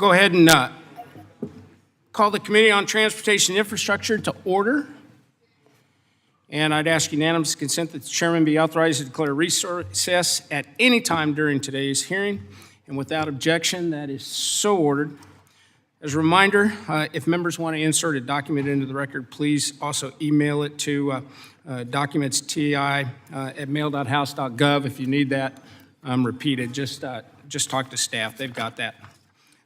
go ahead and call the Committee on Transportation Infrastructure to order. And I'd ask unanimous consent that the chairman be authorized to declare recess at any time during today's hearing. And without objection, that is so ordered. As a reminder, if members want to insert a document into the record, please also email it to documentsTI@mail.house.gov. If you need that repeated, just talk to staff. They've got that.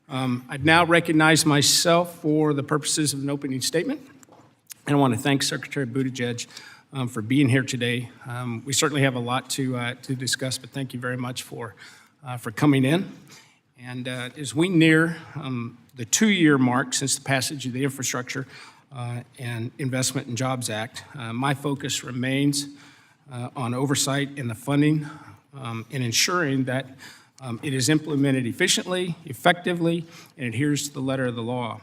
I'd now recognize myself for the purposes of an opening statement. And I want to thank Secretary Buttigieg for being here today. We certainly have a lot to discuss, but thank you very much for coming in. And as we near the 2-year mark since the passage of the Infrastructure and Investment and Jobs Act, my focus remains on oversight and the funding and ensuring that it is implemented efficiently, effectively, and adheres to the letter of the law.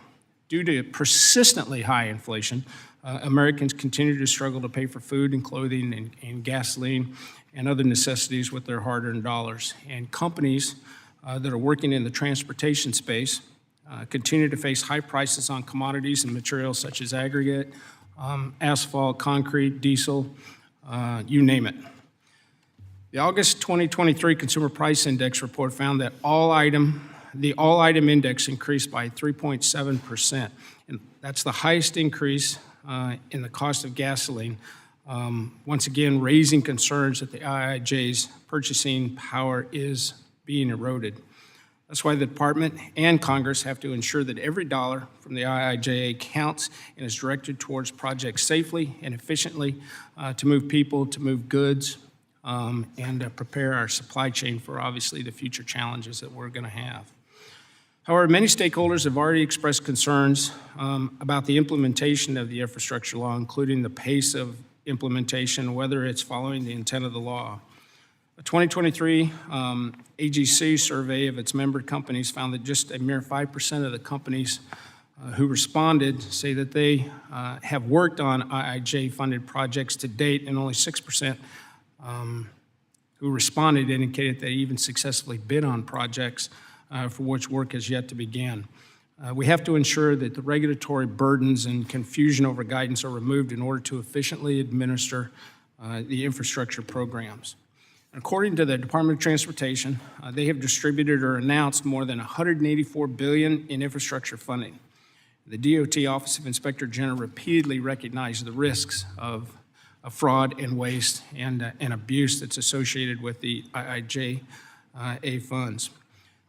Due to persistently high inflation, Americans continue to struggle to pay for food and clothing and gasoline and other necessities with their hard-earned dollars. And companies that are working in the transportation space continue to face high prices on commodities and materials such as aggregate, asphalt, concrete, diesel, you name it. The August 2023 Consumer Price Index report found that the all-item index increased by 3.7%, and that's the highest increase in the cost of gasoline, once again raising concerns that the IIJ's purchasing power is being eroded. That's why the Department and Congress have to ensure that every dollar from the IIJA counts and is directed towards projects safely and efficiently to move people, to move goods, and prepare our supply chain for obviously the future challenges that we're going to have. However, many stakeholders have already expressed concerns about the implementation of the infrastructure law, including the pace of implementation, whether it's following the intent of the law. A 2023 AGC survey of its member companies found that just a mere 5% of the companies who responded say that they have worked on IIJ-funded projects to date, and only 6% who responded indicated they even successfully bid on projects for which work has yet to begin. We have to ensure that the regulatory burdens and confusion over guidance are removed in order to efficiently administer the infrastructure programs. According to the Department of Transportation, they have distributed or announced more than $184 billion in infrastructure funding. The DOT Office of Inspector General repeatedly recognized the risks of fraud and waste and abuse that's associated with the IIJA funds.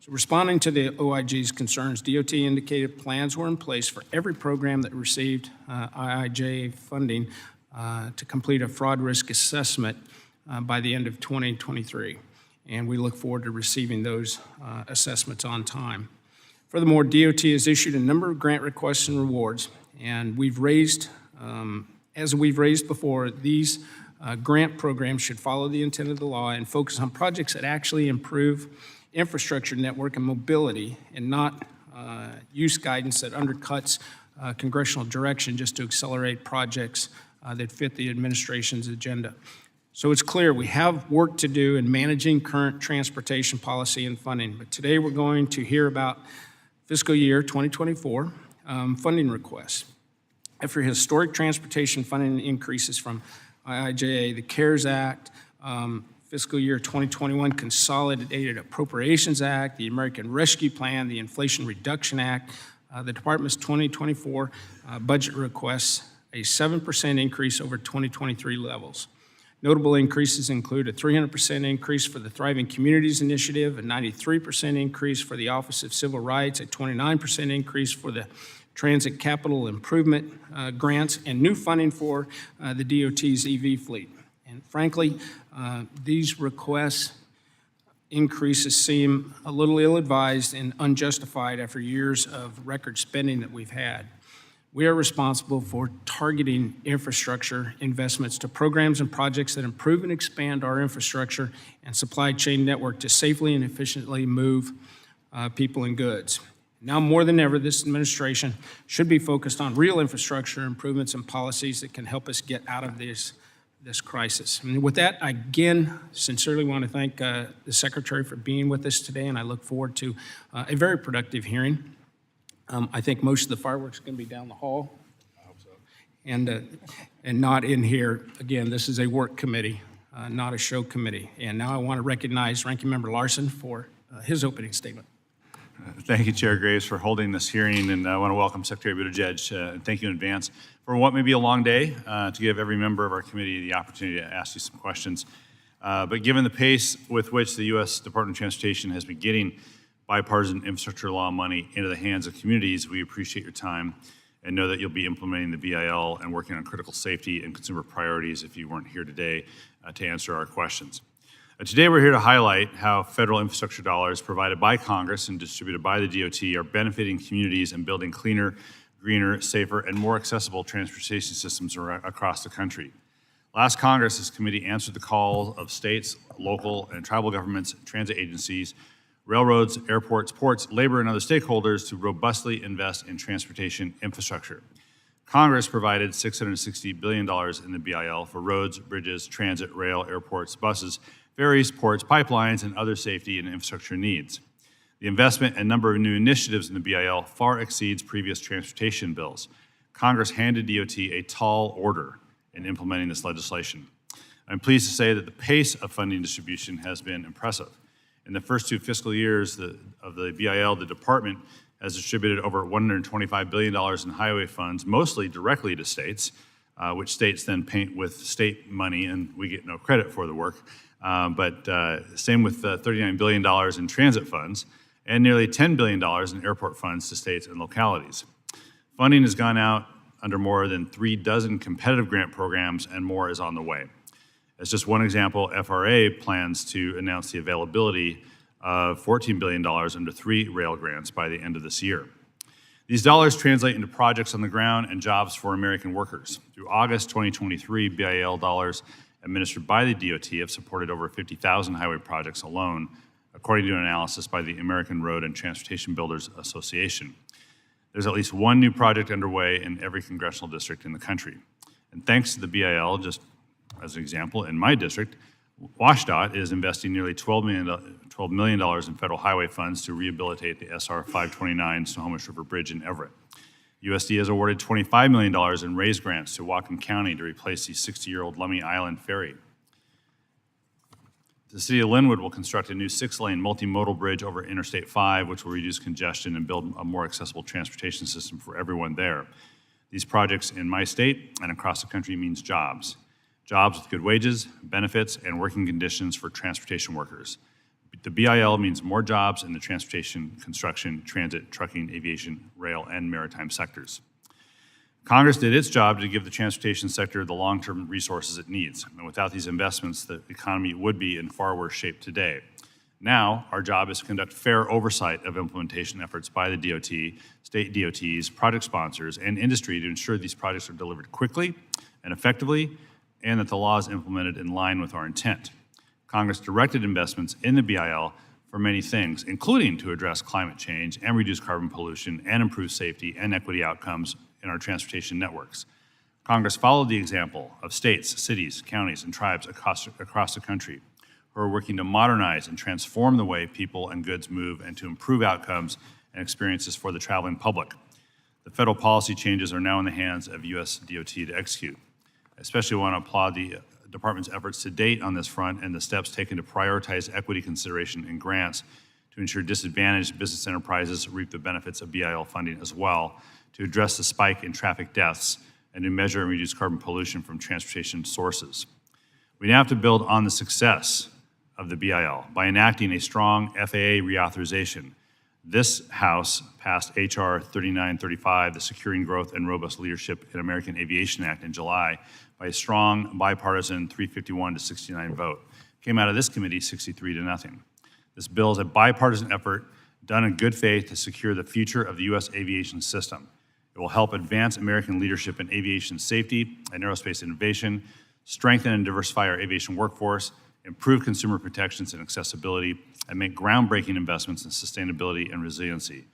So responding to the OIG's concerns, DOT indicated plans were in place for every program that received IIJA funding to complete a fraud risk assessment by the end of 2023. And we look forward to receiving those assessments on time. Furthermore, DOT has issued a number of grant requests and rewards, and we've raised as we've raised before, these grant programs should follow the intent of the law and focus on projects that actually improve infrastructure network and mobility, and not use guidance that undercuts congressional direction just to accelerate projects that fit the administration's agenda. So it's clear we have work to do in managing current transportation policy and funding, but today we're going to hear about fiscal year 2024 funding requests. After historic transportation funding increases from IIJA, the CARES Act, fiscal year 2021 Consolidated Appropriations Act, the American Rescue Plan, the Inflation Reduction Act, the Department's 2024 budget requests a 7% increase over 2023 levels. Notable increases include a 300% increase for the Thriving Communities Initiative, a 93% increase for the Office of Civil Rights, a 29% increase for the Transit Capital Improvement grants, and new funding for the DOT's EV fleet. And frankly, these requests increases seem a little ill-advised and unjustified after years of record spending that we've had. We are responsible for targeting infrastructure investments to programs and projects that improve and expand our infrastructure and supply chain network to safely and efficiently move people and goods. Now more than ever, this administration should be focused on real infrastructure improvements and policies that can help us get out of this this crisis. And with that, I again sincerely want to thank the Secretary for being with us today, and I look forward to a very productive hearing. I think most of the fireworks are going to be down the hall. I hope so. And not in here. Again, this is a work committee, not a show committee. And now I want to recognize Ranking Member Larson for his opening statement. Thank you, Chair Graves, for holding this hearing, and I want to welcome Secretary Buttigieg and thank you in advance for what may be a long day to give every member of our committee the opportunity to ask you some questions. But given the pace with which the U.S. Department of Transportation has been getting bipartisan infrastructure law money into the hands of communities, we appreciate your time and know that you'll be implementing the BIL and working on critical safety and consumer priorities if you weren't here today to answer our questions. Today we're here to highlight how federal infrastructure dollars provided by Congress and distributed by the DOT are benefiting communities and building cleaner, greener, safer, and more accessible transportation systems across the country. Last Congress, this committee answered the call of states, local, and tribal governments, transit agencies, railroads, airports, ports, labor, and other stakeholders to robustly invest in transportation infrastructure. Congress provided $660 billion in the BIL for roads, bridges, transit, rail, airports, buses, ferries, ports, pipelines, and other safety and infrastructure needs. The investment and number of new initiatives in the BIL far exceeds previous transportation bills. Congress handed DOT a tall order in implementing this legislation. I'm pleased to say that the pace of funding distribution has been impressive. In the first 2 fiscal years of the BIL, the department has distributed over $125 billion in highway funds, mostly directly to states, which states then paint with state money, and we get no credit for the work. But same with $39 billion in transit funds and nearly $10 billion in airport funds to states and localities. Funding has gone out under more than 3 dozen competitive grant programs, and more is on the way. As just one example, FRA plans to announce the availability of $14 billion under 3 rail grants by the end of this year. These dollars translate into projects on the ground and jobs for American workers. Through August 2023, BIL dollars administered by the DOT have supported over 50,000 highway projects alone, according to an analysis by the American Road and Transportation Builders Association. There's at least one new project underway in every congressional district in the country. And thanks to the BIL, just as an example, in my district, WashDOT is investing nearly $12 million in federal highway funds to rehabilitate the SR 529 Snohomish River Bridge in Everett. USD has awarded $25 million in raise grants to Whatcom County to replace the 60-year-old Lummi Island ferry. The city of Linwood will construct a new 6-lane multimodal bridge over Interstate 5, which will reduce congestion and build a more accessible transportation system for everyone there. These projects in my state and across the country means jobs. Jobs with good wages, benefits, and working conditions for transportation workers. The BIL means more jobs in the transportation, construction, transit, trucking, aviation, rail, and maritime sectors. Congress did its job to give the transportation sector the long-term resources it needs. And without these investments, the economy would be in far worse shape today. Now, our job is to conduct fair oversight of implementation efforts by the DOT, state DOTs, project sponsors, and industry to ensure these projects are delivered quickly and effectively, and that the law is implemented in line with our intent. Congress directed investments in the BIL for many things, including to address climate change and reduce carbon pollution and improve safety and equity outcomes in our transportation networks. Congress followed the example of states, cities, counties, and tribes across the country who are working to modernize and transform the way people and goods move and to improve outcomes and experiences for the traveling public. The federal policy changes are now in the hands of U.S. DOT to execute. I especially want to applaud the Department's efforts to date on this front and the steps taken to prioritize equity consideration in grants to ensure disadvantaged business enterprises reap the benefits of BIL funding as well, to address the spike in traffic deaths, and to measure and reduce carbon pollution from transportation sources. We now have to build on the success of the BIL by enacting a strong FAA reauthorization. This House passed H.R. 3935, the Securing Growth and Robust Leadership in American Aviation Act, in July by a strong bipartisan 351 to 69 vote. Came out of this committee 63-0. This bill is a bipartisan effort done in good faith to secure the future of the U.S. aviation system. It will help advance American leadership in aviation safety and aerospace innovation, strengthen and diversify our aviation workforce, improve consumer protections and accessibility, and make groundbreaking investments in sustainability and resiliency.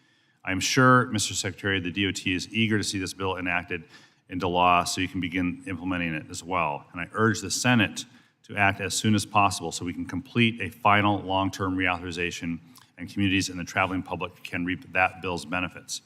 I'm sure, Mr. Secretary, the DOT is eager to see this bill enacted into law so you can begin implementing it as well. And I urge the Senate to act as soon as possible so we can complete a final long-term reauthorization and communities and the traveling public can reap that bill's benefits.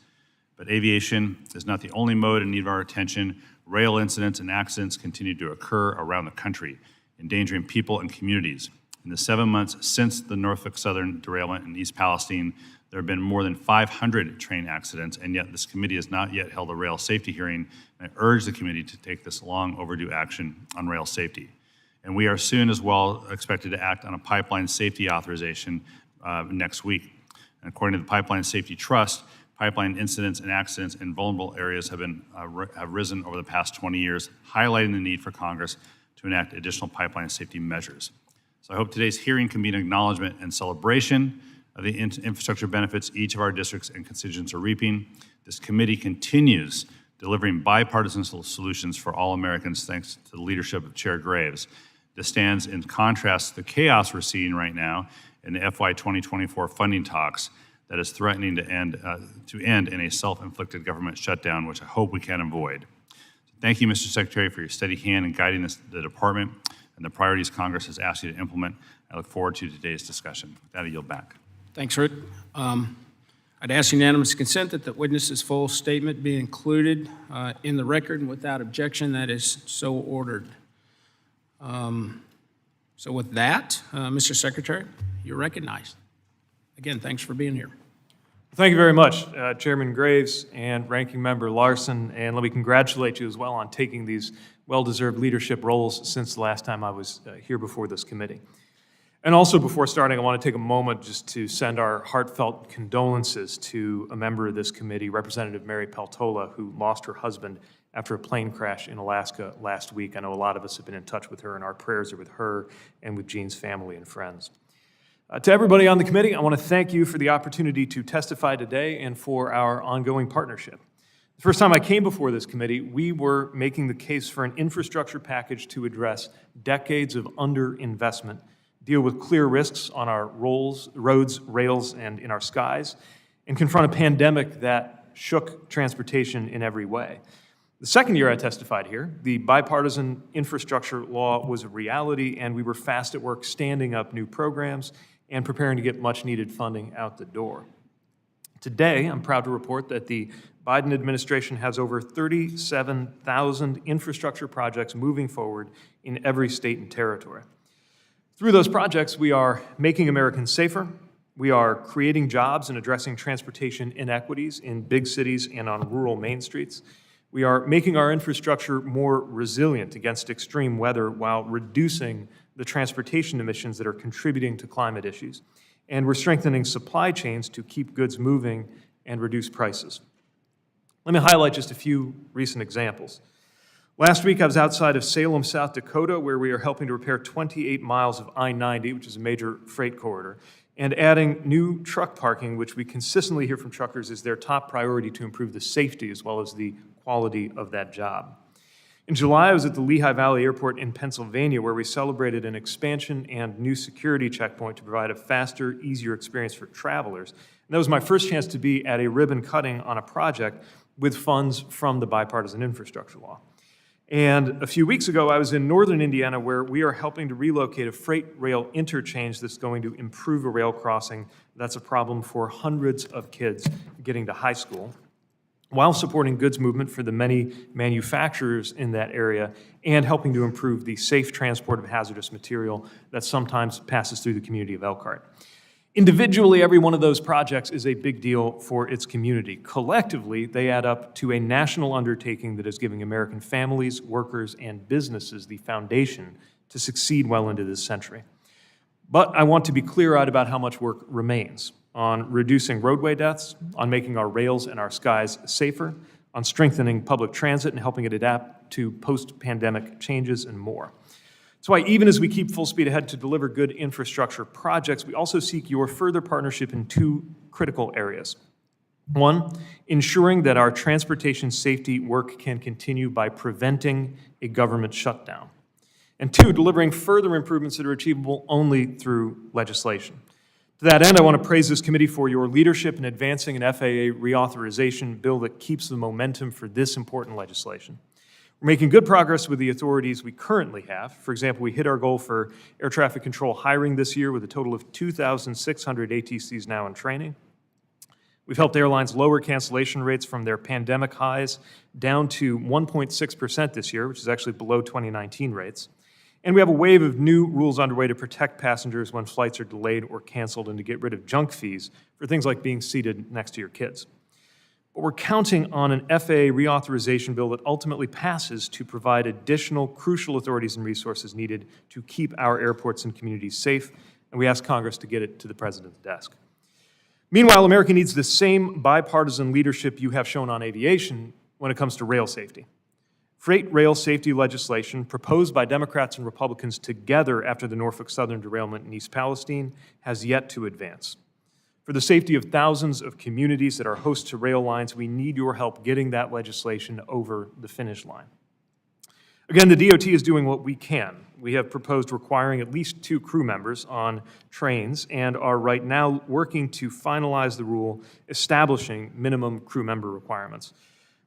But aviation is not the only mode in need of our attention. Rail incidents and accidents continue to occur around the country, endangering people and communities. In the 7 months since the Norfolk Southern derailment in East Palestine, there have been more than 500 train accidents, and yet this committee has not yet held a rail safety hearing. And I urge the committee to take this long overdue action on rail safety. And we are soon as well expected to act on a pipeline safety authorization next week. And according to the Pipeline Safety Trust, pipeline incidents and accidents in vulnerable areas have risen over the past 20 years, highlighting the need for Congress to enact additional pipeline safety measures. So I hope today's hearing can be an acknowledgement and celebration of the infrastructure benefits each of our districts and constituents are reaping. This committee continues delivering bipartisan solutions for all Americans thanks to the leadership of Chair Graves. This stands in contrast to the chaos we're seeing right now in the FY 2024 funding talks that is threatening to end in a self-inflicted government shutdown, which I hope we can avoid. Thank you, Mr. Secretary, for your steady hand in guiding the department and the priorities Congress has asked you to implement. I look forward to today's discussion. With that, I yield back. Thanks, Rick. I'd ask unanimous consent that the witness's full statement be included in the record, and without objection, that is so ordered. So with that, Mr. Secretary, you're recognized. Again, thanks for being here. Thank you very much, Chairman Graves and Ranking Member Larson, and let me congratulate you as well on taking these well-deserved leadership roles since the last time I was here before this committee. And also, before starting, I want to take a moment just to send our heartfelt condolences to a member of this committee, Representative Mary Peltola, who lost her husband after a plane crash in Alaska last week. I know a lot of us have been in touch with her, and our prayers are with her and with Jean's family and friends. To everybody on the committee, I want to thank you for the opportunity to testify today and for our ongoing partnership. The first time I came before this committee, we were making the case for an infrastructure package to address decades of underinvestment, deal with clear risks on our roads, rails, and in our skies, and confront a pandemic that shook transportation in every way. The second year I testified here, the bipartisan infrastructure law was a reality, and we were fast at work standing up new programs and preparing to get much-needed funding out the door. Today, I'm proud to report that the Biden administration has over 37,000 infrastructure projects moving forward in every state and territory. Through those projects, we are making Americans safer, we are creating jobs and addressing transportation inequities in big cities and on rural main streets. We are making our infrastructure more resilient against extreme weather while reducing the transportation emissions that are contributing to climate issues. And we're strengthening supply chains to keep goods moving and reduce prices. Let me highlight just a few recent examples. Last week, I was outside of Salem, South Dakota, where we are helping to repair 28 miles of I-90, which is a major freight corridor, and adding new truck parking, which we consistently hear from truckers is their top priority to improve the safety as well as the quality of that job. In July, I was at the Lehigh Valley Airport in Pennsylvania, where we celebrated an expansion and new security checkpoint to provide a faster, easier experience for travelers. And that was my first chance to be at a ribbon cutting on a project with funds from the bipartisan infrastructure law. And a few weeks ago, I was in northern Indiana, where we are helping to relocate a freight rail interchange that's going to improve a rail crossing that's a problem for hundreds of kids getting to high school, while supporting goods movement for the many manufacturers in that area and helping to improve the safe transport of hazardous material that sometimes passes through the community of Elkhart. Individually, every one of those projects is a big deal for its community. Collectively, they add up to a national undertaking that is giving American families, workers, and businesses the foundation to succeed well into this century. But I want to be clear-eyed about how much work remains on reducing roadway deaths, on making our rails and our skies safer, on strengthening public transit and helping it adapt to post-pandemic changes, and more. That's why even as we keep full speed ahead to deliver good infrastructure projects, we also seek your further partnership in two critical areas. One, ensuring that our transportation safety work can continue by preventing a government shutdown. And two, delivering further improvements that are achievable only through legislation. To that end, I want to praise this committee for your leadership in advancing an FAA reauthorization bill that keeps the momentum for this important legislation. We're making good progress with the authorities we currently have. For example, we hit our goal for air traffic control hiring this year with a total of 2,600 ATCs now in training. We've helped airlines lower cancellation rates from their pandemic highs down to 1.6% this year, which is actually below 2019 rates. And we have a wave of new rules underway to protect passengers when flights are delayed or canceled and to get rid of junk fees for things like being seated next to your kids. But we're counting on an FAA reauthorization bill that ultimately passes to provide additional crucial authorities and resources needed to keep our airports and communities safe, and we ask Congress to get it to the President's desk. Meanwhile, America needs the same bipartisan leadership you have shown on aviation when it comes to rail safety. Freight rail safety legislation proposed by Democrats and Republicans together after the Norfolk Southern derailment in East Palestine has yet to advance. For the safety of thousands of communities that are host to rail lines, we need your help getting that legislation over the finish line. Again, the DOT is doing what we can. We have proposed requiring at least 2 crew members on trains and are right now working to finalize the rule establishing minimum crew member requirements.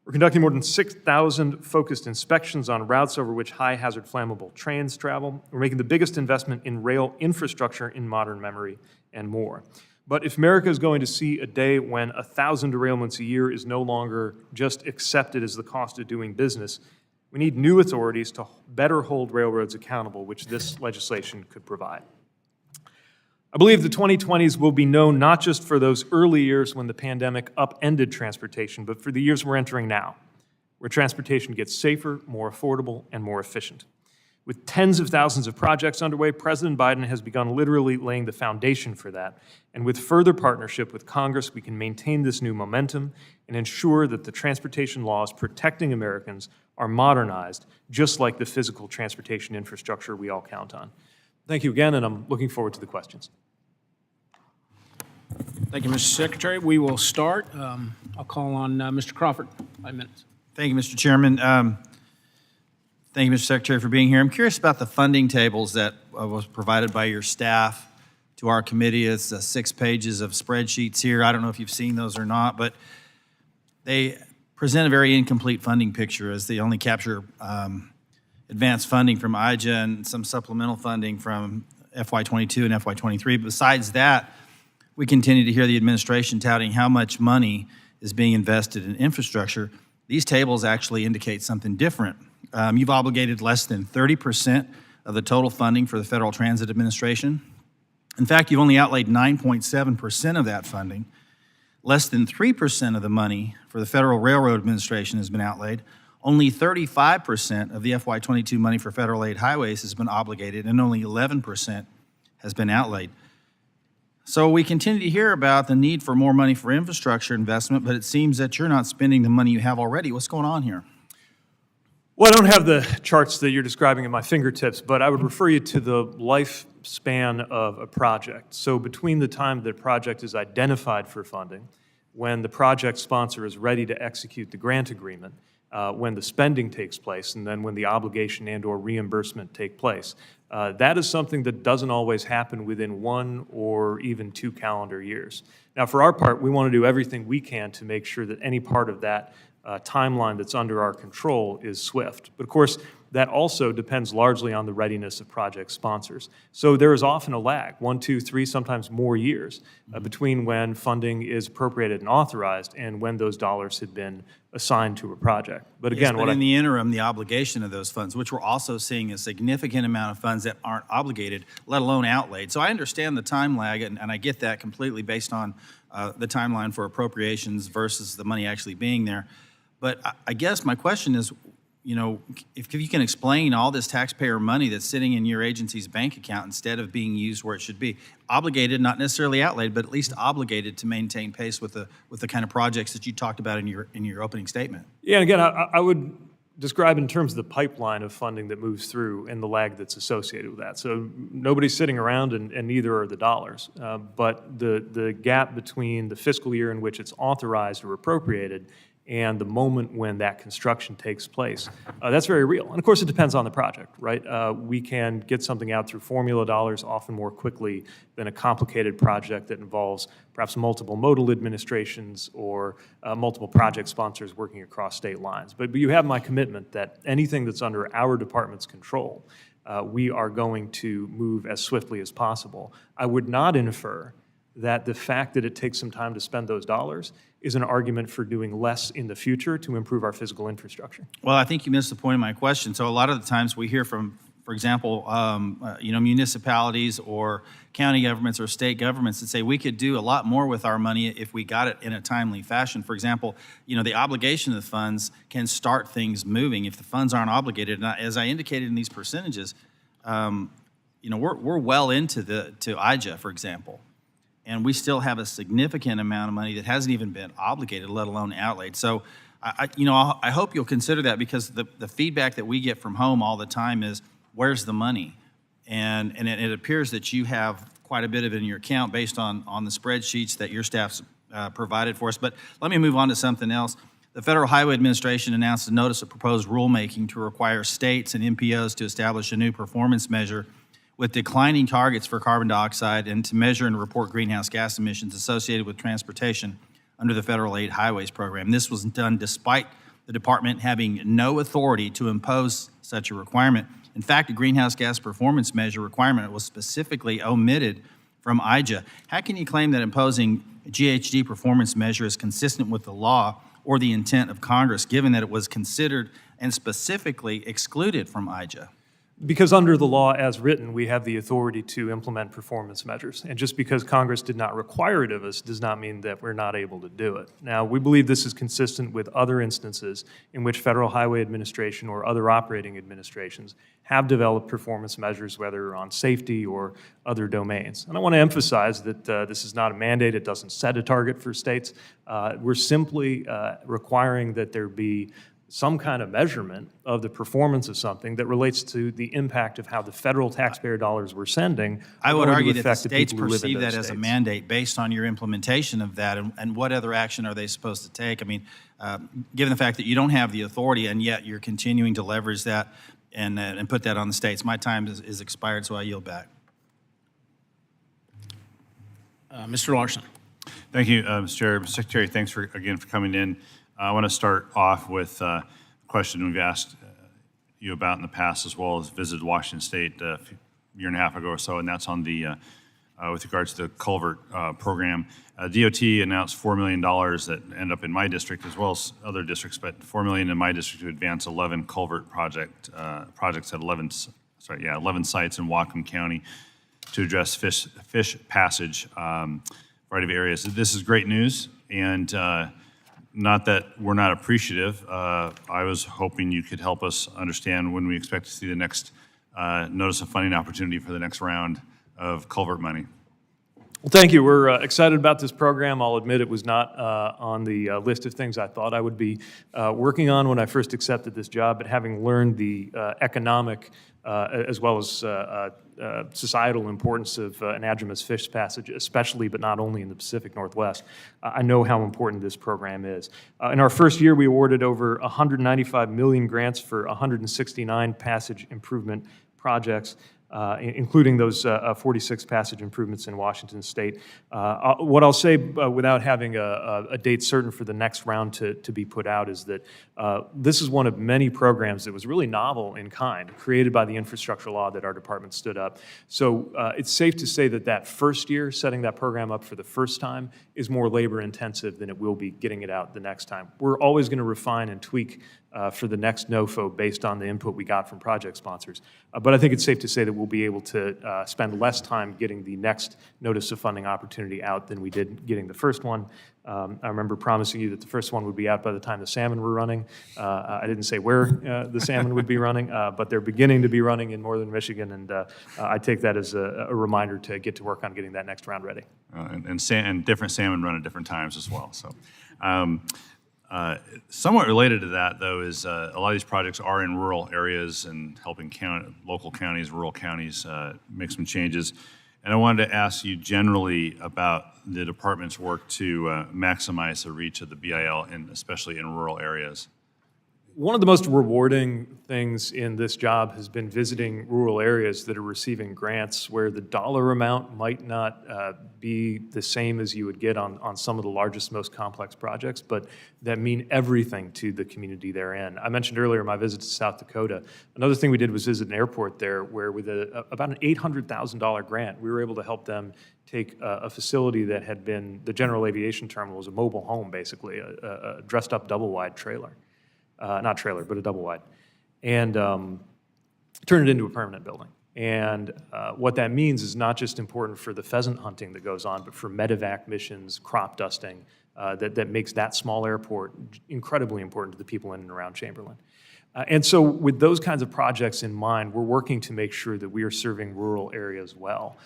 We're conducting more than 6,000 focused inspections on routes over which high-hazard flammable trains travel. We're making the biggest investment in rail infrastructure in modern memory and more. But if America is going to see a day when 1,000 derailments a year is no longer just accepted as the cost of doing business, we need new authorities to better hold railroads accountable, which this legislation could provide. I believe the 2020s will be known not just for those early years when the pandemic upended transportation, but for the years we're entering now, where transportation gets safer, more affordable, and more efficient. With tens of thousands of projects underway, President Biden has begun literally laying the foundation for that. And with further partnership with Congress, we can maintain this new momentum and ensure that the transportation laws protecting Americans are modernized, just like the physical transportation infrastructure we all count on. Thank you again, and I'm looking forward to the questions. Thank you, Mr. Secretary. We will start. I'll call on Mr. Crawford, 5 minutes. Thank you, Mr. Chairman. Thank you, Mr. Secretary, for being here. I'm curious about the funding tables that was provided by your staff to our committee. It's 6 pages of spreadsheets here. I don't know if you've seen those or not, but they present a very incomplete funding picture as they only capture advanced funding from IJA and some supplemental funding from FY22 and FY23. Besides that, we continue to hear the administration touting how much money is being invested in infrastructure. These tables actually indicate something different. You've obligated less than 30% of the total funding for the Federal Transit Administration. In fact, you've only outlaid 9.7% of that funding. Less than 3% of the money for the Federal Railroad Administration has been outlaid. Only 35% of the FY22 money for federal aid highways has been obligated, and only 11% has been outlaid. So we continue to hear about the need for more money for infrastructure investment, but it seems that you're not spending the money you have already. What's going on here? Well, I don't have the charts that you're describing at my fingertips, but I would refer you to the lifespan of a project. So between the time that a project is identified for funding, when the project sponsor is ready to execute the grant agreement, when the spending takes place, and then when the obligation and/or reimbursement take place. That is something that doesn't always happen within 1 or even 2 calendar years. Now, for our part, we want to do everything we can to make sure that any part of that timeline that's under our control is swift. But of course, that also depends largely on the readiness of project sponsors. So there is often a lag, 1, 2, 3, sometimes more years between when funding is appropriated and authorized and when those dollars had been assigned to a project. But again, yes, but in the interim, the obligation of those funds, which we're also seeing a significant amount of funds that aren't obligated, let alone outlaid. So I understand the time lag, and I get that completely based on the timeline for appropriations versus the money actually being there. But I guess my question is, you know, if you can explain all this taxpayer money that's sitting in your agency's bank account instead of being used where it should be, obligated, not necessarily outlaid, but at least obligated to maintain pace with the kind of projects that you talked about in your opening statement. Yeah, and again, I would describe in terms of the pipeline of funding that moves through and the lag that's associated with that. So nobody's sitting around, and neither are the dollars. But the gap between the fiscal year in which it's authorized or appropriated and the moment when that construction takes place. That's very real. And of course, it depends on the project, right? We can get something out through formula dollars often more quickly than a complicated project that involves perhaps multiple modal administrations or multiple project sponsors working across state lines. But you have my commitment that anything that's under our department's control, we are going to move as swiftly as possible. I would not infer that the fact that it takes some time to spend those dollars is an argument for doing less in the future to improve our physical infrastructure. Well, I think you missed the point of my question. So a lot of the times we hear from, for example, municipalities or county governments or state governments that say we could do a lot more with our money if we got it in a timely fashion. For example, the obligation of the funds can start things moving if the funds aren't obligated. And as I indicated in these percentages, we're well into to IJA, for example. And we still have a significant amount of money that hasn't even been obligated, let alone outlaid. So, I hope you'll consider that, because the feedback that we get from home all the time is, where's the money? And it appears that you have quite a bit of it in your account based on the spreadsheets that your staff's provided for us. But let me move on to something else. The Federal Highway Administration announced a notice of proposed rulemaking to require states and MPOs to establish a new performance measure with declining targets for carbon dioxide and to measure and report greenhouse gas emissions associated with transportation under the Federal Aid Highways Program. This was done despite the department having no authority to impose such a requirement. In fact, a greenhouse gas performance measure requirement was specifically omitted from IJA. How can you claim that imposing a GHG performance measure is consistent with the law or the intent of Congress, given that it was considered and specifically excluded from IJA? Because under the law as written, we have the authority to implement performance measures. And just because Congress did not require it of us does not mean that we're not able to do it. Now, we believe this is consistent with other instances in which Federal Highway Administration or other operating administrations have developed performance measures, whether on safety or other domains. And I want to emphasize that this is not a mandate. It doesn't set a target for states. We're simply requiring that there be some kind of measurement of the performance of something that relates to the impact of how the federal taxpayer dollars we're sending. I would argue that the affect states people who live in perceive that those as a states. mandate based on your implementation of that, and what other action are they supposed to take? I mean, given the fact that you don't have the authority and yet you're continuing to leverage that and put that on the states. My time is expired, so I yield back. Mr. Larson. Thank you, Mr. Chair. Mr. Secretary, thanks again for coming in. I want to start off with a question we've asked you about in the past, as well as visited Washington State a year and a half ago or so, and that's on the with regards to the culvert program. DOT announced $4 million that end up in my district as well as other districts, but $4 million in my district to advance 11 culvert projects at 11 sites in Whatcom County to address fish passage, variety of areas. This is great news, and not that we're not appreciative. I was hoping you could help us understand when we expect to see the next notice of funding opportunity for the next round of culvert money. Well, thank you. We're excited about this program. I'll admit it was not on the list of things I thought I would be working on when I first accepted this job, but having learned the economic as well as societal importance of anadromous fish passage, especially but not only in the Pacific Northwest, I know how important this program is. In our first year, we awarded over 195 million grants for 169 passage improvement projects, including those 46 passage improvements in Washington State. What I'll say without having a date certain for the next round to be put out is that this is one of many programs that was really novel in kind, created by the infrastructure law that our department stood up. So it's safe to say that that first year, setting that program up for the first time, is more labor intensive than it will be getting it out the next time. We're always going to refine and tweak for the next NOFO based on the input we got from project sponsors. But I think it's safe to say that we'll be able to spend less time getting the next notice of funding opportunity out than we did getting the first one. I remember promising you that the first one would be out by the time the salmon were running. I didn't say where the salmon would be running, but they're beginning to be running in northern Michigan, and I take that as a reminder to get to work on getting that next round ready. And different salmon run at different times as well. So. Somewhat related to that, though, is a lot of these projects are in rural areas and helping local counties, rural counties make some changes. And I wanted to ask you generally about the department's work to maximize the reach of the BIL, and especially in rural areas. One of the most rewarding things in this job has been visiting rural areas that are receiving grants where the dollar amount might not be the same as you would get on some of the largest, most complex projects, but that mean everything to the community they're in. I mentioned earlier my visit to South Dakota. Another thing we did was visit an airport there where with about an $800,000 grant, we were able to help them take a facility that had been, the general aviation terminal was a mobile home, basically, a dressed-up double-wide trailer. Not trailer, but a double wide, and turn it into a permanent building. And what that means is not just important for the pheasant hunting that goes on, but for medevac missions, crop dusting, that makes that small airport incredibly important to the people in and around Chamberlain. And so with those kinds of projects in mind, we're working to make sure that we are serving rural areas well.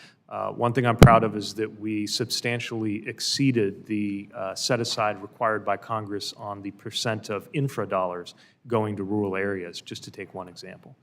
One thing I'm proud of is that we substantially exceeded the set-aside required by Congress on the percent of infra dollars going to rural areas, just to take one example.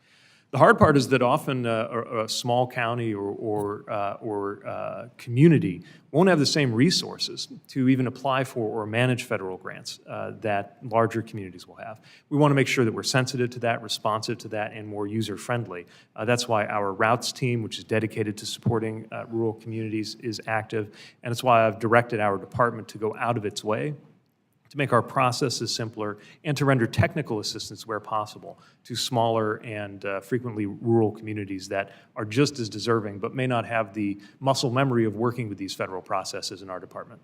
The hard part is that often a small county or community won't have the same resources to even apply for or manage federal grants that larger communities will have. We want to make sure that we're sensitive to that, responsive to that, and more user-friendly. That's why our routes team, which is dedicated to supporting rural communities, is active, and it's why I've directed our department to go out of its way to make our processes simpler, and to render technical assistance where possible to smaller and frequently rural communities that are just as deserving but may not have the muscle memory of working with these federal processes in our department.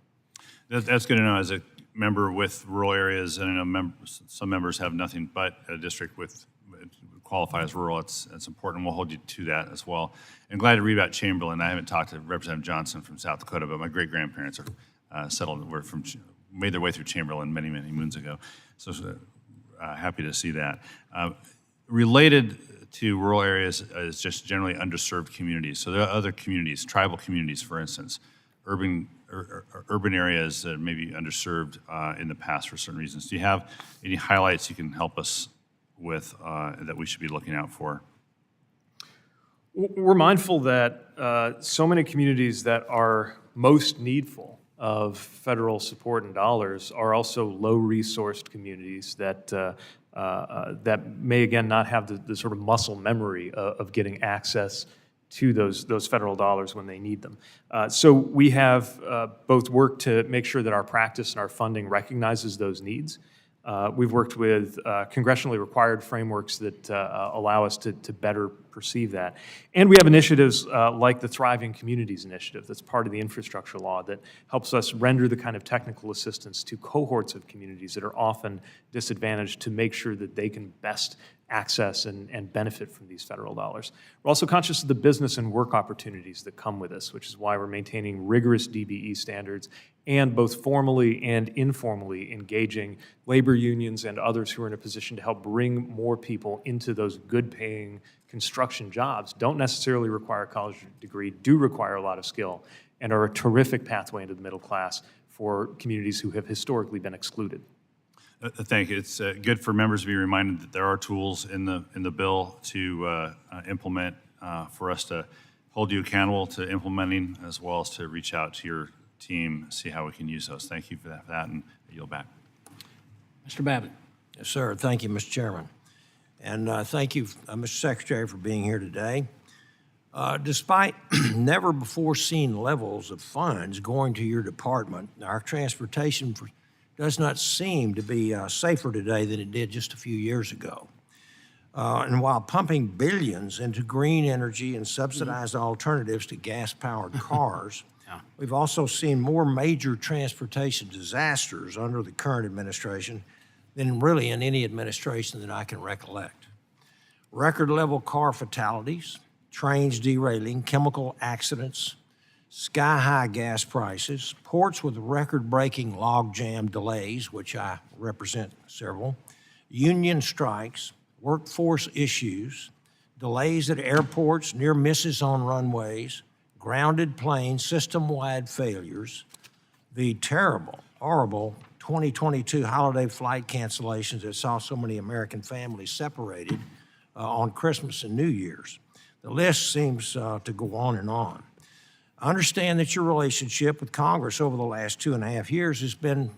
That's good to know. As a member with rural areas, and I know some members have nothing but a district with qualify as rural, it's important. We'll hold you to that as well. And glad to read about Chamberlain. I haven't talked to Representative Johnson from South Dakota, but my great-grandparents are settled. We're from made their way through Chamberlain many, many moons ago. So happy to see that. Related to rural areas is just generally underserved communities. So there are other communities, tribal communities, for instance, urban areas that may be underserved in the past for certain reasons. Do you have any highlights you can help us with that we should be looking out for? We're mindful that so many communities that are most needful of federal support and dollars are also low-resourced communities that may, again, not have the sort of muscle memory of getting access to those federal dollars when they need them. So we have both worked to make sure that our practice and our funding recognizes those needs. We've worked with congressionally required frameworks that allow us to better perceive that. And we have initiatives like the Thriving Communities Initiative that's part of the infrastructure law that helps us render the kind of technical assistance to cohorts of communities that are often disadvantaged to make sure that they can best access and benefit from these federal dollars. We're also conscious of the business and work opportunities that come with this, which is why we're maintaining rigorous DBE standards and both formally and informally engaging labor unions and others who are in a position to help bring more people into those good-paying construction jobs. Don't necessarily require a college degree, do require a lot of skill, and are a terrific pathway into the middle class for communities who have historically been excluded. Thank you. It's good for members to be reminded that there are tools in the bill to implement for us to hold you accountable to implementing, as well as to reach out to your team, see how we can use those. Thank you for that, and I yield back. Mr. Babbitt. Yes, sir. Thank you, Mr. Chairman. And thank you, Mr. Secretary, for being here today. Despite never-before-seen levels of funds going to your department, our transportation does not seem to be safer today than it did just a few years ago. And while pumping billions into green energy and subsidized alternatives to gas-powered cars, we've also seen more major transportation disasters under the current administration than really in any administration that I can recollect. Record-level car fatalities, trains derailing, chemical accidents, sky-high gas prices, ports with record-breaking logjam delays, which I represent several, union strikes, workforce issues, delays at airports, near misses on runways, grounded planes, system-wide failures, the terrible, horrible 2022 holiday flight cancellations that saw so many American families separated on Christmas and New Year's. The list seems to go on and on. I understand that your relationship with Congress over the last 2.5 years has been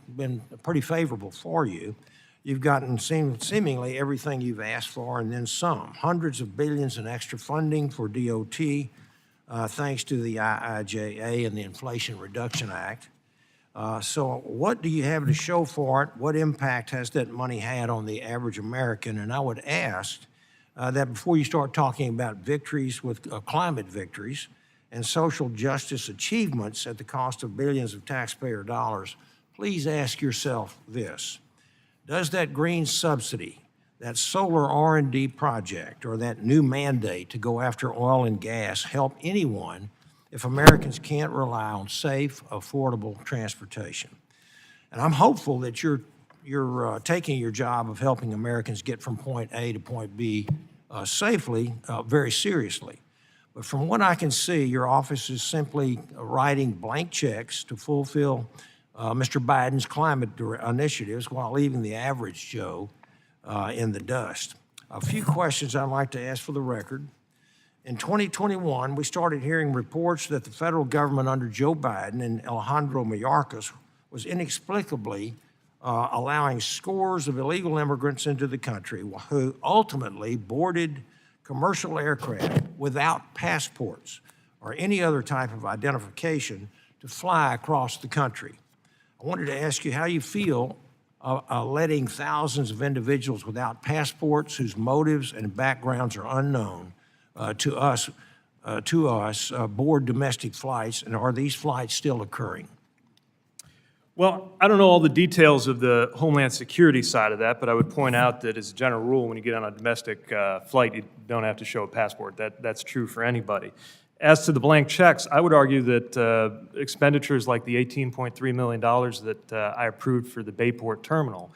pretty favorable for you. You've gotten seemingly everything you've asked for and then some. Hundreds of billions in extra funding for DOT, thanks to the IIJA and the Inflation Reduction Act. So what do you have to show for it? What impact has that money had on the average American? And I would ask that before you start talking about victories with climate victories and social justice achievements at the cost of billions of taxpayer dollars, please ask yourself this. Does that green subsidy, that solar R&D project, or that new mandate to go after oil and gas help anyone if Americans can't rely on safe, affordable transportation? And I'm hopeful that you're taking your job of helping Americans get from point A to point B safely very seriously. But from what I can see, your office is simply writing blank checks to fulfill Mr. Biden's climate initiatives while leaving the average Joe in the dust. A few questions I'd like to ask for the record. In 2021, we started hearing reports that the federal government under Joe Biden and Alejandro Mayorkas was inexplicably allowing scores of illegal immigrants into the country who ultimately boarded commercial aircraft without passports or any other type of identification to fly across the country. I wanted to ask you how you feel letting thousands of individuals without passports whose motives and backgrounds are unknown to us board domestic flights, and are these flights still occurring? Well, I don't know all the details of the Homeland Security side of that, but I would point out that as a general rule, when you get on a domestic flight, you don't have to show a passport. That's true for anybody. As to the blank checks, I would argue that expenditures like the $18.3 million that I approved for the Bayport terminal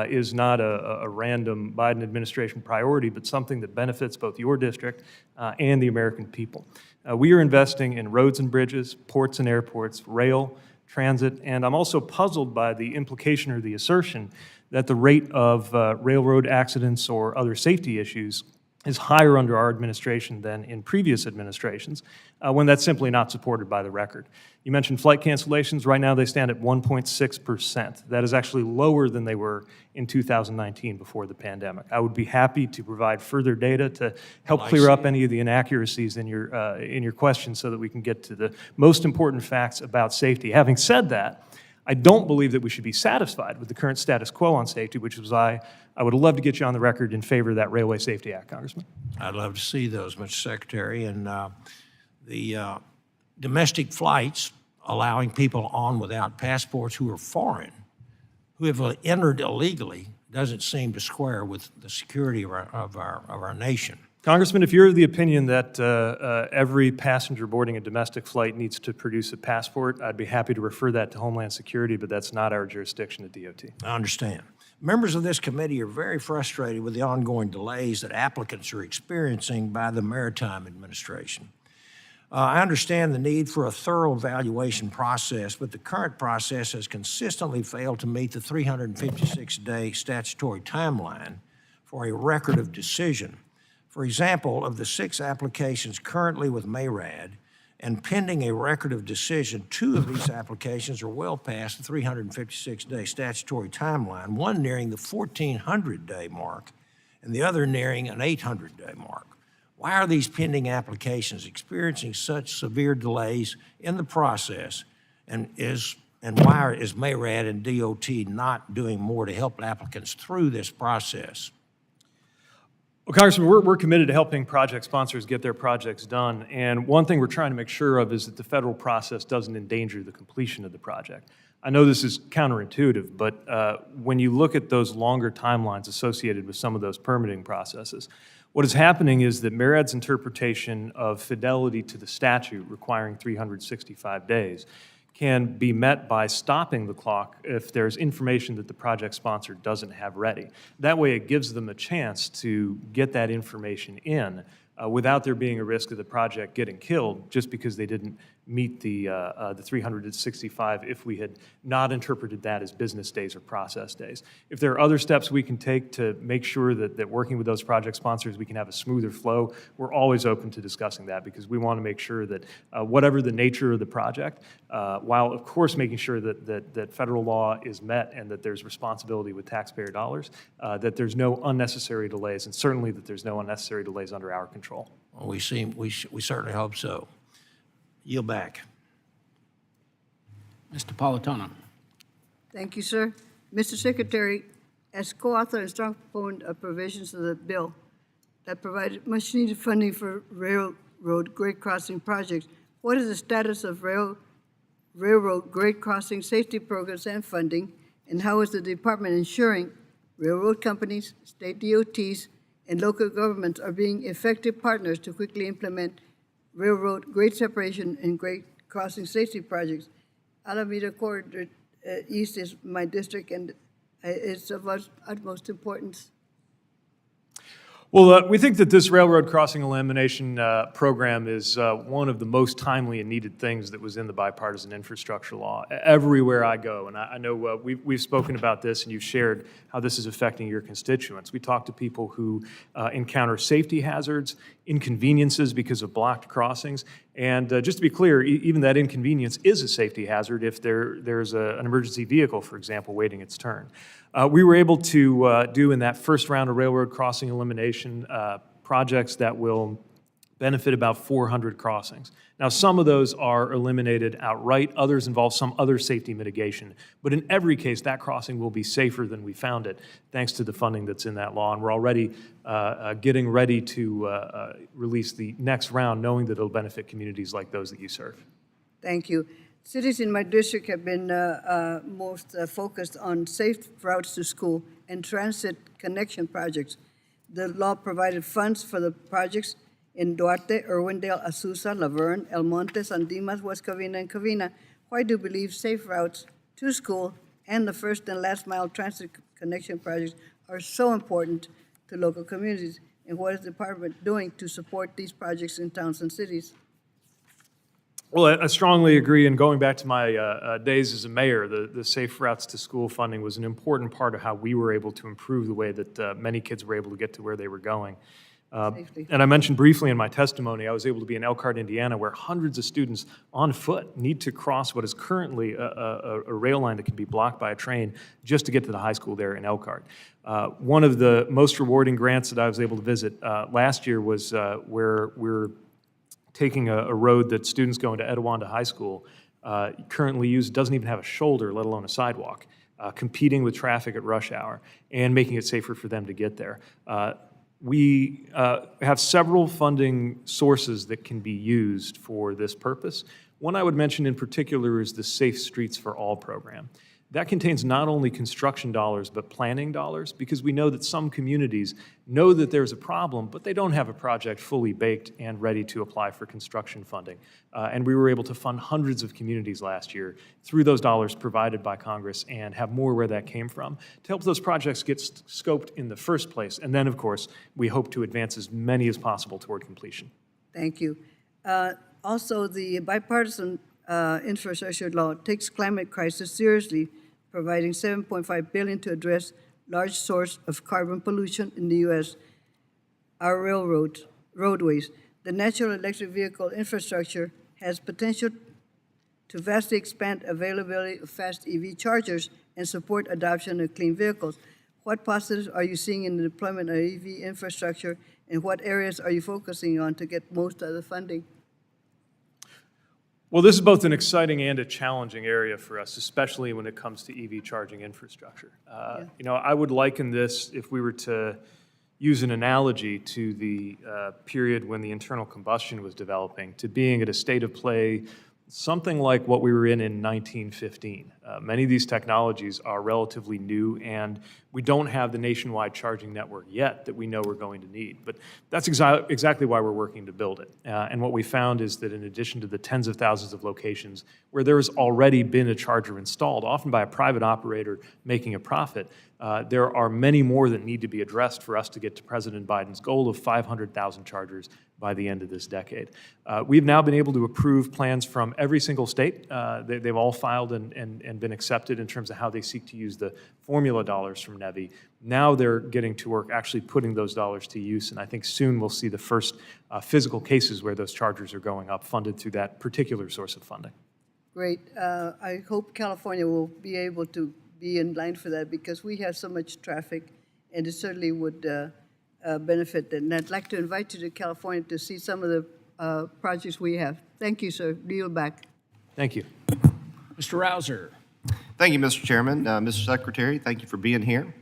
is not a random Biden administration priority, but something that benefits both your district and the American people. We are investing in roads and bridges, ports and airports, rail, transit, and I'm also puzzled by the implication or the assertion that the rate of railroad accidents or other safety issues is higher under our administration than in previous administrations, when that's simply not supported by the record. You mentioned flight cancellations. Right now, they stand at 1.6%. That is actually lower than they were in 2019 before the pandemic. I would be happy to provide further data to help clear up any of the inaccuracies in your question so that we can get to the most important facts about safety. Having said that, I don't believe that we should be satisfied with the current status quo on safety, which is why I would love to get you on the record in favor of that Railway Safety Act, Congressman. I'd love to see those, Mr. Secretary. And the domestic flights allowing people on without passports who are foreign, who have entered illegally, doesn't seem to square with the security of our nation. Congressman, if you're of the opinion that every passenger boarding a domestic flight needs to produce a passport, I'd be happy to refer that to Homeland Security, but that's not our jurisdiction at DOT. I understand. Members of this committee are very frustrated with the ongoing delays that applicants are experiencing by the Maritime Administration. I understand the need for a thorough evaluation process, but the current process has consistently failed to meet the 356-day statutory timeline for a record of decision. For example, of the 6 applications currently with MARAD and pending a record of decision, 2 of these applications are well past the 356-day statutory timeline, one nearing the 1,400-day mark and the other nearing an 800-day mark. Why are these pending applications experiencing such severe delays in the process, and why is MARAD and DOT not doing more to help applicants through this process? Well, Congressman, we're committed to helping project sponsors get their projects done, and one thing we're trying to make sure of is that the federal process doesn't endanger the completion of the project. I know this is counterintuitive, but when you look at those longer timelines associated with some of those permitting processes, what is happening is that MARAD's interpretation of fidelity to the statute requiring 365 days can be met by stopping the clock if there's information that the project sponsor doesn't have ready. That way it gives them a chance to get that information in without there being a risk of the project getting killed just because they didn't meet the 365 if we had not interpreted that as business days or process days. If there are other steps we can take to make sure that working with those project sponsors, we can have a smoother flow, we're always open to discussing that, because we want to make sure that whatever the nature of the project, while of course making sure that federal law is met and that there's responsibility with taxpayer dollars, that there's no unnecessary delays, and certainly that there's no unnecessary delays under our control. Well, we certainly hope so. Yield back. Mr. Politano. Thank you, sir. Mr. Secretary, as co-author and strong proponent of provisions of the bill that provide much-needed funding for railroad grade crossing projects, what is the status of railroad grade crossing safety programs and funding, and how is the department ensuring railroad companies, state DOTs, and local governments are being effective partners to quickly implement railroad grade separation and grade crossing safety projects? Alameda Corridor East is my district, and it's of utmost importance. Well, we think that this railroad crossing elimination program is one of the most timely and needed things that was in the bipartisan infrastructure law. Everywhere I go, and I know we've spoken about this, and you've shared how this is affecting your constituents. We talk to people who encounter safety hazards, inconveniences because of blocked crossings, and just to be clear, even that inconvenience is a safety hazard if there's an emergency vehicle, for example, waiting its turn. We were able to do in that first round of railroad crossing elimination projects that will benefit about 400 crossings. Now, some of those are eliminated outright, others involve some other safety mitigation, but in every case, that crossing will be safer than we found it, thanks to the funding that's in that law, and we're already getting ready to release the next round, knowing that it'll benefit communities like those that you serve. Thank you. Cities in my district have been most focused on safe routes to school and transit connection projects. The law provided funds for the projects in Duarte, Irwindale, Azusa, Laverne, El Monte, San Dimas, West Covina, and Covina. Why do you believe safe routes to school and the first and last mile transit connection projects are so important to local communities? And what is the department doing to support these projects in towns and cities? Well, I strongly agree, and going back to my days as a mayor, the Safe Routes to School funding was an important part of how we were able to improve the way that many kids were able to get to where they were going. Safely. And I mentioned briefly in my testimony, I was able to be in Elkhart, Indiana, where hundreds of students on foot need to cross what is currently a rail line that can be blocked by a train just to get to the high school there in Elkhart. One of the most rewarding grants that I was able to visit last year was where we're taking a road that students going to Etowanda High School currently use, doesn't even have a shoulder, let alone a sidewalk, competing with traffic at rush hour and making it safer for them to get there. We have several funding sources that can be used for this purpose. One I would mention in particular is the Safe Streets for All program. That contains not only construction dollars, but planning dollars, because we know that some communities know that there's a problem, but they don't have a project fully baked and ready to apply for construction funding. And we were able to fund hundreds of communities last year through those dollars provided by Congress and have more where that came from to help those projects get scoped in the first place. And then, of course, we hope to advance as many as possible toward completion. Thank you. Also, the bipartisan infrastructure law takes climate crisis seriously, providing $7.5 billion to address large source of carbon pollution in the U.S., our roadways. The natural electric vehicle infrastructure has potential to vastly expand availability of fast EV chargers and support adoption of clean vehicles. What positives are you seeing in the deployment of EV infrastructure, and what areas are you focusing on to get most of the funding? Well, this is both an exciting and a challenging area for us, especially when it comes to EV charging infrastructure. You know, I would liken this, if we were to use an analogy, to the period when the internal combustion was developing, to being at a state of play something like what we were in 1915. Many of these technologies are relatively new, and we don't have the nationwide charging network yet that we know we're going to need. But that's exactly why we're working to build it. And what we found is that in addition to the tens of thousands of locations where there has already been a charger installed, often by a private operator making a profit, there are many more that need to be addressed for us to get to President Biden's goal of 500,000 chargers by the end of this decade. We've now been able to approve plans from every single state. They've all filed and been accepted in terms of how they seek to use the formula dollars from NEVI. Now they're getting to work actually putting those dollars to use, and I think soon we'll see the first physical cases where those chargers are going up funded through that particular source of funding. Great. I hope California will be able to be in line for that because we have so much traffic, and it certainly would benefit. And I'd like to invite you to California to see some of the projects we have. Thank you, sir. Yield back. Thank you. Mr. Rouser. Thank you, Mr. Chairman. Mr. Secretary, thank you for being here.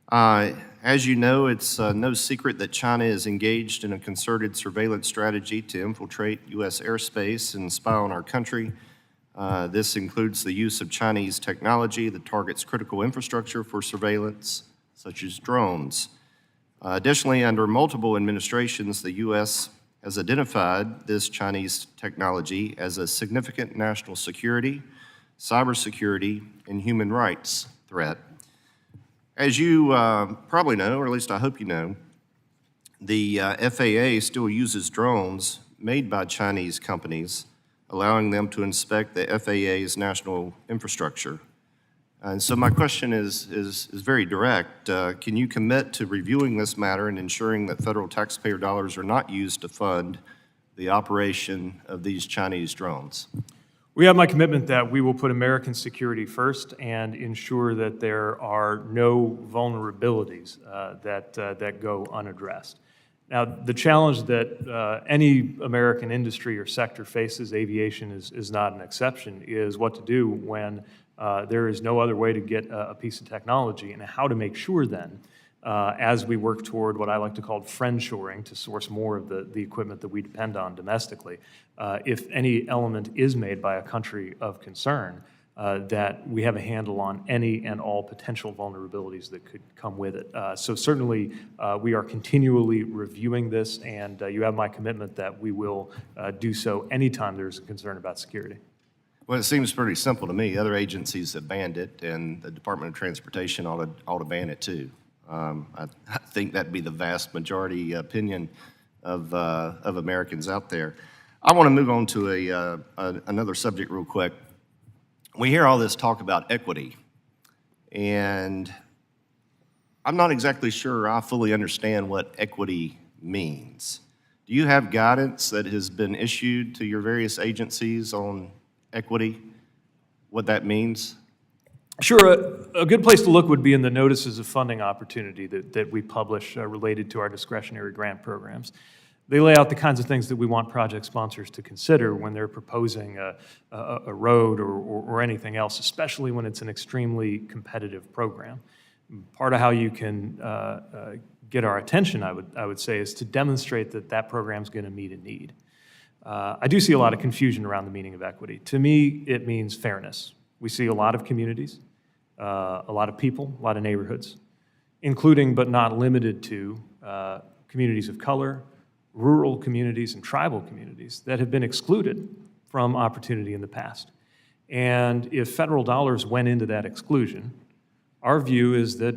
As you know, it's no secret that China is engaged in a concerted surveillance strategy to infiltrate U.S. airspace and spy on our country. This includes the use of Chinese technology that targets critical infrastructure for surveillance, such as drones. Additionally, under multiple administrations, the U.S. has identified this Chinese technology as a significant national security, cybersecurity, and human rights threat. As you probably know, or at least I hope you know, the FAA still uses drones made by Chinese companies, allowing them to inspect the FAA's national infrastructure. And so my question is very direct. Can you commit to reviewing this matter and ensuring that federal taxpayer dollars are not used to fund the operation of these Chinese drones? We have my commitment that we will put American security first and ensure that there are no vulnerabilities that go unaddressed. Now, the challenge that any American industry or sector faces, aviation is not an exception, is what to do when there is no other way to get a piece of technology, and how to make sure then, as we work toward what I like to call friendshoring, to source more of the equipment that we depend on domestically, if any element is made by a country of concern, that we have a handle on any and all potential vulnerabilities that could come with it. So certainly, we are continually reviewing this, and you have my commitment that we will do so anytime there's a concern about security. Well, it seems pretty simple to me. Other agencies have banned it, and the Department of Transportation ought to ban it too. I think that'd be the vast majority opinion of Americans out there. I want to move on to another subject real quick. We hear all this talk about equity, and I'm not exactly sure I fully understand what equity means. Do you have guidance that has been issued to your various agencies on equity, what that means? Sure. A good place to look would be in the notices of funding opportunity that we publish related to our discretionary grant programs. They lay out the kinds of things that we want project sponsors to consider when they're proposing a road or anything else, especially when it's an extremely competitive program. Part of how you can get our attention, I would say, is to demonstrate that that program's going to meet a need. I do see a lot of confusion around the meaning of equity. To me, it means fairness. We see a lot of communities, a lot of people, a lot of neighborhoods, including but not limited to communities of color, rural communities, and tribal communities that have been excluded from opportunity in the past. And if federal dollars went into that exclusion, our view is that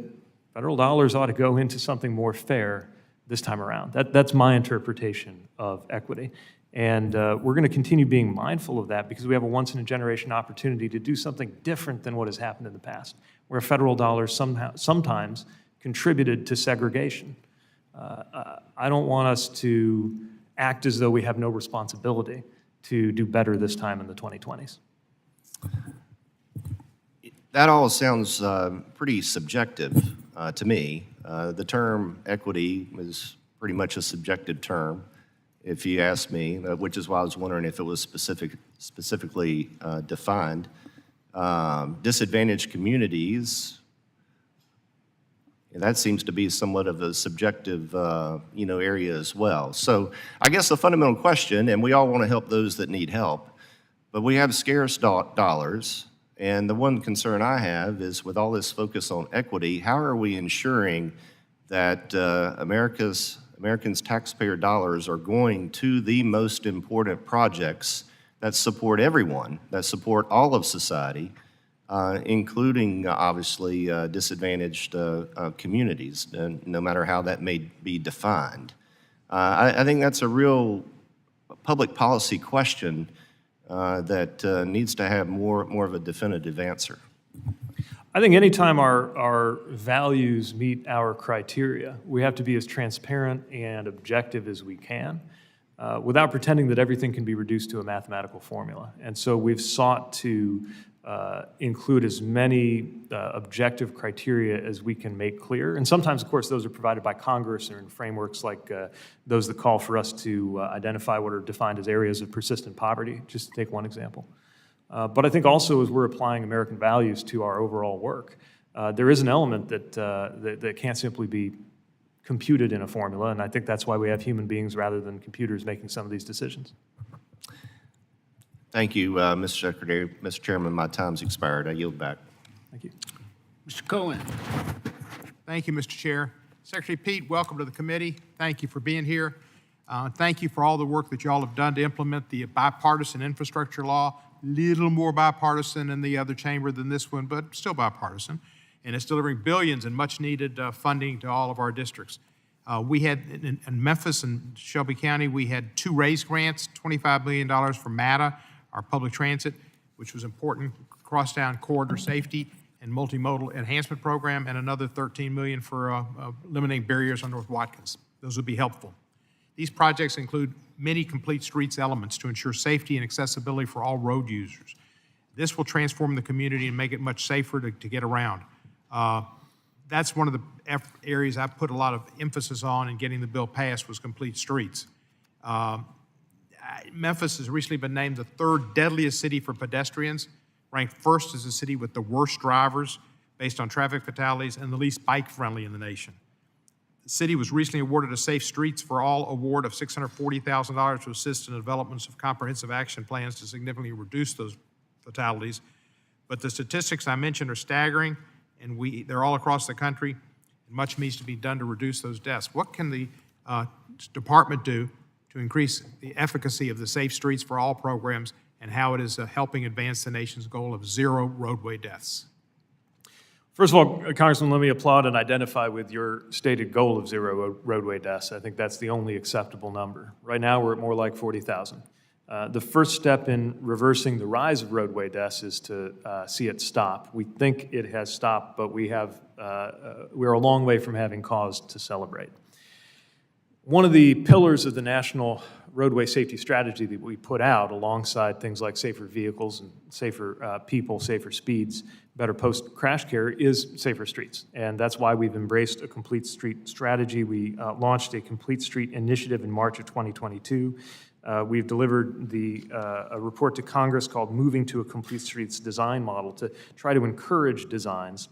federal dollars ought to go into something more fair this time around. That's my interpretation of equity. And we're going to continue being mindful of that because we have a once-in-a-generation opportunity to do something different than what has happened in the past, where federal dollars sometimes contributed to segregation. I don't want us to act as though we have no responsibility to do better this time in the 2020s. That all sounds pretty subjective to me. The term equity is pretty much a subjective term, if you ask me, which is why I was wondering if it was specifically defined. Disadvantaged communities, that seems to be somewhat of a subjective area as well. So I guess the fundamental question, and we all want to help those that need help, but we have scarce dollars, And the one concern I have is with all this focus on equity, how are we ensuring that Americans' taxpayer dollars are going to the most important projects that support everyone, that support all of society, including obviously disadvantaged communities, no matter how that may be defined. I think that's a real public policy question that needs to have more of a definitive answer. I think anytime our values meet our criteria, we have to be as transparent and objective as we can without pretending that everything can be reduced to a mathematical formula. And so we've sought to include as many objective criteria as we can make clear. And sometimes, of course, those are provided by Congress or in frameworks like those that call for us to identify what are defined as areas of persistent poverty, just to take one example. But I think also as we're applying American values to our overall work, there is an element that can't simply be computed in a formula, and I think that's why we have human beings rather than computers making some of these decisions. Thank you, Mr. Secretary. Mr. Chairman, my time's expired. I yield back. Thank you. Mr. Cohen. Thank you, Mr. Chair. Secretary Pete, welcome to the committee. Thank you for being here. Thank you for all the work that y'all have done to implement the bipartisan infrastructure law. Little more bipartisan in the other chamber than this one, but still bipartisan. And it's delivering billions in much-needed funding to all of our districts. We had, in Memphis and Shelby County, we had 2 RAISE grants, $25 million for MATA, our public transit, which was important, crosstown corridor safety and multimodal enhancement program, and another $13 million for eliminating barriers on North Watkins. Those would be helpful. These projects include many complete streets elements to ensure safety and accessibility for all road users. This will transform the community and make it much safer to get around. That's one of the areas I put a lot of emphasis on in getting the bill passed was complete streets. Memphis has recently been named the 3rd deadliest city for pedestrians, ranked 1st as a city with the worst drivers based on traffic fatalities and the least bike-friendly in the nation. The city was recently awarded a Safe Streets for All award of $640,000 to assist in the development of comprehensive action plans to significantly reduce those fatalities. But the statistics I mentioned are staggering, and they're all across the country, and much needs to be done to reduce those deaths. What can the department do to increase the efficacy of the Safe Streets for All programs and how it is helping advance the nation's goal of 0 roadway deaths? First of all, Congressman, let me applaud and identify with your stated goal of 0 roadway deaths. I think that's the only acceptable number. Right now, we're at more like 40,000. The first step in reversing the rise of roadway deaths is to see it stop. We think it has stopped, but we're a long way from having cause to celebrate. One of the pillars of the National Roadway Safety Strategy that we put out, alongside things like safer vehicles and safer people, safer speeds, better post-crash care, is safer streets. And that's why we've embraced a complete street strategy. We launched a complete street initiative in March of 2022. We've delivered a report to Congress called Moving to a Complete Streets Design Model to try to encourage designs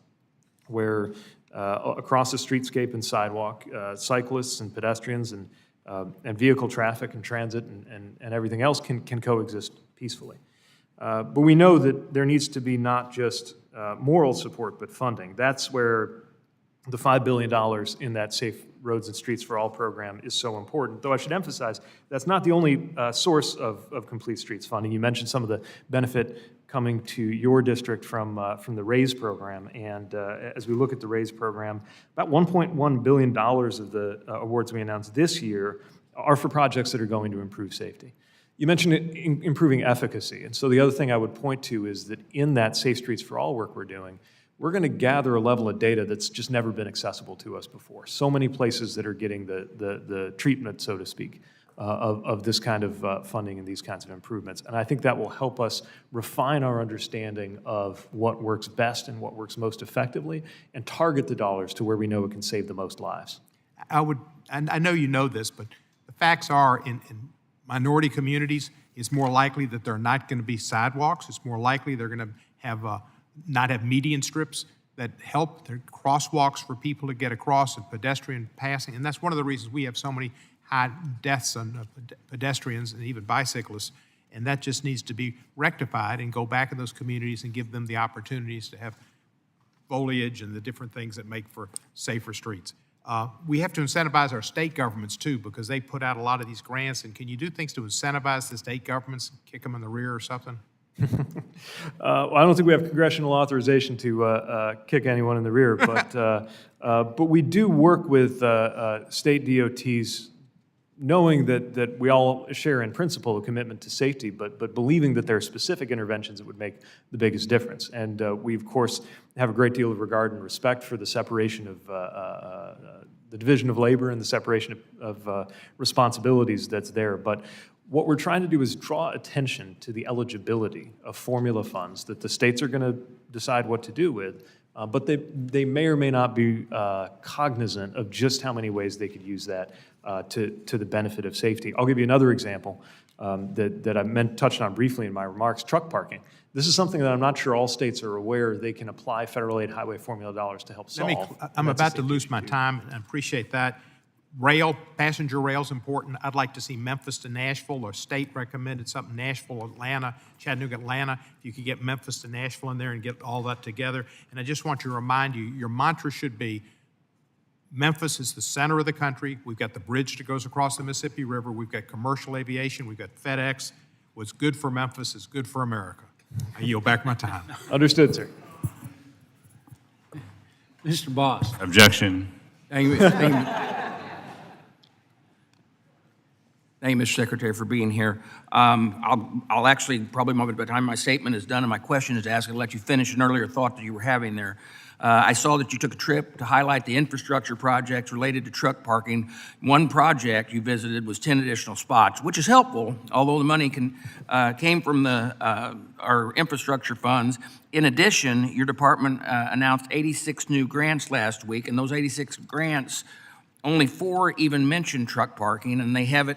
where across the streetscape and sidewalk, cyclists and pedestrians and vehicle traffic and transit and everything else can coexist peacefully. But we know that there needs to be not just moral support, but funding. That's where the $5 billion in that Safe Roads and Streets for All program is so important. Though I should emphasize, that's not the only source of complete streets funding. You mentioned some of the benefit coming to your district from the RAISE program. And as we look at the RAISE program, about $1.1 billion of the awards we announced this year are for projects that are going to improve safety. You mentioned improving efficacy. And so the other thing I would point to is that in that Safe Streets for All work we're doing, we're going to gather a level of data that's just never been accessible to us before. So many places that are getting the treatment, so to speak, of this kind of funding and these kinds of improvements. And I think that will help us refine our understanding of what works best and what works most effectively and target the dollars to where we know it can save the most lives. And I know you know this, but the facts are in minority communities, it's more likely that there are not going to be sidewalks. It's more likely they're going to have not have median strips that help. There are crosswalks for people to get across and pedestrian passing. And that's one of the reasons we have so many high deaths on pedestrians and even bicyclists. and that just needs to be rectified and go back in those communities and give them the opportunities to have foliage and the different things that make for safer streets. We have to incentivize our state governments too, because they put out a lot of these grants, and can you do things to incentivize the state governments, kick them in the rear or something? Well, I don't think we have congressional authorization to kick anyone in the rear, but we do work with state DOTs, knowing that we all share in principle a commitment to safety, but believing that there are specific interventions that would make the biggest difference. And we, of course, have a great deal of regard and respect for the separation of the division of labor and the separation of responsibilities that's there. But what we're trying to do is draw attention to the eligibility of formula funds that the states are going to decide what to do with, but they may or may not be cognizant of just how many ways they could use that to the benefit of safety. I'll give you another example that I touched on briefly in my remarks, truck parking. This is something that I'm not sure all states are aware they can apply federal aid highway formula dollars to help solve. I'm about to lose my time, and I appreciate that. Rail, passenger rail is important. I'd like to see Memphis to Nashville, or state recommended something, Nashville, Atlanta, Chattanooga, Atlanta. If you could get Memphis to Nashville in there and get all that together. And I just want to remind you, your mantra should be, Memphis is the center of the country. We've got the bridge that goes across the Mississippi River. We've got commercial aviation. We've got FedEx. What's good for Memphis is good for America. I yield back my time. Understood, sir. Mr. Boss. Objection. Thank you, Mr. Secretary, for being here. I'll actually, probably by the time my statement is done and my question is asked, I'll let you finish an earlier thought that you were having there. I saw that you took a trip to highlight the infrastructure projects related to truck parking. One project you visited was 10 additional spots, which is helpful, although the money came from our infrastructure funds. In addition, your department announced 86 new grants last week, and those 86 grants, only 4 even mention truck parking, and they have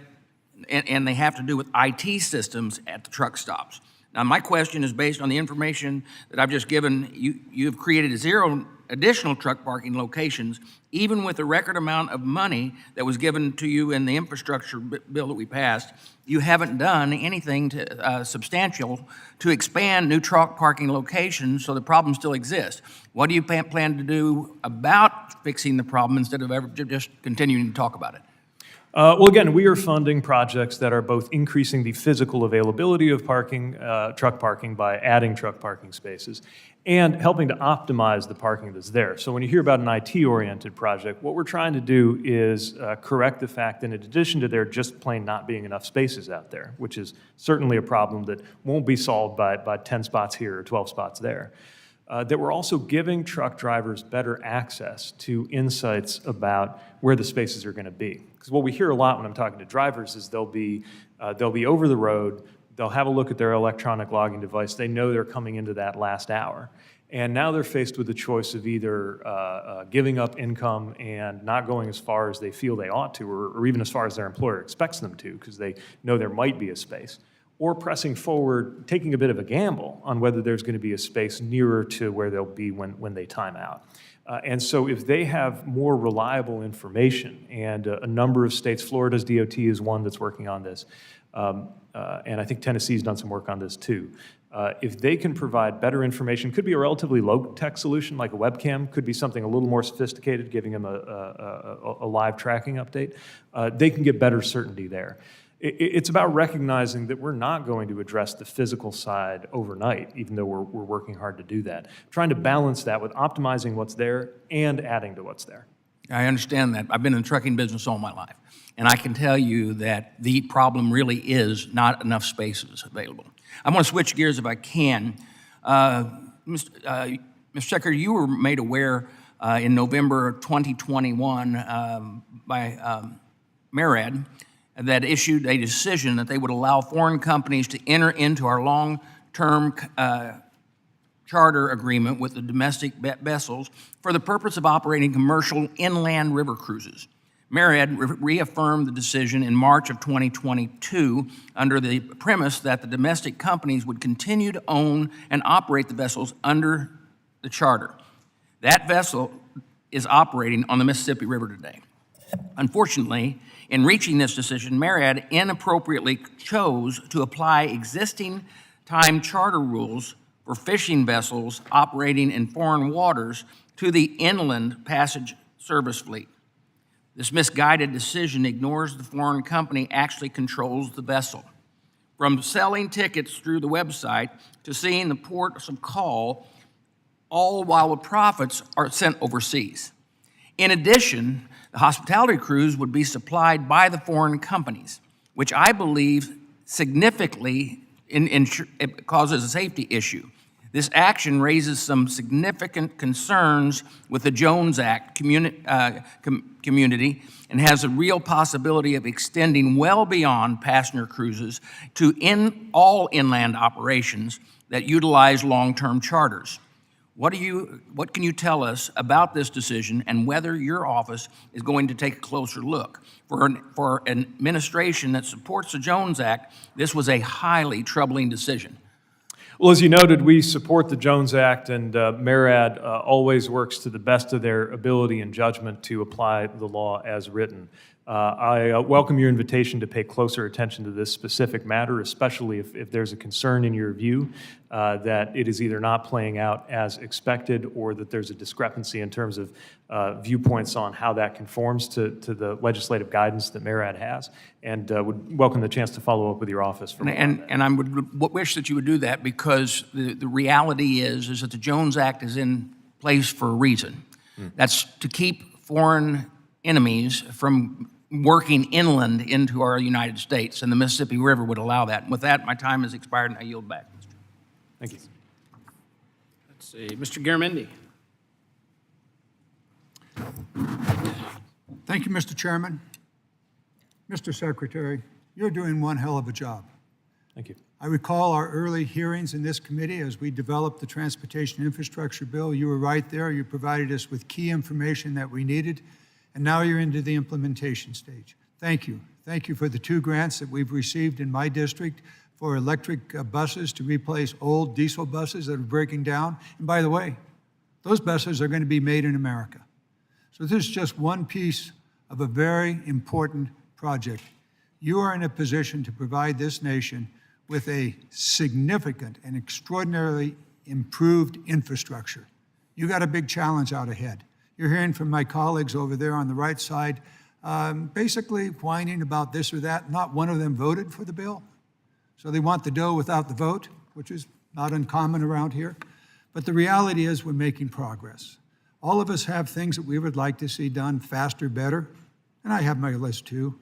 to do with IT systems at the truck stops. Now, my question is based on the information that I've just given. You've created 0 additional truck parking locations, even with the record amount of money that was given to you in the infrastructure bill that we passed. You haven't done anything substantial to expand new truck parking locations, so the problem still exists. What do you plan to do about fixing the problem instead of ever just continuing to talk about it? Well, again, we are funding projects that are both increasing the physical availability of parking, truck parking by adding truck parking spaces, and helping to optimize the parking that's there. So when you hear about an IT-oriented project, what we're trying to do is correct the fact that in addition to there just plain not being enough spaces out there, which is certainly a problem that won't be solved by 10 spots here or 12 spots there, that we're also giving truck drivers better access to insights about where the spaces are going to be. Because what we hear a lot when I'm talking to drivers is they'll be over the road, they'll have a look at their electronic logging device, they know they're coming into that last hour. And now they're faced with the choice of either giving up income and not going as far as they feel they ought to, or even as far as their employer expects them to, because they know there might be a space, or pressing forward, taking a bit of a gamble on whether there's going to be a space nearer to where they'll be when they time out. And so if they have more reliable information, and a number of states, Florida's DOT is one that's working on this, and I think Tennessee's done some work on this too. If they can provide better information, could be a relatively low-tech solution like a webcam, could be something a little more sophisticated, giving them a live tracking update, they can get better certainty there. It's about recognizing that we're not going to address the physical side overnight, even though we're working hard to do that. Trying to balance that with optimizing what's there and adding to what's there. I understand that. I've been in the trucking business all my life, and I can tell you that the problem really is not enough spaces available. I'm going to switch gears if I can. Mr. Secretary, you were made aware in November 2021 by MARAD that issued a decision that they would allow foreign companies to enter into our long-term charter agreement with the domestic vessels for the purpose of operating commercial inland river cruises. MARAD reaffirmed the decision in March of 2022 under the premise that the domestic companies would continue to own and operate the vessels under the charter. That vessel is operating on the Mississippi River today. Unfortunately, In reaching this decision, MARAD inappropriately chose to apply existing time charter rules for fishing vessels operating in foreign waters to the inland passage service fleet. This misguided decision ignores the foreign company actually controls the vessel. From selling tickets through the website to seeing the ports of call, all while the profits are sent overseas. In addition, the hospitality cruise would be supplied by the foreign companies, which I believe significantly it causes a safety issue. This action raises some significant concerns with the Jones Act community and has a real possibility of extending well beyond passenger cruises to all inland operations that utilize long-term charters. What can you tell us about this decision and whether your office is going to take a closer look? For an administration that supports the Jones Act, this was a highly troubling decision. Well, as you noted, we support the Jones Act, and MARAD always works to the best of their ability and judgment to apply the law as written. I welcome your invitation to pay closer attention to this specific matter, especially if there's a concern in your view that it is either not playing out as expected or that there's a discrepancy in terms of viewpoints on how that conforms to the legislative guidance that MARAD has, and would welcome the chance to follow up with your office. And I would wish that you would do that, because the reality is that the Jones Act is in place for a reason. That's to keep foreign enemies from working inland into our United States, and the Mississippi River would allow that. And with that, my time has expired, and I yield back. Thank you. Let's see, Mr. Garamendi. Thank you, Mr. Chairman. Mr. Secretary, you're doing one hell of a job. Thank you. I recall our early hearings in this committee as we developed the Transportation Infrastructure Bill. You were right there. You provided us with key information that we needed, and now you're into the implementation stage. Thank you. Thank you for the 2 grants that we've received in my district for electric buses to replace old diesel buses that are breaking down. And by the way, those buses are going to be made in America. So this is just one piece of a very important project. You are in a position to provide this nation with a significant and extraordinarily improved infrastructure. You got a big challenge out ahead. You're hearing from my colleagues over there on the right side, basically whining about this or that. Not one of them voted for the bill. So they want the dough without the vote, which is not uncommon around here. But the reality is we're making progress. All of us have things that we would like to see done faster, better, and I have my list too.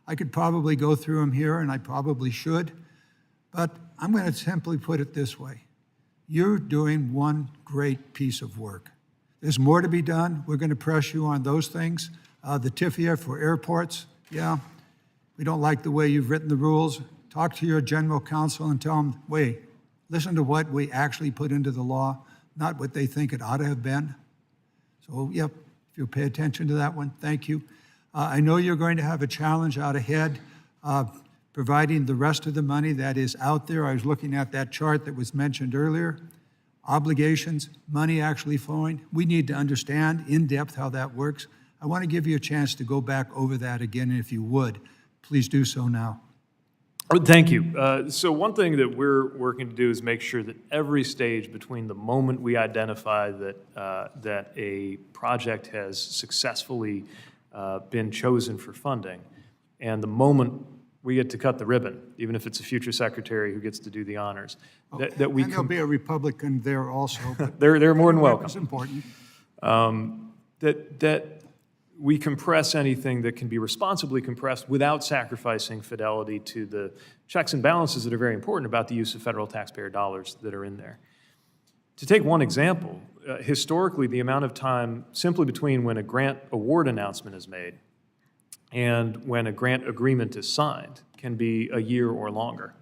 I could probably go through them here, and I probably should, but I'm going to simply put it this way. You're doing one great piece of work. There's more to be done. We're going to press you on those things. The TIFIA for airports, yeah, we don't like the way you've written the rules. Talk to your general counsel and tell them, wait, listen to what we actually put into the law, not what they think it ought to have been. So, yep, if you'll pay attention to that one, thank you. I know you're going to have a challenge out ahead, providing the rest of the money that is out there. I was looking at that chart that was mentioned earlier. Obligations, money actually flowing. We need to understand in depth how that works. I want to give you a chance to go back over that again, and if you would, please do so now. Thank you. So one thing that we're working to do is make sure that every stage between the moment we identify that a project has successfully been chosen for funding, and the moment we get to cut the ribbon, even if it's a future secretary who gets to do the honors, that we And there'll be a Republican there also. But they're more than welcome. It's important. That we compress anything that can be responsibly compressed without sacrificing fidelity to the checks and balances that are very important about the use of federal taxpayer dollars that are in there. To take one example, historically, the amount of time simply between when a grant award announcement is made and when a grant agreement is signed can be a year or longer.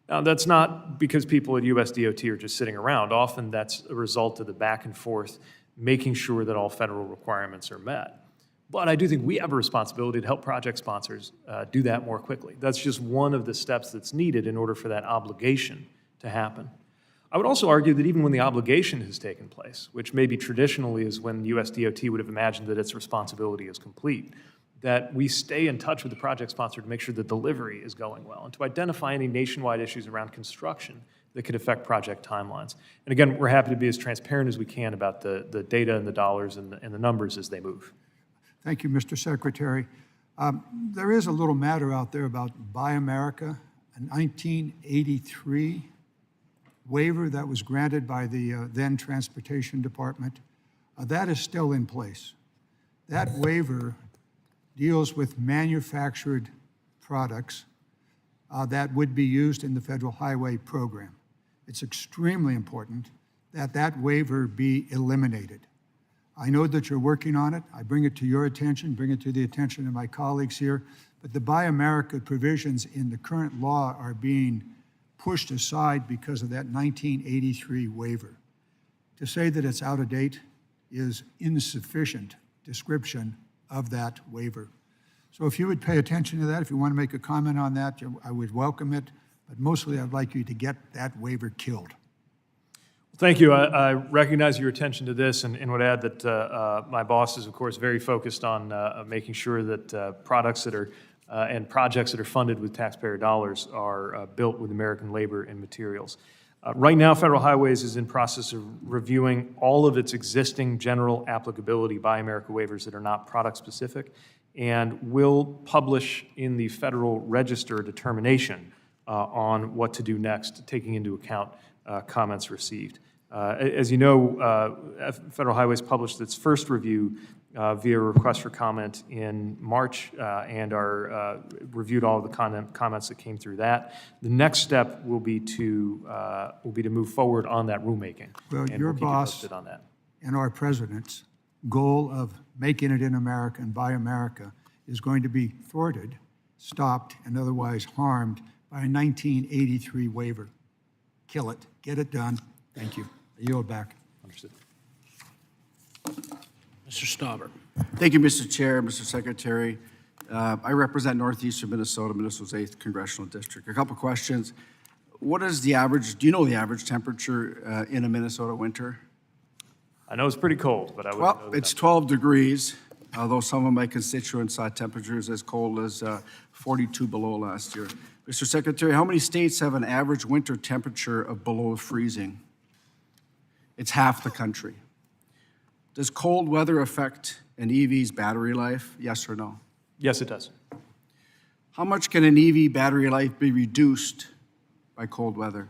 Now, that's not because people at USDOT are just sitting around. Often that's a result of the back and forth, making sure that all federal requirements are met. But I do think we have a responsibility to help project sponsors do that more quickly. That's just one of the steps that's needed in order for that obligation to happen. I would also argue that even when the obligation has taken place, which maybe traditionally is when USDOT would have imagined that its responsibility is complete, that we stay in touch with the project sponsor to make sure the delivery is going well and to identify any nationwide issues around construction that could affect project timelines. And again, we're happy to be as transparent as we can about the data and the dollars and the numbers as they move. Thank you, Mr. Secretary. There is a little matter out there about Buy America, a 1983 waiver that was granted by the then Transportation Department. That is still in place. That waiver deals with manufactured products that would be used in the Federal Highway Program. It's extremely important that that waiver be eliminated. I know that you're working on it. I bring it to your attention, bring it to the attention of my colleagues here, but the Buy America provisions in the current law are being pushed aside because of that 1983 waiver. To say that it's out of date is insufficient description of that waiver. So if you would pay attention to that, if you want to make a comment on that, I would welcome it, but mostly I'd like you to get that waiver killed. Thank you. I recognize your attention to this and would add that my boss is, of course, very focused on making sure that products that are and projects that are funded with taxpayer dollars are built with American labor and materials. Right now, Federal Highways is in process of reviewing all of its existing general applicability Buy America waivers that are not product-specific, and will publish in the Federal Register a determination on what to do next, taking into account comments received. As you know, Federal Highways published its first review via request for comment in March and reviewed all of the comments that came through that. The next step will be to move forward on that rulemaking. Well, and your we'll keep you boss posted on that. and our president's goal of making it in America and by America is going to be thwarted, stopped, and otherwise harmed by a 1983 waiver. Kill it. Get it done. Thank you. I yield back. Understood. Mr. Stauber. Thank you, Mr. Chair, Mr. Secretary. I represent northeastern Minnesota, Minnesota's 8th Congressional District. A couple questions. What is the average, do you know the average temperature in a Minnesota winter? I know it's pretty cold, but I would Well, know it's 12 degrees, although some of my constituents saw temperatures as cold as 42 below last year. Mr. Secretary, how many states have an average winter temperature of below freezing? It's half the country. Does cold weather affect an EV's battery life, yes or no? Yes, it does. How much can an EV battery life be reduced by cold weather?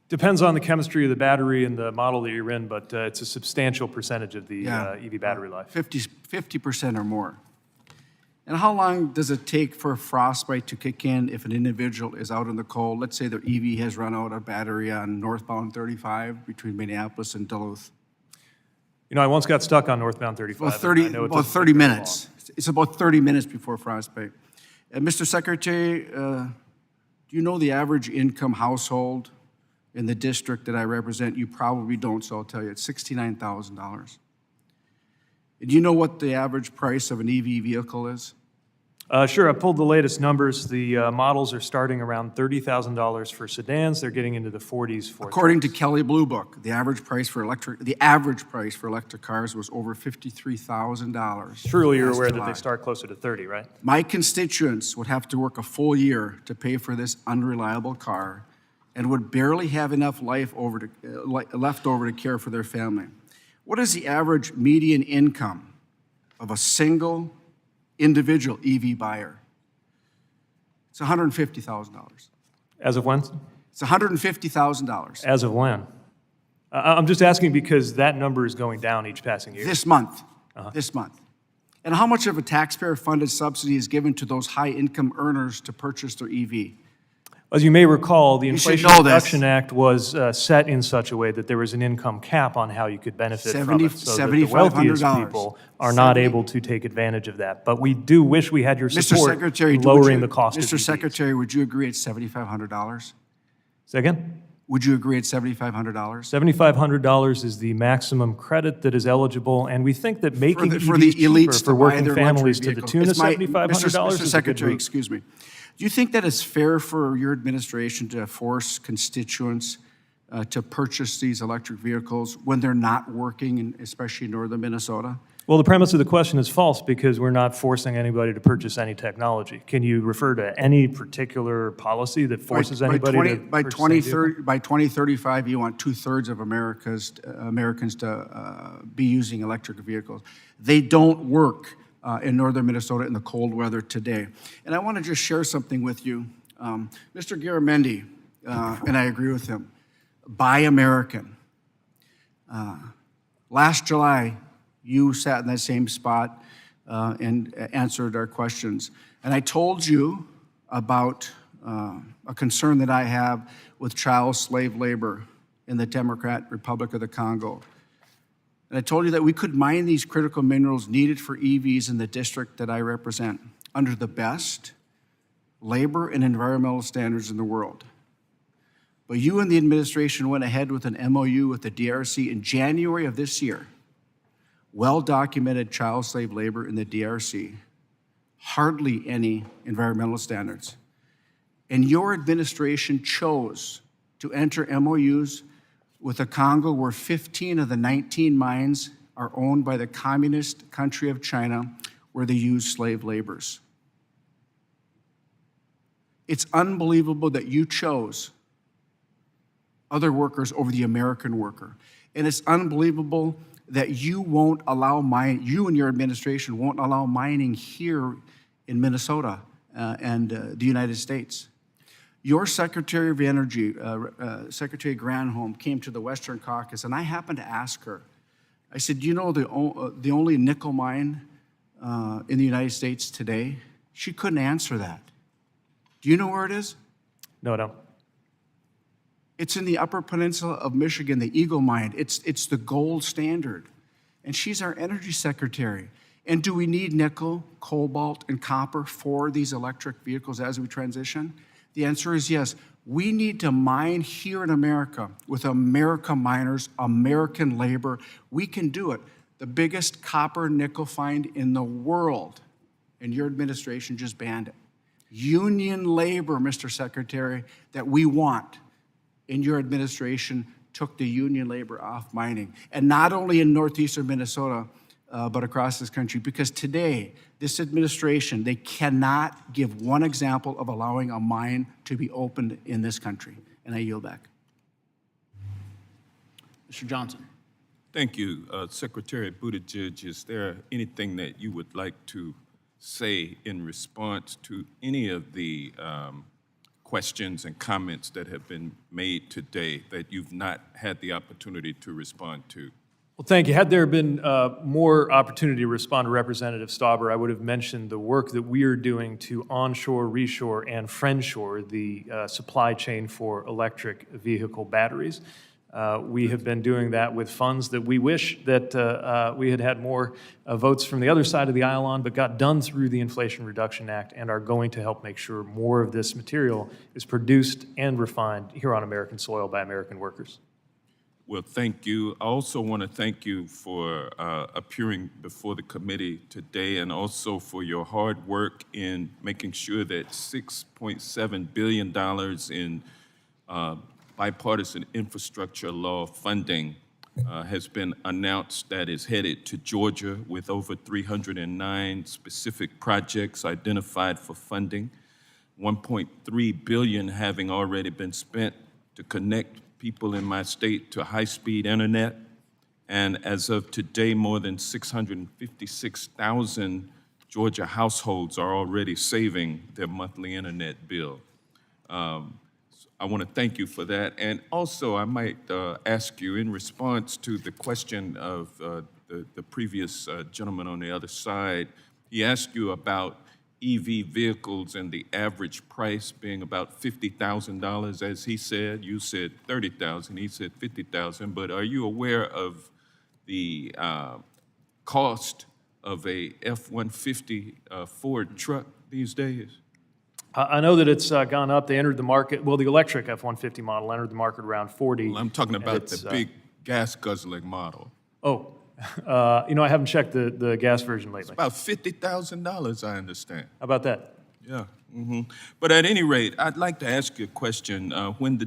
Depends on the chemistry of the battery and the model that you're in, but it's a substantial percentage of the EV battery life. 50% or more. And how long does it take for frostbite to kick in if an individual is out in the cold? Let's say their EV has run out of battery on northbound 35 between Minneapolis and Duluth. You know, I once got stuck on northbound 35. About and I 30, know it about doesn't 30 take very minutes. It's about 30 minutes before frostbite. Mr. Secretary, do you know the average income household in the district that I represent? You probably don't, so I'll tell you. It's $69,000. Do you know what the average price of an EV vehicle is? Sure, I pulled the latest numbers. The models are starting around $30,000 for sedans. They're getting into the 40s for According to Kelley Blue Book, the average price for electric cars was over $53,000. Surely you're last aware July. that they start closer to 30, right? My constituents would have to work a full year to pay for this unreliable car and would barely have enough left over to care for their family. What is the average median income of a single individual EV buyer? It's $150,000. As of when? It's $150,000 As of when? I'm just asking because that number is going down each passing year. this month. This month. And how much of a taxpayer-funded subsidy is given to those high-income earners to purchase their EV? As you may recall, the You should Inflation know this. Reduction Act was set in such a way that there was an income cap on how you could benefit from it, so that the wealthiest $7,500. people are not able to take advantage of that. But we do wish we had your Mr. support Secretary, in lowering the cost of Mr. EVs. Secretary, would you agree it's $7,500? Say again? Would you agree it's $7,500? $7,500 is the maximum credit that is eligible, and we think that making For EVs the cheaper elites for to buy working their families electric to the vehicles. tune of It's my- $7,500 Mr. is a good Secretary, move. excuse me. Do you think that it's fair for your administration to force constituents to purchase these electric vehicles when they're not working, especially in northern Minnesota? Well, the premise of the question is false because we're not forcing anybody to purchase any technology. Can you refer to any particular policy that forces anybody to by purchase any vehicle? 2030, by 2035, you want 2/3 of Americans to be using electric vehicles. They don't work in northern Minnesota in the cold weather today. And I want to just share something with you. Mr. Garamendi, and I agree with him, buy American. Last July, you sat in that same spot and answered our questions. And I told you about a concern that I have with child slave labor in the Democratic Republic of the Congo. And I told you that we could mine these critical minerals needed for EVs in the district that I represent under the best labor and environmental standards in the world. But you and the administration went ahead with an MOU with the DRC in January of this year. Well-documented child slave labor in the DRC, hardly any environmental standards. And your administration chose to enter MOUs with the Congo where 15 of the 19 mines are owned by the communist country of China where they use slave laborers. It's unbelievable that you chose other workers over the American worker. And it's unbelievable that you won't allow you and your administration won't allow mining here in Minnesota and the United States. Your Secretary of Energy, Secretary Granholm, came to the Western Caucasus, and I happened to ask her, I said, do you know the only nickel mine in the United States today? She couldn't answer that. Do you know where it is? No, I don't. It's in the Upper Peninsula of Michigan, the Eagle Mine. It's the gold standard. And she's our energy secretary. And do we need nickel, cobalt, and copper for these electric vehicles as we transition? The answer is yes. We need to mine here in America with American miners, American labor. We can do it. The biggest copper nickel find in the world, and your administration just banned it. Union labor, Mr. Secretary, that we want. In your administration took the union labor off mining. And not only in northeastern Minnesota, but across this country. Because today, this administration, they cannot give one example of allowing a mine to be opened in this country. And I yield back. Mr. Johnson. Thank you. Secretary Buttigieg, is there anything that you would like to say in response to any of the questions and comments that have been made today that you've not had the opportunity to respond to? Well, thank you. Had there been more opportunity to respond to Representative Stauber, I would have mentioned the work that we are doing to onshore, reshore, and friendshore the supply chain for electric vehicle batteries. We have been doing that with funds that we wish that we had had more votes from the other side of the aisle on, but got done through the Inflation Reduction Act and are going to help make sure more of this material is produced and refined here on American soil by American workers. Well, thank you. I also want to thank you for appearing before the committee today and also for your hard work in making sure that $6.7 billion in bipartisan infrastructure law funding has been announced that is headed to Georgia with over 309 specific projects identified for funding, $1.3 billion having already been spent to connect people in my state to high-speed internet, and as of today, more than 656,000 Georgia households are already saving their monthly internet bill. I want to thank you for that. And also, I might ask you, in response to the question of the previous gentleman on the other side, he asked you about EV vehicles and the average price being about $50,000, as he said. You said $30,000, he said $50,000. But are you aware of the cost of a F-150 Ford truck these days? I know that it's gone up. They entered the market, well, the electric F-150 model entered the market around 40. Well, I'm talking about the big gas guzzling model. Oh, I haven't checked the gas version lately. About $50,000, I understand. How about that? Yeah. But at any rate, I'd like to ask you a question. When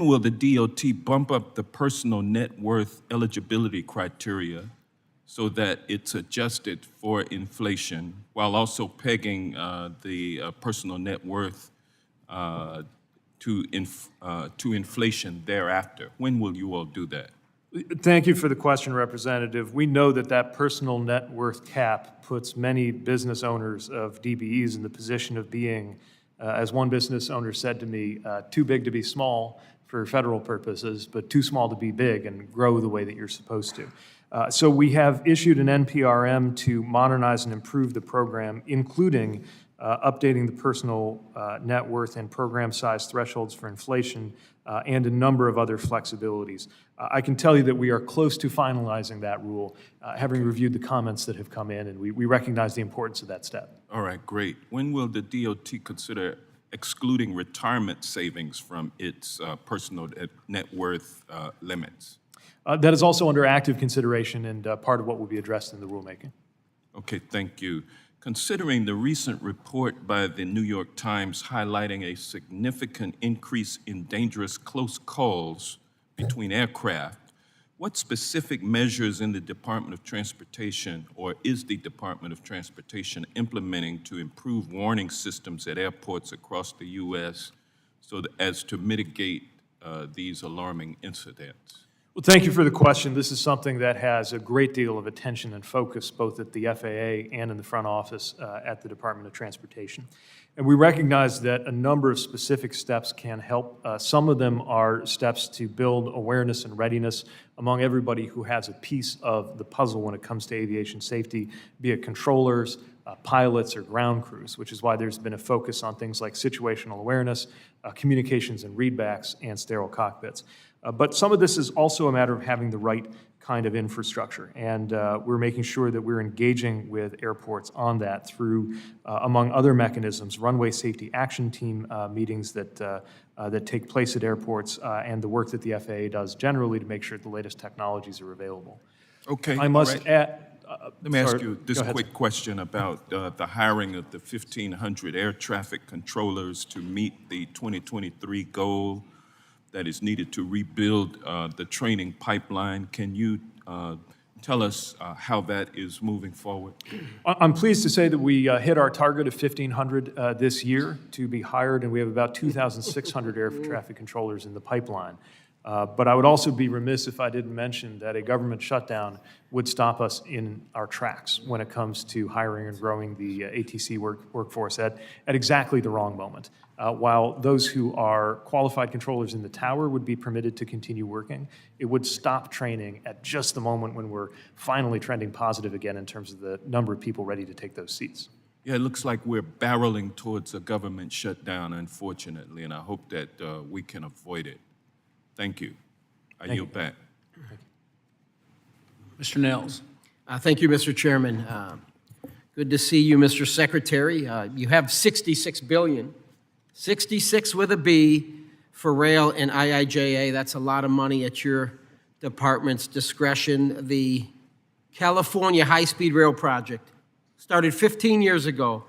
will the DOT bump up the personal net worth eligibility criteria so that it's adjusted for inflation while also pegging the personal net worth to inflation thereafter? When will you all do that? Thank you for the question, Representative. We know that that personal net worth cap puts many business owners of DBEs in the position of being, as one business owner said to me, too big to be small for federal purposes, but too small to be big and grow the way that you're supposed to. So we have issued an NPRM to modernize and improve the program, including updating the personal net worth and program size thresholds for inflation, and a number of other flexibilities. I can tell you that we are close to finalizing that rule, having reviewed the comments that have come in, and we recognize the importance of that step. All right, great. When will the DOT consider excluding retirement savings from its personal net worth limits? That is also under active consideration and part of what will be addressed in the rulemaking. Okay, thank you. Considering the recent report by the New York Times highlighting a significant increase in dangerous close calls between aircraft, what specific measures in the Department of Transportation, or is the Department of Transportation implementing to improve warning systems at airports across the U.S. so as to mitigate these alarming incidents? Well, thank you for the question. This is something that has a great deal of attention and focus both at the FAA and in the front office at the Department of Transportation. And we recognize that a number of specific steps can help. Some of them are steps to build awareness and readiness among everybody who has a piece of the puzzle when it comes to aviation safety, be it controllers, pilots, or ground crews, which is why there's been a focus on things like situational awareness, communications and readbacks, and sterile cockpits. But some of this is also a matter of having the right kind of infrastructure, and we're making sure that we're engaging with airports on that through, among other mechanisms, runway safety action team meetings that take place at airports, and the work that the FAA does generally to make sure the latest technologies are available. Okay. I must add. Let me ask Sorry, you this go ahead, quick sir. question about the hiring of the 1,500 air traffic controllers to meet the 2023 goal that is needed to rebuild the training pipeline. Can you tell us how that is moving forward? I'm pleased to say that we hit our target of 1,500 this year to be hired, and we have about 2,600 air traffic controllers in the pipeline. But I would also be remiss if I didn't mention that a government shutdown would stop us in our tracks when it comes to hiring and growing the ATC workforce at exactly the wrong moment. While those who are qualified controllers in the tower would be permitted to continue working, it would stop training at just the moment when we're finally trending positive again in terms of the number of people ready to take those seats. Yeah, it looks like we're barreling towards a government shutdown, unfortunately, and I hope that we can avoid it. Thank you. I yield back. Mr. Nels. Thank you, Mr. Chairman. Good to see you, Mr. Secretary. You have 66 billion, 66 with a B for rail and IIJA. That's a lot of money at your department's discretion. The California high-speed rail project started 15 years ago.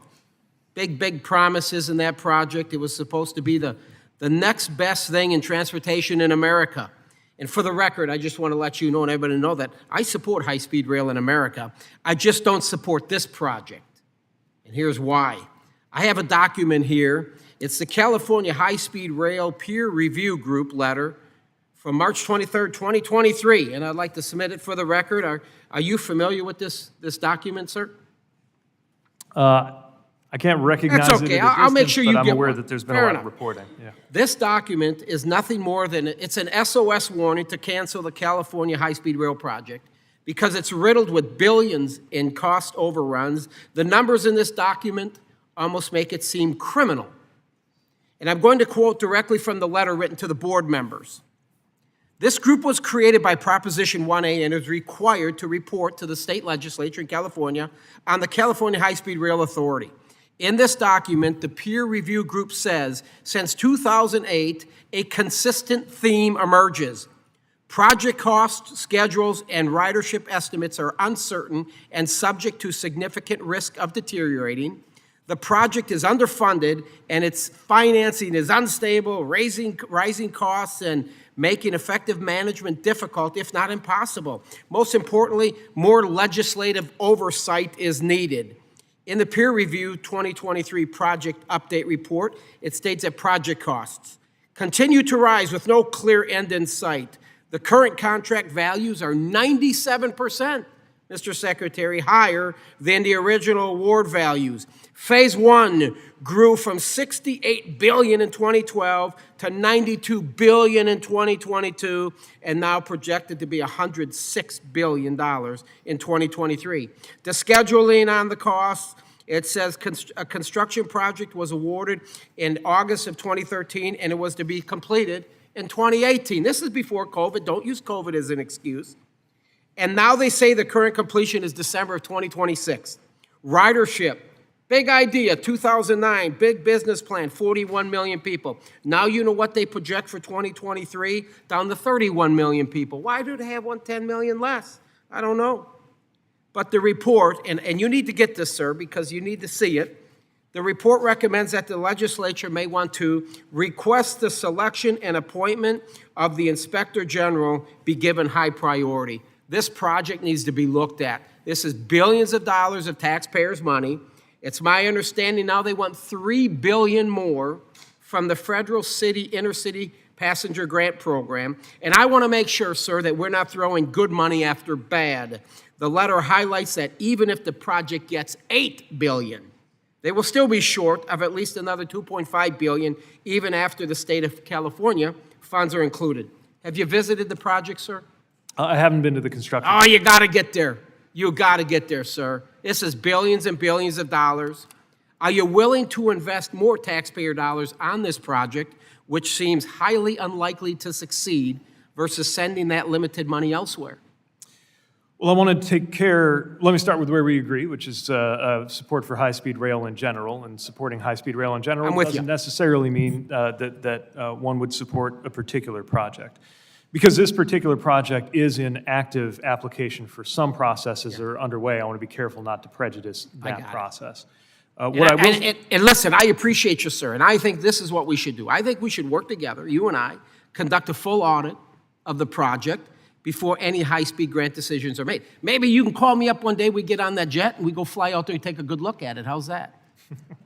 Big promises in that project. It was supposed to be the next best thing in transportation in America. And for the record, I just want to let you know and everybody know that I support high-speed rail in America. I just don't support this project. And here's why. I have a document here. It's the California High-Speed Rail Peer Review Group letter from March 23rd, 2023. And I'd like to submit it for the record. Are you familiar with this document, sir? I can't recognize That's okay. it at a I'll make distance, sure but you I'm get aware one. that there's been Fair a lot enough. of reporting. Yeah. This document is nothing more than, it's an SOS warning to cancel the California high-speed rail project because it's riddled with billions in cost overruns. The numbers in this document almost make it seem criminal. And I'm going to quote directly from the letter written to the board members. This group was created by Proposition 1A and is required to report to the state legislature in California on the California High-Speed Rail Authority. In this document, the peer review group says, since 2008, a consistent theme emerges. Project costs, schedules, and ridership estimates are uncertain and subject to significant risk of deteriorating. The project is underfunded, and its financing is unstable, rising costs and making effective management difficult, if not impossible. Most importantly, more legislative oversight is needed. In the peer review 2023 project update report, it states that project costs continue to rise with no clear end in sight. The current contract values are 97%, Mr. Secretary, higher than the original award values. Phase 1 grew from $68 billion in 2012 to $92 billion in 2022, and now projected to be $106 billion in 2023. The scheduling on the costs, it says a construction project was awarded in August of 2013, and it was to be completed in 2018. This is before COVID. Don't use COVID as an excuse. And now they say the current completion is December of 2026. Ridership, big idea, 2009, big business plan, 41 million people. Now you know what they project for 2023? Down to 31 million people. Why do they have 10 million less? I don't know. But the report, and you need to get this, sir, because you need to see it. The report recommends that the legislature may want to request the selection and appointment of the Inspector General be given high priority. This project needs to be looked at. This is billions of dollars of taxpayers' money. It's my understanding now they want $3 billion more from the federal city intercity passenger grant program. And I want to make sure, sir, that we're not throwing good money after bad. The letter highlights that even if the project gets $8 billion, they will still be short of at least another $2.5 billion, even after the state of California funds are included. Have you visited the project, sir? I haven't been to the construction. Oh, you got to get there. You got to get there, sir. This is billions and billions of dollars. Are you willing to invest more taxpayer dollars on this project, which seems highly unlikely to succeed, versus sending that limited money elsewhere? Well, I want to take care, let me start with where we agree, which is support for high-speed rail in general, and supporting high-speed rail in general I'm with doesn't you. necessarily mean that one would support a particular project. Because this particular project is in active application for some processes that are underway, I want to be careful not to prejudice got that it. process. And listen, I appreciate you, sir, and I think this is what we should do. I think we should work together, you and I, conduct a full audit of the project before any high-speed grant decisions are made. Maybe you can call me up one day, we get on that jet, and we go fly out there and take a good look at it. How's that?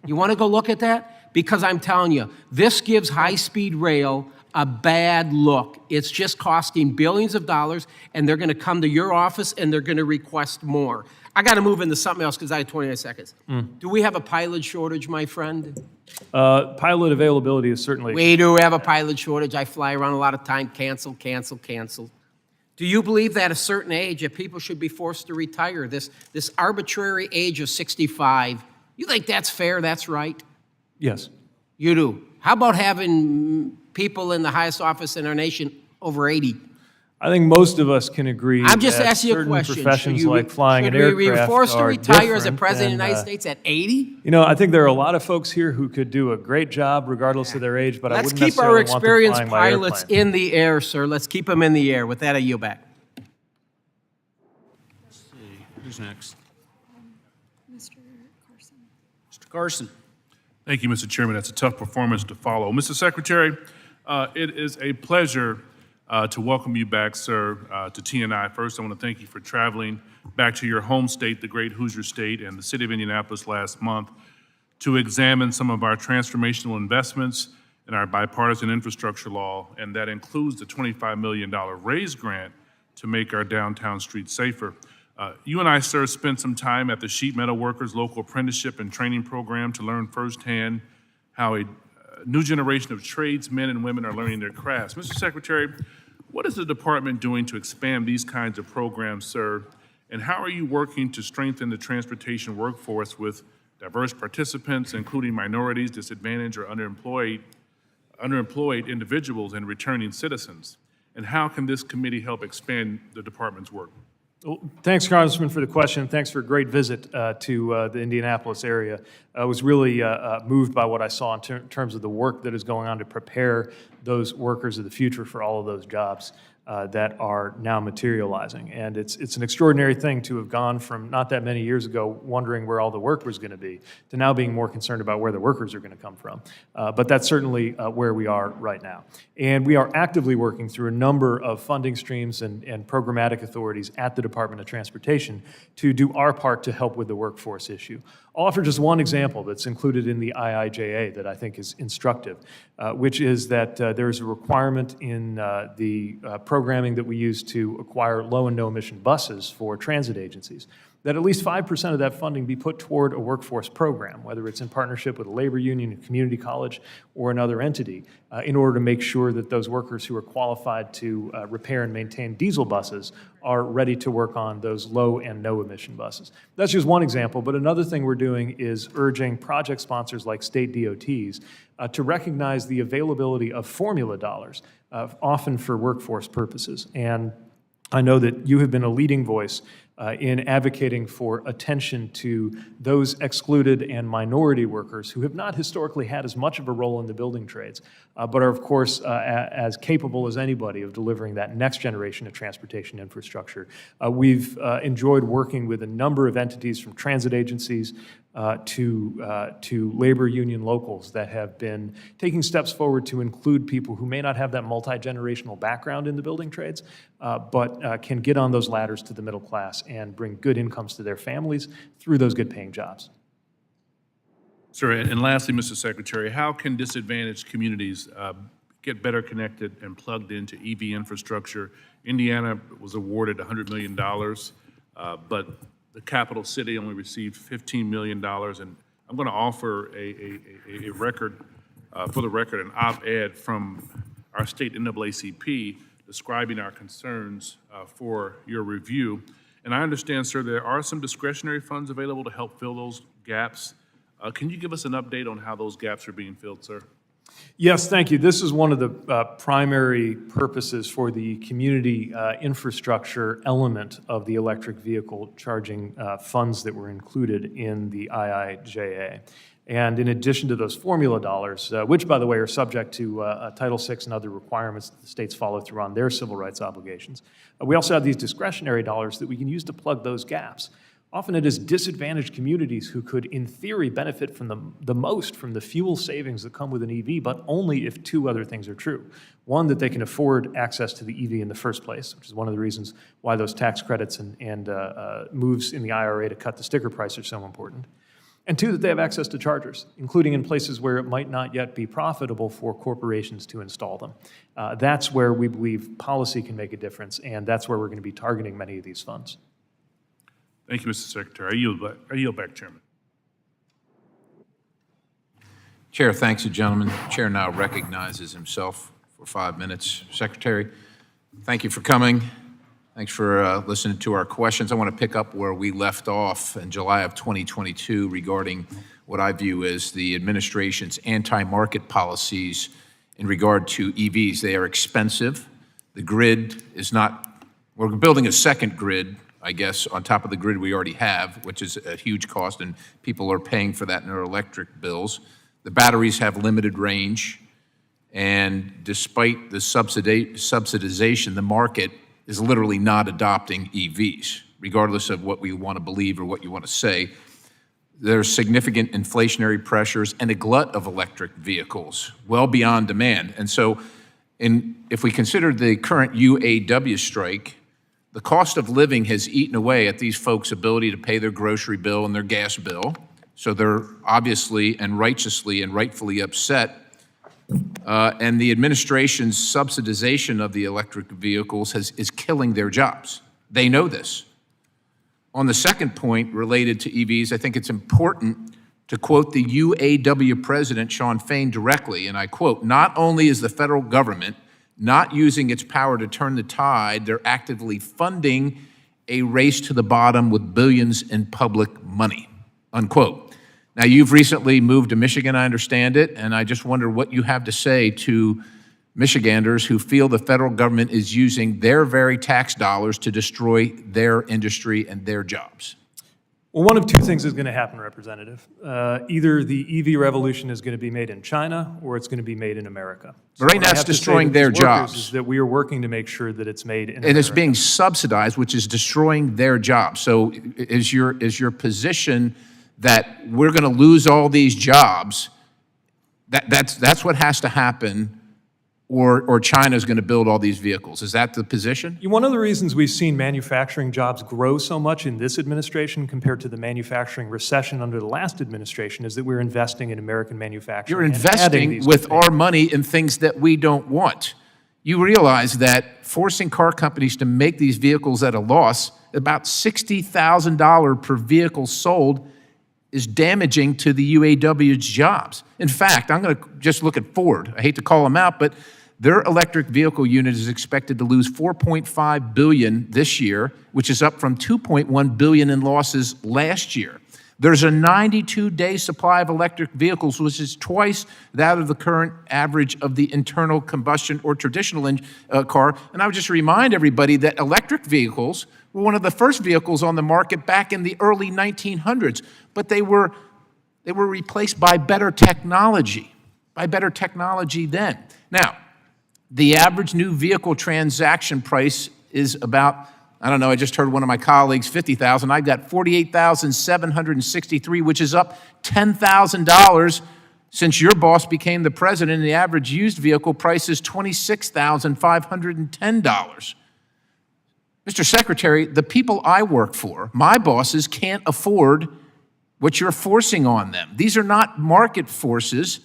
You want to go look at that? Because I'm telling you, this gives high-speed rail a bad look. It's just costing billions of dollars, and they're going to come to your office, and they're going to request more. I got to move into something else because I have 29 seconds. Do we have a pilot shortage, my friend? Pilot availability is certainly... We do have a pilot shortage. I fly around a lot of time. Cancel, cancel, cancel. Do you believe that at a certain age that people should be forced to retire, this arbitrary age of 65? You think that's fair, that's right? Yes. You do. How about having people in the highest office in our nation over 80? I think most of us can agree I'm just that asking you a certain question. professions like flying an should we be aircraft forced to are retire as a different, president of the and, United States at 80? You know, I think there are a lot of folks here who could do a great job regardless of their age, but I Let's wouldn't keep our necessarily want them experienced flying by pilots airplane. in the air, sir. Let's keep them in the air. With that, I yield back. Who's next? Mr. Carson. Mr. Carson. Thank you, Mr. Chairman. That's a tough performance to follow. Mr. Secretary, it is a pleasure to welcome you back, sir, to TNI. First, I want to thank you for traveling back to your home state, the great Hoosier State, and the city of Indianapolis last month to examine some of our transformational investments in our bipartisan infrastructure law, and that includes the $25 million raise grant to make our downtown streets safer. You and I, sir, spent some time at the Sheet Metal Workers Local Apprenticeship and Training Program to learn firsthand how a new generation of tradesmen and women are learning their crafts. Mr. Secretary, what is the department doing to expand these kinds of programs, sir? And how are you working to strengthen the transportation workforce with diverse participants, including minorities, disadvantaged, or underemployed individuals and returning citizens? And how can this committee help expand the department's work? Well, thanks, Congressman, for the question. Thanks for a great visit to the Indianapolis area. I was really moved by what I saw in terms of the work that is going on to prepare those workers of the future for all of those jobs. that are now materializing. And it's an extraordinary thing to have gone from not that many years ago wondering where all the work was going to be to now being more concerned about where the workers are going to come from. But that's certainly where we are right now. And we are actively working through a number of funding streams and programmatic authorities at the Department of Transportation to do our part to help with the workforce issue. I'll offer just one example that's included in the IIJA that I think is instructive, which is that there's a requirement in the programming that we use to acquire low and no emission buses for transit agencies, that at least 5% of that funding be put toward a workforce program, whether it's in partnership with a labor union, a community college, or another entity, in order to make sure that those workers who are qualified to repair and maintain diesel buses are ready to work on those low and no emission buses. That's just one example, but another thing we're doing is urging project sponsors like state DOTs to recognize the availability of formula dollars, often for workforce purposes. And I know that you have been a leading voice in advocating for attention to those excluded and minority workers who have not historically had as much of a role in the building trades, but are, of course, as capable as anybody of delivering that next generation of transportation infrastructure. We've enjoyed working with a number of entities, from transit agencies to labor union locals, that have been taking steps forward to include people who may not have that multi-generational background in the building trades, but can get on those ladders to the middle class and bring good incomes to their families through those good paying jobs. Sir, and lastly, Mr. Secretary, how can disadvantaged communities get better connected and plugged into EV infrastructure? Indiana was awarded $100 million, but the capital city only received $15 million. And I'm going to offer a record, for the record, an op-ed from our state NAACP describing our concerns for your review. And I understand, sir, there are some discretionary funds available to help fill those gaps. Can you give us an update on how those gaps are being filled, sir? Yes, thank you. This is one of the primary purposes for the community infrastructure element of the electric vehicle charging funds that were included in the IIJA. And in addition to those formula dollars, which, by the way, are subject to Title VI and other requirements that the states follow through on their civil rights obligations, we also have these discretionary dollars that we can use to plug those gaps. Often it is disadvantaged communities who could, in theory, benefit from the most from the fuel savings that come with an EV, but only if two other things are true. One, that they can afford access to the EV in the first place, which is one of the reasons why those tax credits and moves in the IRA to cut the sticker price are so important. And two, that they have access to chargers, including in places where it might not yet be profitable for corporations to install them. That's where we believe policy can make a difference, and that's where we're going to be targeting many of these funds. Thank you, Mr. Secretary. I yield back, Chairman. Chair, thanks you, gentlemen. The chair now recognizes himself for 5 minutes. Secretary, thank you for coming. Thanks for listening to our questions. I want to pick up where we left off in July of 2022 regarding what I view as the administration's anti-market policies in regard to EVs. They are expensive. The grid is not, we're building a second grid, I guess, on top of the grid we already have, which is a huge cost, and people are paying for that in their electric bills. The batteries have limited range, and despite the subsidization, the market is literally not adopting EVs, regardless of what we want to believe or what you want to say. There's significant inflationary pressures and a glut of electric vehicles, well beyond demand. And so if we consider the current UAW strike, the cost of living has eaten away at these folks' ability to pay their grocery bill and their gas bill. So they're obviously and righteously and rightfully upset. And the administration's subsidization of the electric vehicles is killing their jobs. They know this. On the second point related to EVs, I think it's important to quote the UAW president, Shawn Fain, directly, and I quote, "Not only is the federal government not using its power to turn the tide, they're actively funding a race to the bottom with billions in public money," unquote. Now, you've recently moved to Michigan, I understand it, and I just wonder what you have to say to Michiganders who feel the federal government is using their very tax dollars to destroy their industry and their jobs. Well, one of two things is going to happen, Representative. Either the EV revolution is going to be made in China or it's going to be made in America. So But right what now I it's have to say destroying to their these workers jobs. Is that we are working to make sure that it's made in And America. it's being subsidized, which is destroying their jobs. So is your position that we're going to lose all these jobs, that's what has to happen, or China's going to build all these vehicles? Is that the position? One of the reasons we've seen manufacturing jobs grow so much in this administration compared to the manufacturing recession under the last administration is that we're investing in American manufacturing. You're and adding investing these with new our money in things that we don't want. You realize that forcing car companies to make these vehicles at a loss, about $60,000 per vehicle sold, is damaging to the UAW's jobs. In fact, I'm going to just look at Ford. I hate to call them out, but their electric vehicle unit is expected to lose $4.5 billion this year, which is up from $2.1 billion in losses last year. There's a 92-day supply of electric vehicles, which is twice that of the current average of the internal combustion or traditional car. And I would just remind everybody that electric vehicles were one of the first vehicles on the market back in the early 1900s, but they were replaced by better technology then. Now, the average new vehicle transaction price is about, I don't know, I just heard one of my colleagues, $50,000. I got $48,763, which is up $10,000 since your boss became the president. The average used vehicle price is $26,510. Mr. Secretary, the people I work for, my bosses, can't afford what you're forcing on them. These are not market forces.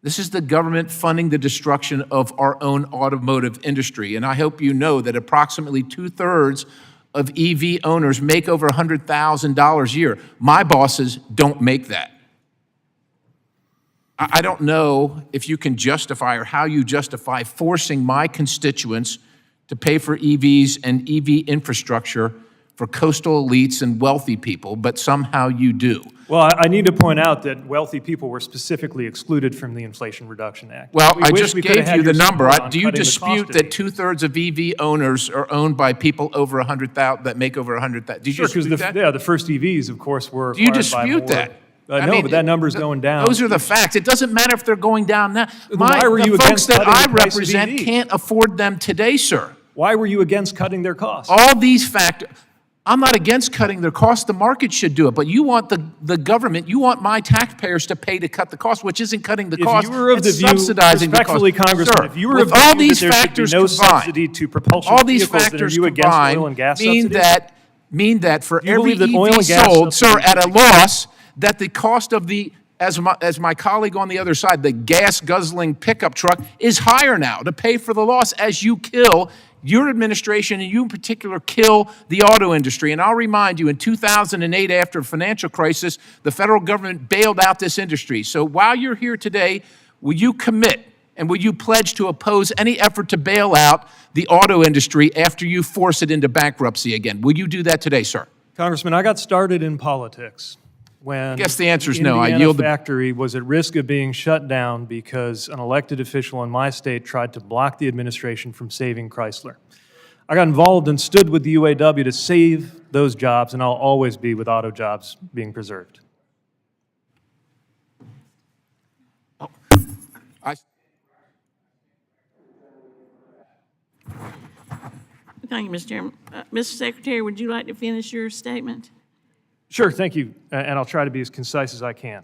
This is the government funding the destruction of our own automotive industry. And I hope you know that approximately 2/3 of EV owners make over $100,000 a year. My bosses don't make that. I don't know if you can justify or how you justify forcing my constituents to pay for EVs and EV infrastructure for coastal elites and wealthy people, but somehow you do. Well, I need to point out that wealthy people were specifically excluded from the Inflation Reduction Act. Well, We I wish just we could have gave had you the your number. support on Do you cutting the cost dispute of that these. 2/3 of EV owners are owned by people over 100,000 that make over 100,000? Do you Sure, because dispute that? the first EVs, of course, were Do you acquired by dispute more. that? No, but that number's going down. Those are the facts. It doesn't matter if they're going down now. Why were you The folks against that cutting I the price of represent EVs? can't afford them today, sir. Why were you against cutting their costs? All these factors. I'm not against cutting their costs. The market should do it. But you want the government, you want my taxpayers to pay to cut the cost, which isn't cutting the cost. If you were of the It's view, subsidizing the cost. respectfully, Congressman, Sir, if you were with of the all view these that there should be factors no combined, subsidy to propulsion all these vehicles, then are factors you against combined oil and gas mean subsidies? that for Do you every believe that oil EV and gas sold, sir, subsidies at a should be- loss, that the cost of the, as my colleague on the other side, the gas-guzzling pickup truck is higher now to pay for the loss as you kill your administration, and you in particular, kill the auto industry. And I'll remind you, in 2008, after the financial crisis, the federal government bailed out this industry. So while you're here today, will you commit and will you pledge to oppose any effort to bail out the auto industry after you force it into bankruptcy again? Will you do that today, sir? Congressman, I got started in politics when I guess the answer is no. I Indiana yield the- factory was at risk of being shut down because an elected official in my state tried to block the administration from saving Chrysler. I got involved and stood with the UAW to save those jobs, and I'll always be with auto jobs being preserved. Thank you, Mr. Chairman. Mr. Secretary, would you like to finish your statement? Sure, thank you, and I'll try to be as concise as I can.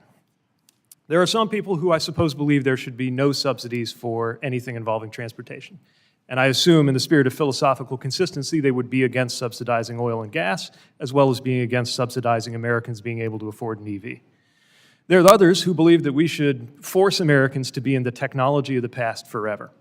There are some people who I suppose believe there should be no subsidies for anything involving transportation. And I assume, in the spirit of philosophical consistency, they would be against subsidizing oil and gas, as well as being against subsidizing Americans being able to afford an EV. There are others who believe that we should force Americans to be in the technology of the past forever.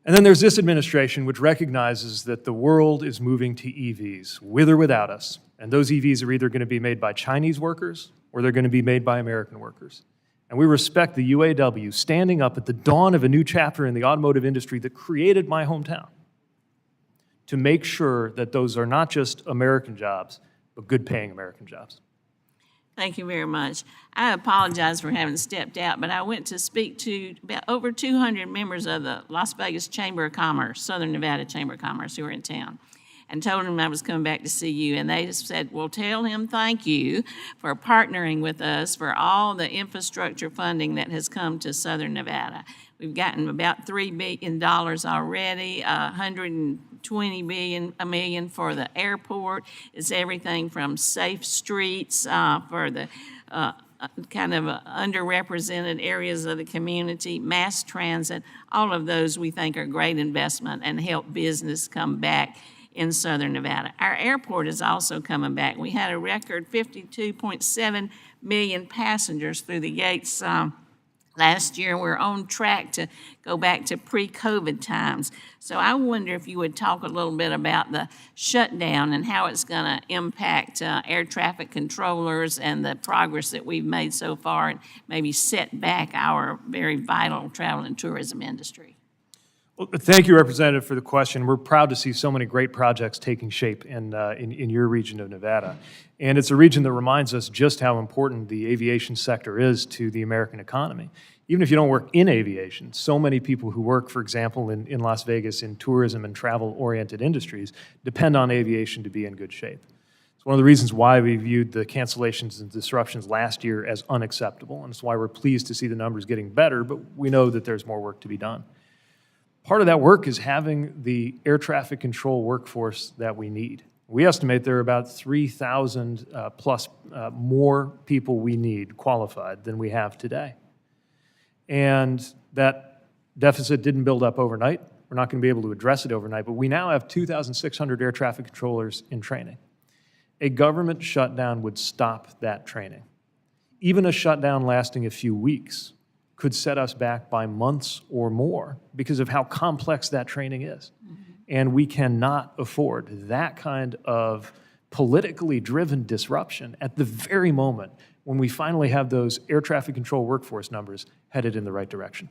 And then there's this administration, which recognizes that the world is moving to EVs, with or without us. And those EVs are either going to be made by Chinese workers, or they're going to be made by American workers. And we respect the UAW standing up at the dawn of a new chapter in the automotive industry that created my hometown to make sure that those are not just American jobs, but good-paying American jobs. Thank you very much. I apologize for having stepped out, but I went to speak to about over 200 members of the Las Vegas Chamber of Commerce, Southern Nevada Chamber of Commerce, who are in town. and told him I was coming back to see you. And they just said, well, tell him thank you for partnering with us for all the infrastructure funding that has come to Southern Nevada. We've gotten about $3 billion already, $120 million for the airport. It's everything from safe streets for the kind of underrepresented areas of the community, mass transit. All of those we think are great investment and help business come back in Southern Nevada. Our airport is also coming back. We had a record 52.7 million passengers through the gates last year. We're on track to go back to pre-COVID times. So I wonder if you would talk a little bit about the shutdown and how it's going to impact air traffic controllers and the progress that we've made so far and maybe set back our very vital travel and tourism industry. Well, thank you, Representative, for the question. We're proud to see so many great projects taking shape in your region of Nevada. And it's a region that reminds us just how important the aviation sector is to the American economy. Even if you don't work in aviation, so many people who work, for example, in Las Vegas in tourism and travel-oriented industries depend on aviation to be in good shape. It's one of the reasons why we viewed the cancellations and disruptions last year as unacceptable, and it's why we're pleased to see the numbers getting better, but we know that there's more work to be done. Part of that work is having the air traffic control workforce that we need. We estimate there are about 3,000 plus more people we need qualified than we have today. And that deficit didn't build up overnight. We're not going to be able to address it overnight, but we now have 2,600 air traffic controllers in training. A government shutdown would stop that training. Even a shutdown lasting a few weeks could set us back by months or more because of how complex that training is. And we cannot afford that kind of politically driven disruption at the very moment when we finally have those air traffic control workforce numbers headed in the right direction.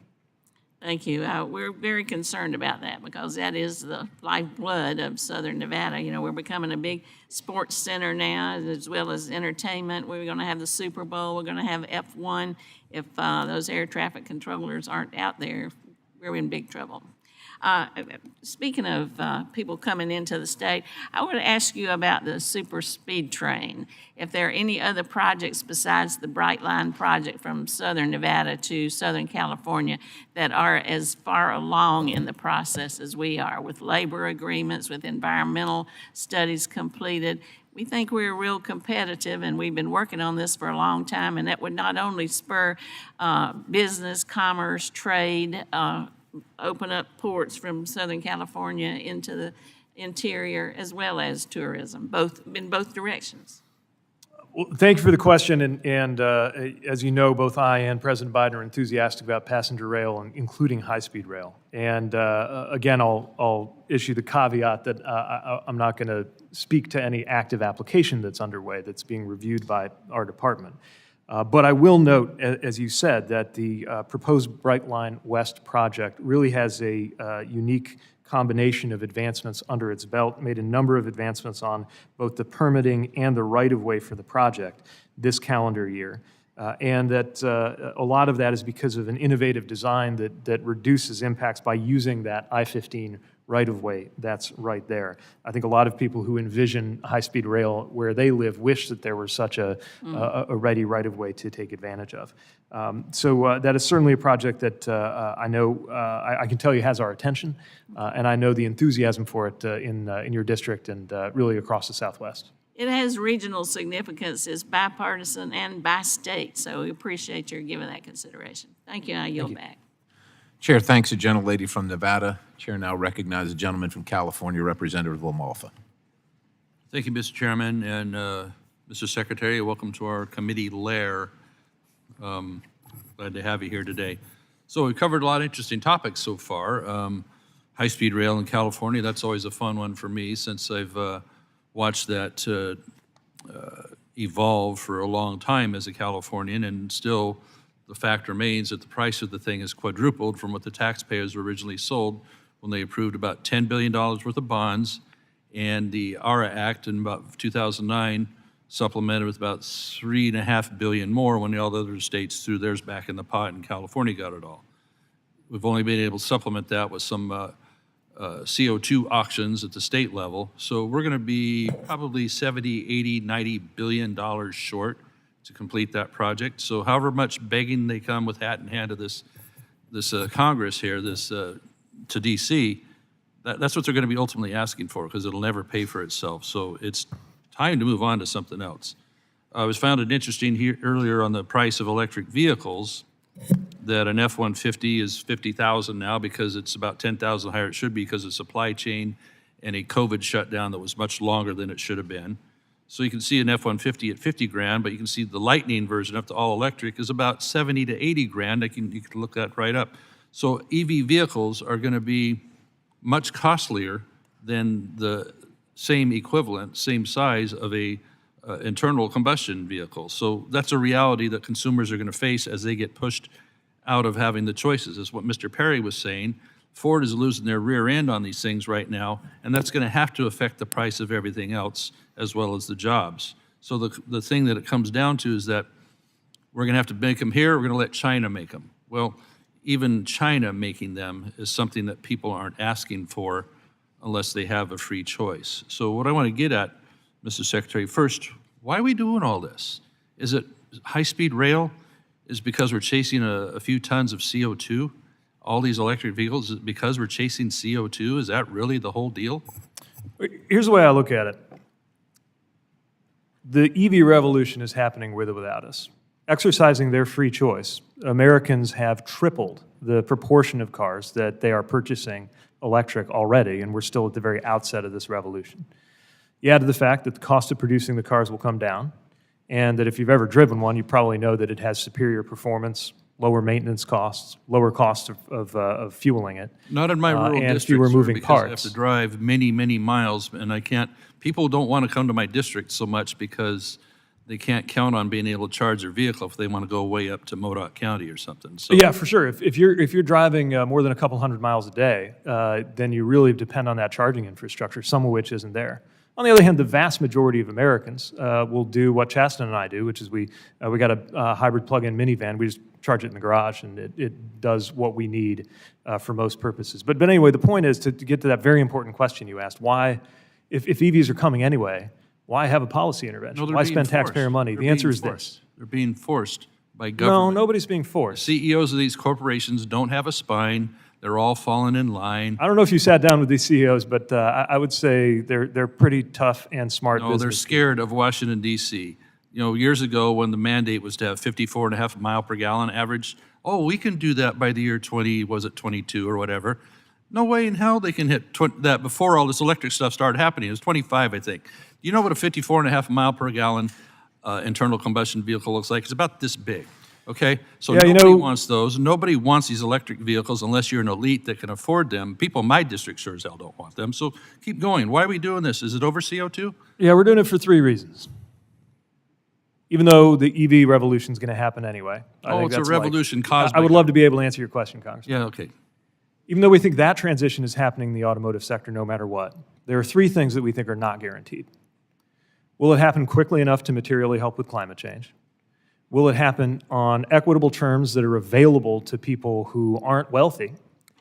Thank you. We're very concerned about that because that is the lifeblood of Southern Nevada. You know, we're becoming a big sports center now as well as entertainment. We're going to have the Super Bowl. We're going to have F1. If those air traffic controllers aren't out there, we're in big trouble. Speaking of people coming into the state, I want to ask you about the super speed train. If there are any other projects besides the Bright Line project from Southern Nevada to Southern California that are as far along in the process as we are, with labor agreements, with environmental studies completed. We think we're real competitive, and we've been working on this for a long time, and that would not only spur business, commerce, trade, open up ports from Southern California into the interior, as well as tourism, in both directions. Well, thank you for the question, and as you know, both I and President Biden are enthusiastic about passenger rail, including high-speed rail. And again, I'll issue the caveat that I'm not going to speak to any active application that's underway that's being reviewed by our department. But I will note, as you said, that the proposed Bright Line West project really has a unique combination of advancements under its belt, made a number of advancements on both the permitting and the right-of-way for the project this calendar year. And that a lot of that is because of an innovative design that reduces impacts by using that I-15 right-of-way that's right there. I think a lot of people who envision high-speed rail where they live wish that there was such a ready right-of-way to take advantage of. So that is certainly a project that I know, I can tell you has our attention, and I know the enthusiasm for it in your district and really across the Southwest. It has regional significance, it's bipartisan and by state, so we appreciate your giving that consideration. Thank you, and I yield back. Chair thanks the gentlelady from Nevada. Chair now recognizes the gentleman from California, Representative LaMalfa. Thank you, Mr. Chairman, and Mr. Secretary, welcome to our committee lair. Glad to have you here today. So we've covered a lot of interesting topics so far. High-speed rail in California, that's always a fun one for me since I've watched that evolve for a long time as a Californian, and still the fact remains that the price of the thing has quadrupled from what the taxpayers were originally sold when they approved about $10 billion worth of bonds, and the ARA Act in about 2009 supplemented with about $3.5 billion more when all the other states threw theirs back in the pot and California got it all. We've only been able to supplement that with some CO2 auctions at the state level. So we're going to be probably 70, 80, 90 billion dollars short to complete that project. So however much begging they come with hat in hand to this Congress here, to DC, that's what they're going to be ultimately asking for, because it'll never pay for itself. So it's time to move on to something else. I was found it interesting here earlier on the price of electric vehicles that an F-150 is $50,000 now, because it's about $10,000 higher it should be because of supply chain and a COVID shutdown that was much longer than it should have been. So you can see an F-150 at 50 grand, but you can see the Lightning version up to all electric is about 70 to 80 grand. You can look that right up. So EV vehicles are going to be much costlier than the same equivalent, same size of a internal combustion vehicle. So that's a reality that consumers are going to face as they get pushed out of having the choices. Is what Mr. Perry was saying. Ford is losing their rear end on these things right now, and that's going to have to affect the price of everything else as well as the jobs. So the thing that it comes down to is that we're going to have to make them here, we're going to let China make them. Well, even China making them is something that people aren't asking for unless they have a free choice. So what I want to get at, Mr. Secretary, first, why are we doing all this? Is it high-speed rail? Is it because we're chasing a few tons of CO2? All these electric vehicles, is it because we're chasing CO2? Is that really the whole deal? Here's the way I look at it. The EV revolution is happening with or without us. Exercising their free choice, Americans have tripled the proportion of cars that they are purchasing electric already, and we're still at the very outset of this revolution. You add to the fact that the cost of producing the cars will come down, and that if you've ever driven one, you probably know that it has superior performance, lower maintenance costs, lower cost of fueling it. Not in my rural and district, fewer sir, moving because parts. I have to drive many, many miles, and I can't, people don't want to come to my district so much because they can't count on being able to charge their vehicle if they want to go way up to Modoc County or something. So Yeah, for sure. If you're driving more than a couple hundred miles a day, then you really depend on that charging infrastructure, some of which isn't there. On the other hand, the vast majority of Americans will do what Chasten and I do, which is we got a hybrid plug-in minivan. We just charge it in the garage, and it does what we need for most purposes. But anyway, the point is to get to that very important question you asked: why, if EVs are coming anyway, why have a policy intervention? No, Why they're spend being forced. taxpayer money? They're The answer being is forced. this. They're being forced by No, government. nobody's being forced. CEOs of these corporations don't have a spine. They're all falling in line. I don't know if you sat down with these CEOs, but I would say they're pretty tough and smart No, they're business scared of Washington, D.C. You know, years ago when the mandate was to have 54.5 mile per gallon average, oh, we can do that by the year 22 or whatever. No way in hell they can hit that before all this electric stuff started happening. It was 25, I think. You know what a 54.5 mile per gallon internal combustion vehicle looks like? It's about this big. Okay, so Yeah, nobody wants those. Nobody wants these electric vehicles unless you're an elite that can afford them. People in my district sure as hell don't want them. So keep going. Why are we doing this? Is it over CO2? Yeah, we're doing it for 3 reasons. Even though the EV revolution is going to happen anyway. I think It's a that's revolution caused I by would love to be able to answer your question, Congressman. Yeah, okay. Even though we think that transition is happening in the automotive sector no matter what, there are 3 things that we think are not guaranteed. Will it happen quickly enough to materially help with climate change? Will it happen on equitable terms that are available to people who aren't wealthy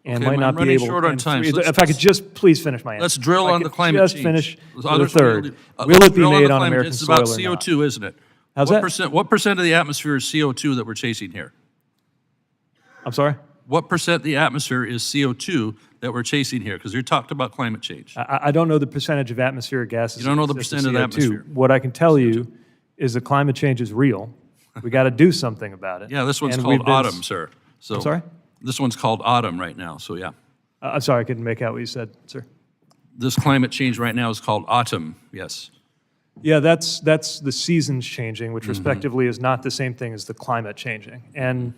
and Okay, might not I'm be running able? short on and time, three- so if I could just please finish my answer. Let's drill If I on could the climate just change. finish Let's with the third. Will let's it be drill made the on climate American change. soil It's or about not? CO2, isn't it? How's what that? What percent of the atmosphere is CO2 that we're chasing here? I'm sorry? What percent of the atmosphere is CO2 that we're chasing here? Because you talked about climate change. I don't know the percentage of atmospheric gases. You don't know the that exist percent of the CO2. atmosphere. What I can tell you is that climate change is real. We got to do something about it. Yeah, this one's And called we've been- autumn, sir. So I'm sorry? This one's called autumn right now, so yeah. I'm sorry, I couldn't make out what you said, sir. This climate change right now is called autumn, yes. Yeah, that's the seasons changing, Mm-hmm. which respectively is not the same thing as the climate changing. And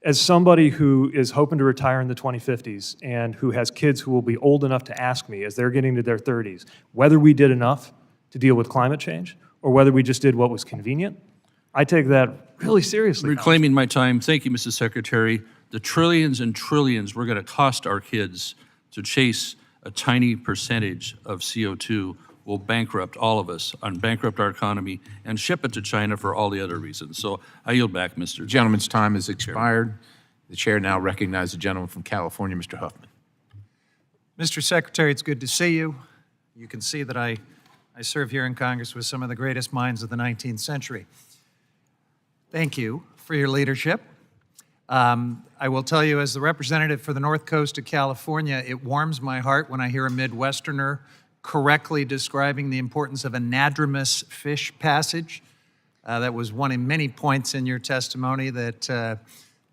as somebody who is hoping to retire in the 2050s and who has kids who will be old enough to ask me as they're getting to their 30s whether we did enough to deal with climate change or whether we just did what was convenient, I take that really seriously. Reclaiming my time, thank you, Mrs. Secretary. The trillions and trillions we're going to cost our kids to chase a tiny percentage of CO2 will bankrupt all of us, and bankrupt our economy, and ship it to China for all the other reasons. So I yield back, Mr. The gentleman's time has expired. The chair now recognizes the gentleman from California, Mr. Huffman. Mr. Secretary, it's good to see you. You can see that I serve here in Congress with some of the greatest minds of the 19th century. Thank you for your leadership. I will tell you, as the representative for the North Coast of California, it warms my heart when I hear a Midwesterner correctly describing the importance of anadromous fish passage. That was one of many points in your testimony that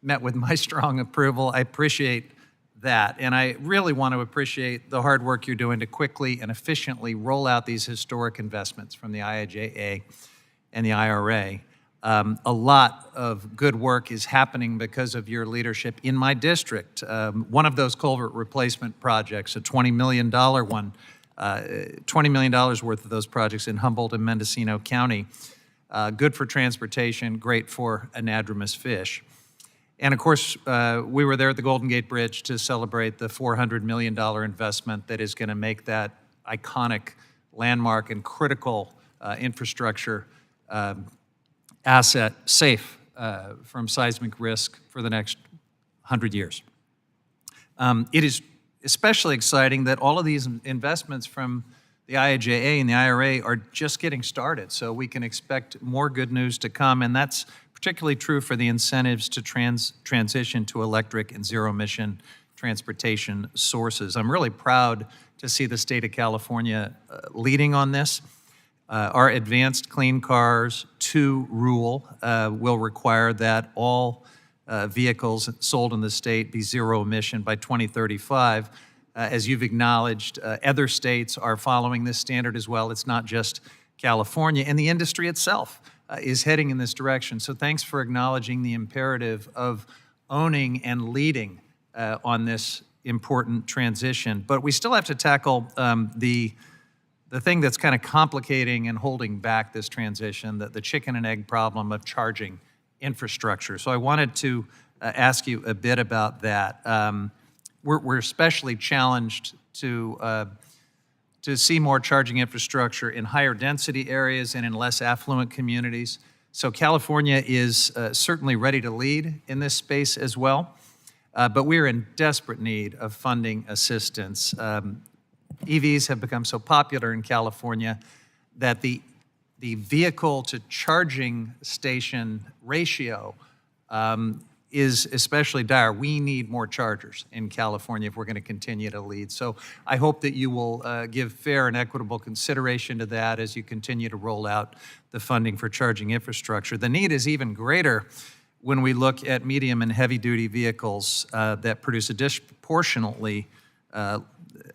met with my strong approval. I appreciate that, and I really want to appreciate the hard work you're doing to quickly and efficiently roll out these historic investments from the IIJA and the IRA. A lot of good work is happening because of your leadership in my district. One of those culvert replacement projects, a $20 million one, $20 million worth of those projects in Humboldt and Mendocino County. Good for transportation, great for anadromous fish. And of course, we were there at the Golden Gate Bridge to celebrate the $400 million investment that is going to make that iconic landmark and critical infrastructure asset safe from seismic risk for the next 100 years. It is especially exciting that all of these investments from the IIJA and the IRA are just getting started, so we can expect more good news to come, and that's particularly true for the incentives to transition to electric and zero-emission transportation sources. I'm really proud to see the state of California leading on this. Our Advanced Clean Cars 2 rule will require that all vehicles sold in the state be zero emission by 2035. As you've acknowledged, other states are following this standard as well. It's not just California, and the industry itself is heading in this direction. So thanks for acknowledging the imperative of owning and leading on this important transition. But we still have to tackle the thing that's kind of complicating and holding back this transition, the chicken and egg problem of charging infrastructure. So I wanted to ask you a bit about that. We're especially challenged to see more charging infrastructure in higher density areas and in less affluent communities. So California is certainly ready to lead in this space as well, but we're in desperate need of funding assistance. EVs have become so popular in California that the vehicle to charging station ratio is especially dire. We need more chargers in California if we're going to continue to lead. So I hope that you will give fair and equitable consideration to that as you continue to roll out the funding for charging infrastructure. The need is even greater when we look at medium and heavy-duty vehicles that produce a disproportionately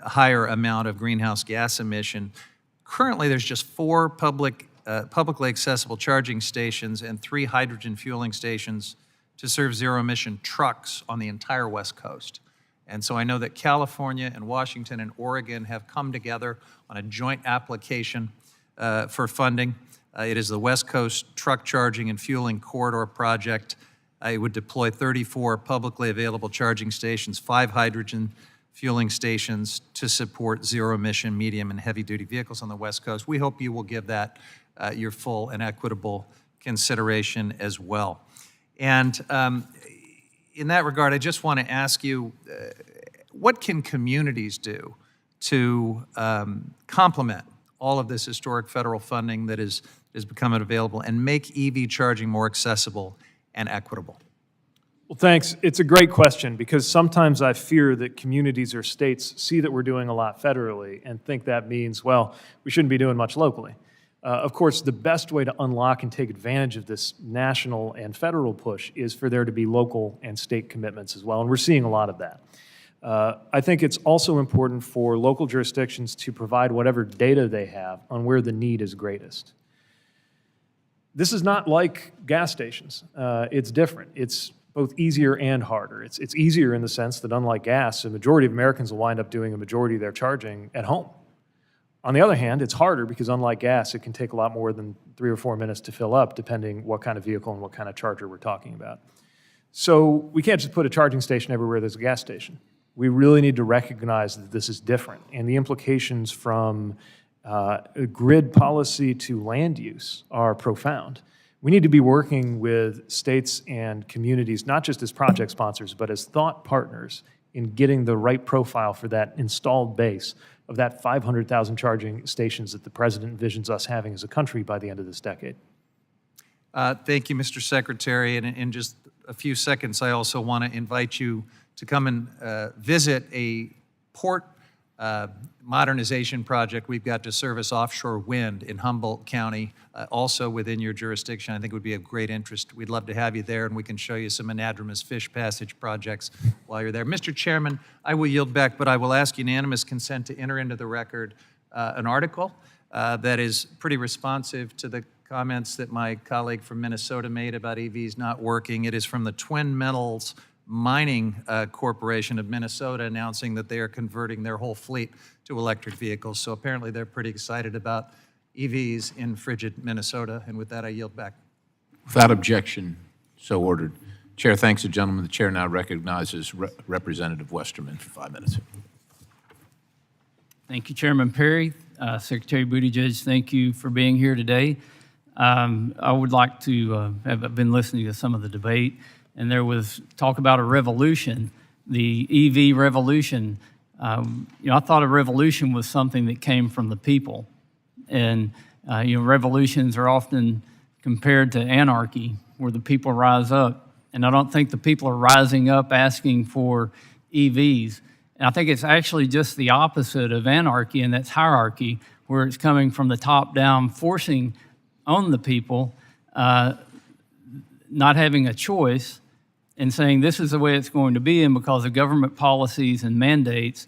higher amount of greenhouse gas emission. Currently, there's just 4 publicly accessible charging stations and 3 hydrogen fueling stations to serve zero-emission trucks on the entire West Coast. And so I know that California and Washington and Oregon have come together on a joint application for funding. It is the West Coast Truck Charging and Fueling Corridor Project. It would deploy 34 publicly available charging stations, 5 hydrogen fueling stations to support zero-emission medium and heavy-duty vehicles on the West Coast. We hope you will give that your full and equitable consideration as well. And in that regard, I just want to ask you, what can communities do to complement all of this historic federal funding that is becoming available and make EV charging more accessible and equitable? Well, thanks. It's a great question because sometimes I fear that communities or states see that we're doing a lot federally and think that means, well, we shouldn't be doing much locally. Of course, the best way to unlock and take advantage of this national and federal push is for there to be local and state commitments as well, and we're seeing a lot of that. I think it's also important for local jurisdictions to provide whatever data they have on where the need is greatest. This is not like gas stations. It's different. It's both easier and harder. It's easier in the sense that unlike gas, the majority of Americans will wind up doing a majority of their charging at home. On the other hand, it's harder because unlike gas, it can take a lot more than 3 or 4 minutes to fill up, depending what kind of vehicle and what kind of charger we're talking about. So we can't just put a charging station everywhere there's a gas station. We really need to recognize that this is different, and the implications from grid policy to land use are profound. We need to be working with states and communities, not just as project sponsors, but as thought partners in getting the right profile for that installed base of that 500,000 charging stations that the president envisions us having as a country by the end of this decade. Thank you, Mr. Secretary. And in just a few seconds, I also want to invite you to come and visit a port modernization project we've got to service offshore wind in Humboldt County, also within your jurisdiction. I think it would be of great interest. We'd love to have you there, and we can show you some anadromous fish passage projects while you're there. Mr. Chairman, I will yield back, but I will ask unanimous consent to enter into the record an article that is pretty responsive to the comments that my colleague from Minnesota made about EVs not working. It is from the Twin Metals Mining Corporation of Minnesota, announcing that they are converting their whole fleet to electric vehicles. So apparently they're pretty excited about EVs in frigid Minnesota. And with that, I yield back. Without objection, so ordered. Chair thanks the gentleman. The chair now recognizes Representative Westerman for 5 minutes. Thank you, Chairman Perry. Secretary Buttigieg, thank you for being here today. I would like to have been listening to some of the debate, and there was talk about a revolution, the EV revolution. I thought a revolution was something that came from the people. And, revolutions are often compared to anarchy, where the people rise up. And I don't think the people are rising up asking for EVs. And I think it's actually just the opposite of anarchy, and that's hierarchy, where it's coming from the top down, forcing on the people, not having a choice, and saying this is the way it's going to be, and because of government policies and mandates,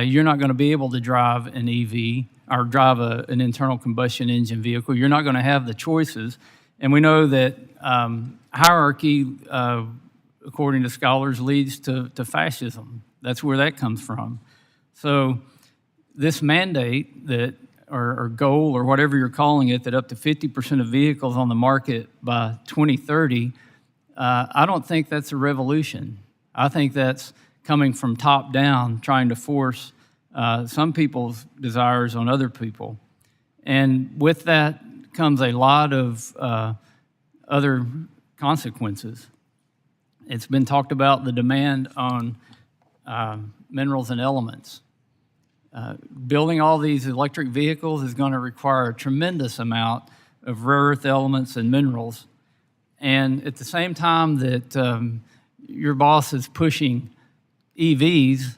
you're not going to be able to drive an EV or drive an internal combustion engine vehicle. You're not going to have the choices. And we know that hierarchy, according to scholars, leads to fascism. That's where that comes from. So this mandate that, or goal, or whatever you're calling it, that up to 50% of vehicles on the market by 2030, I don't think that's a revolution. I think that's coming from top down, trying to force some people's desires on other people. And with that comes a lot of other consequences. It's been talked about the demand on minerals and elements. Building all these electric vehicles is going to require a tremendous amount of rare earth elements and minerals. And at the same time that your boss is pushing EVs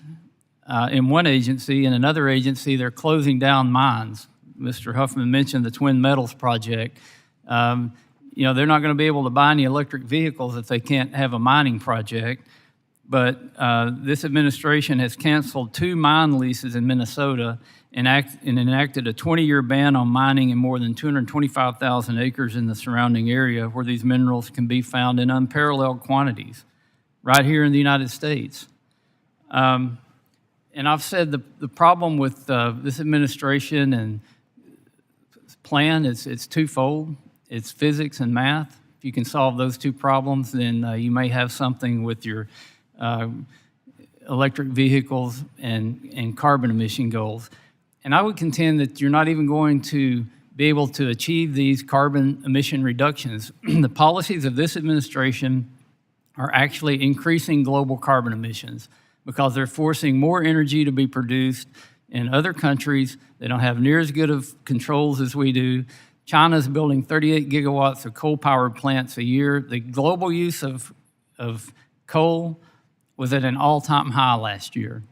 in one agency, in another agency, they're closing down mines. Mr. Huffman mentioned the Twin Metals project. They're not going to be able to buy any electric vehicles if they can't have a mining project. But this administration has canceled 2 mine leases in Minnesota and enacted a 20-year ban on mining in more than 225,000 acres in the surrounding area where these minerals can be found in unparalleled quantities, right here in the United States. And I've said the problem with this administration and plan is it's twofold. It's physics and math. If you can solve those 2 problems, then you may have something with your electric vehicles and carbon emission goals. And I would contend that you're not even going to be able to achieve these carbon emission reductions. The policies of this administration are actually increasing global carbon emissions because they're forcing more energy to be produced in other countries. They don't have near as good of controls as we do. China's building 38 gigawatts of coal-powered plants a year. The global use of coal was at an all-time high last year.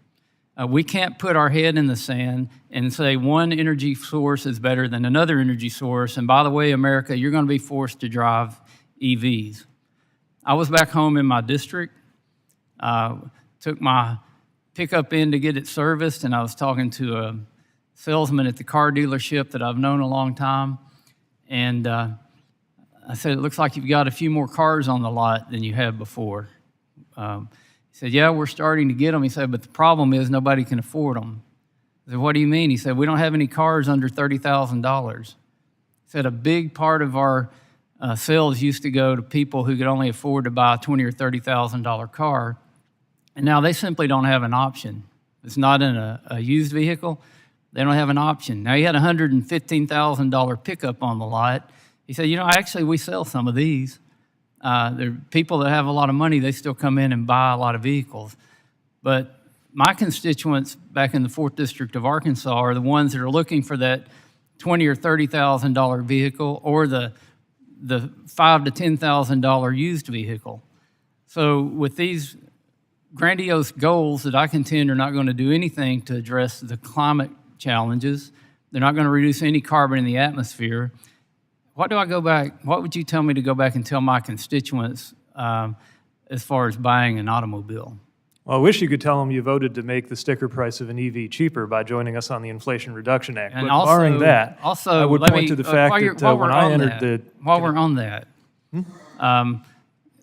We can't put our head in the sand and say one energy source is better than another energy source. And by the way, America, you're going to be forced to drive EVs. I was back home in my district, took my pickup in to get it serviced, and I was talking to a salesman at the car dealership that I've known a long time. And I said, it looks like you've got a few more cars on the lot than you had before. He said, yeah, we're starting to get them. He said, but the problem is nobody can afford them. I said, what do you mean? He said, we don't have any cars under $30,000. He said, a big part of our sales used to go to people who could only afford to buy a $20,000 or $30,000 car. And now they simply don't have an option. It's not in a used vehicle. They don't have an option. Now, he had a $115,000 pickup on the lot. He said, actually, we sell some of these. There are people that have a lot of money, they still come in and buy a lot of vehicles. But my constituents back in the 4th District of Arkansas are the ones that are looking for that $20,000 or $30,000 vehicle or the $5,000 to $10,000 used vehicle. So with these grandiose goals that I contend are not going to do anything to address the climate challenges, they're not going to reduce any carbon in the atmosphere. What would you tell me to go back and tell my constituents as far as buying an automobile? Well, I wish you could tell them you voted to make the sticker price of an EV cheaper by joining us on the Inflation Reduction Act. And but barring that, also, I would point to the fact that when I entered the... While we're on that,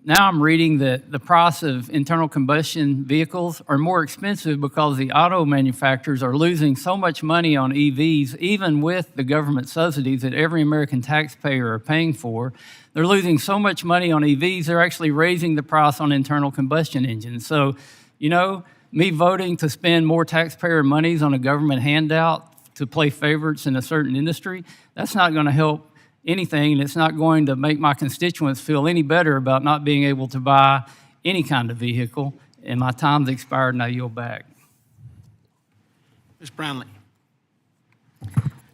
now I'm reading that the price of internal combustion vehicles are more expensive because the auto manufacturers are losing so much money on EVs, even with the government subsidies that every American taxpayer are paying for. They're losing so much money on EVs, they're actually raising the price on internal combustion engines. So, you know, me voting to spend more taxpayer monies on a government handout to play favorites in a certain industry, that's not going to help anything, and it's not going to make my constituents feel any better about not being able to buy any kind of vehicle. And my time's expired, and I yield back. Ms. Brownlee.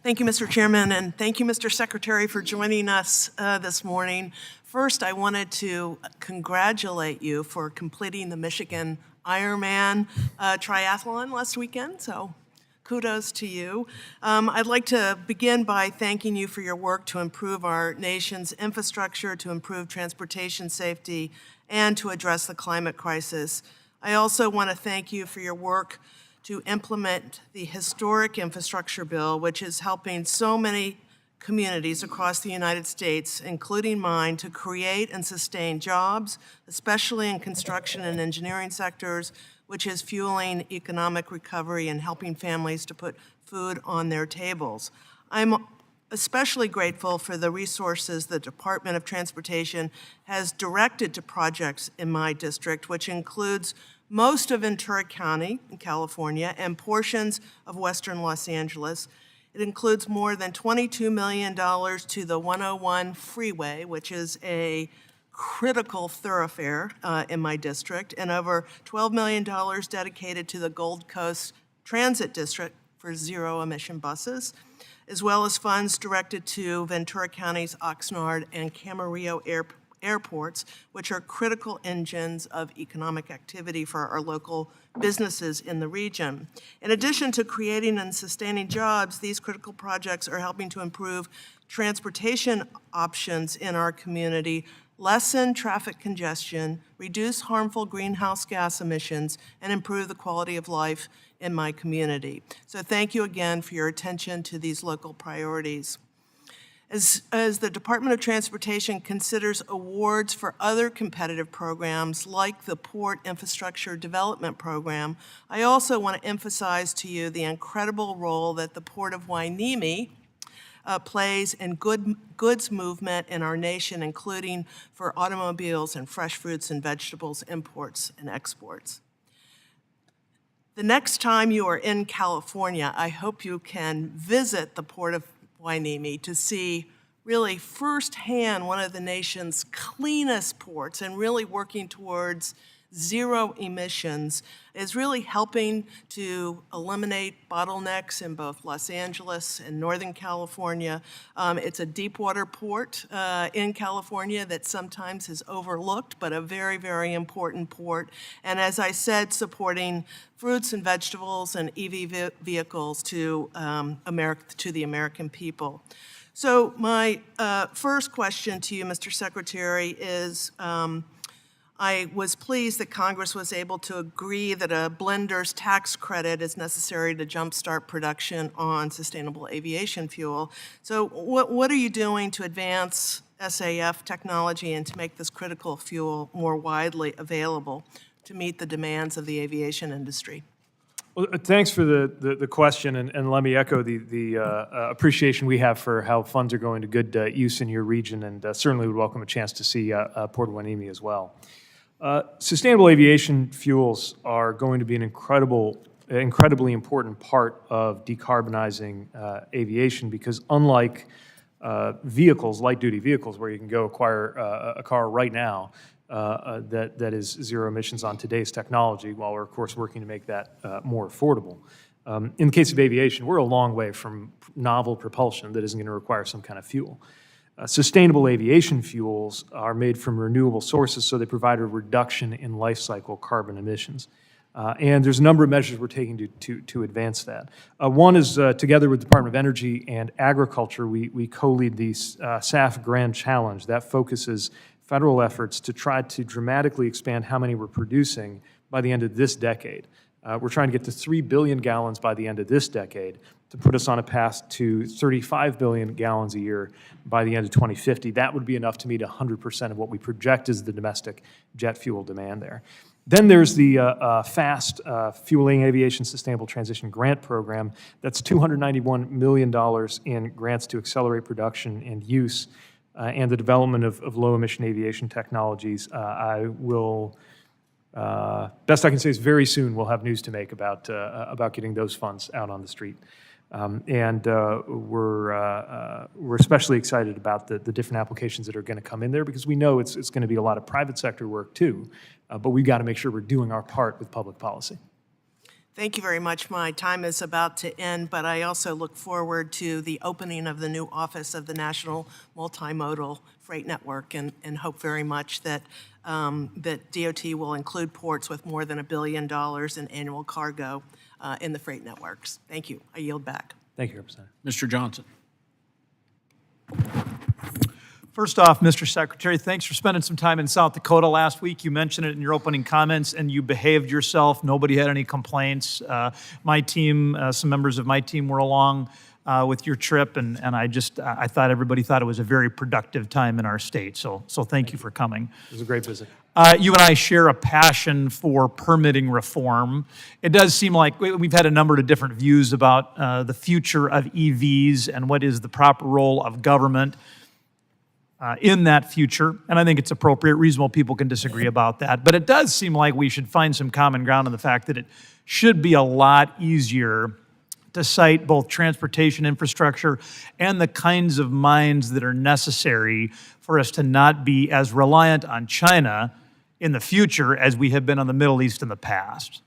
Thank you, Mr. Chairman, and thank you, Mr. Secretary, for joining us this morning. First, I wanted to congratulate you for completing the Michigan Ironman triathlon last weekend, so kudos to you. I'd like to begin by thanking you for your work to improve our nation's infrastructure, to improve transportation safety, and to address the climate crisis. I also want to thank you for your work to implement the historic infrastructure bill, which is helping so many communities across the United States, including mine, to create and sustain jobs, especially in construction and engineering sectors, which is fueling economic recovery and helping families to put food on their tables. I'm especially grateful for the resources the Department of Transportation has directed to projects in my district, which includes most of Ventura County in California and portions of western Los Angeles. It includes more than $22 million to the 101 freeway, which is a critical thoroughfare in my district, and over $12 million dedicated to the Gold Coast Transit District for zero-emission buses, as well as funds directed to Ventura County's Oxnard and Camarillo airports, which are critical engines of economic activity for our local businesses in the region. In addition to creating and sustaining jobs, these critical projects are helping to improve transportation options in our community, lessen traffic congestion, reduce harmful greenhouse gas emissions, and improve the quality of life in my community. So thank you again for your attention to these local priorities. As the Department of Transportation considers awards for other competitive programs like the Port Infrastructure Development Program, I also want to emphasize to you the incredible role that the Port of Hueneme plays in goods movement in our nation, including for automobiles and fresh fruits and vegetables imports and exports. The next time you are in California, I hope you can visit the Port of Hueneme to see really firsthand one of the nation's cleanest ports and really working towards zero emissions is really helping to eliminate bottlenecks in both Los Angeles and Northern California. It's a deep water port in California that sometimes is overlooked, but a very, very important port. And as I said, supporting fruits and vegetables and EV vehicles to the American people. So my first question to you, Mr. Secretary, is I was pleased that Congress was able to agree that a blender's tax credit is necessary to jumpstart production on sustainable aviation fuel. So what are you doing to advance SAF technology and to make this critical fuel more widely available to meet the demands of the aviation industry? Well, thanks for the question, and let me echo the appreciation we have for how funds are going to good use in your region, and certainly would welcome a chance to see Port Hueneme as well. Sustainable aviation fuels are going to be an incredibly important part of decarbonizing aviation because unlike vehicles, light-duty vehicles, where you can go acquire a car right now, that is zero emissions on today's technology, while we're, of course, working to make that more affordable. In the case of aviation, we're a long way from novel propulsion that isn't going to require some kind of fuel. Sustainable aviation fuels are made from renewable sources, so they provide a reduction in life cycle carbon emissions. And there's a number of measures we're taking to advance that. One is, together with the Department of Energy and Agriculture, we co-lead the SAF Grand Challenge. That focuses federal efforts to try to dramatically expand how many we're producing by the end of this decade. We're trying to get to 3 billion gallons by the end of this decade to put us on a path to 35 billion gallons a year by the end of 2050. That would be enough to meet 100% of what we project is the domestic jet fuel demand there. Then there's the FAST, Fueling Aviation Sustainable Transition Grant Program. That's $291 million in grants to accelerate production and use and the development of low-emission aviation technologies. Best I can say is very soon we'll have news to make about getting those funds out on the street. We're especially excited about the different applications that are going to come in there because we know it's going to be a lot of private sector work too, but we've got to make sure we're doing our part with public policy. Thank you very much. My time is about to end, but I also look forward to the opening of the new office of the National Multimodal Freight Network and hope very much that DOT will include ports with more than $1 billion in annual cargo in the freight networks. Thank you. I yield back. Thank you, Representative. Mr. Johnson. First off, Mr. Secretary, thanks for spending some time in South Dakota last week. You mentioned it in your opening comments, and you behaved yourself. Nobody had any complaints. My team, some members of my team were along with your trip, and I thought everybody thought it was a very productive time in our state. So thank you for coming. It was a great visit. You and I share a passion for permitting reform. It does seem like we've had a number of different views about the future of EVs and what is the proper role of government in that future, and I think it's appropriate. Reasonable people can disagree about that, but it does seem like we should find some common ground on the fact that it should be a lot easier to cite both transportation infrastructure and the kinds of mines that are necessary for us to not be as reliant on China in the future as we have been on the Middle East in the past.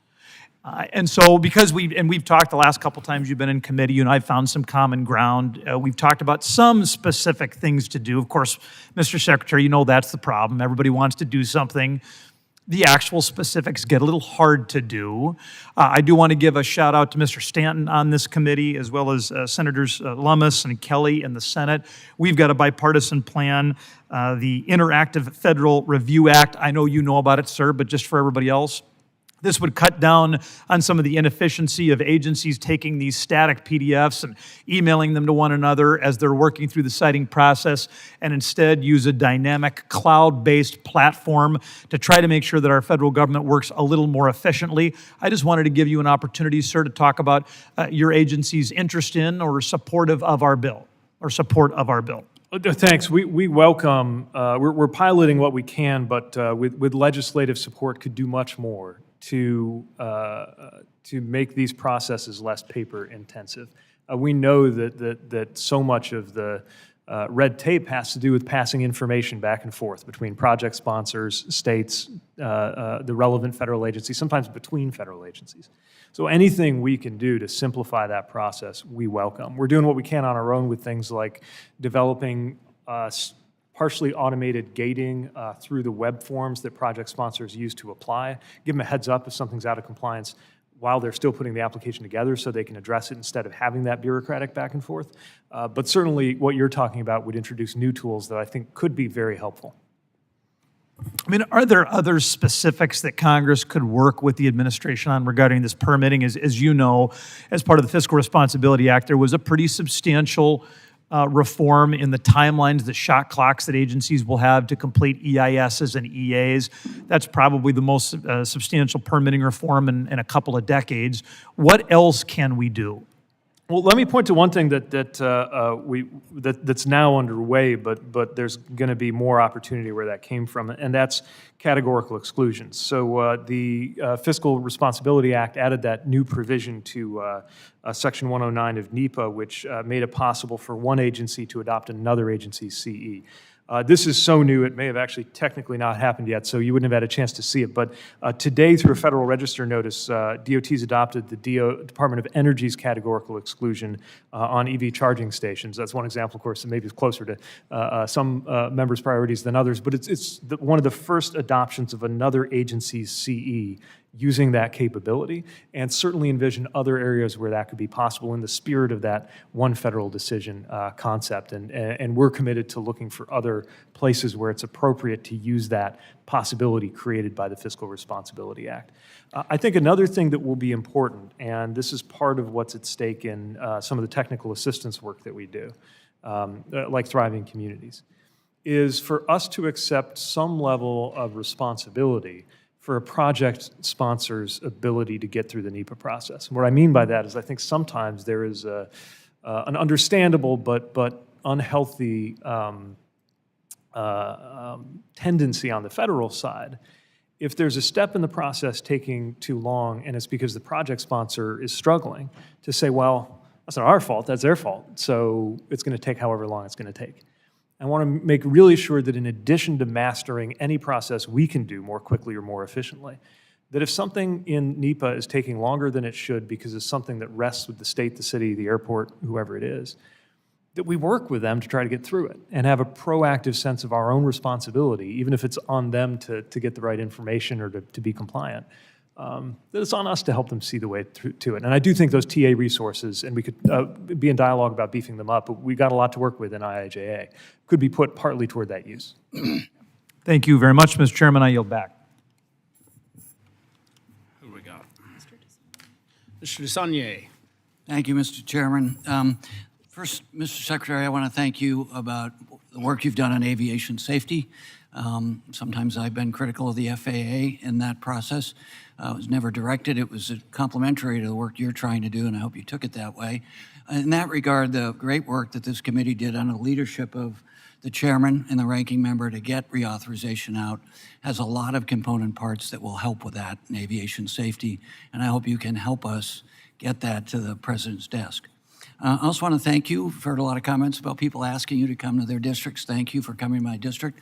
And so because we've talked the last couple times you've been in committee, you and I found some common ground. We've talked about some specific things to do. Of course, Mr. Secretary, you know that's the problem. Everybody wants to do something. The actual specifics get a little hard to do. I do want to give a shout out to Mr. Stanton on this committee, as well as Senators Lummis and Kelly in the Senate. We've got a bipartisan plan, the Interactive Federal Review Act. I know you know about it, sir, but just for everybody else, this would cut down on some of the inefficiency of agencies taking these static PDFs and emailing them to one another as they're working through the citing process, and instead use a dynamic cloud-based platform to try to make sure that our federal government works a little more efficiently. I just wanted to give you an opportunity, sir, to talk about your agency's interest in or supportive of our bill, or support of our bill. Thanks. We welcome, we're piloting what we can, but with legislative support could do much more to make these processes less paper intensive. We know that so much of the red tape has to do with passing information back and forth between project sponsors, states, the relevant federal agencies, sometimes between federal agencies. So anything we can do to simplify that process, we welcome. We're doing what we can on our own with things like developing partially automated gating through the web forms that project sponsors use to apply. Give them a heads up if something's out of compliance while they're still putting the application together so they can address it instead of having that bureaucratic back and forth. But certainly what you're talking about would introduce new tools that I think could be very helpful. I mean, are there other specifics that Congress could work with the administration on regarding this permitting? As you know, as part of the Fiscal Responsibility Act, there was a pretty substantial reform in the timelines, the shot clocks that agencies will have to complete EISs and EAs. That's probably the most substantial permitting reform in a couple of decades. What else can we do? Well, let me point to one thing that's now underway, but there's going to be more opportunity where that came from, and that's categorical exclusions. So the Fiscal Responsibility Act added that new provision to Section 109 of NEPA, which made it possible for one agency to adopt another agency's CE. This is so new, it may have actually technically not happened yet, so you wouldn't have had a chance to see it. But today, through a Federal Register notice, DOT's adopted the Department of Energy's categorical exclusion on EV charging stations. That's one example, of course, that maybe is closer to some members' priorities than others, but it's one of the first adoptions of another agency's CE using that capability, and certainly envision other areas where that could be possible in the spirit of that one federal decision concept. And we're committed to looking for other places where it's appropriate to use that possibility created by the Fiscal Responsibility Act. I think another thing that will be important, and this is part of what's at stake in some of the technical assistance work that we do, like Thriving Communities, is for us to accept some level of responsibility for a project sponsor's ability to get through the NEPA process. And what I mean by that is I think sometimes there is an understandable but unhealthy tendency on the federal side. If there's a step in the process taking too long and it's because the project sponsor is struggling, to say, well, that's not our fault, that's their fault, so it's going to take however long it's going to take. I want to make really sure that in addition to mastering any process we can do more quickly or more efficiently, that if something in NEPA is taking longer than it should because it's something that rests with the state, the city, the airport, whoever it is, that we work with them to try to get through it and have a proactive sense of our own responsibility, even if it's on them to get the right information or to be compliant. That it's on us to help them see the way to it. And I do think those TA resources, and we could be in dialogue about beefing them up, but we got a lot to work with in IIJA, could be put partly toward that use. Thank you very much, Mr. Chairman. I yield back. Who do we got? Mr. DeSaulnier. Thank you, Mr. Chairman. First, Mr. Secretary, I want to thank you about the work you've done on aviation safety. Sometimes I've been critical of the FAA in that process. It was never directed. It was complementary to the work you're trying to do, and I hope you took it that way. In that regard, the great work that this committee did under the leadership of the chairman and the ranking member to get reauthorization out has a lot of component parts that will help with that in aviation safety, and I hope you can help us get that to the president's desk. I also want to thank you. I've heard a lot of comments about people asking you to come to their districts. Thank you for coming to my district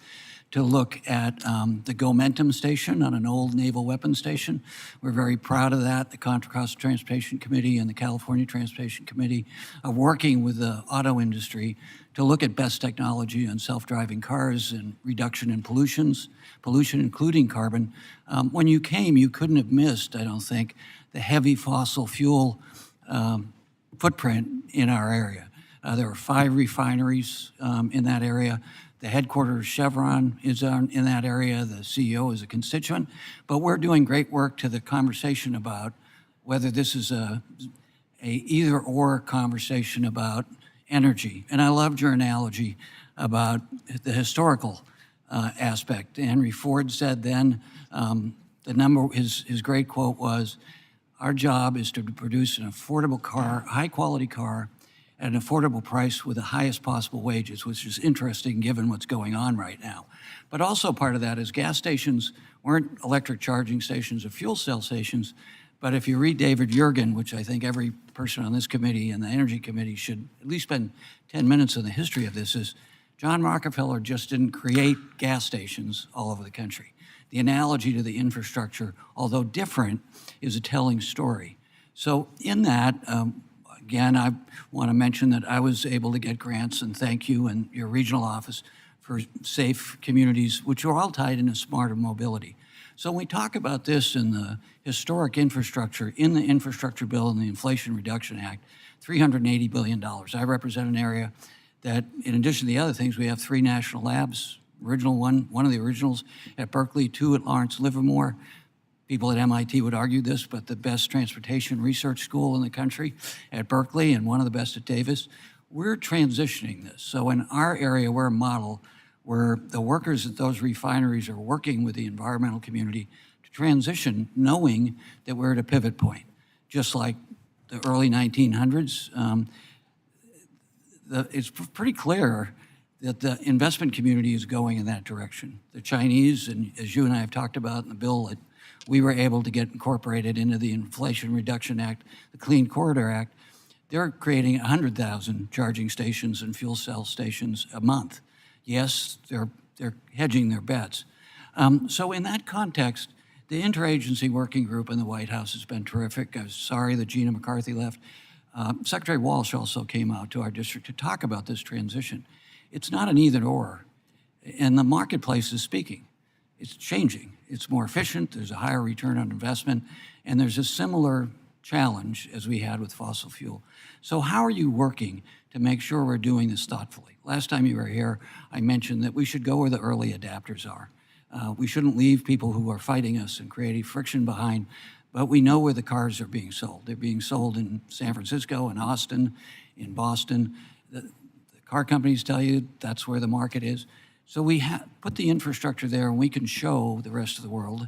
to look at the Gomentum station on an old naval weapons station. We're very proud of that. The Contra Costa Transportation Committee and the California Transportation Committee are working with the auto industry to look at best technology on self-driving cars and reduction in pollution including carbon. When you came, you couldn't have missed, I don't think, the heavy fossil fuel footprint in our area. There are 5 refineries in that area. The headquarters of Chevron is in that area. The CEO is a constituent. But we're doing great work to the conversation about whether this is a either-or conversation about energy. And I loved your analogy about the historical aspect. Henry Ford said then, his great quote was, our job is to produce an affordable car, high-quality car, at an affordable price with the highest possible wages, which is interesting given what's going on right now. But also part of that is gas stations weren't electric charging stations or fuel cell stations, but if you read David Yergin, which I think every person on this committee and the Energy Committee should at least spend 10 minutes on the history of this, is John Rockefeller just didn't create gas stations all over the country. The analogy to the infrastructure, although different, is a telling story. So in that, again, I want to mention that I was able to get grants, and thank you and your regional office for safe communities, which are all tied into smarter mobility. So when we talk about this in the historic infrastructure, in the infrastructure bill and the Inflation Reduction Act, $380 billion. I represent an area that, in addition to the other things, we have 3 national labs, one of the originals at Berkeley, 2 at Lawrence Livermore. People at MIT would argue this, but the best transportation research school in the country at Berkeley and one of the best at Davis. We're transitioning this. So in our area, we're a model where the workers at those refineries are working with the environmental community to transition, knowing that we're at a pivot point. Just like the early 1900s, it's pretty clear that the investment community is going in that direction. The Chinese, and as you and I have talked about in the bill that we were able to get incorporated into the Inflation Reduction Act, the Clean Corridor Act, they're creating 100,000 charging stations and fuel cell stations a month. Yes, they're hedging their bets. So in that context, the interagency working group in the White House has been terrific. I was sorry that Gina McCarthy left. Secretary Walsh also came out to our district to talk about this transition. It's not an either or, and the marketplace is speaking. It's changing. It's more efficient. There's a higher return on investment, and there's a similar challenge as we had with fossil fuel. So how are you working to make sure we're doing this thoughtfully? Last time you were here, I mentioned that we should go where the early adapters are. We shouldn't leave people who are fighting us and creating friction behind, but we know where the cars are being sold. They're being sold in San Francisco, in Austin, in Boston. The car companies tell you that's where the market is. So we put the infrastructure there, and we can show the rest of the world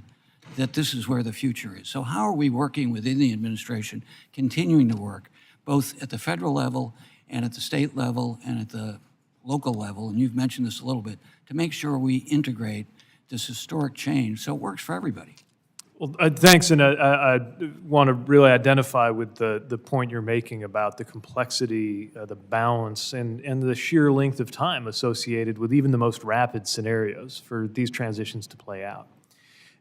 that this is where the future is. So how are we working within the administration, continuing to work, both at the federal level and at the state level and at the local level, and you've mentioned this a little bit, to make sure we integrate this historic change so it works for everybody? Well, thanks, and I want to really identify with the point you're making about the complexity, the balance, and the sheer length of time associated with even the most rapid scenarios for these transitions to play out.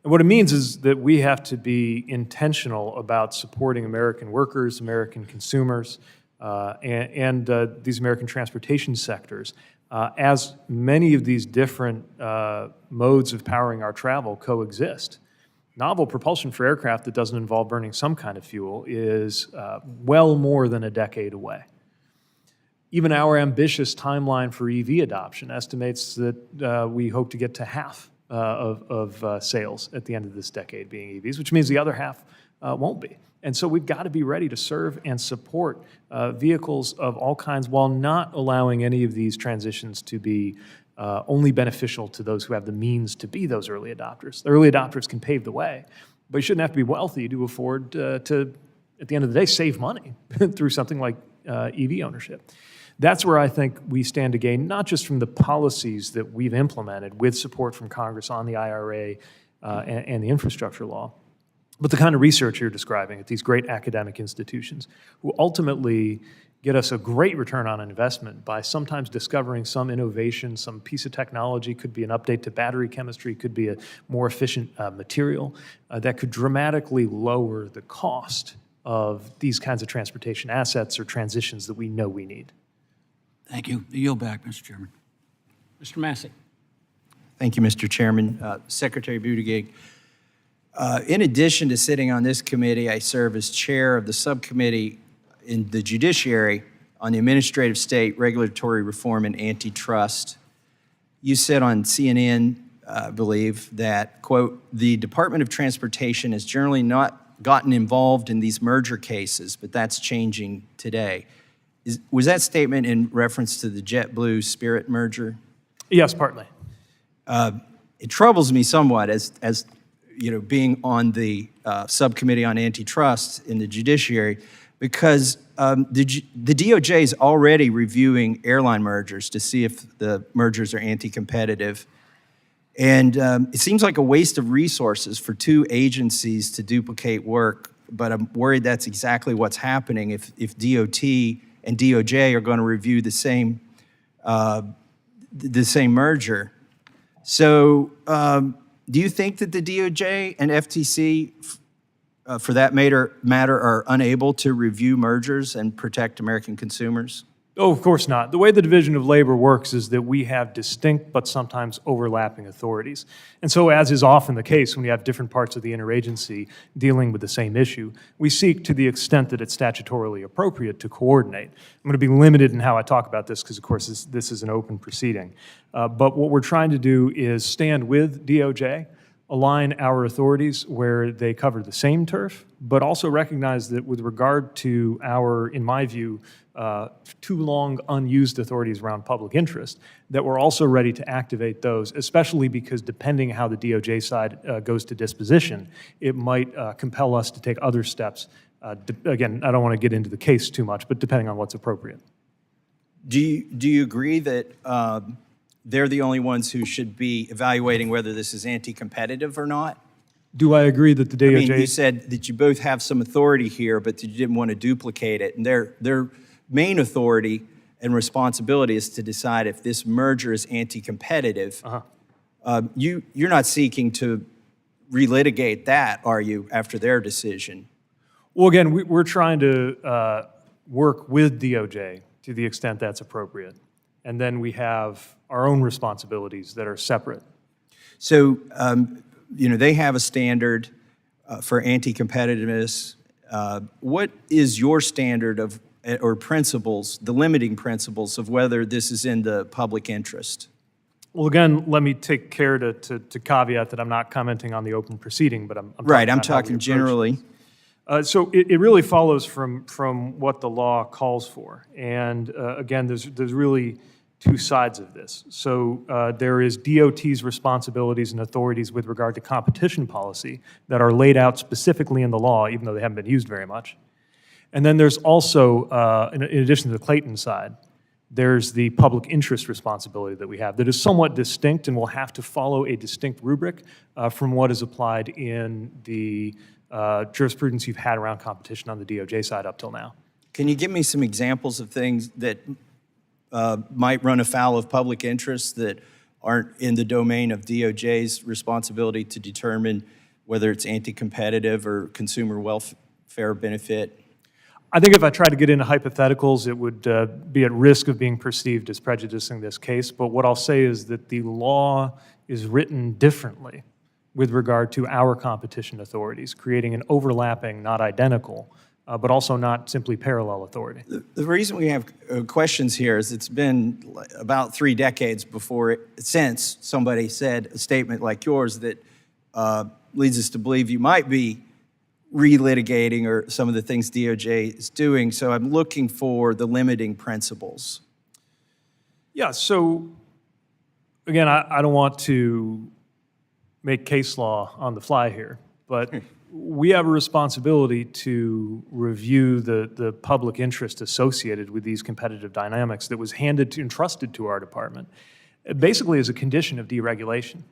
And what it means is that we have to be intentional about supporting American workers, American consumers, and these American transportation sectors as many of these different modes of powering our travel coexist. Novel propulsion for aircraft that doesn't involve burning some kind of fuel is well more than a decade away. Even our ambitious timeline for EV adoption estimates that we hope to get to half of sales at the end of this decade being EVs, which means the other half won't be. And so we've got to be ready to serve and support vehicles of all kinds while not allowing any of these transitions to be only beneficial to those who have the means to be those early adopters. The early adopters can pave the way, but you shouldn't have to be wealthy to afford to, at the end of the day, save money through something like EV ownership. That's where I think we stand to gain, not just from the policies that we've implemented with support from Congress on the IRA and the infrastructure law, but the kind of research you're describing at these great academic institutions who ultimately get us a great return on investment by sometimes discovering some innovation, some piece of technology, could be an update to battery chemistry, could be a more efficient material that could dramatically lower the cost of these kinds of transportation assets or transitions that we know we need. Thank you. I yield back, Mr. Chairman. Mr. Massey. Thank you, Mr. Chairman. Secretary Buttigieg, in addition to sitting on this committee, I serve as chair of the subcommittee in the Judiciary on the Administrative State Regulatory Reform and Antitrust. You said on CNN, I believe, that, quote, the Department of Transportation has generally not gotten involved in these merger cases, but that's changing today. Was that statement in reference to the JetBlue Spirit merger? Yes, partly. It troubles me somewhat as you know, being on the subcommittee on antitrust in the Judiciary, because the DOJ is already reviewing airline mergers to see if the mergers are anti-competitive. And it seems like a waste of resources for two agencies to duplicate work, but I'm worried that's exactly what's happening if DOT and DOJ are going to review the same merger. So do you think that the DOJ and FTC, for that matter, are unable to review mergers and protect American consumers? Oh, of course not. The way the division of labor works is that we have distinct but sometimes overlapping authorities. And so, as is often the case when you have different parts of the interagency dealing with the same issue, we seek, to the extent that it's statutorily appropriate, to coordinate. I'm going to be limited in how I talk about this because, of course, this is an open proceeding. But what we're trying to do is stand with DOJ, align our authorities where they cover the same turf, but also recognize that with regard to our, in my view, too long unused authorities around public interest, that we're also ready to activate those, especially because depending how the DOJ side goes to disposition, it might compel us to take other steps. Again, I don't want to get into the case too much, but depending on what's appropriate. Do you agree that they're the only ones who should be evaluating whether this is anti-competitive or not? Do I agree that the DOJ... I mean, you said that you both have some authority here, but that you didn't want to duplicate it. And their main authority and responsibility is to decide if this merger is anti-competitive. You're not seeking to relitigate that, are you, after their decision? Well, again, we're trying to work with DOJ to the extent that's appropriate. And then we have our own responsibilities that are separate. So, they have a standard for anti-competitiveness. What is your standard of, or principles, the limiting principles of whether this is in the public interest? Well, again, let me take care to caveat that I'm not commenting on the open proceeding, but I'm Right, I'm about how we talking approach generally. this. So it really follows from what the law calls for. And again, there's really two sides of this. So there is DOT's responsibilities and authorities with regard to competition policy that are laid out specifically in the law, even though they haven't been used very much. And then there's also, in addition to the Clayton side, there's the public interest responsibility that we have that is somewhat distinct and will have to follow a distinct rubric from what is applied in the jurisprudence you've had around competition on the DOJ side up till now. Can you give me some examples of things that might run afoul of public interest that aren't in the domain of DOJ's responsibility to determine whether it's anti-competitive or consumer welfare benefit? I think if I tried to get into hypotheticals, it would be at risk of being perceived as prejudicing this case. But what I'll say is that the law is written differently with regard to our competition authorities, creating an overlapping, not identical, but also not simply parallel authority. The reason we have questions here is it's been about 3 decades since somebody said a statement like yours that leads us to believe you might be relitigating or some of the things DOJ is doing. So I'm looking for the limiting principles. Yeah, so again, I don't want to make case law on the fly here, but we have a responsibility to review the public interest associated with these competitive dynamics that was entrusted to our department, basically as a condition of deregulation.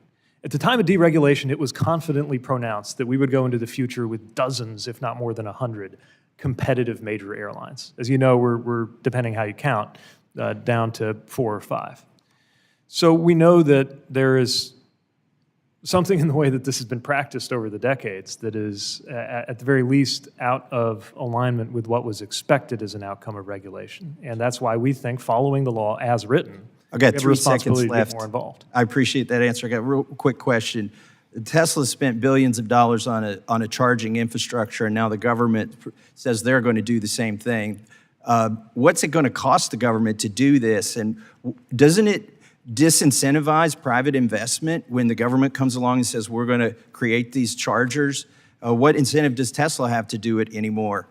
At the time of deregulation, it was confidently pronounced that we would go into the future with dozens, if not more than 100, competitive major airlines. As you know, we're depending how you count, down to 4 or 5. So we know that there is something in the way that this has been practiced over the decades that is, at the very least, out of alignment with what was expected as an outcome of regulation. And that's why we think following the law as written, I've got we have a 3 seconds responsibility to left. get more involved. I appreciate that answer. I got a real quick question. Tesla spent billions of dollars on a charging infrastructure, and now the government says they're going to do the same thing. What's it going to cost the government to do this? And doesn't it disincentivize private investment when the government comes along and says, we're going to create these chargers? What incentive does Tesla have to do it anymore?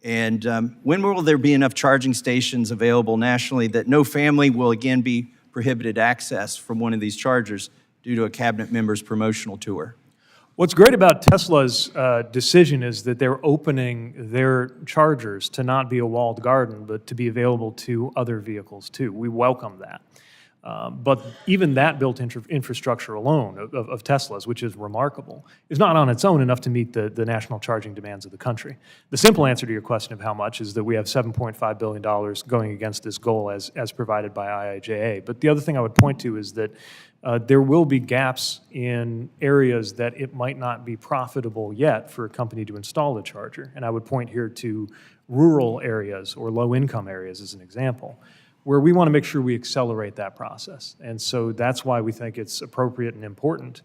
And when will there be enough charging stations available nationally that no family will again be prohibited access from one of these chargers due to a cabinet member's promotional tour? What's great about Tesla's decision is that they're opening their chargers to not be a walled garden, but to be available to other vehicles too. We welcome that. But even that built infrastructure alone of Tesla's, which is remarkable, is not on its own enough to meet the national charging demands of the country. The simple answer to your question of how much is that we have $7.5 billion going against this goal as provided by IIJA. But the other thing I would point to is that there will be gaps in areas that it might not be profitable yet for a company to install a charger. And I would point here to rural areas or low-income areas as an example, where we want to make sure we accelerate that process. And so that's why we think it's appropriate and important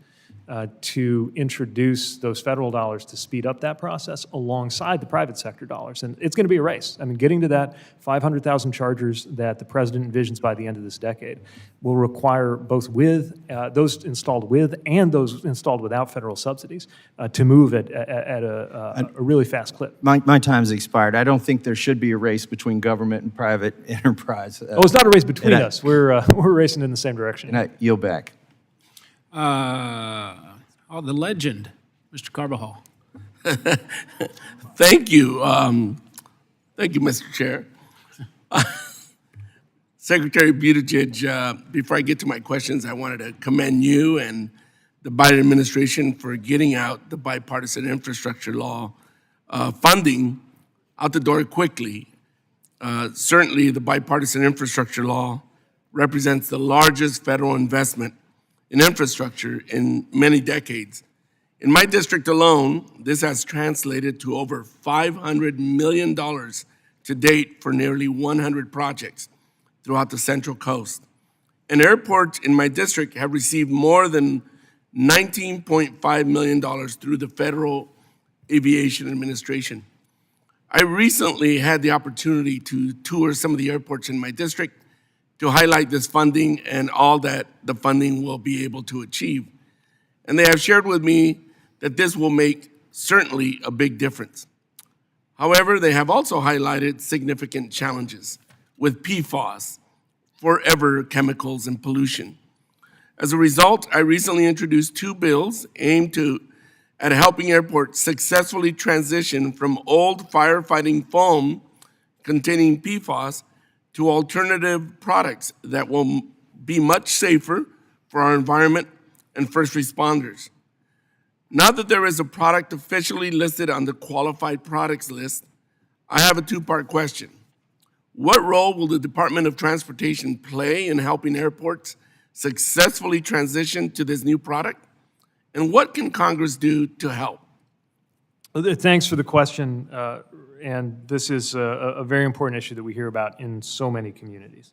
to introduce those federal dollars to speed up that process alongside the private sector dollars. And it's going to be a race. I mean, getting to that 500,000 chargers that the president envisions by the end of this decade will require both those installed with and those installed without federal subsidies to move at a really fast clip. My time's expired. I don't think there should be a race between government and private enterprise. Oh, it's not a race between us. We're racing in the same direction. And I yield back. The legend, Mr. Carbajal. Thank you. Thank you, Mr. Chair. Secretary Buttigieg, before I get to my questions, I wanted to commend you and the Biden administration for getting out the bipartisan infrastructure law funding out the door quickly. Certainly, the bipartisan infrastructure law represents the largest federal investment in infrastructure in many decades. In my district alone, this has translated to over $500 million to date for nearly 100 projects throughout the Central Coast. And airports in my district have received more than $19.5 million through the Federal Aviation Administration. I recently had the opportunity to tour some of the airports in my district to highlight this funding and all that the funding will be able to achieve. And they have shared with me that this will make certainly a big difference. However, they have also highlighted significant challenges with PFAS, forever chemicals and pollution. As a result, I recently introduced 2 bills aimed at helping airports successfully transition from old firefighting foam containing PFAS to alternative products that will be much safer for our environment and first responders. Now that there is a product officially listed on the qualified products list, I have a 2-part question. What role will the Department of Transportation play in helping airports successfully transition to this new product? And what can Congress do to help? Thanks for the question, and this is a very important issue that we hear about in so many communities.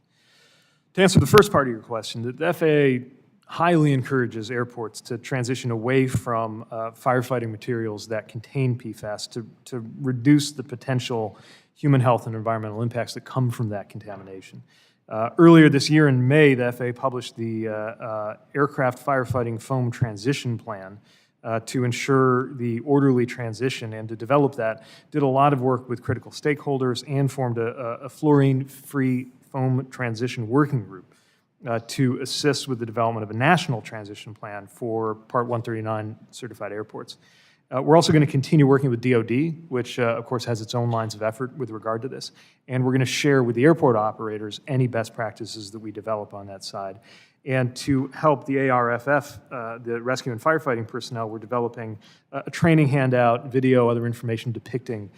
To answer the first part of your question, the FAA highly encourages airports to transition away from firefighting materials that contain PFAS to reduce the potential human health and environmental impacts that come from that contamination. Earlier this year in May, the FAA published the Aircraft Firefighting Foam Transition Plan to ensure the orderly transition, and to develop that, did a lot of work with critical stakeholders and formed a fluorine-free foam transition working group to assist with the development of a national transition plan for Part 139 certified airports. We're also going to continue working with DoD, which of course has its own lines of effort with regard to this, and we're going to share with the airport operators any best practices that we develop on that side. And to help the ARFF, the rescue and firefighting personnel, we're developing a training handout, video, other information depicting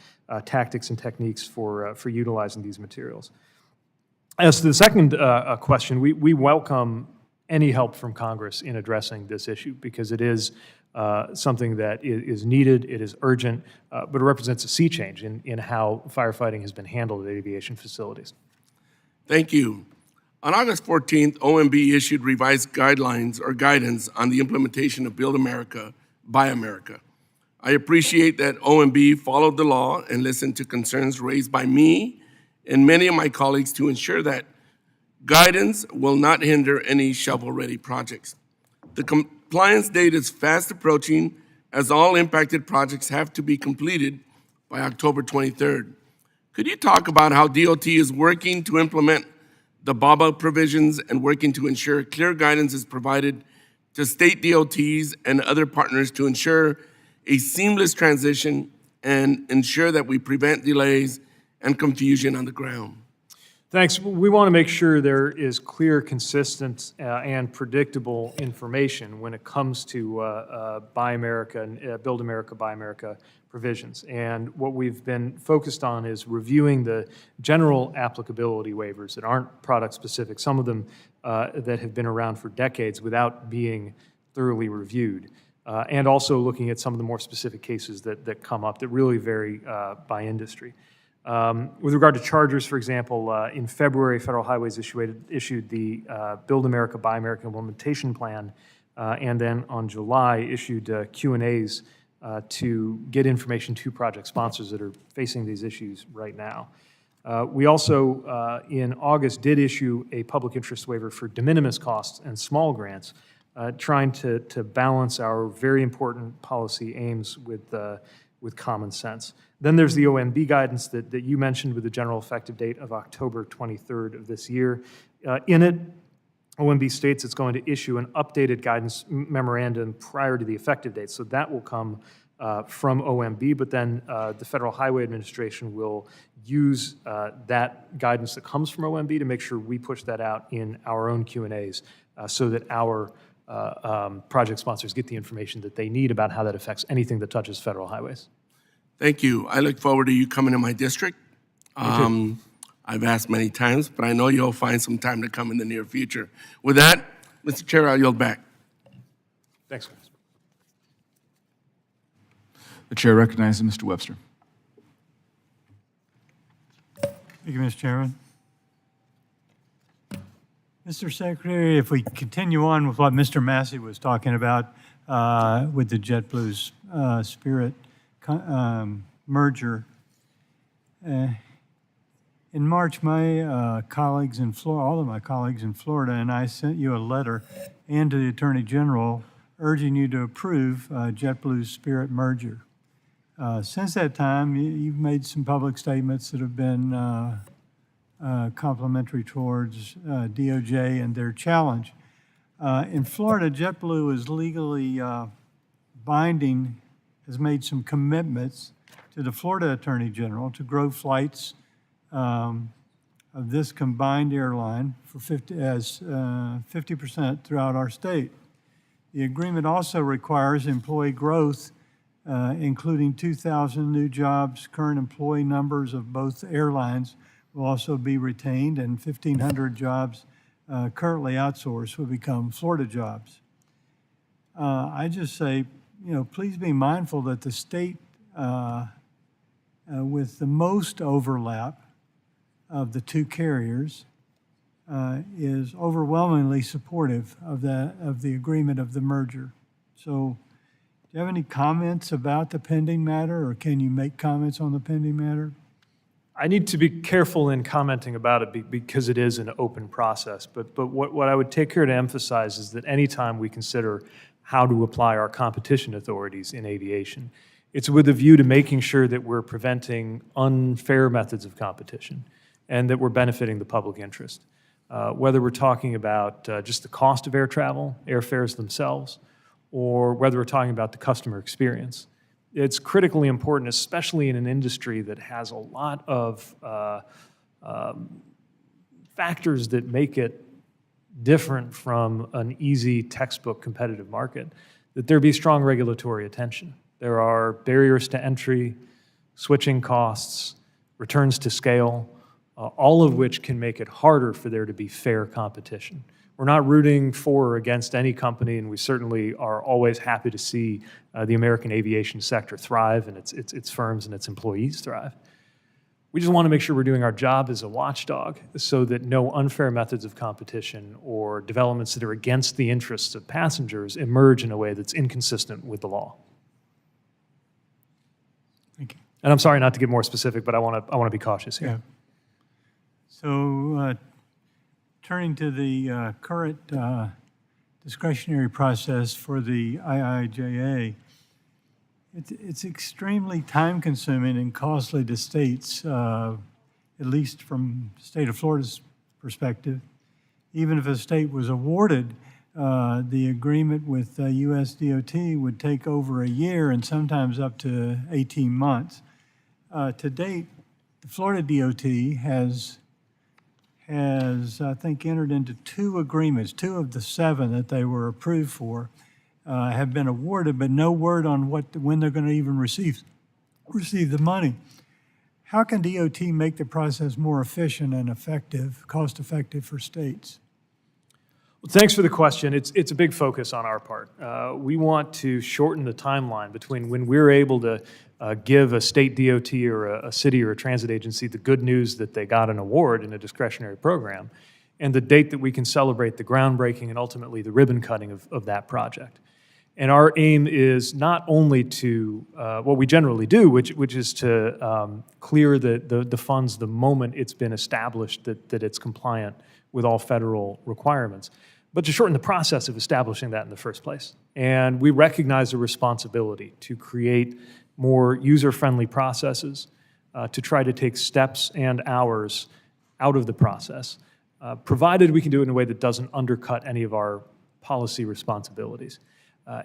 tactics and techniques for utilizing these materials. As to the second question, we welcome any help from Congress in addressing this issue, because it is something that is needed, it is urgent, but it represents a sea change in how firefighting has been handled at aviation facilities. Thank you. On August 14th, OMB issued revised guidelines or guidance on the implementation of Build America, Buy America. I appreciate that OMB followed the law and listened to concerns raised by me and many of my colleagues to ensure that guidance will not hinder any shovel-ready projects. The compliance date is fast approaching, as all impacted projects have to be completed by October 23rd. Could you talk about how DOT is working to implement the BABA provisions and working to ensure clear guidance is provided to state DOTs and other partners to ensure a seamless transition and ensure that we prevent delays and confusion on the ground? Thanks. We want to make sure there is clear, consistent, and predictable information when it comes to Buy America and Build America, Buy America provisions. And what we've been focused on is reviewing the general applicability waivers that aren't product-specific, some of them that have been around for decades without being thoroughly reviewed. And also looking at some of the more specific cases that come up that really vary by industry. With regard to chargers, for example, in February, Federal Highways issued the Build America, Buy America implementation plan, and then on July issued Q&As to get information to project sponsors that are facing these issues right now. We also, in August, did issue a public interest waiver for de minimis costs and small grants, trying to balance our very important policy aims with common sense. Then there's the OMB guidance that you mentioned with the general effective date of October 23rd of this year. In it, OMB states it's going to issue an updated guidance memorandum prior to the effective date. So that will come from OMB, but then the Federal Highway Administration will use that guidance that comes from OMB to make sure we push that out in our own Q&As so that our project sponsors get the information that they need about how that affects anything that touches federal highways. Thank you. I look forward to you coming to my district. I've asked many times, but I know you'll find some time to come in the near future. With that, Mr. Chair, I'll yield back. Thanks, guys. The chair recognizes Mr. Webster. Thank you, Mr. Chairman. Mr. Secretary, if we continue on with what Mr. Massey was talking about with the JetBlue Spirit merger, in March, my colleagues in Florida, all of my colleagues in Florida, and I sent you a letter and to the Attorney General urging you to approve JetBlue's Spirit merger. Since that time, you've made some public statements that have been complimentary towards DOJ and their challenge. In Florida, JetBlue is legally binding, has made some commitments to the Florida Attorney General to grow flights of this combined airline for 50% throughout our state. The agreement also requires employee growth, including 2,000 new jobs. Current employee numbers of both airlines will also be retained, and 1,500 jobs currently outsourced will become Florida jobs. I just say, please be mindful that the state with the most overlap of the two carriers is overwhelmingly supportive of the agreement of the merger. So, do you have any comments about the pending matter, or can you make comments on the pending matter? I need to be careful in commenting about it because it is an open process. But what I would take care to emphasize is that anytime we consider how to apply our competition authorities in aviation, it's with a view to making sure that we're preventing unfair methods of competition and that we're benefiting the public interest. Whether we're talking about just the cost of air travel, airfares themselves, or whether we're talking about the customer experience. It's critically important, especially in an industry that has a lot of factors that make it different from an easy textbook competitive market, that there be strong regulatory attention. There are barriers to entry, switching costs, returns to scale, all of which can make it harder for there to be fair competition. We're not rooting for or against any company, and we certainly are always happy to see the American aviation sector thrive and its firms and its employees thrive. We just want to make sure we're doing our job as a watchdog so that no unfair methods of competition or developments that are against the interests of passengers emerge in a way that's inconsistent with the law. Thank you. And I'm sorry not to get more specific, but I want to be cautious here. Yeah. So, turning to the current discretionary process for the IIJA, it's extremely time-consuming and costly to states, at least from the state of Florida's perspective. Even if a state was awarded, the agreement with US DOT would take over a year and sometimes up to 18 months. To date, the Florida DOT has, I think, entered into 2 agreements. 2 of the 7 that they were approved for have been awarded, but no word on when they're going to even receive the money. How can DOT make the process more efficient and effective, cost-effective for states? Well, thanks for the question. It's a big focus on our part. We want to shorten the timeline between when we're able to give a state DOT or a city or a transit agency the good news that they got an award in a discretionary program, and the date that we can celebrate the groundbreaking and ultimately the ribbon cutting of that project. And our aim is not only to, what we generally do, which is to clear the funds the moment it's been established that it's compliant with all federal requirements, but to shorten the process of establishing that in the first place. And we recognize the responsibility to create more user-friendly processes, to try to take steps and hours out of the process, provided we can do it in a way that doesn't undercut any of our policy responsibilities.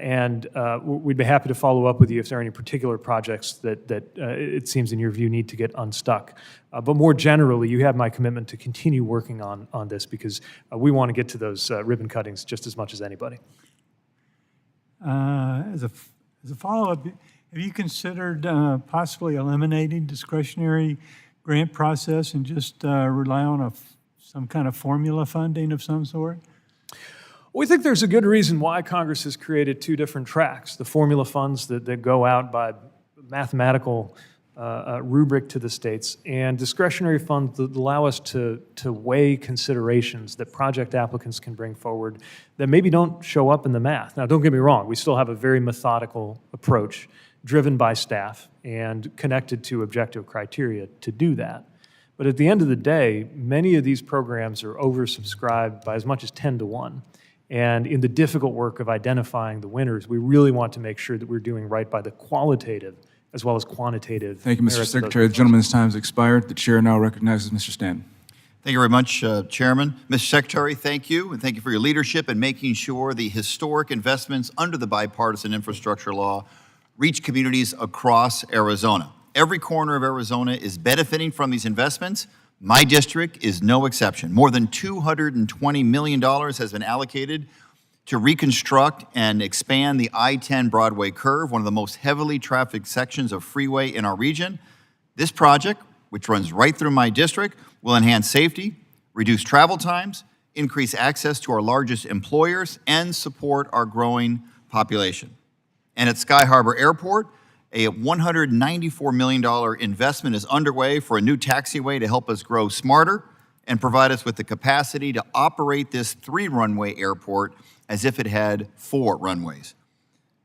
And we'd be happy to follow up with you if there are any particular projects that it seems in your view need to get unstuck. But more generally, you have my commitment to continue working on this because we want to get to those ribbon cuttings just as much as anybody. As a follow-up, have you considered possibly eliminating discretionary grant process and just rely on some kind of formula funding of some sort? We think there's a good reason why Congress has created two different tracks. The formula funds that go out by mathematical rubric to the states, and discretionary funds that allow us to weigh considerations that project applicants can bring forward that maybe don't show up in the math. Now, don't get me wrong, we still have a very methodical approach driven by staff and connected to objective criteria to do that. But at the end of the day, many of these programs are oversubscribed by as much as 10 to 1. And in the difficult work of identifying the winners, we really want to make sure that we're doing right by the qualitative as well as quantitative. Thank you, Mr. merits of those Secretary. The gentleman's time has expired. The chair now recognizes Mr. Stanton. Thank you very much, Chairman. Mr. Secretary, thank you, and thank you for your leadership in making sure the historic investments under the bipartisan infrastructure law reach communities across Arizona. Every corner of Arizona is benefiting from these investments. My district is no exception. More than $220 million has been allocated to reconstruct and expand the I-10 Broadway curve, one of the most heavily trafficked sections of freeway in our region. This project, which runs right through my district, will enhance safety, reduce travel times, increase access to our largest employers, and support our growing population. And at Sky Harbor Airport, a $194 million investment is underway for a new taxiway to help us grow smarter and provide us with the capacity to operate this 3-runway airport as if it had 4 runways.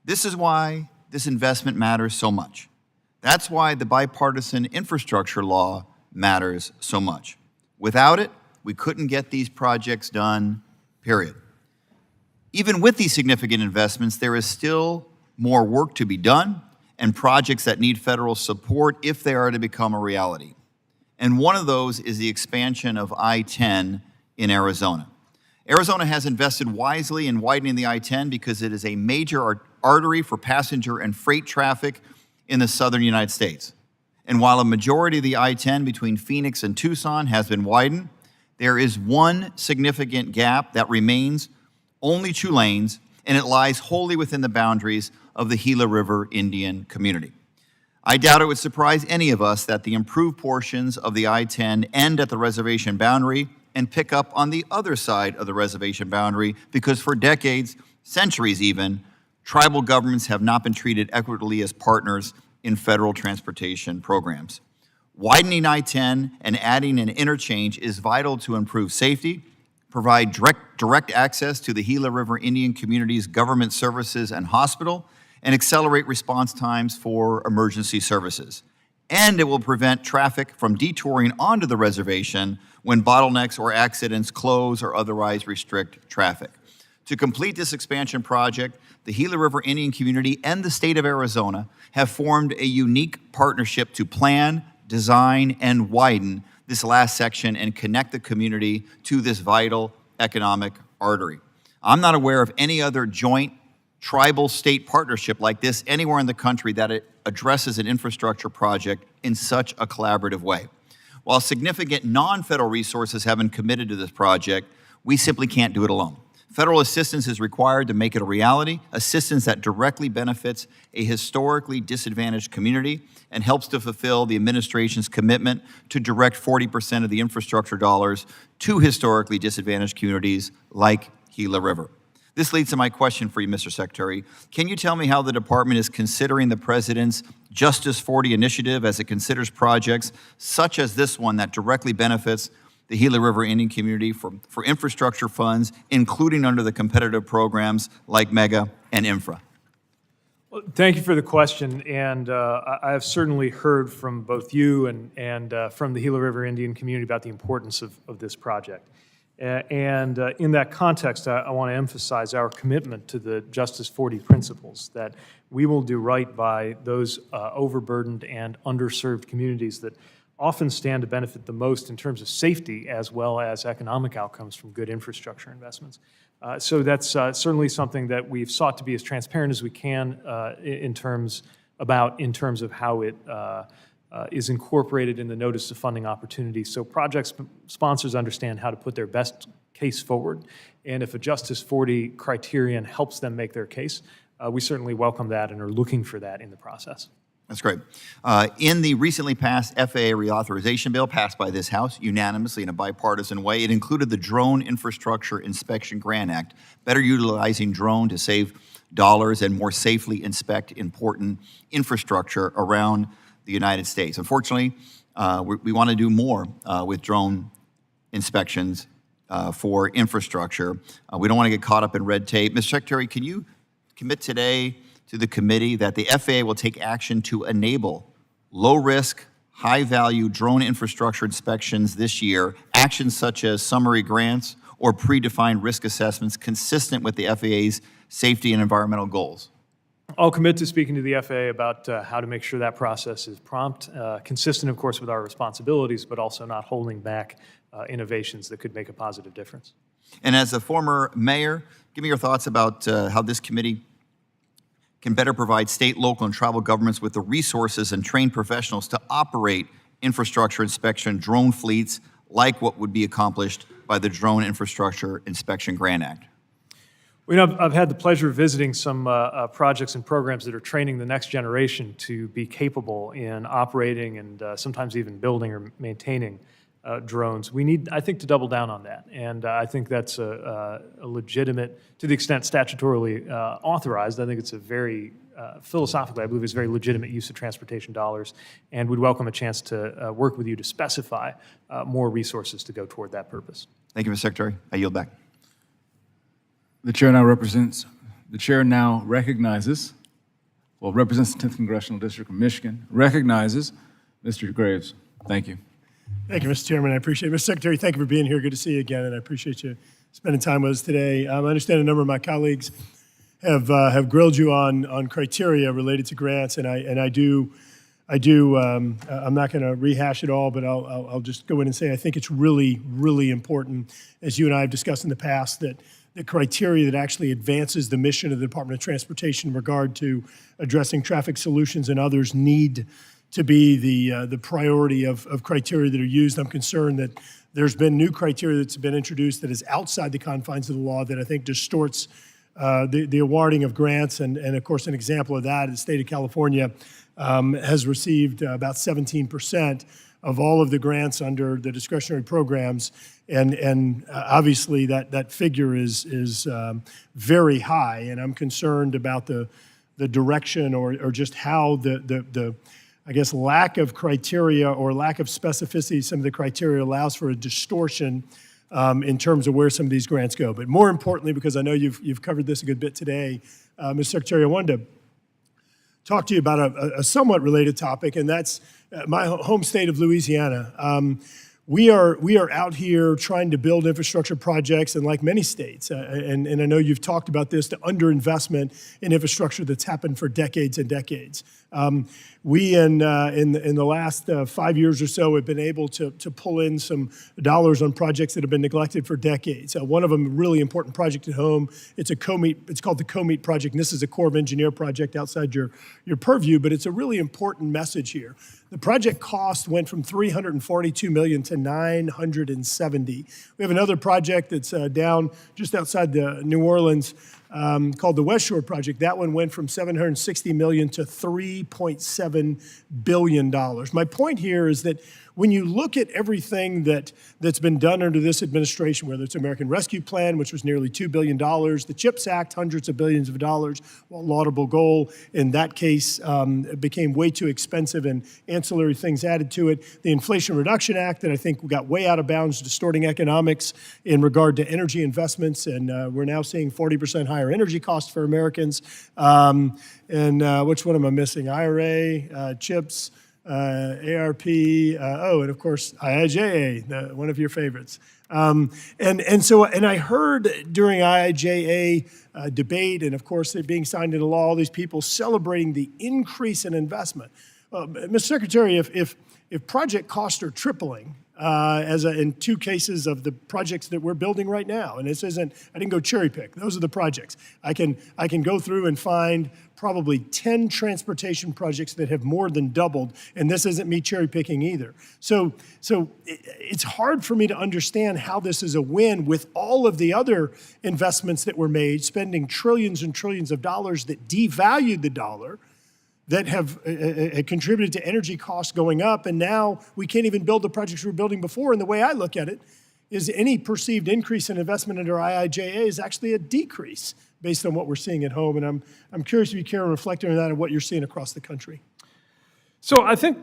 This is why this investment matters so much. That's why the bipartisan infrastructure law matters so much. Without it, we couldn't get these projects done, period. Even with these significant investments, there is still more work to be done and projects that need federal support if they are to become a reality. And one of those is the expansion of I-10 in Arizona. Arizona has invested wisely in widening the I-10 because it is a major artery for passenger and freight traffic in the southern United States. And while a majority of the I-10 between Phoenix and Tucson has been widened, there is one significant gap that remains, only 2 lanes, and it lies wholly within the boundaries of the Gila River Indian community. I doubt it would surprise any of us that the improved portions of the I-10 end at the reservation boundary and pick up on the other side of the reservation boundary because for decades, centuries even, tribal governments have not been treated equitably as partners in federal transportation programs. Widening I-10 and adding an interchange is vital to improve safety, provide direct access to the Gila River Indian community's government services and hospital, and accelerate response times for emergency services. And it will prevent traffic from detouring onto the reservation when bottlenecks or accidents close or otherwise restrict traffic. To complete this expansion project, the Gila River Indian community and the state of Arizona have formed a unique partnership to plan, design, and widen this last section and connect the community to this vital economic artery. I'm not aware of any other joint tribal state partnership like this anywhere in the country that it addresses an infrastructure project in such a collaborative way. While significant non-federal resources have been committed to this project, we simply can't do it alone. Federal assistance is required to make it a reality, assistance that directly benefits a historically disadvantaged community and helps to fulfill the administration's commitment to direct 40% of the infrastructure dollars to historically disadvantaged communities like Gila River. This leads to my question for you, Mr. Secretary. Can you tell me how the department is considering the President's Justice 40 initiative as it considers projects such as this one that directly benefits the Gila River Indian community for infrastructure funds, including under the competitive programs like MEGA and Infra? Well, thank you for the question, and I have certainly heard from both you and from the Gila River Indian community about the importance of this project. And in that context, I want to emphasize our commitment to the Justice 40 principles, that we will do right by those overburdened and underserved communities that often stand to benefit the most in terms of safety as well as economic outcomes from good infrastructure investments. So that's certainly something that we've sought to be as transparent as we can in terms of how it is incorporated in the notice of funding opportunities, so project sponsors understand how to put their best case forward. And if a Justice 40 criterion helps them make their case, we certainly welcome that and are looking for that in the process. That's great. In the recently passed FAA reauthorization bill passed by this House unanimously in a bipartisan way, it included the Drone Infrastructure Inspection Grant Act, better utilizing drone to save dollars and more safely inspect important infrastructure around the United States. Unfortunately, we want to do more with drone inspections for infrastructure. We don't want to get caught up in red tape. Mr. Secretary, can you commit today to the committee that the FAA will take action to enable low-risk, high-value drone infrastructure inspections this year, actions such as summary grants or predefined risk assessments consistent with the FAA's safety and environmental goals? I'll commit to speaking to the FAA about how to make sure that process is prompt, consistent, of course, with our responsibilities, but also not holding back innovations that could make a positive difference. And as a former mayor, give me your thoughts about how this committee can better provide state, local, and tribal governments with the resources and trained professionals to operate infrastructure inspection drone fleets like what would be accomplished by the Drone Infrastructure Inspection Grant Act. I've had the pleasure of visiting some projects and programs that are training the next generation to be capable in operating and sometimes even building or maintaining drones. We need, I think, to double down on that. And I think that's a legitimate, to the extent statutorily authorized, I think it's a very, philosophically, I believe it's a very legitimate use of transportation dollars, and would welcome a chance to work with you to specify more resources to go toward that purpose. Thank you, Mr. Secretary. I yield back. The chair now recognizes, well, represents the 10th Congressional District of Michigan, recognizes Mr. Graves. Thank you. Thank you, Mr. Chairman. I appreciate it. Mr. Secretary, thank you for being here. Good to see you again, and I appreciate you spending time with us today. I understand a number of my colleagues have grilled you on criteria related to grants, and I'm not going to rehash it all, but I'll just go in and say I think it's really, really important, as you and I have discussed in the past, that the criteria that actually advances the mission of the Department of Transportation in regard to addressing traffic solutions and others need to be the priority of criteria that are used. I'm concerned that there's been new criteria that's been introduced that is outside the confines of the law that I think distorts the awarding of grants. And of course, an example of that is the state of California has received about 17% of all of the grants under the discretionary programs. And obviously that figure is very high. And I'm concerned about the direction or just how the I guess, lack of criteria or lack of specificity, some of the criteria allows for a distortion in terms of where some of these grants go. But more importantly, because I know you've covered this a good bit today, Mr. Secretary, I wanted to talk to you about a somewhat related topic, and that's my home state of Louisiana. We are out here trying to build infrastructure projects, and like many states, and I know you've talked about this, the underinvestment in infrastructure that's happened for decades and decades. We, in the last 5 years or so, have been able to pull in some dollars on projects that have been neglected for decades. One of them, a really important project at home, it's called the COMEET project, and this is a Corps of Engineer project outside your purview, but it's a really important message here. The project cost went from $342 million to $970. We have another project that's down just outside New Orleans called the West Shore Project. That one went from $760 million to $3.7 billion. My point here is that when you look at everything that's been done under this administration, whether it's American Rescue Plan, which was nearly $2 billion, the CHIPS Act, hundreds of billions of dollars, while laudable goal, in that case, it became way too expensive and ancillary things added to it. The Inflation Reduction Act that I think got way out of bounds, distorting economics in regard to energy investments, and we're now seeing 40% higher energy costs for Americans. And which one am I missing? IRA, CHIPS, ARP, and of course, IIJA, one of your favorites. And I heard during IIJA debate, and of course it being signed into law, all these people celebrating the increase in investment. Mr. Secretary, if project costs are tripling, in two cases of the projects that we're building right now, and this isn't, I didn't go cherry pick, those are the projects. I can go through and find probably 10 transportation projects that have more than doubled, and this isn't me cherry picking either. So it's hard for me to understand how this is a win with all of the other investments that were made, spending trillions and trillions of dollars that devalued the dollar, that have contributed to energy costs going up, and now we can't even build the projects we were building before. And the way I look at it is any perceived increase in investment under IIJA is actually a decrease based on what we're seeing at home. And I'm curious if you care to reflect on that and what you're seeing across the country. So I think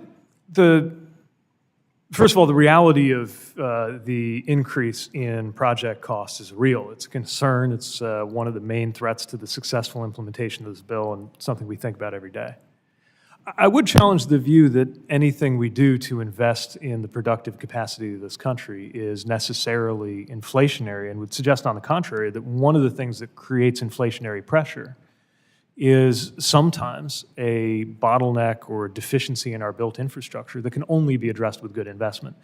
first of all, the reality of the increase in project costs is real. It's a concern. It's one of the main threats to the successful implementation of this bill and something we think about every day. I would challenge the view that anything we do to invest in the productive capacity of this country is necessarily inflationary, and would suggest, on the contrary, that one of the things that creates inflationary pressure is sometimes a bottleneck or a deficiency in our built infrastructure that can only be addressed with good investment.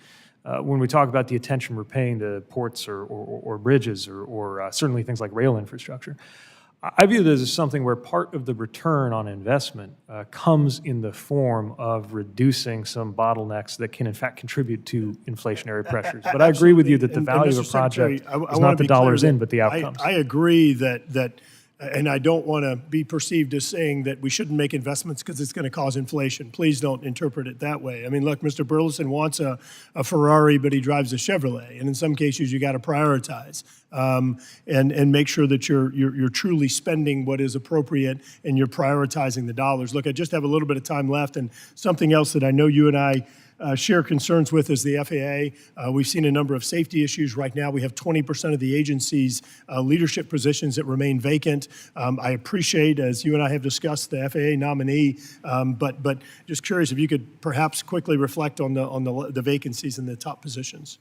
When we talk about the attention we're paying to ports or bridges or certainly things like rail infrastructure, I view this as something where part of the return on investment comes in the form of reducing some bottlenecks that can in fact contribute to inflationary pressures. But I agree with you that the value of a project is not the dollars in, but the outcomes. I agree that and I don't want to be perceived as saying that we shouldn't make investments because it's going to cause inflation. Please don't interpret it that way. I mean, look, Mr. Burleson wants a Ferrari, but he drives a Chevrolet. And in some cases, you got to prioritize and make sure that you're truly spending what is appropriate and you're prioritizing the dollars. Look, I just have a little bit of time left, and something else that I know you and I share concerns with is the FAA. We've seen a number of safety issues. Right now, we have 20% of the agency's leadership positions that remain vacant. I appreciate, as you and I have discussed, the FAA nominee, but just curious if you could perhaps quickly reflect on the vacancies in the top positions.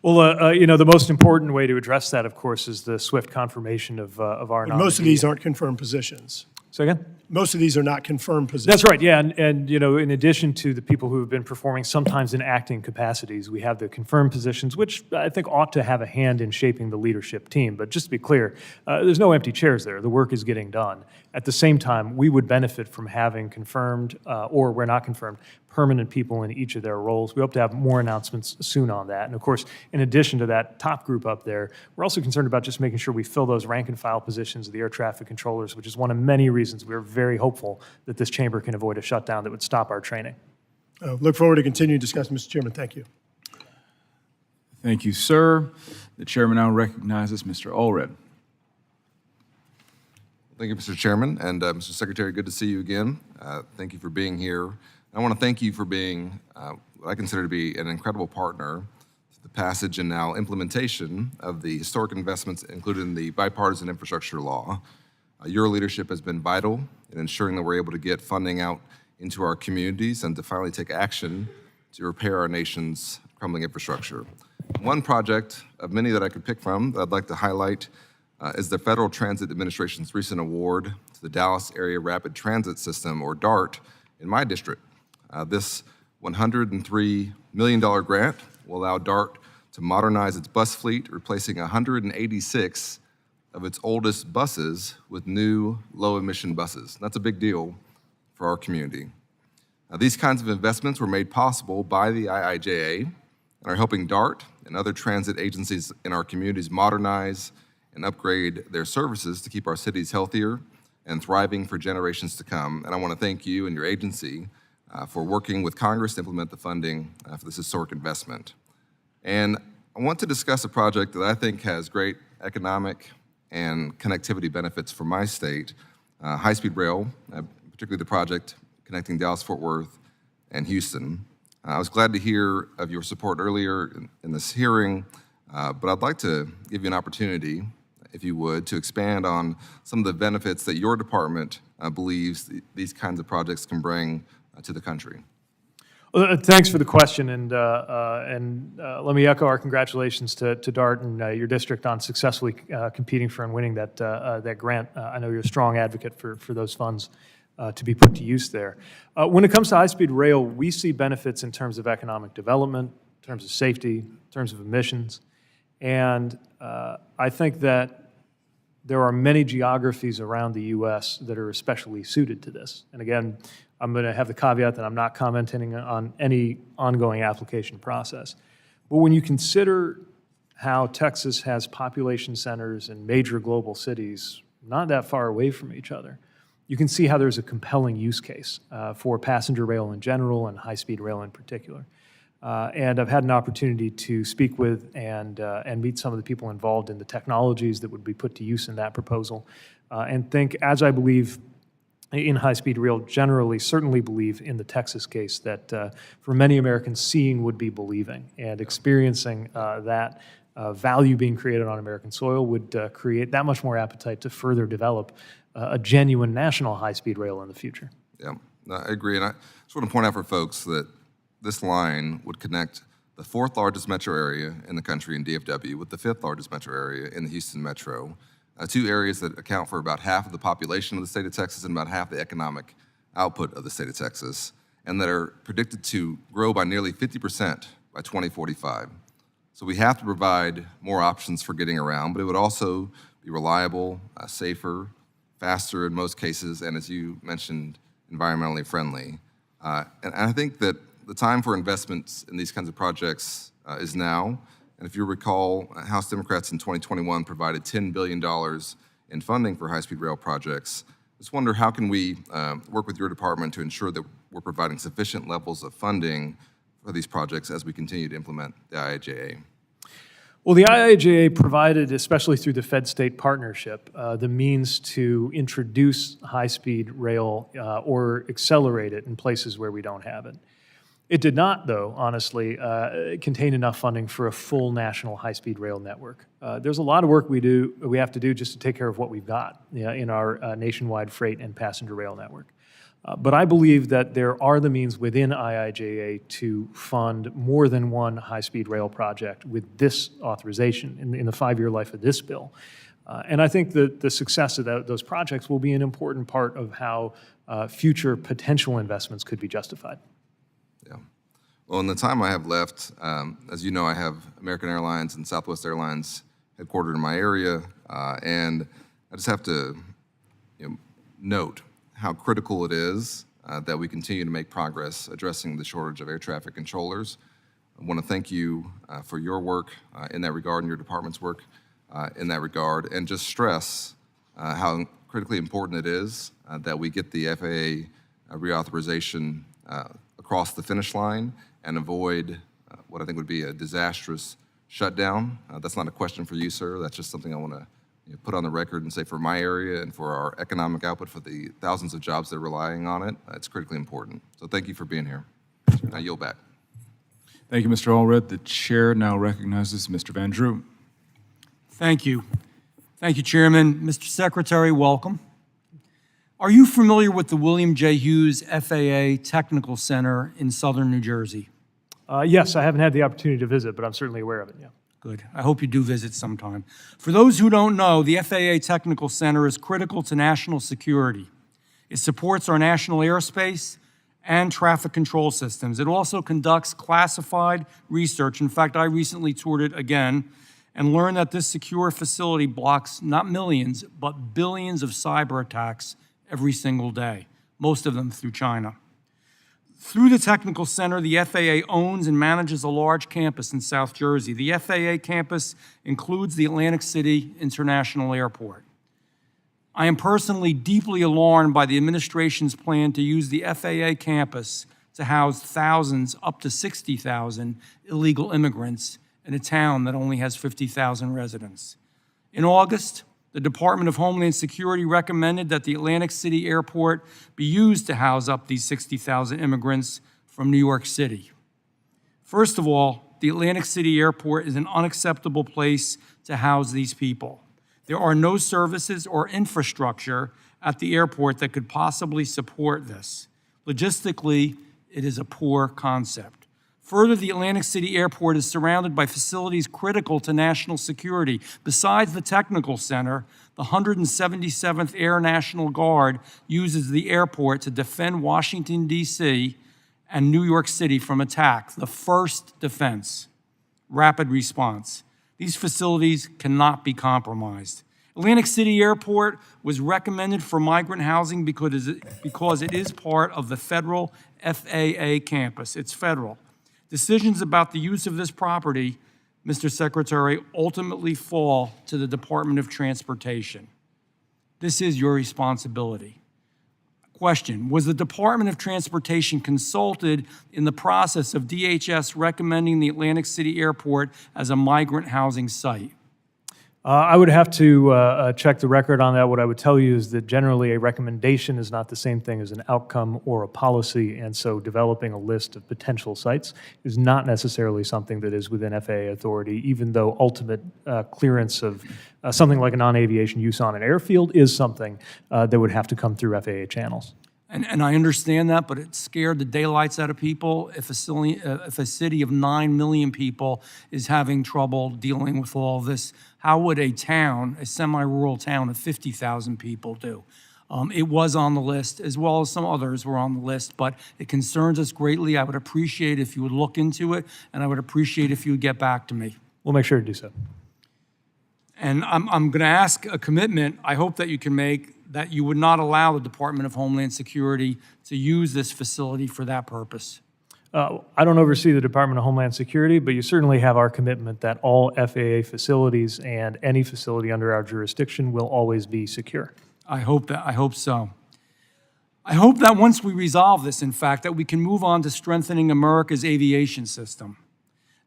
Well, the most important way to address that, of course, is the swift confirmation of our nominee. Most of these aren't confirmed positions. Say again? Most of these are not confirmed positions. That's right, yeah, and in addition to the people who have been performing sometimes in acting capacities, we have the confirmed positions, which I think ought to have a hand in shaping the leadership team. But just to be clear, there's no empty chairs there. The work is getting done. At the same time, we would benefit from having confirmed, or we're not confirmed, permanent people in each of their roles. We hope to have more announcements soon on that. And of course, in addition to that top group up there, we're also concerned about just making sure we fill those rank and file positions of the air traffic controllers, which is one of many reasons we're very hopeful that this chamber can avoid a shutdown that would stop our training. Look forward to continuing discussion, Mr. Chairman. Thank you. Thank you, sir. The chairman now recognizes Mr. Allred. Thank you, Mr. Chairman, and Mr. Secretary, good to see you again. Thank you for being here. I want to thank you for being what I consider to be an incredible partner to the passage and now implementation of the historic investments included in the bipartisan infrastructure law. Your leadership has been vital in ensuring that we're able to get funding out into our communities and to finally take action to repair our nation's crumbling infrastructure. One project of many that I could pick from that I'd like to highlight is the Federal Transit Administration's recent award to the Dallas Area Rapid Transit System, or DART, in my district. This $103 million grant will allow DART to modernize its bus fleet, replacing 186 of its oldest buses with new low-emission buses. That's a big deal for our community. These kinds of investments were made possible by the IIJA and are helping DART and other transit agencies in our communities modernize and upgrade their services to keep our cities healthier and thriving for generations to come. And I want to thank you and your agency for working with Congress to implement the funding for this historic investment. And I want to discuss a project that I think has great economic and connectivity benefits for my state, high-speed rail, particularly the project connecting Dallas-Fort Worth and Houston. I was glad to hear of your support earlier in this hearing, but I'd like to give you an opportunity, if you would, to expand on some of the benefits that your department believes these kinds of projects can bring to the country. Well, thanks for the question, and let me echo our congratulations to DART and your district on successfully competing for and winning that grant. I know you're a strong advocate for those funds to be put to use there. When it comes to high-speed rail, we see benefits in terms of economic development, in terms of safety, in terms of emissions, and I think that there are many geographies around the U.S. that are especially suited to this. And again, I'm going to have the caveat that I'm not commenting on any ongoing application process. But when you consider how Texas has population centers in major global cities not that far away from each other, you can see how there's a compelling use case for passenger rail in general and high-speed rail in particular. And I've had an opportunity to speak with and meet some of the people involved in the technologies that would be put to use in that proposal, and think, as I believe in high-speed rail generally, certainly believe in the Texas case that for many Americans, seeing would be believing, and experiencing that value being created on American soil would create that much more appetite to further develop a genuine national high-speed rail in the future. Yeah, no, I agree. And I just want to point out for folks that this line would connect the 4th largest metro area in the country in DFW with the 5th largest metro area in the Houston metro. 2 areas that account for about half of the population of the state of Texas and about half the economic output of the state of Texas, and that are predicted to grow by nearly 50% by 2045. So we have to provide more options for getting around, but it would also be reliable, safer, faster in most cases, and as you mentioned, environmentally friendly. And I think that the time for investments in these kinds of projects is now. And if you recall, House Democrats in 2021 provided $10 billion in funding for high-speed rail projects. I just wonder, how can we work with your department to ensure that we're providing sufficient levels of funding for these projects as we continue to implement the IIJA? Well, the IIJA provided, especially through the Fed-State partnership, the means to introduce high-speed rail or accelerate it in places where we don't have it. It did not, though, honestly, contain enough funding for a full national high-speed rail network. There's a lot of work we have to do just to take care of what we've got in our nationwide freight and passenger rail network. But I believe that there are the means within IIJA to fund more than one high-speed rail project with this authorization in the 5-year life of this bill. And I think that the success of those projects will be an important part of how future potential investments could be justified. Yeah. Well, in the time I have left, as you know, I have American Airlines and Southwest Airlines headquartered in my area, and I just have to note how critical it is that we continue to make progress addressing the shortage of air traffic controllers. I want to thank you for your work in that regard and your department's work in that regard, and just stress how critically important it is that we get the FAA reauthorization across the finish line and avoid what I think would be a disastrous shutdown. That's not a question for you, sir. That's just something I want to put on the record and say, for my area and for our economic output, for the thousands of jobs that are relying on it, it's critically important. So thank you for being here. I yield back. Thank you, Mr. Allred. The chair now recognizes Mr. Van Drew. Thank you. Thank you, Chairman. Mr. Secretary, welcome. Are you familiar with the William J. Hughes FAA Technical Center in southern New Jersey? Yes, I haven't had the opportunity to visit, but I'm certainly aware of it, yeah. Good. I hope you do visit sometime. For those who don't know, the FAA Technical Center is critical to national security. It supports our national airspace and traffic control systems. It also conducts classified research. In fact, I recently toured it again and learned that this secure facility blocks not millions, but billions of cyber attacks every single day, most of them through China. Through the Technical Center, the FAA owns and manages a large campus in South Jersey. The FAA campus includes the Atlantic City International Airport. I am personally deeply alarmed by the administration's plan to use the FAA campus to house thousands, up to 60,000 illegal immigrants in a town that only has 50,000 residents. In August, the Department of Homeland Security recommended that the Atlantic City Airport be used to house up these 60,000 immigrants from New York City. First of all, the Atlantic City Airport is an unacceptable place to house these people. There are no services or infrastructure at the airport that could possibly support this. Logistically, it is a poor concept. Further, the Atlantic City Airport is surrounded by facilities critical to national security. Besides the Technical Center, the 177th Air National Guard uses the airport to defend Washington, D.C. and New York City from attack, the first defense, rapid response. These facilities cannot be compromised. Atlantic City Airport was recommended for migrant housing because it is part of the federal FAA campus. It's federal. Decisions about the use of this property, Mr. Secretary, ultimately fall to the Department of Transportation. This is your responsibility. Question, was the Department of Transportation consulted in the process of DHS recommending the Atlantic City Airport as a migrant housing site? I would have to check the record on that. What I would tell you is that generally a recommendation is not the same thing as an outcome or a policy, and so developing a list of potential sites is not necessarily something that is within FAA authority, even though ultimate clearance of something like a non-aviation use on an airfield is something that would have to come through FAA channels. And I understand that, but it scared the daylights out of people. If a city of 9 million people is having trouble dealing with all this, how would a town, a semi-rural town of 50,000 people do? It was on the list, as well as some others were on the list, but it concerns us greatly. I would appreciate if you would look into it, and I would appreciate if you would get back to me. We'll make sure to do so. And I'm going to ask a commitment I hope that you can make, that you would not allow the Department of Homeland Security to use this facility for that purpose. I don't oversee the Department of Homeland Security, but you certainly have our commitment that all FAA facilities and any facility under our jurisdiction will always be secure. I hope so. I hope that once we resolve this, in fact, that we can move on to strengthening America's aviation system.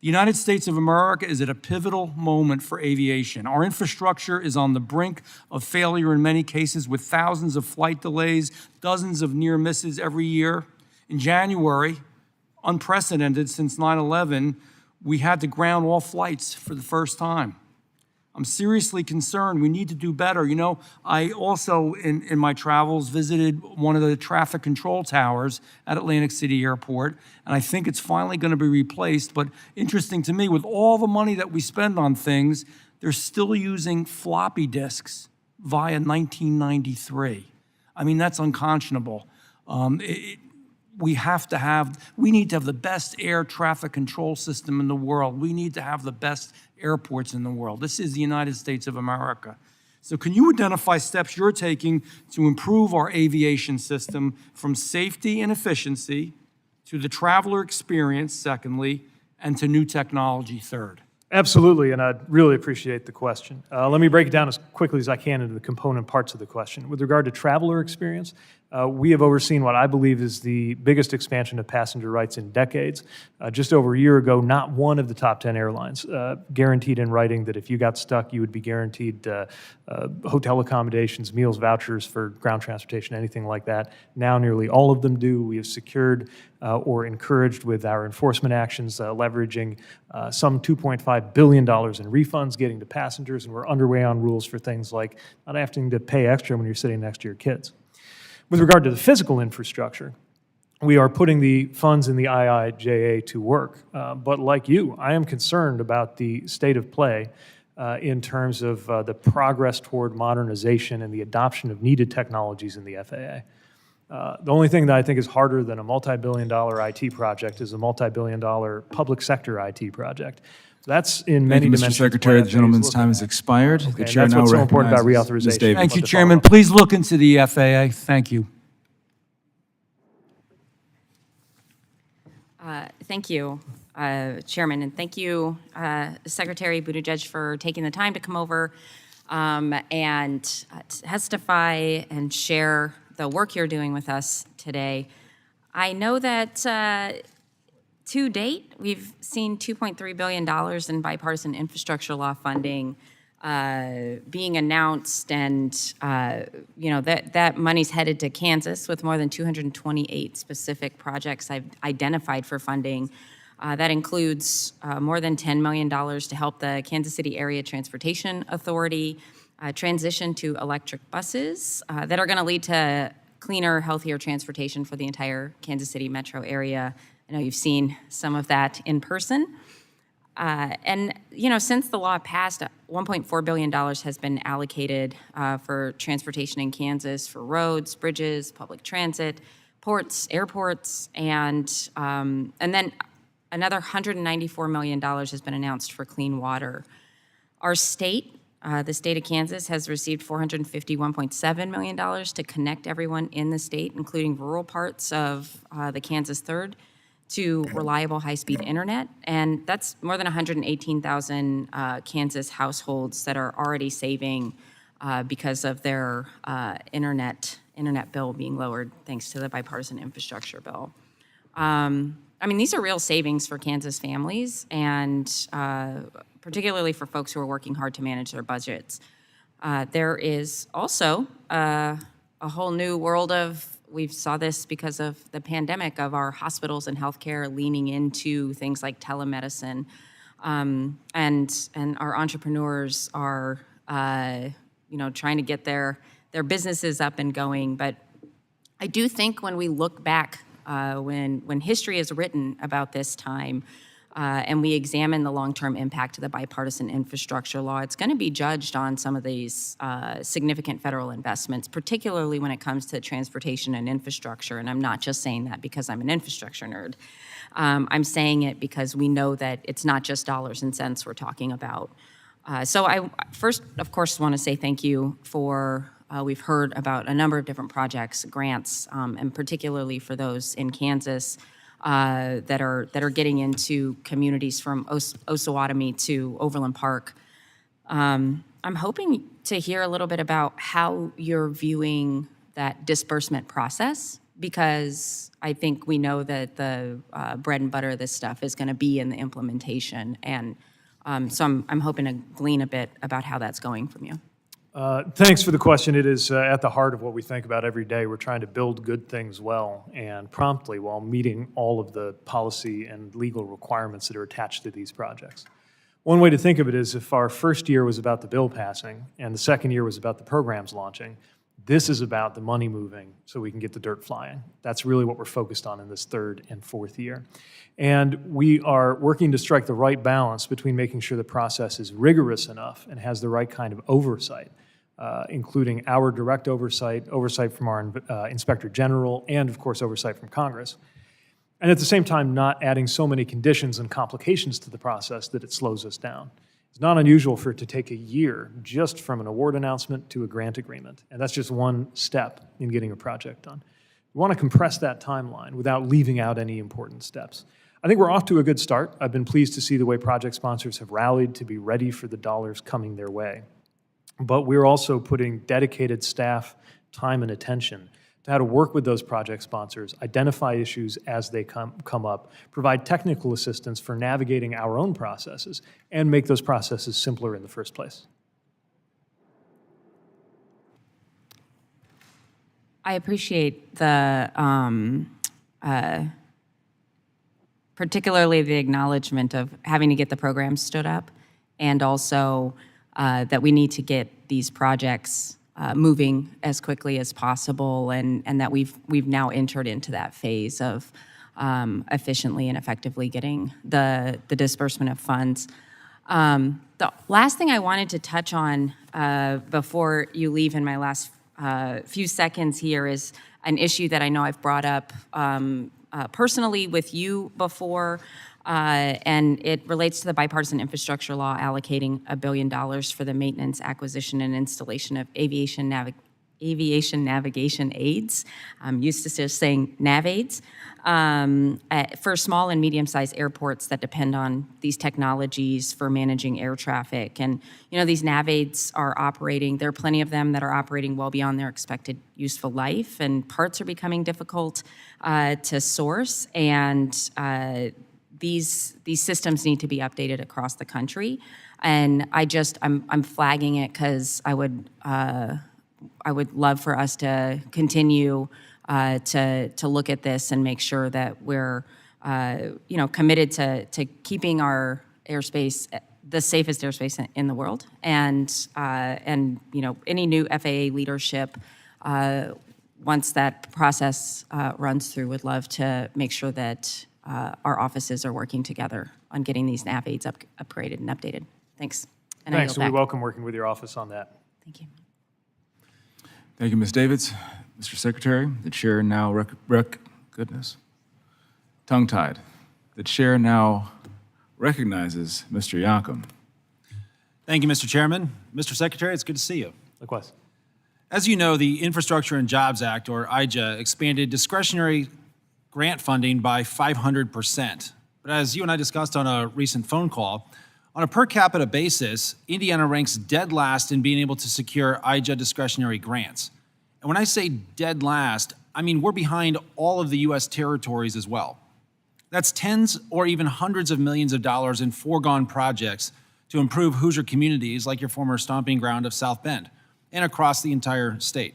The United States of America is at a pivotal moment for aviation. Our infrastructure is on the brink of failure in many cases, with thousands of flight delays, dozens of near misses every year. In January, unprecedented since 9/11, we had to ground all flights for the first time. I'm seriously concerned. We need to do better. You know, I also, in my travels, visited one of the traffic control towers at Atlantic City Airport, and I think it's finally going to be replaced. But interesting to me, with all the money that we spend on things, they're still using floppy disks via 1993. I mean, that's unconscionable. We need to have the best air traffic control system in the world. We need to have the best airports in the world. This is the United States of America. So can you identify steps you're taking to improve our aviation system from safety and efficiency to the traveler experience, secondly, and to new technology, third? Absolutely, and I'd really appreciate the question. Let me break it down as quickly as I can into the component parts of the question. With regard to traveler experience, we have overseen what I believe is the biggest expansion of passenger rights in decades. Just over a year ago, not one of the top 10 airlines guaranteed in writing that if you got stuck, you would be guaranteed hotel accommodations, meals, vouchers for ground transportation, anything like that. Now nearly all of them do. We have secured or encouraged with our enforcement actions, leveraging some $2.5 billion in refunds getting to passengers, and we're underway on rules for things like not having to pay extra when you're sitting next to your kids. With regard to the physical infrastructure, we are putting the funds in the IIJA to work. But like you, I am concerned about the state of play in terms of the progress toward modernization and the adoption of needed technologies in the FAA. The only thing that I think is harder than a multi-billion-dollar IT project is a multi-billion-dollar public sector IT project. That's in many dimensions. Mr. Secretary, the gentleman's time has expired. The chair that's now what's so important about recognizes Ms. reauthorization. Davis. Thank you, Chairman. Please look into the FAA. Thank you. Thank you, Chairman, and thank you, Secretary Buttigieg, for taking the time to come over and testify and share the work you're doing with us today. I know that to date, we've seen $2.3 billion in bipartisan infrastructure law funding being announced, and that money's headed to Kansas with more than 228 specific projects I've identified for funding. That includes more than $10 million to help the Kansas City Area Transportation Authority transition to electric buses that are going to lead to cleaner, healthier transportation for the entire Kansas City metro area. I know you've seen some of that in person. And since the law passed, $1.4 billion has been allocated for transportation in Kansas for roads, bridges, public transit, ports, airports, and then another $194 million has been announced for clean water. Our state, the state of Kansas, has received $451.7 million to connect everyone in the state, including rural parts of the Kansas Third, to reliable high-speed internet, and that's more than 118,000 Kansas households that are already saving because of their internet internet bill being lowered thanks to the bipartisan infrastructure bill. I mean, these are real savings for Kansas families and particularly for folks who are working hard to manage their budgets. There is also a whole new world of, we saw this because of the pandemic, of our hospitals and healthcare leaning into things like telemedicine. And our entrepreneurs are, trying to get their businesses up and going. But I do think when we look back, when history is written about this time, and we examine the long-term impact of the bipartisan infrastructure law, it's going to be judged on some of these significant federal investments, particularly when it comes to transportation and infrastructure. And I'm not just saying that because I'm an infrastructure nerd. I'm saying it because we know that it's not just dollars and cents we're talking about. So I first, of course, want to say thank you for, we've heard about a number of different projects, grants, and particularly for those in Kansas that are getting into communities from Osawatomie to Overland Park. I'm hoping to hear a little bit about how you're viewing that disbursement process, because I think we know that the bread and butter of this stuff is going to be in the implementation. And so I'm hoping to glean a bit about how that's going from you. Thanks for the question. It is at the heart of what we think about every day. We're trying to build good things well and promptly while meeting all of the policy and legal requirements that are attached to these projects. One way to think of it is if our first year was about the bill passing and the second year was about the programs launching, this is about the money moving so we can get the dirt flying. That's really what we're focused on in this third and fourth year. And we are working to strike the right balance between making sure the process is rigorous enough and has the right kind of oversight, including our direct oversight, oversight from our Inspector General, and of course oversight from Congress. And at the same time, not adding so many conditions and complications to the process that it slows us down. It's not unusual for it to take a year just from an award announcement to a grant agreement. And that's just one step in getting a project done. We want to compress that timeline without leaving out any important steps. I think we're off to a good start. I've been pleased to see the way project sponsors have rallied to be ready for the dollars coming their way. But we're also putting dedicated staff, time, and attention to how to work with those project sponsors, identify issues as they come up, provide technical assistance for navigating our own processes, and make those processes simpler in the first place. I appreciate the, particularly the acknowledgement of having to get the program stood up, and also that we need to get these projects moving as quickly as possible, and that we've now entered into that phase of efficiently and effectively getting the disbursement of funds. The last thing I wanted to touch on before you leave in my last few seconds here is an issue that I know I've brought up personally with you before, and it relates to the bipartisan infrastructure law allocating $1 billion for the maintenance, acquisition, and installation of aviation navigation aids. I'm used to just saying nav aids for small and medium-sized airports that depend on these technologies for managing air traffic. And these nav aids are operating. There are plenty of them that are operating well beyond their expected useful life, and parts are becoming difficult to source. And these systems need to be updated across the country. And I'm flagging it because I would love for us to continue to look at this and make sure that we're committed to keeping our airspace the safest airspace in the world. And any new FAA leadership, once that process runs through, would love to make sure that our offices are working together on getting these nav aids upgraded and updated. Thanks. And Thanks. We welcome working with your office on that. Thank you. Thank you, Ms. Davids. Mr. Secretary, the chair now tongue-tied. The chair now recognizes Mr. Yankum. Thank you, Mr. Chairman. Mr. Secretary, it's good to see you. Likewise. As you know, the Infrastructure and Jobs Act, or IJA, expanded discretionary grant funding by 500%. But as you and I discussed on a recent phone call, on a per capita basis, Indiana ranks dead last in being able to secure IJA discretionary grants. And when I say dead last, I mean we're behind all of the U.S. territories as well. That's tens or even hundreds of millions of dollars in foregone projects to improve Hoosier communities like your former stomping ground of South Bend and across the entire state.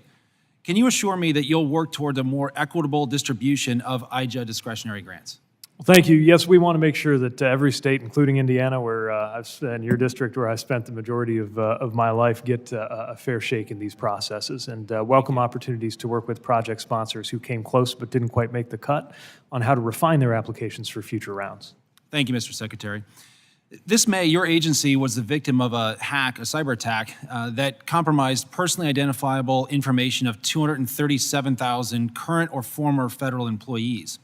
Can you assure me that you'll work toward a more equitable distribution of IJA discretionary grants? Well, thank you. Yes, we want to make sure that every state, including Indiana, where in your district, where I spent the majority of my life, get a fair shake in these processes and welcome opportunities to work with project sponsors who came close but didn't quite make the cut on how to refine their applications for future rounds. Thank you, Mr. Secretary. This May, your agency was the victim of a hack, a cyber attack, that compromised personally identifiable information of 237,000 current or former federal employees.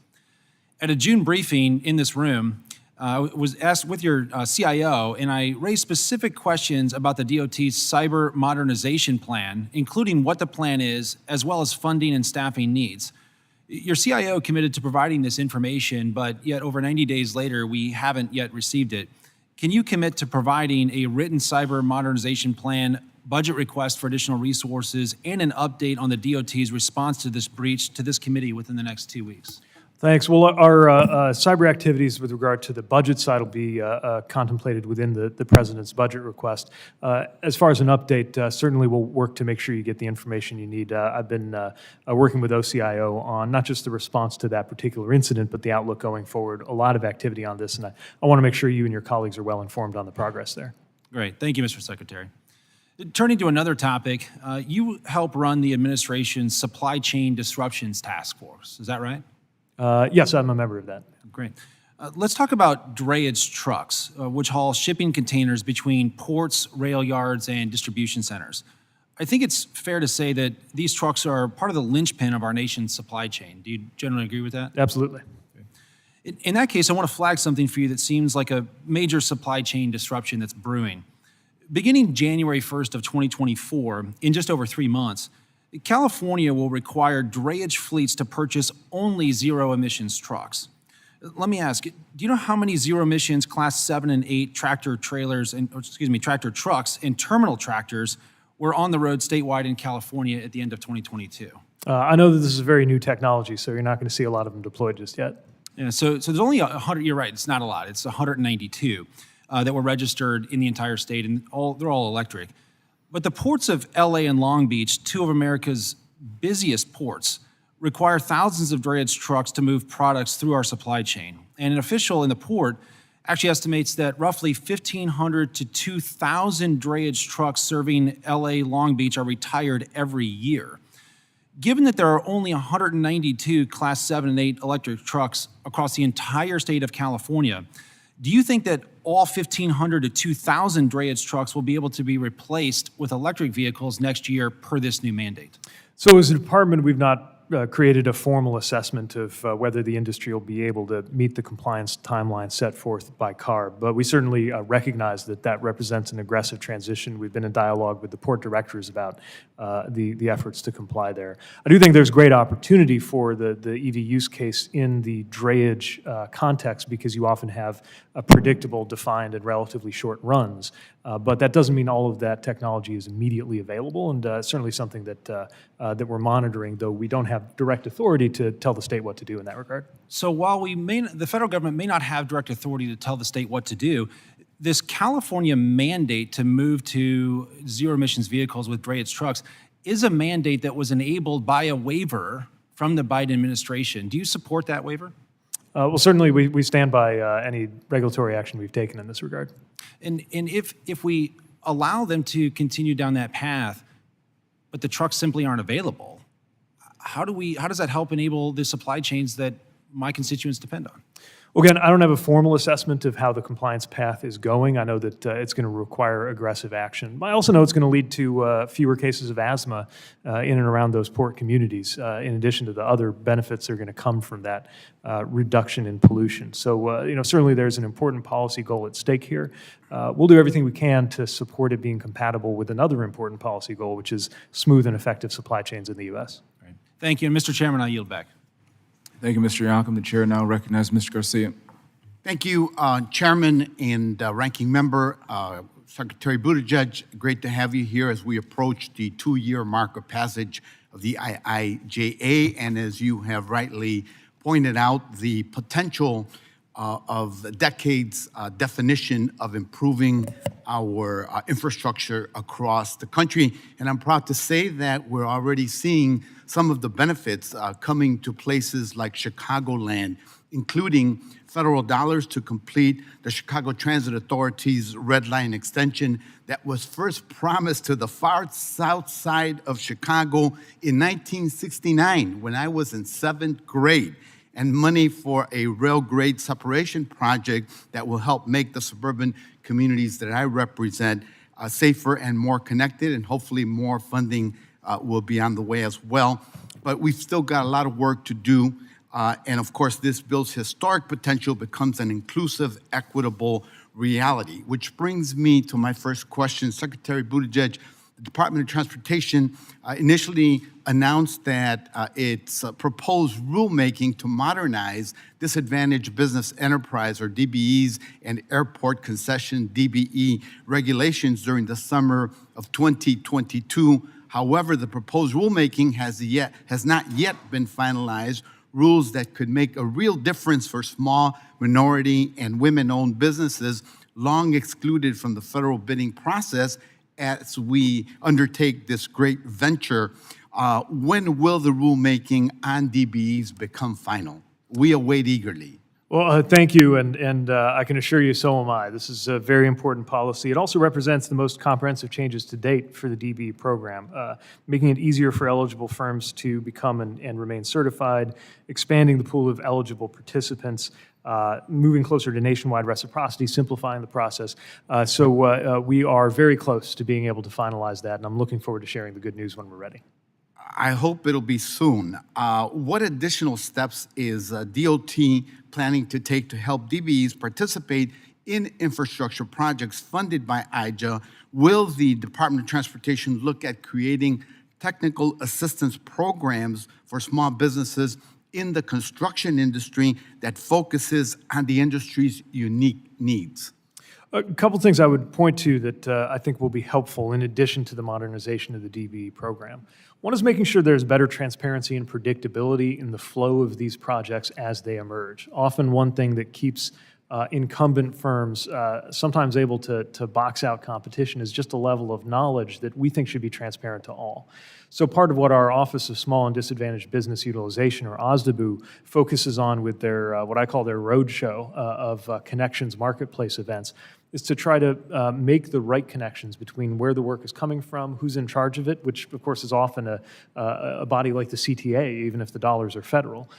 At a June briefing in this room, I was asked with your CIO, and I raised specific questions about the DOT's cyber modernization plan, including what the plan is, as well as funding and staffing needs. Your CIO committed to providing this information, but yet over 90 days later, we haven't yet received it. Can you commit to providing a written cyber modernization plan, budget request for additional resources, and an update on the DOT's response to this breach to this committee within the next 2 weeks? Thanks. Well, our cyber activities with regard to the budget side will be contemplated within the President's budget request. As far as an update, certainly we'll work to make sure you get the information you need. I've been working with OCIO on not just the response to that particular incident, but the outlook going forward. A lot of activity on this, and I want to make sure you and your colleagues are well informed on the progress there. Great. Thank you, Mr. Secretary. Turning to another topic, you help run the administration's Supply Chain Disruptions Task Force. Is that right? Yes, I'm a member of that. Great. Let's talk about drayage trucks, which haul shipping containers between ports, rail yards, and distribution centers. I think it's fair to say that these trucks are part of the linchpin of our nation's supply chain. Do you generally agree with that? Absolutely. In that case, I want to flag something for you that seems like a major supply chain disruption that's brewing. Beginning January 1st of 2024, in just over 3 months, California will require drayage fleets to purchase only zero-emissions trucks. Let me ask, do you know how many zero-emissions Class 7 and 8 tractor trucks and terminal tractors were on the road statewide in California at the end of 2022? I know that this is a very new technology, so you're not going to see a lot of them deployed just yet. Yeah, so there's only 100, you're right, it's not a lot. It's 192 that were registered in the entire state, and they're all electric. But the ports of LA and Long Beach, two of America's busiest ports, require thousands of drayage trucks to move products through our supply chain. And an official in the port actually estimates that roughly 1,500 to 2,000 drayage trucks serving LA, Long Beach are retired every year. Given that there are only 192 Class 7 and 8 electric trucks across the entire state of California, do you think that all 1,500 to 2,000 drayage trucks will be able to be replaced with electric vehicles next year per this new mandate? So as a department, we've not created a formal assessment of whether the industry will be able to meet the compliance timeline set forth by CARB, but we certainly recognize that that represents an aggressive transition. We've been in dialogue with the port directors about the efforts to comply there. I do think there's great opportunity for the EV use case in the drayage context because you often have a predictable, defined, and relatively short runs. But that doesn't mean all of that technology is immediately available, and certainly something that we're monitoring, though we don't have direct authority to tell the state what to do in that regard. So while the federal government may not have direct authority to tell the state what to do, this California mandate to move to zero-emissions vehicles with drayage trucks is a mandate that was enabled by a waiver from the Biden administration. Do you support that waiver? Well, certainly we stand by any regulatory action we've taken in this regard. And if we allow them to continue down that path, but the trucks simply aren't available, how does that help enable the supply chains that my constituents depend on? Well, again, I don't have a formal assessment of how the compliance path is going. I know that it's going to require aggressive action. I also know it's going to lead to fewer cases of asthma in and around those port communities, in addition to the other benefits that are going to come from that reduction in pollution. So, certainly there's an important policy goal at stake here. We'll do everything we can to support it being compatible with another important policy goal, which is smooth and effective supply chains in the U.S. Right. Thank you. And Mr. Chairman, I yield back. Thank you, Mr. Yocum. The chair now recognizes Mr. Garcia. Thank you, Chairman and Ranking Member. Secretary Buttigieg, great to have you here as we approach the 2-year mark of passage of the IIJA. And as you have rightly pointed out, the potential of the decades definition of improving our infrastructure across the country. And I'm proud to say that we're already seeing some of the benefits coming to places like Chicagoland, including federal dollars to complete the Chicago Transit Authority's Red Line extension that was first promised to the far south side of Chicago in 1969 when I was in 7th grade, and money for a rail grade separation project that will help make the suburban communities that I represent safer and more connected, and hopefully more funding will be on the way as well. But we've still got a lot of work to do. And of course, this bill's historic potential becomes an inclusive, equitable reality, which brings me to my first question. Secretary Buttigieg, the Department of Transportation initially announced that its proposed rulemaking to modernize disadvantaged business enterprise, or DBEs, and airport concession, DBE, regulations during the summer of 2022. However, the proposed rulemaking has not yet been finalized. Rules that could make a real difference for small, minority, and women-owned businesses long excluded from the federal bidding process as we undertake this great venture. When will the rulemaking on DBEs become final? We await eagerly. Well, thank you, and I can assure you so am I. This is a very important policy. It also represents the most comprehensive changes to date for the DBE program, making it easier for eligible firms to become and remain certified, expanding the pool of eligible participants, moving closer to nationwide reciprocity, simplifying the process. So we are very close to being able to finalize that, and I'm looking forward to sharing the good news when we're ready. I hope it'll be soon. What additional steps is DOT planning to take to help DBEs participate in infrastructure projects funded by IJA? Will the Department of Transportation look at creating technical assistance programs for small businesses in the construction industry that focuses on the industry's unique needs? A couple things I would point to that I think will be helpful in addition to the modernization of the DBE program. One is making sure there's better transparency and predictability in the flow of these projects as they emerge. Often one thing that keeps incumbent firms sometimes able to box out competition is just a level of knowledge that we think should be transparent to all. So part of what our Office of Small and Disadvantaged Business Utilization, or OSDBU, focuses on with their what I call their roadshow of connections marketplace events is to try to make the right connections between where the work is coming from, who's in charge of it, which of course is often a body like the CTA, even if the dollars are federal,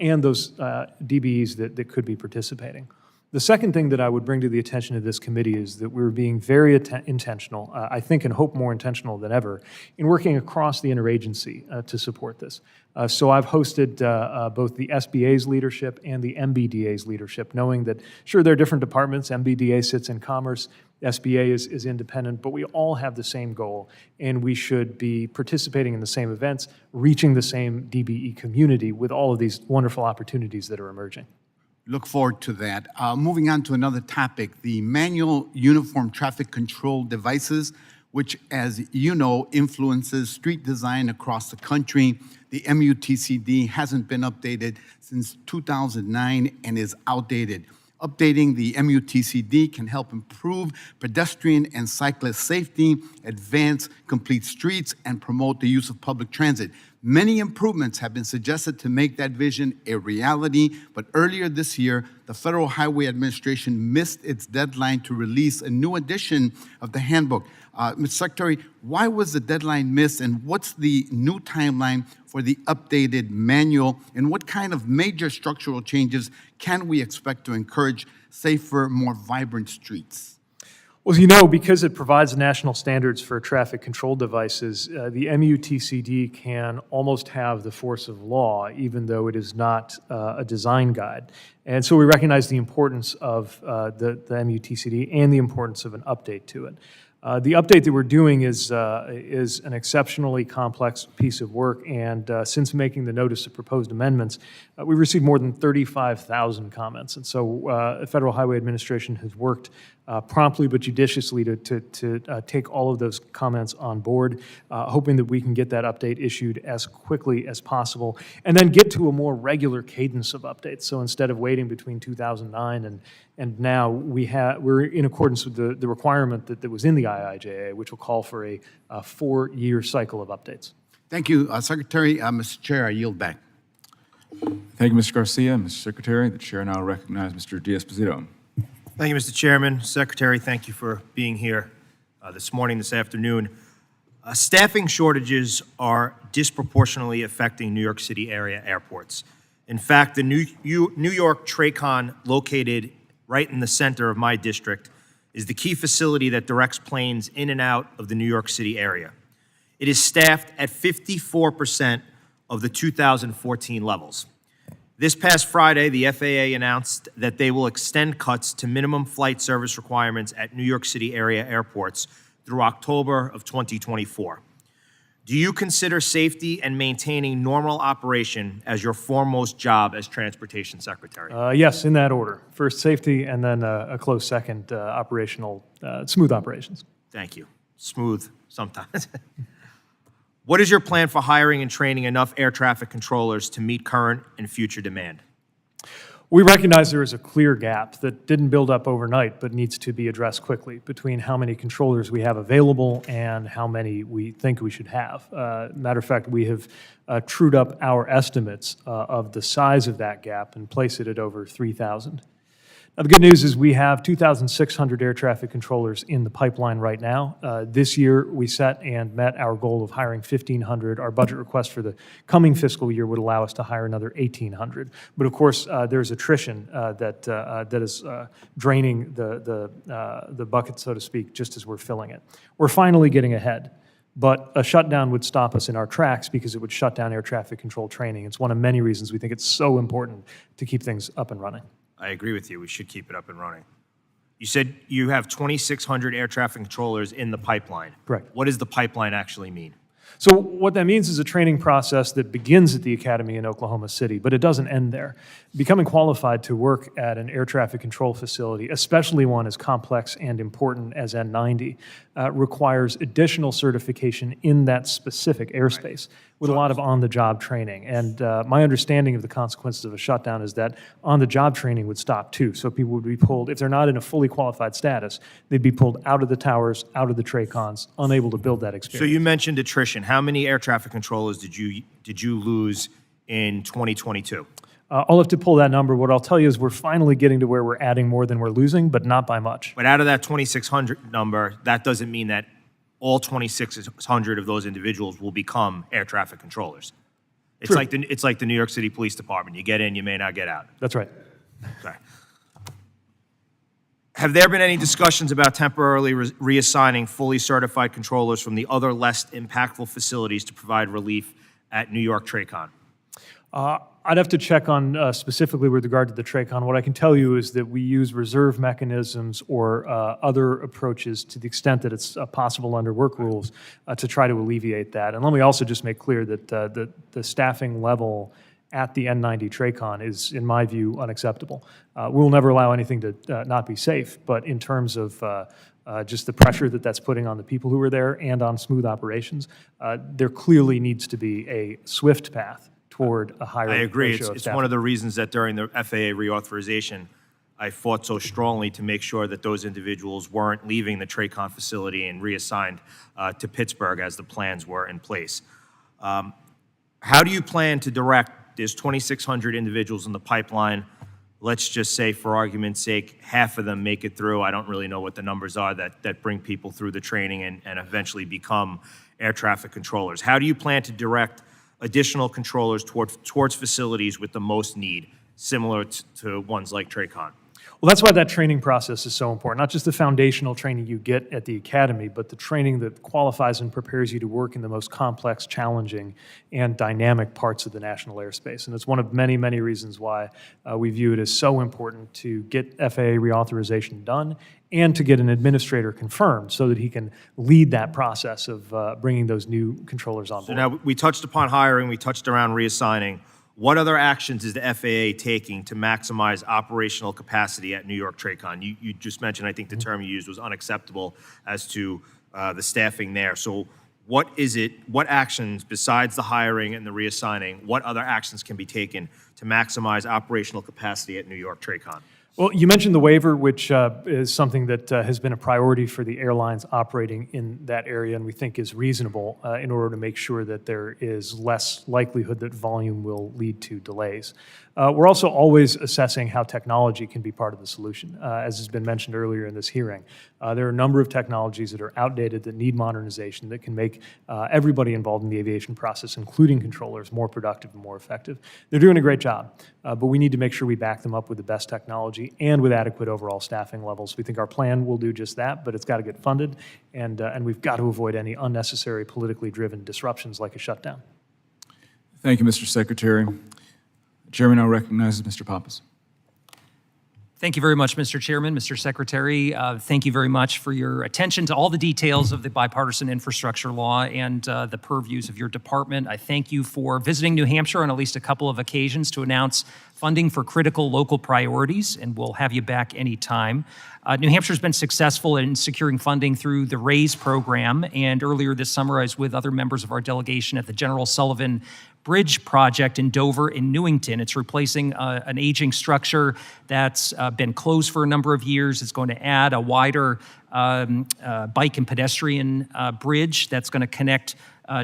and those DBEs that could be participating. The second thing that I would bring to the attention of this committee is that we're being very intentional, I think and hope more intentional than ever, in working across the interagency to support this. So I've hosted both the SBA's leadership and the MBDA's leadership, knowing that, sure, there are different departments. MBDA sits in commerce, SBA is independent, but we all have the same goal, and we should be participating in the same events, reaching the same DBE community with all of these wonderful opportunities that are emerging. Look forward to that. Moving on to another topic, the manual uniform traffic control devices, which, as you know, influences street design across the country. The MUTCD hasn't been updated since 2009 and is outdated. Updating the MUTCD can help improve pedestrian and cyclist safety, advance complete streets, and promote the use of public transit. Many improvements have been suggested to make that vision a reality, but earlier this year, the Federal Highway Administration missed its deadline to release a new edition of the handbook. Mr. Secretary, why was the deadline missed, and what's the new timeline for the updated manual, and what kind of major structural changes can we expect to encourage safer, more vibrant streets? Well, as you know, because it provides national standards for traffic control devices, the MUTCD can almost have the force of law, even though it is not a design guide. And so we recognize the importance of the MUTCD and the importance of an update to it. The update that we're doing is an exceptionally complex piece of work, and since making the notice of proposed amendments, we've received more than 35,000 comments. And so the Federal Highway Administration has worked promptly but judiciously to take all of those comments on board, hoping that we can get that update issued as quickly as possible, and then get to a more regular cadence of updates. So instead of waiting between 2009 and now, we're in accordance with the requirement that was in the IIJA, which will call for a 4-year cycle of updates. Thank you, Secretary. Mr. Chair, I yield back. Thank you, Mr. Garcia. Mr. Secretary, the chair now recognizes Mr. Diaz-Pasito. Thank you, Mr. Chairman. Secretary, thank you for being here this morning, this afternoon. Staffing shortages are disproportionately affecting New York City area airports. In fact, the New York TRACON, located right in the center of my district, is the key facility that directs planes in and out of the New York City area. It is staffed at 54% of the 2014 levels. This past Friday, the FAA announced that they will extend cuts to minimum flight service requirements at New York City area airports through October of 2024. Do you consider safety and maintaining normal operation as your foremost job as Transportation Secretary? Yes, in that order. First, safety, and then a close second, smooth operations. Thank you. Smooth sometimes. What is your plan for hiring and training enough air traffic controllers to meet current and future demand? We recognize there is a clear gap that didn't build up overnight, but needs to be addressed quickly between how many controllers we have available and how many we think we should have. Matter of fact, we have trued up our estimates of the size of that gap and placed it at over 3,000. Now, the good news is we have 2,600 air traffic controllers in the pipeline right now. This year, we set and met our goal of hiring 1,500. Our budget request for the coming fiscal year would allow us to hire another 1,800. But of course, there's attrition that is draining the bucket, so to speak, just as we're filling it. We're finally getting ahead. But a shutdown would stop us in our tracks because it would shut down air traffic control training. It's one of many reasons we think it's so important to keep things up and running. I agree with you. We should keep it up and running. You said you have 2,600 air traffic controllers in the pipeline. Correct. What does the pipeline actually mean? So what that means is a training process that begins at the Academy in Oklahoma City, but it doesn't end there. Becoming qualified to work at an air traffic control facility, especially one as complex and important as N90, requires additional certification in that specific airspace with a lot of on-the-job training. And my understanding of the consequences of a shutdown is that on-the-job training would stop too. So people would be pulled, if they're not in a fully qualified status, they'd be pulled out of the towers, out of the TRACONs, unable to build that experience. So you mentioned attrition. How many air traffic controllers did you lose in 2022? I'll have to pull that number. What I'll tell you is we're finally getting to where we're adding more than we're losing, but not by much. But out of that 2,600 number, that doesn't mean that all 2,600 of those individuals will become air traffic controllers. It's like the New York City Police Department. You get in, you may not get out. That's right. Okay. Have there been any discussions about temporarily reassigning fully certified controllers from the other less impactful facilities to provide relief at New York TRACON? I'd have to check on specifically with regard to the TRACON. What I can tell you is that we use reserve mechanisms or other approaches to the extent that it's possible under work rules to try to alleviate that. And let me also just make clear that the staffing level at the N90 TRACON is, in my view, unacceptable. We'll never allow anything to not be safe, but in terms of just the pressure that that's putting on the people who are there and on smooth operations, there clearly needs to be a swift path toward a higher ratio of staffing. I agree. It's one of the reasons that during the FAA reauthorization, I fought so strongly to make sure that those individuals weren't leaving the TRACON facility and reassigned to Pittsburgh as the plans were in place. How do you plan to direct, there's 2,600 individuals in the pipeline, let's just say for argument's sake, half of them make it through. I don't really know what the numbers are that bring people through the training and eventually become air traffic controllers. How do you plan to direct additional controllers towards facilities with the most need, similar to ones like TRACON? Well, that's why that training process is so important. Not just the foundational training you get at the academy, but the training that qualifies and prepares you to work in the most complex, challenging, and dynamic parts of the national airspace. And it's one of many, many reasons why we view it as so important to get FAA reauthorization done and to get an administrator confirmed so that he can lead that process of bringing those new controllers on board. So now we touched upon hiring, we touched around reassigning. What other actions is the FAA taking to maximize operational capacity at New York TRACON? You just mentioned, I think the term you used was unacceptable as to the staffing there. So what actions besides the hiring and the reassigning, what other actions can be taken to maximize operational capacity at New York TRACON? Well, you mentioned the waiver, which is something that has been a priority for the airlines operating in that area, and we think is reasonable in order to make sure that there is less likelihood that volume will lead to delays. We're also always assessing how technology can be part of the solution. As has been mentioned earlier in this hearing, there are a number of technologies that are outdated that need modernization that can make everybody involved in the aviation process, including controllers, more productive and more effective. They're doing a great job, but we need to make sure we back them up with the best technology and with adequate overall staffing levels. We think our plan will do just that, but it's got to get funded, and we've got to avoid any unnecessary politically driven disruptions like a shutdown. Thank you, Mr. Secretary. The chairman now recognizes Mr. Pappas. Thank you very much, Mr. Chairman, Mr. Secretary. Thank you very much for your attention to all the details of the bipartisan infrastructure law and the purviews of your department. I thank you for visiting New Hampshire on at least a couple of occasions to announce funding for critical local priorities, and we'll have you back anytime. New Hampshire's been successful in securing funding through the RAISE program, and earlier this summer I was with other members of our delegation at the General Sullivan Bridge project in Dover and Newington. It's replacing an aging structure that's been closed for a number of years. It's going to add a wider bike and pedestrian bridge that's going to connect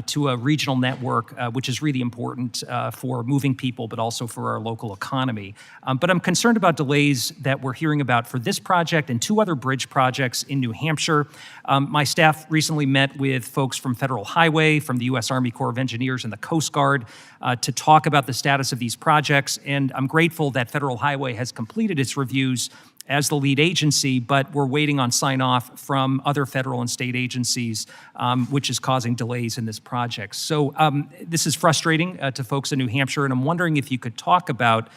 to a regional network, which is really important for moving people, but also for our local economy. But I'm concerned about delays that we're hearing about for this project and two other bridge projects in New Hampshire. My staff recently met with folks from Federal Highway, from the U.S. Army Corps of Engineers, and the Coast Guard to talk about the status of these projects. And I'm grateful that Federal Highway has completed its reviews as the lead agency, but we're waiting on sign-off from other federal and state agencies, which is causing delays in this project. So this is frustrating to folks in New Hampshire, and I'm wondering if you could talk about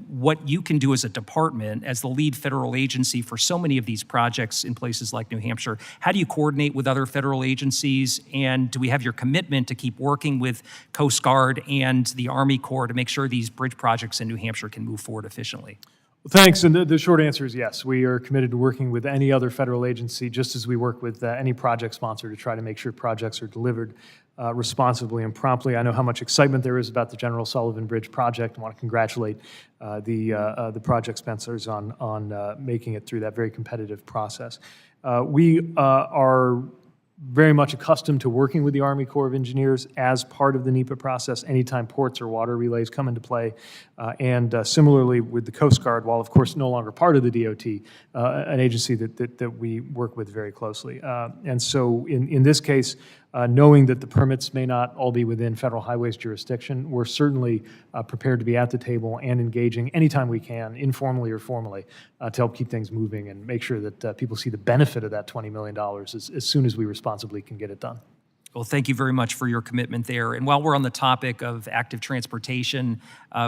what you can do as a department, as the lead federal agency for so many of these projects in places like New Hampshire. How do you coordinate with other federal agencies, and do we have your commitment to keep working with Coast Guard and the Army Corps to make sure these bridge projects in New Hampshire can move forward efficiently? Well, thanks, and the short answer is yes. We are committed to working with any other federal agency, just as we work with any project sponsor to try to make sure projects are delivered responsibly and promptly. I know how much excitement there is about the General Sullivan Bridge project. I want to congratulate the project sponsors on making it through that very competitive process. We are very much accustomed to working with the Army Corps of Engineers as part of the NEPA process anytime ports or water relays come into play. And similarly with the Coast Guard, while of course no longer part of the DOT, an agency that we work with very closely. And so in this case, knowing that the permits may not all be within Federal Highway's jurisdiction, we're certainly prepared to be at the table and engaging anytime we can, informally or formally, to help keep things moving and make sure that people see the benefit of that $20 million as soon as we responsibly can get it done. Well, thank you very much for your commitment there. And while we're on the topic of active transportation,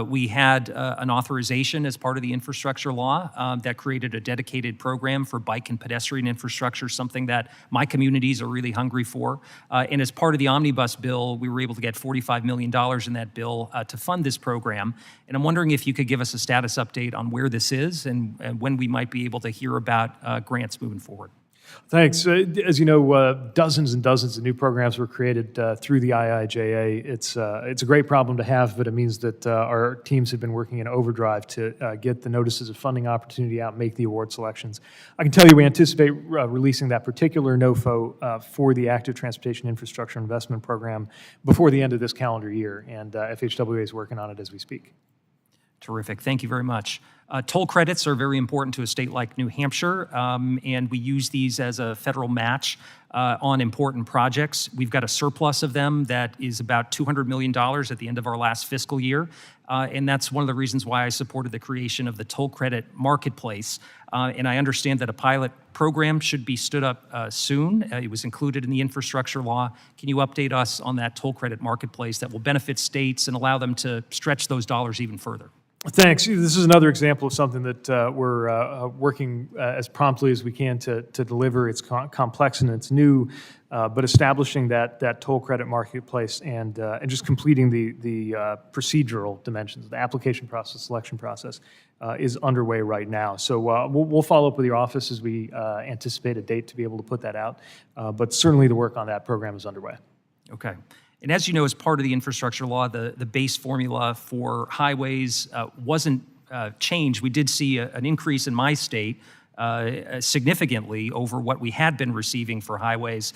we had an authorization as part of the infrastructure law that created a dedicated program for bike and pedestrian infrastructure, something that my communities are really hungry for. And as part of the omnibus bill, we were able to get $45 million in that bill to fund this program. And I'm wondering if you could give us a status update on where this is and when we might be able to hear about grants moving forward. Thanks. As you know, dozens and dozens of new programs were created through the IIJA. It's a great problem to have, but it means that our teams have been working in overdrive to get the notices of funding opportunity out and make the award selections. I can tell you we anticipate releasing that particular NOFO for the Active Transportation Infrastructure Investment Program before the end of this calendar year, and FHWA is working on it as we speak. Terrific. Thank you very much. Toll credits are very important to a state like New Hampshire, and we use these as a federal match on important projects. We've got a surplus of them that is about $200 million at the end of our last fiscal year, and that's one of the reasons why I supported the creation of the toll credit marketplace. And I understand that a pilot program should be stood up soon. It was included in the infrastructure law. Can you update us on that toll credit marketplace that will benefit states and allow them to stretch those dollars even further? Thanks. This is another example of something that we're working as promptly as we can to deliver. It's complex and it's new, but establishing that toll credit marketplace and just completing the procedural dimensions, the application process, selection process, is underway right now. So we'll follow up with your office as we anticipate a date to be able to put that out. But certainly the work on that program is underway. Okay. And as you know, as part of the infrastructure law, the base formula for highways wasn't changed. We did see an increase in my state significantly over what we had been receiving for highways.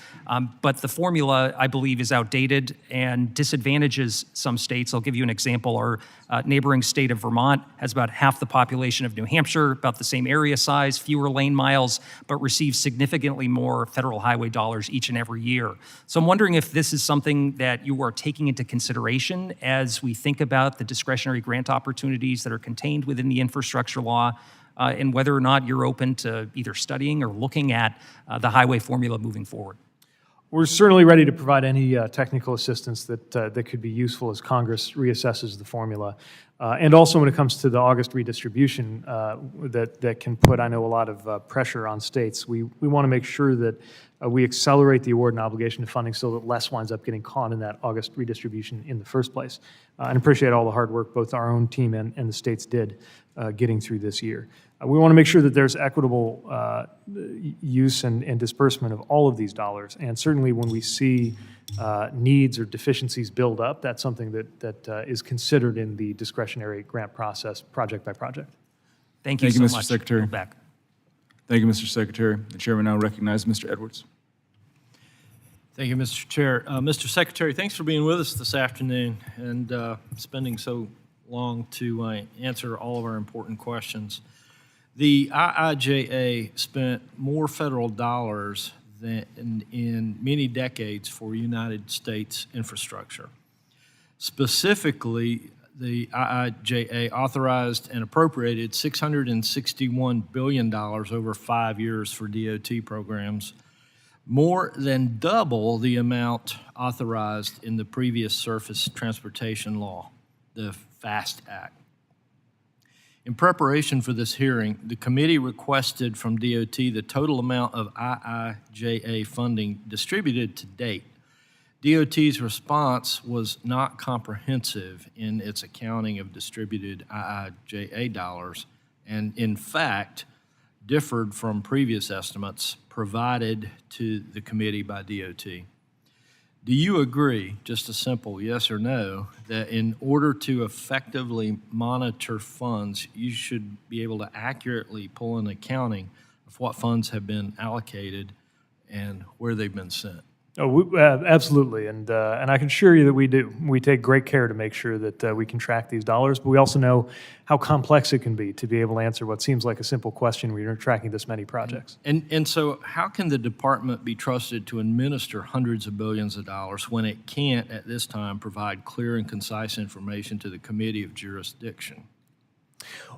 But the formula, I believe, is outdated and disadvantages some states. I'll give you an example. Our neighboring state of Vermont has about half the population of New Hampshire, about the same area size, fewer lane miles, but receives significantly more federal highway dollars each and every year. So I'm wondering if this is something that you are taking into consideration as we think about the discretionary grant opportunities that are contained within the infrastructure law, and whether or not you're open to either studying or looking at the highway formula moving forward. We're certainly ready to provide any technical assistance that could be useful as Congress reassesses the formula. And also when it comes to the August redistribution that can put, I know, a lot of pressure on states. We want to make sure that we accelerate the award and obligation of funding so that less winds up getting caught in that August redistribution in the first place. And appreciate all the hard work both our own team and the states did getting through this year. We want to make sure that there's equitable use and disbursement of all of these dollars. And certainly when we see needs or deficiencies build up, that's something that is considered in the discretionary grant process, project by project. Thank you so much. Mr. Secretary. Back. Thank you, Mr. Secretary. The chairman now recognizes Mr. Edwards. Thank you, Mr. Chair. Mr. Secretary, thanks for being with us this afternoon and spending so long to answer all of our important questions. The IIJA spent more federal dollars than in many decades for United States infrastructure. Specifically, the IIJA authorized and appropriated $661 billion over 5 years for DOT programs, more than double the amount authorized in the previous Surface Transportation Law, the FAST Act. In preparation for this hearing, the committee requested from DOT the total amount of IIJA funding distributed to date. DOT's response was not comprehensive in its accounting of distributed IIJA dollars and, in fact, differed from previous estimates provided to the committee by DOT. Do you agree, just a simple yes or no, that in order to effectively monitor funds, you should be able to accurately pull an accounting of what funds have been allocated and where they've been sent? Oh, absolutely, and I can assure you that we do. We take great care to make sure that we can track these dollars, but we also know how complex it can be to be able to answer what seems like a simple question when you're tracking this many projects. And so how can the department be trusted to administer hundreds of billions of dollars when it can't, at this time, provide clear and concise information to the committee of jurisdiction?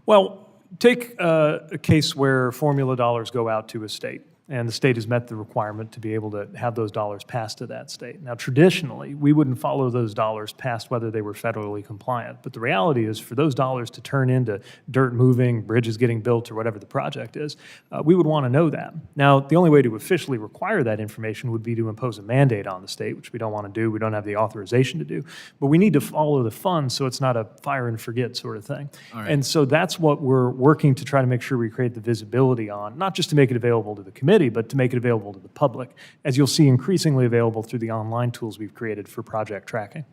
Well, take a case where formula dollars go out to a state, and the state has met the requirement to be able to have those dollars passed to that state. Now, traditionally, we wouldn't follow those dollars past whether they were federally compliant. But the reality is for those dollars to turn into dirt moving, bridges getting built, or whatever the project is, we would want to know that. Now, the only way to officially require that information would be to impose a mandate on the state, which we don't want to do. We don't have the authorization to do. But we need to follow the funds so it's not a fire and forget sort of thing. All right. And so that's what we're working to try to make sure we create the visibility on, not just to make it available to the committee, but to make it available to the public, as you'll see increasingly available through the online tools we've created for project tracking.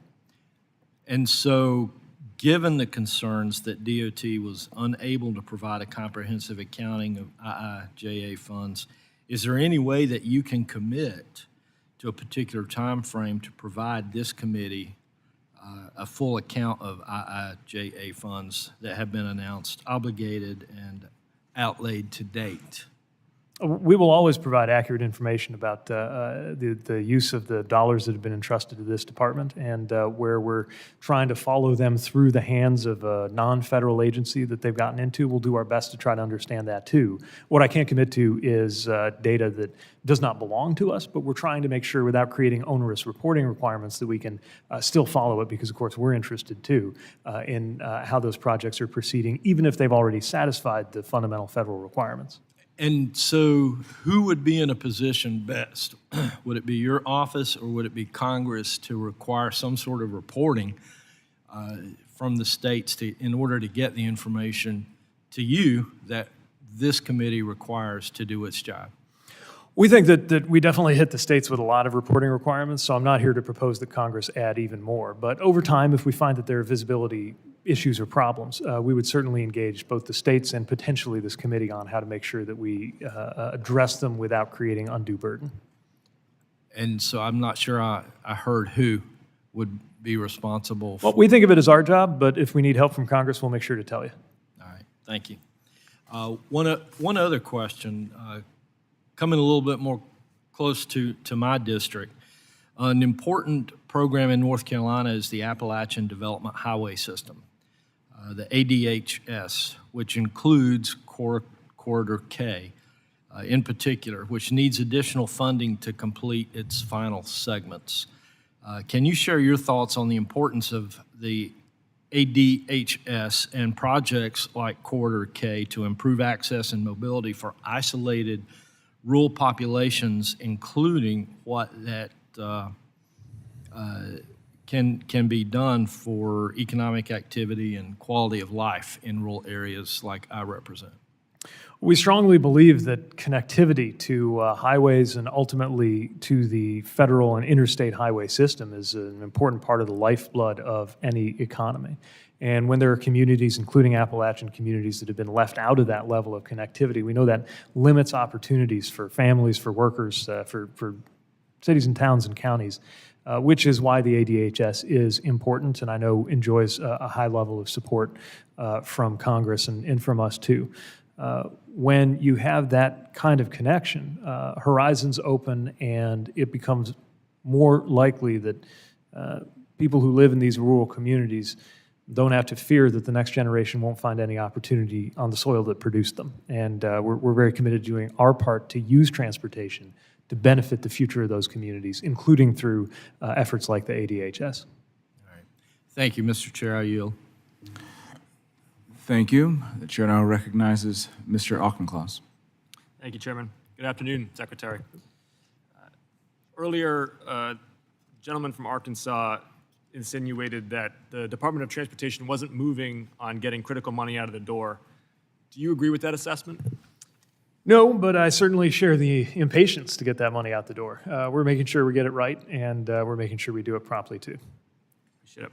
And so, given the concerns that DOT was unable to provide a comprehensive accounting of IIJA funds, is there any way that you can commit to a particular time frame to provide this committee a full account of IIJA funds that have been announced, obligated, and outlaid to date? We will always provide accurate information about the use of the dollars that have been entrusted to this department, and where we're trying to follow them through the hands of a non-federal agency that they've gotten into. We'll do our best to try to understand that too. What I can't commit to is data that does not belong to us, but we're trying to make sure without creating onerous reporting requirements that we can still follow it, because of course we're interested too in how those projects are proceeding, even if they've already satisfied the fundamental federal requirements. And so who would be in a position best? Would it be your office or would it be Congress to require some sort of reporting from the states in order to get the information to you that this committee requires to do its job? We think that we definitely hit the states with a lot of reporting requirements, so I'm not here to propose that Congress add even more. But over time, if we find that there are visibility issues or problems, we would certainly engage both the states and potentially this committee on how to make sure that we address them without creating undue burden. And so I'm not sure I heard who would be responsible for. Well, we think of it as our job, but if we need help from Congress, we'll make sure to tell you. All right, thank you. One other question, coming a little bit more close to my district. An important program in North Carolina is the Appalachian Development Highway System, the ADHS, which includes Corridor K in particular, which needs additional funding to complete its final segments. Can you share your thoughts on the importance of the ADHS and projects like Corridor K to improve access and mobility for isolated rural populations, including what that can be done for economic activity and quality of life in rural areas like I represent? We strongly believe that connectivity to highways and ultimately to the federal and interstate highway system is an important part of the lifeblood of any economy. And when there are communities, including Appalachian communities, that have been left out of that level of connectivity, we know that limits opportunities for families, for workers, for cities and towns and counties, which is why the ADHS is important, and I know enjoys a high level of support from Congress and from us too. When you have that kind of connection, horizons open, and it becomes more likely that people who live in these rural communities don't have to fear that the next generation won't find any opportunity on the soil that produced them. And we're very committed to doing our part to use transportation to benefit the future of those communities, including through efforts like the ADHS. All right. Thank you, Mr. Chair. I yield. Thank you. The chair now recognizes Mr. Auchincloss. Thank you, Chairman. Good afternoon, Secretary. Earlier, a gentleman from Arkansas insinuated that the Department of Transportation wasn't moving on getting critical money out of the door. Do you agree with that assessment? No, but I certainly share the impatience to get that money out the door. We're making sure we get it right, and we're making sure we do it promptly too. Appreciate it.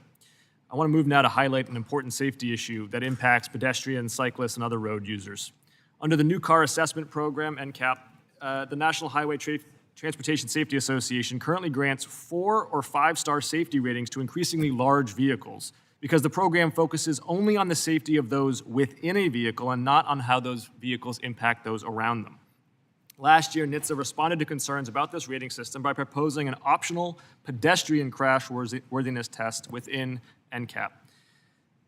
I want to move now to highlight an important safety issue that impacts pedestrians, cyclists, and other road users. Under the New Car Assessment Program, NCAP, the National Highway Transportation Safety Association currently grants 4- or 5-star safety ratings to increasingly large vehicles because the program focuses only on the safety of those within a vehicle and not on how those vehicles impact those around them. Last year, NHTSA responded to concerns about this rating system by proposing an optional pedestrian crash worthiness test within NCAP.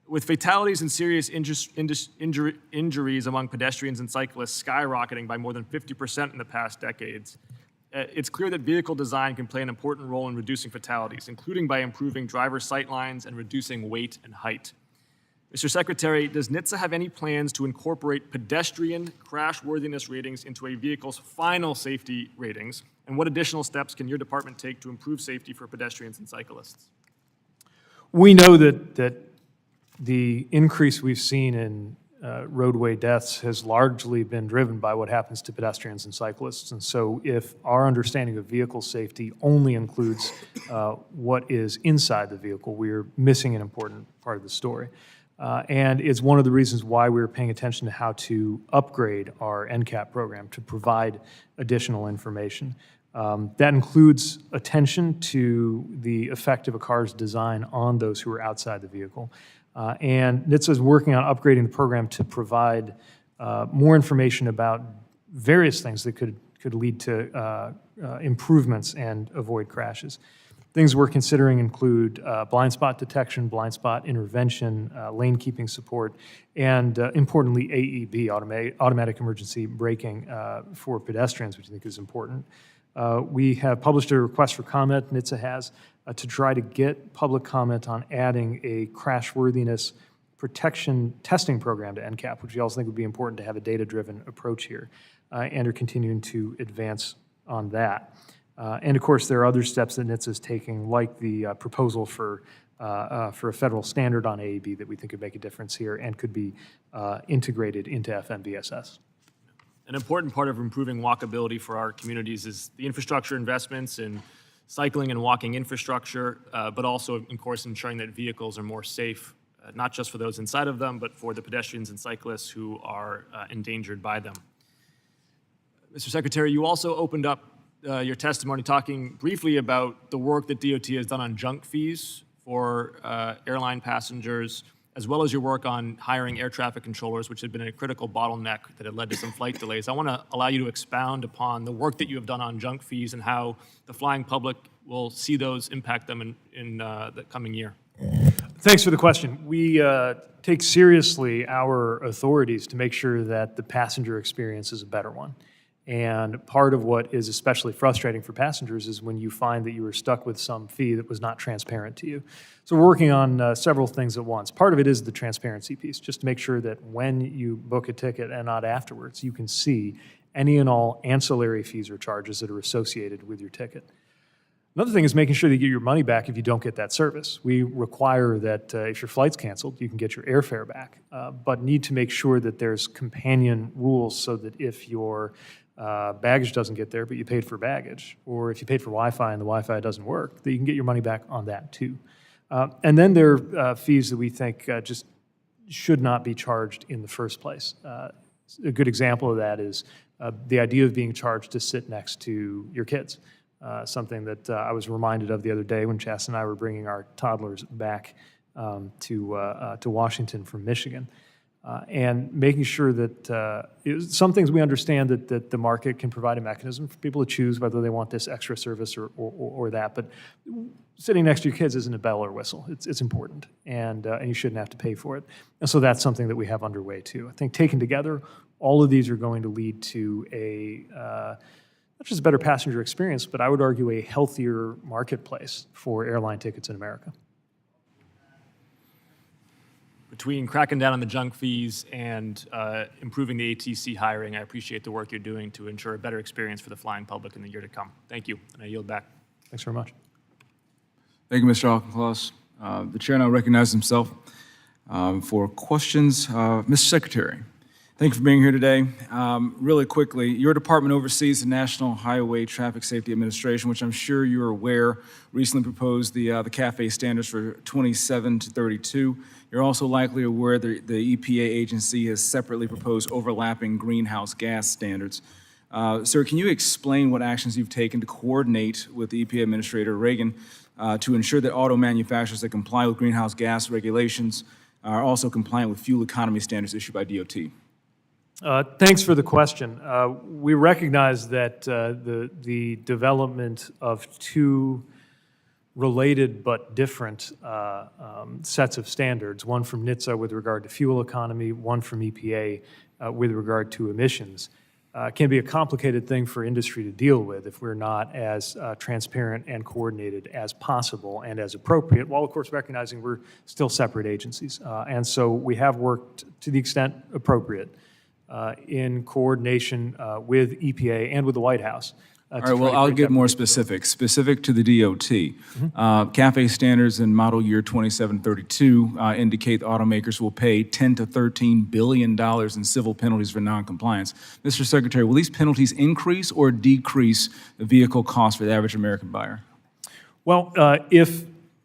With fatalities and serious injuries among pedestrians and cyclists skyrocketing by more than 50% in the past decades, it's clear that vehicle design can play an important role in reducing fatalities, including by improving driver sight lines and reducing weight and height. Mr. Secretary, does NHTSA have any plans to incorporate pedestrian crash worthiness ratings into a vehicle's final safety ratings? And what additional steps can your department take to improve safety for pedestrians and cyclists? We know that the increase we've seen in roadway deaths has largely been driven by what happens to pedestrians and cyclists. And so if our understanding of vehicle safety only includes what is inside the vehicle, we're missing an important part of the story. And it's one of the reasons why we're paying attention to how to upgrade our NCAP program to provide additional information. That includes attention to the effect of a car's design on those who are outside the vehicle. And NHTSA is working on upgrading the program to provide more information about various things that could lead to improvements and avoid crashes. Things we're considering include blind spot detection, blind spot intervention, lane keeping support, and importantly, AEB, automatic emergency braking for pedestrians, which I think is important. We have published a request for comment, NHTSA has, to try to get public comment on adding a crashworthiness protection testing program to NCAP, which we also think would be important to have a data-driven approach here, and are continuing to advance on that. And of course, there are other steps that NHTSA is taking, like the proposal for a federal standard on AEB that we think could make a difference here and could be integrated into FMVSS. An important part of improving walkability for our communities is the infrastructure investments in cycling and walking infrastructure, but also, of course, ensuring that vehicles are more safe, not just for those inside of them, but for the pedestrians and cyclists who are endangered by them. Mr. Secretary, you also opened up your testimony talking briefly about the work that DOT has done on junk fees for airline passengers, as well as your work on hiring air traffic controllers, which had been a critical bottleneck that had led to some flight delays. I want to allow you to expound upon the work that you have done on junk fees and how the flying public will see those impact them in the coming year. Thanks for the question. We take seriously our authorities to make sure that the passenger experience is a better one. And part of what is especially frustrating for passengers is when you find that you were stuck with some fee that was not transparent to you. So we're working on several things at once. Part of it is the transparency piece, just to make sure that when you book a ticket and not afterwards, you can see any and all ancillary fees or charges that are associated with your ticket. Another thing is making sure that you get your money back if you don't get that service. We require that if your flight's canceled, you can get your airfare back, but need to make sure that there's companion rules so that if your baggage doesn't get there, but you paid for baggage, or if you paid for Wi-Fi and the Wi-Fi doesn't work, that you can get your money back on that too. And then there are fees that we think just should not be charged in the first place. A good example of that is the idea of being charged to sit next to your kids. Something that I was reminded of the other day when Chas and I were bringing our toddlers back to Washington from Michigan. And making sure that some things we understand that the market can provide a mechanism for people to choose whether they want this extra service or that. But sitting next to your kids isn't a bell or whistle. It's important, and you shouldn't have to pay for it. And so that's something that we have underway too. I think taken together, all of these are going to lead to a not just a better passenger experience, but I would argue a healthier marketplace for airline tickets in America. Between cracking down on the junk fees and improving the ATC hiring, I appreciate the work you're doing to ensure a better experience for the flying public in the year to come. Thank you, and I yield back. Thanks very much. Thank you, Mr. Auchincloss. The chair now recognizes himself for questions. Mr. Secretary, thank you for being here today. Really quickly, your department oversees the National Highway Traffic Safety Administration, which I'm sure you're aware recently proposed the CAFE standards for 27 to 32. You're also likely aware that the EPA agency has separately proposed overlapping greenhouse gas standards. Sir, can you explain what actions you've taken to coordinate with the EPA Administrator Reagan to ensure that auto manufacturers that comply with greenhouse gas regulations are also compliant with fuel economy standards issued by DOT? Thanks for the question. We recognize that the development of two related but different sets of standards, one from NHTSA with regard to fuel economy, one from EPA with regard to emissions, can be a complicated thing for industry to deal with if we're not as transparent and coordinated as possible and as appropriate, while of course recognizing we're still separate agencies. And so we have worked to the extent appropriate in coordination with EPA and with the White House. All right, well, I'll get more specific. Specific to the DOT, CAFE standards in model year 2732 indicate automakers will pay $10 to $13 billion in civil penalties for noncompliance. Mr. Secretary, will these penalties increase or decrease the vehicle cost for the average American buyer? Well, if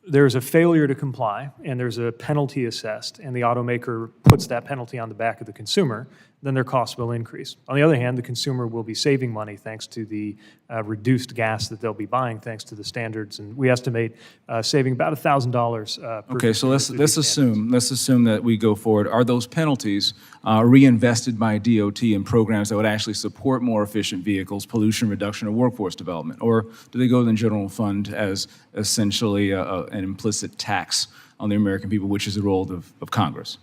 there's a failure to comply and there's a penalty assessed and the automaker puts that penalty on the back of the consumer, then their costs will increase. On the other hand, the consumer will be saving money thanks to the reduced gas that they'll be buying thanks to the standards, and we estimate saving about $1,000 per Okay, so consumer let's through these standards. let's assume that we go forward. Are those penalties reinvested by DOT in programs that would actually support more efficient vehicles, pollution reduction, or workforce development, or do they go to the general fund as essentially an implicit tax on the American people, which is the role of Congress?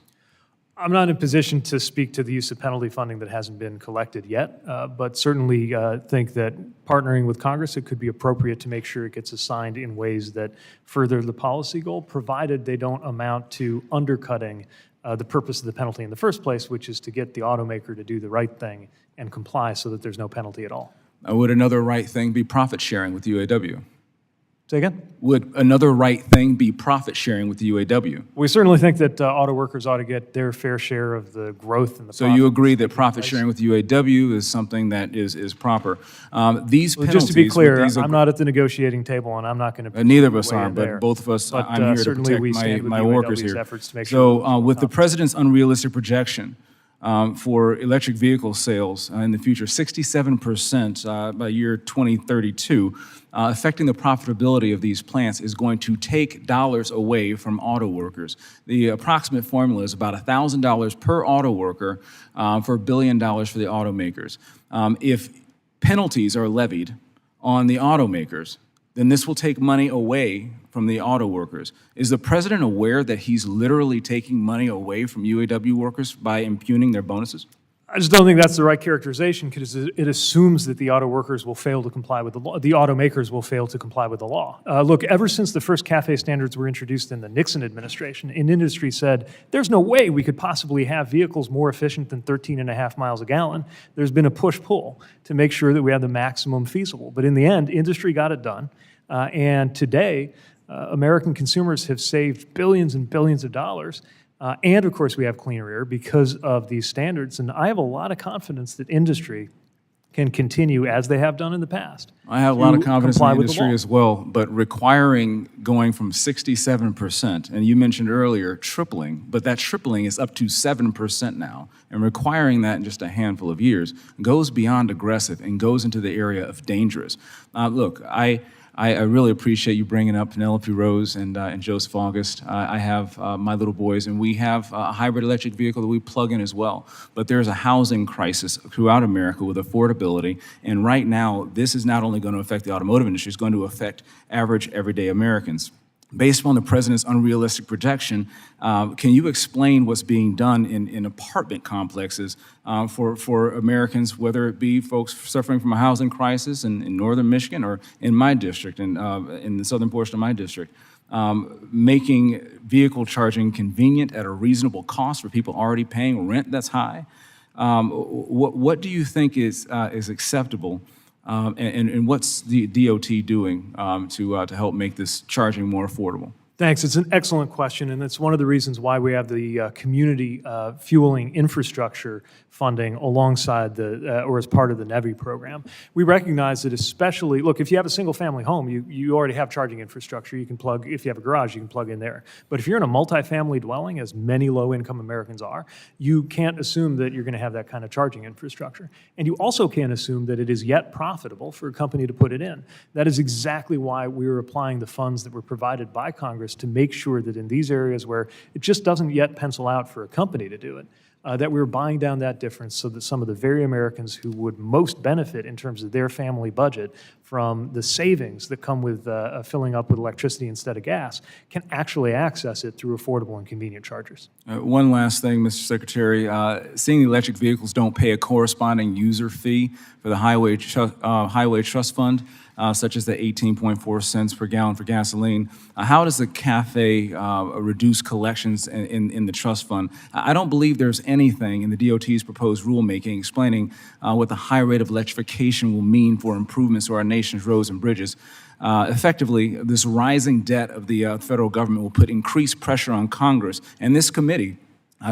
I'm not in a position to speak to the use of penalty funding that hasn't been collected yet, but certainly think that partnering with Congress, it could be appropriate to make sure it gets assigned in ways that further the policy goal, provided they don't amount to undercutting the purpose of the penalty in the first place, which is to get the automaker to do the right thing and comply so that there's no penalty at all. Would another right thing be profit sharing with UAW? Say again? Would another right thing be profit sharing with the UAW? We certainly think that auto workers ought to get their fair share of the growth and the So you agree that profit sharing with UAW is something that is proper. These penalties, just to be clear, with these I'm not at the negotiating table, and I'm not going to. neither of us are, but both of us, I'm here to certainly we protect stand with my UAW's workers here. efforts to make So sure with the president's unrealistic projection for electric vehicle sales in the future, 67% by year 2032, affecting the profitability of these plants is going to take dollars away from auto workers. The approximate formula is about $1,000 per auto worker for $1 billion for the automakers. If penalties are levied on the automakers, then this will take money away from the auto workers. Is the president aware that he's literally taking money away from UAW workers by impugning their bonuses? I just don't think that's the right characterization because it assumes that the auto workers will fail to comply with the law. The automakers will fail to comply with the law. Look, ever since the first CAFE standards were introduced in the Nixon administration, industry said, there's no way we could possibly have vehicles more efficient than 13.5 miles a gallon. There's been a push-pull to make sure that we have the maximum feasible. But in the end, industry got it done. And today, American consumers have saved billions and billions of dollars. And of course, we have cleaner air because of these standards. And I have a lot of confidence that industry can continue as they have done in the past. I have a lot of confidence in the with industry law. as well, but requiring going from 67%, and you mentioned earlier tripling, but that tripling is up to 7% now, and requiring that in just a handful of years goes beyond aggressive and goes into the area of dangerous. Look, I really appreciate you bringing up Penelope Rose and Joseph August. I have my little boys, and we have a hybrid electric vehicle that we plug in as well. But there's a housing crisis throughout America with affordability, and right now, this is not only going to affect the automotive industry, it's going to affect average, everyday Americans. Based on the president's unrealistic projection, can you explain what's being done in apartment complexes for Americans, whether it be folks suffering from a housing crisis in northern Michigan or in my district, in the southern portion of my district, making vehicle charging convenient at a reasonable cost for people already paying rent that's high? What do you think is acceptable? And what's the DOT doing to help make this charging more affordable? Thanks. It's an excellent question, and it's one of the reasons why we have the community fueling infrastructure funding alongside or as part of the NEVI program. We recognize that especially, look, if you have a single-family home, you already have charging infrastructure. You can plug, if you have a garage, you can plug in there. But if you're in a multifamily dwelling, as many low-income Americans are, you can't assume that you're going to have that kind of charging infrastructure. And you also can't assume that it is yet profitable for a company to put it in. That is exactly why we are applying the funds that were provided by Congress to make sure that in these areas where it just doesn't yet pencil out for a company to do it, that we're buying down that difference so that some of the very Americans who would most benefit in terms of their family budget from the savings that come with filling up with electricity instead of gas can actually access it through affordable and convenient chargers. One last thing, Mr. Secretary. Seeing the electric vehicles don't pay a corresponding user fee for the Highway Trust Fund, such as the 18.4 cents per gallon for gasoline. How does the CAFE reduce collections in the trust fund? I don't believe there's anything in the DOT's proposed rulemaking explaining what the high rate of electrification will mean for improvements to our nation's roads and bridges. Effectively, this rising debt of the federal government will put increased pressure on Congress and this committee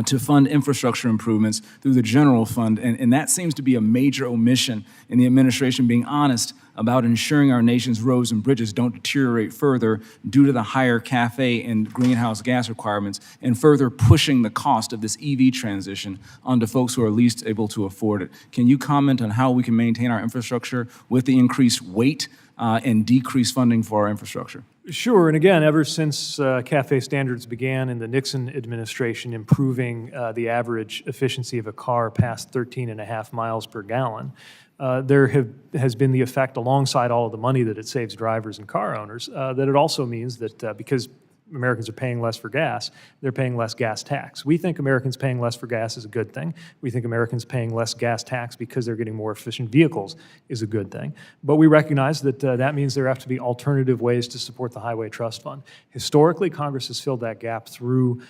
to fund infrastructure improvements through the general fund. And that seems to be a major omission in the administration being honest about ensuring our nation's roads and bridges don't deteriorate further due to the higher CAFE and greenhouse gas requirements, and further pushing the cost of this EV transition onto folks who are least able to afford it. Can you comment on how we can maintain our infrastructure with the increased weight and decreased funding for our infrastructure? Sure, and again, ever since CAFE standards began in the Nixon administration, improving the average efficiency of a car past 13.5 miles per gallon, there has been the effect, alongside all of the money that it saves drivers and car owners, that it also means that because Americans are paying less for gas, they're paying less gas tax. We think Americans paying less for gas is a good thing. We think Americans paying less gas tax because they're getting more efficient vehicles is a good thing. But we recognize that that means there have to be alternative ways to support the Highway Trust Fund. Historically, Congress has filled that gap through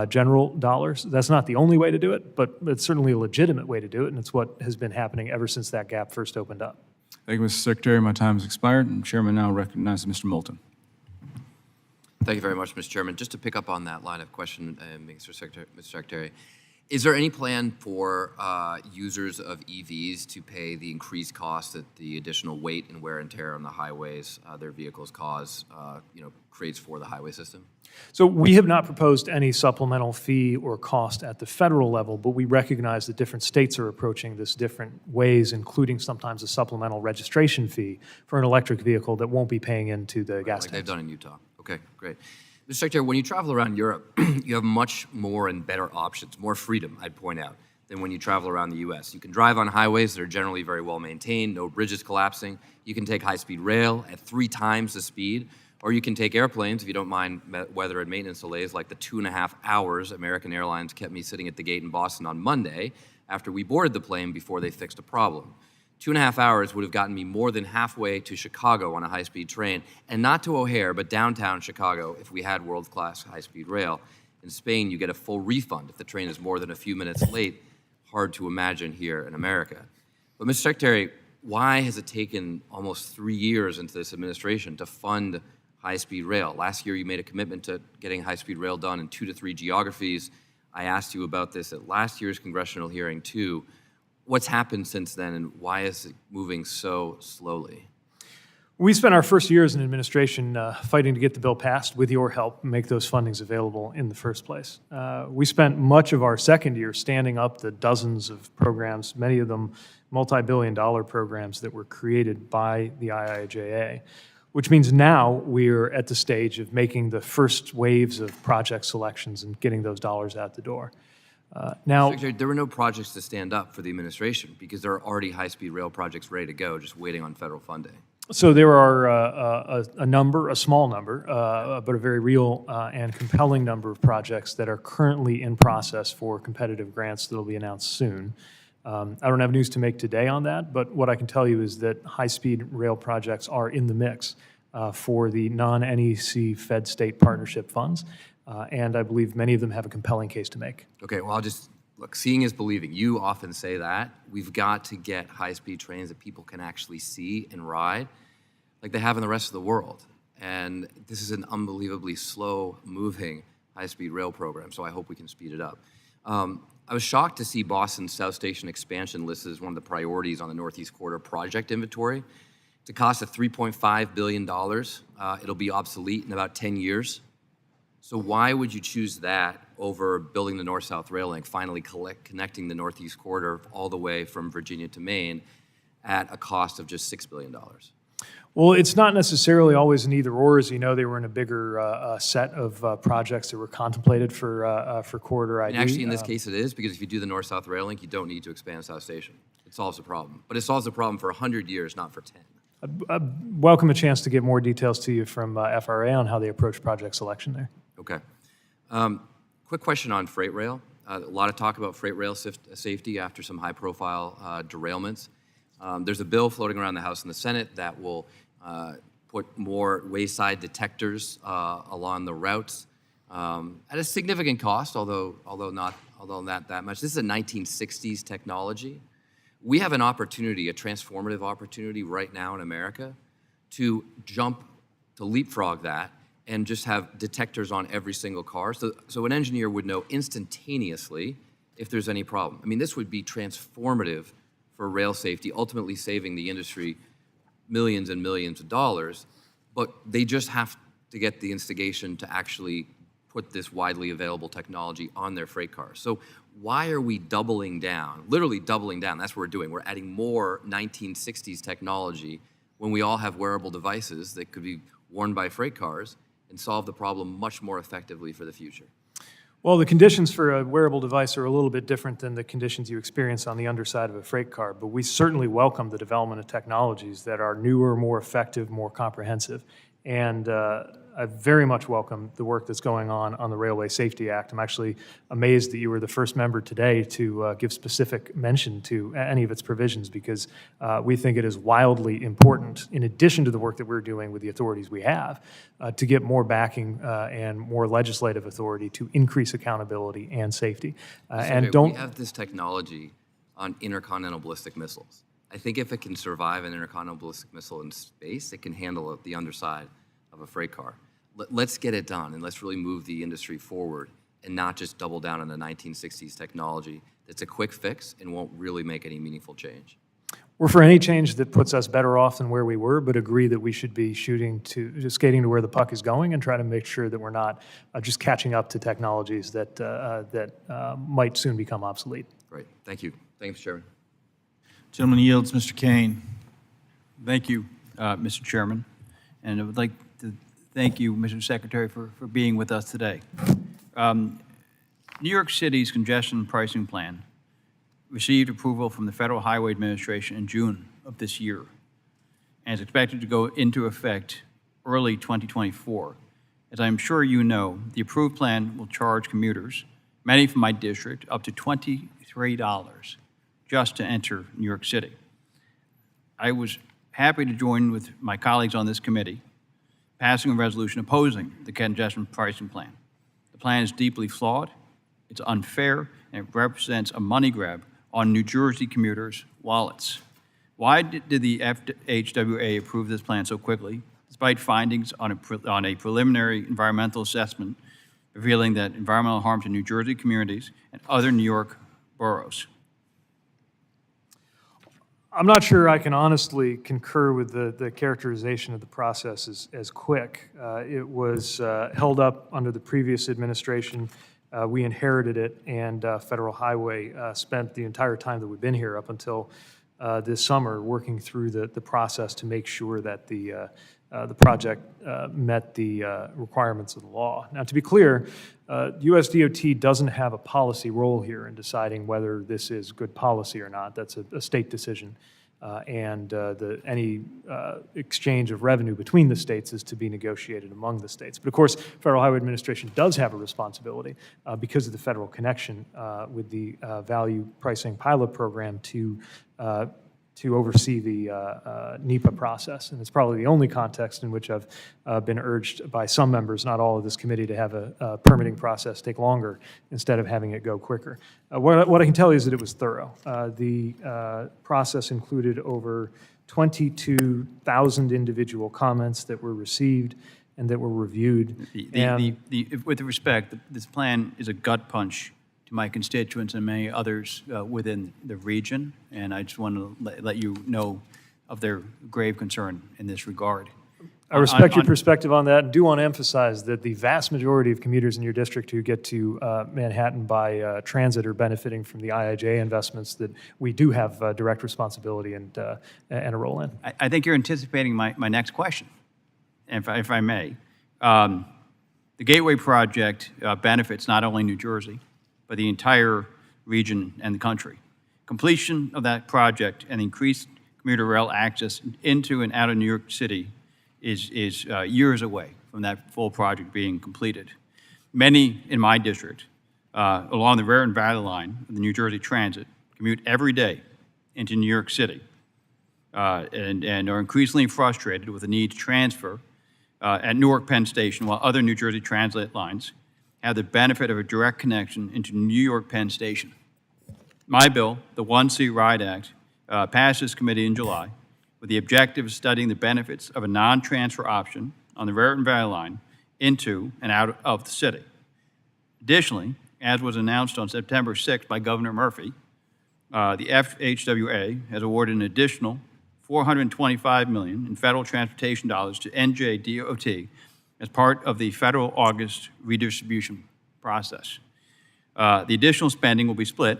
general dollars. That's not the only way to do it, but it's certainly a legitimate way to do it, and it's what has been happening ever since that gap first opened up. Thank you, Mr. Secretary. My time has expired, and Chairman now recognizes Mr. Moulton. Thank you very much, Mr. Chairman. Just to pick up on that line of question, Mr. Secretary, is there any plan for users of EVs to pay the increased cost that the additional weight and wear and tear on the highways their vehicles creates for the highway system? So we have not proposed any supplemental fee or cost at the federal level, but we recognize that different states are approaching this different ways, including sometimes a supplemental registration fee for an electric vehicle that won't be paying into the gas Like tax. they've done in Utah. Okay, great. Mr. Secretary, when you travel around Europe, you have much more and better options, more freedom, I'd point out, than when you travel around the U.S. You can drive on highways that are generally very well maintained, no bridges collapsing. You can take high-speed rail at 3 times the speed, or you can take airplanes if you don't mind weather and maintenance delays, like the 2.5 hours American Airlines kept me sitting at the gate in Boston on Monday after we boarded the plane before they fixed a problem. 2.5 hours would have gotten me more than halfway to Chicago on a high-speed train, and not to O'Hare, but downtown Chicago if we had world-class high-speed rail. In Spain, you get a full refund if the train is more than a few minutes late. Hard to imagine here in America. But Mr. Secretary, why has it taken almost 3 years into this administration to fund high-speed rail? Last year, you made a commitment to getting high-speed rail done in 2 to 3 geographies. I asked you about this at last year's congressional hearing, too. What's happened since then, and why is it moving so slowly? We spent our first year as an administration fighting to get the bill passed with your help and make those fundings available in the first place. We spent much of our second year standing up the dozens of programs, many of them multi-billion-dollar programs that were created by the IIJA, which means now we're at the stage of making the first waves of project selections and getting those dollars out the door. Now, Secretary, there were no projects to stand up for the administration because there are already high-speed rail projects ready to go, just waiting on federal funding. So there are a small number, but a very real and compelling number of projects that are currently in process for competitive grants that will be announced soon. I don't have news to make today on that, but what I can tell you is that high-speed rail projects are in the mix for the non-NEC Fed state partnership funds. And I believe many of them have a compelling case to make. Okay, well, look, seeing is believing. You often say that. We've got to get high-speed trains that people can actually see and ride like they have in the rest of the world. And this is an unbelievably slow-moving high-speed rail program, so I hope we can speed it up. I was shocked to see Boston's South Station expansion listed as one of the priorities on the Northeast Corridor project inventory. It's a cost of $3.5 billion. It'll be obsolete in about 10 years. So why would you choose that over building the North-South rail link, finally connecting the Northeast Corridor all the way from Virginia to Maine at a cost of just $6 billion? Well, it's not necessarily always an either-or. As you know, they were in a bigger set of projects that were contemplated for Corridor ID. And actually, in this case, it is, because if you do the North-South rail link, you don't need to expand South Station. It solves the problem. But it solves the problem for 100 years, not for 10. I welcome a chance to get more details to you from FRA on how they approach project selection there. Okay. Quick question on freight rail. A lot of talk about freight rail safety after some high-profile derailments. There's a bill floating around the House and the Senate that will put more wayside detectors along the routes at a significant cost, although not that much. This is a 1960s technology. We have an opportunity, a transformative opportunity right now in America to leapfrog that and just have detectors on every single car. So an engineer would know instantaneously if there's any problem. I mean, this would be transformative for rail safety, ultimately saving the industry millions and millions of dollars, but they just have to get the instigation to actually put this widely available technology on their freight cars. So why are we doubling down, literally doubling down? That's what we're doing. We're adding more 1960s technology when we all have wearable devices that could be worn by freight cars and solve the problem much more effectively for the future. Well, the conditions for a wearable device are a little bit different than the conditions you experience on the underside of a freight car, but we certainly welcome the development of technologies that are newer, more effective, more comprehensive. And I very much welcome the work that's going on the Railway Safety Act. I'm actually amazed that you were the first member today to give specific mention to any of its provisions, because we think it is wildly important, in addition to the work that we're doing with the authorities we have, to get more backing and more legislative authority to increase accountability and safety. And We have this technology on intercontinental ballistic missiles. I think if it can survive an intercontinental ballistic missile in space, it can handle the underside of a freight car. Let's get it done, and let's really move the industry forward and not just double down on the 1960s technology that's a quick fix and won't really make any meaningful change. We're for any change that puts us better off than where we were, but agree that we should be skating to where the puck is going and try to make sure that we're not just catching up to technologies that might soon become obsolete. Great. Thank you. Thanks, Chairman. Gentleman yields. Mr. Kane. Thank you, Mr. Chairman. And I would like to thank you, Mr. Secretary, for being with us today. New York City's congestion pricing plan received approval from the Federal Highway Administration in June of this year and is expected to go into effect early 2024. As I'm sure you know, the approved plan will charge commuters, many from my district, up to $23 just to enter New York City. I was happy to join with my colleagues on this committee, passing a resolution opposing the congestion pricing plan. The plan is deeply flawed, it's unfair, and it represents a money grab on New Jersey commuters' wallets. Why did the FHWA approve this plan so quickly, despite findings on a preliminary environmental assessment revealing that environmental harm to New Jersey communities and other New York boroughs? I'm not sure I can honestly concur with the characterization of the process as quick. It was held up under the previous administration. We inherited it, and Federal Highway spent the entire time that we've been here up until this summer working through the process to make sure that the project met the requirements of the law. Now, to be clear, US DOT doesn't have a policy role here in deciding whether this is good policy or not. That's a state decision. And any exchange of revenue between the states is to be negotiated among the states. But of course, Federal Highway Administration does have a responsibility because of the federal connection with the value pricing pilot program to oversee the NEPA process. And it's probably the only context in which I've been urged by some members, not all of this committee, to have a permitting process take longer instead of having it go quicker. What I can tell you is that it was thorough. The process included over 22,000 individual comments that were received and that were reviewed. With respect, this plan is a gut punch to my constituents and many others within the region, and I just want to let you know of their grave concern in this regard. I respect your perspective on that, and do want to emphasize that the vast majority of commuters in your district who get to Manhattan by transit are benefiting from the IIJA investments that we do have direct responsibility and a role in. I think you're anticipating my next question, if I may. The Gateway Project benefits not only New Jersey, but the entire region and the country. Completion of that project and increased commuter rail access into and out of New York City is years away from that full project being completed. Many in my district, along the Raritan Valley Line of the New Jersey Transit, commute every day into New York City and are increasingly frustrated with the need to transfer at Newark Penn Station, while other New Jersey Transit lines have the benefit of a direct connection into New York Penn Station. My bill, the One Seat Ride Act, passed this committee in July with the objective of studying the benefits of a non-transfer option on the Raritan Valley Line into and out of the city. Additionally, as was announced on September 6th by Governor Murphy, the FHWA has awarded an additional $425 million in federal transportation dollars to NJDOT as part of the federal August redistribution process. The additional spending will be split,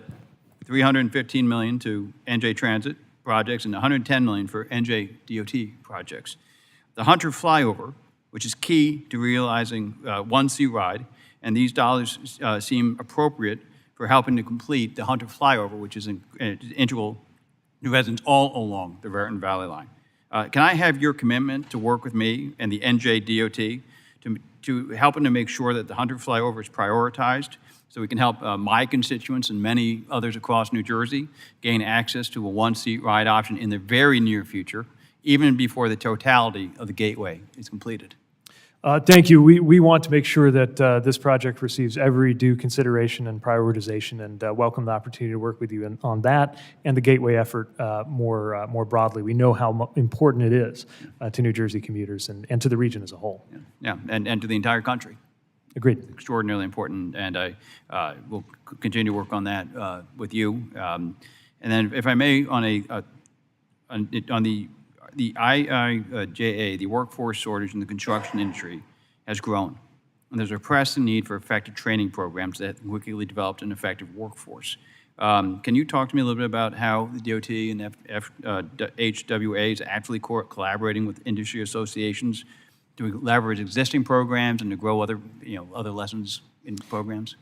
$315 million to NJ Transit projects and $110 million for NJDOT projects. The Hunter flyover, which is key to realizing one sea ride, and these dollars seem appropriate for helping to complete the Hunter flyover, which is integral to residents all along the Raritan Valley line. Can I have your commitment to work with me and the NJDOT to helping to make sure that the Hunter flyover is prioritized so we can help my constituents and many others across New Jersey gain access to a one-seat ride option in the very near future, even before the totality of the gateway is completed? Thank you. We want to make sure that this project receives every due consideration and prioritization, and welcome the opportunity to work with you on that and the gateway effort more broadly. We know how important it is to New Jersey commuters and to the region as a whole. Yeah, and to the entire country. Agreed. Extraordinarily important, and I will continue to work on that with you. And then, if I may, on the IIJA, the workforce shortage in the construction industry has grown, and there's a pressing need for effective training programs that quickly developed an effective workforce. Can you talk to me a little bit about how the DOT and HWA is actually collaborating with industry associations to leverage existing programs and to grow other lessons in programs?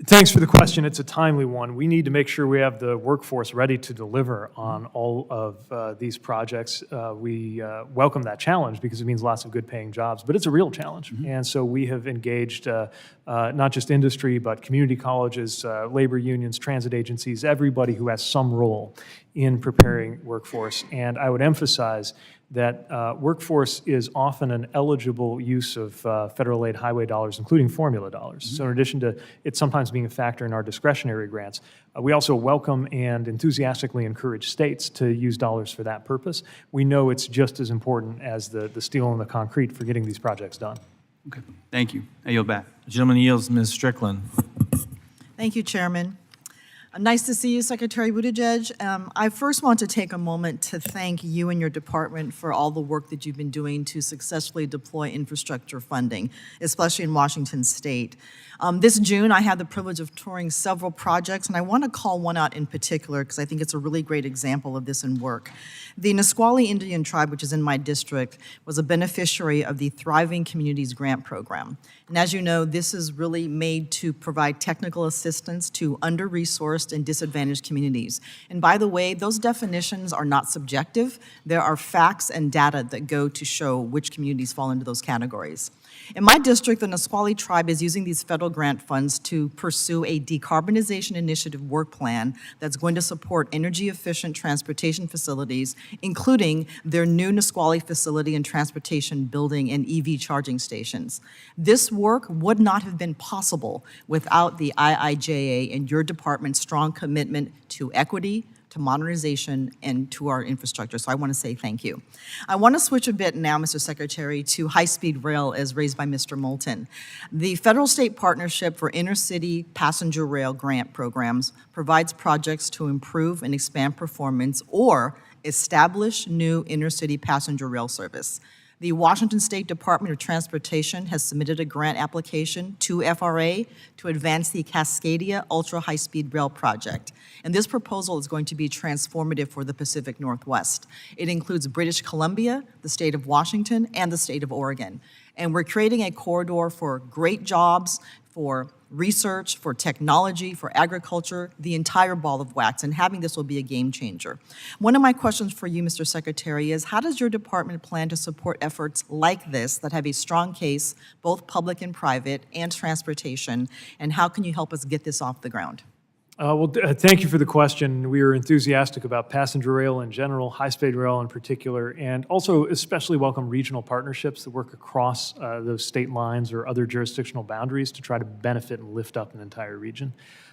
Thanks for the question. It's a timely one. We need to make sure we have the workforce ready to deliver on all of these projects. We welcome that challenge because it means lots of good paying jobs, but it's a real challenge. And so we have engaged not just industry, but community colleges, labor unions, transit agencies, everybody who has some role in preparing workforce. And I would emphasize that workforce is often an eligible use of federal aid highway dollars, including formula dollars. So in addition to it sometimes being a factor in our discretionary grants, we also welcome and enthusiastically encourage states to use dollars for that purpose. We know it's just as important as the steel and the concrete for getting these projects done. Okay, thank you. I yield back. The gentleman yields, Ms. Strickland. Thank you, Chairman. Nice to see you, Secretary Buttigieg. I first want to take a moment to thank you and your department for all the work that you've been doing to successfully deploy infrastructure funding, especially in Washington State. This June, I had the privilege of touring several projects, and I want to call one out in particular because I think it's a really great example of this in work. The Nisqually Indian Tribe, which is in my district, was a beneficiary of the Thriving Communities Grant Program. And as you know, this is really made to provide technical assistance to under-resourced and disadvantaged communities. And by the way, those definitions are not subjective. There are facts and data that go to show which communities fall into those categories. In my district, the Nisqually Tribe is using these federal grant funds to pursue a decarbonization initiative work plan that's going to support energy-efficient transportation facilities, including their new Nisqually facility and transportation building and EV charging stations. This work would not have been possible without the IIJA and your department's strong commitment to equity, to modernization, and to our infrastructure. So I want to say thank you. I want to switch a bit now, Mr. Secretary, to high-speed rail as raised by Mr. Moulton. The federal-state partnership for intercity passenger rail grant programs provides projects to improve and expand performance or establish new intercity passenger rail service. The Washington State Department of Transportation has submitted a grant application to FRA to advance the Cascadia Ultra High-Speed Rail Project. And this proposal is going to be transformative for the Pacific Northwest. It includes British Columbia, the state of Washington, and the state of Oregon. And we're creating a corridor for great jobs, for research, for technology, for agriculture, the entire ball of wax, and having this will be a game changer. One of my questions for you, Mr. Secretary, is how does your department plan to support efforts like this that have a strong case, both public and private, and transportation, and how can you help us get this off the ground? Thank you for the question. We are enthusiastic about passenger rail in general, high-speed rail in particular, and also especially welcome regional partnerships that work across those state lines or other jurisdictional boundaries to try to benefit and lift up an entire region.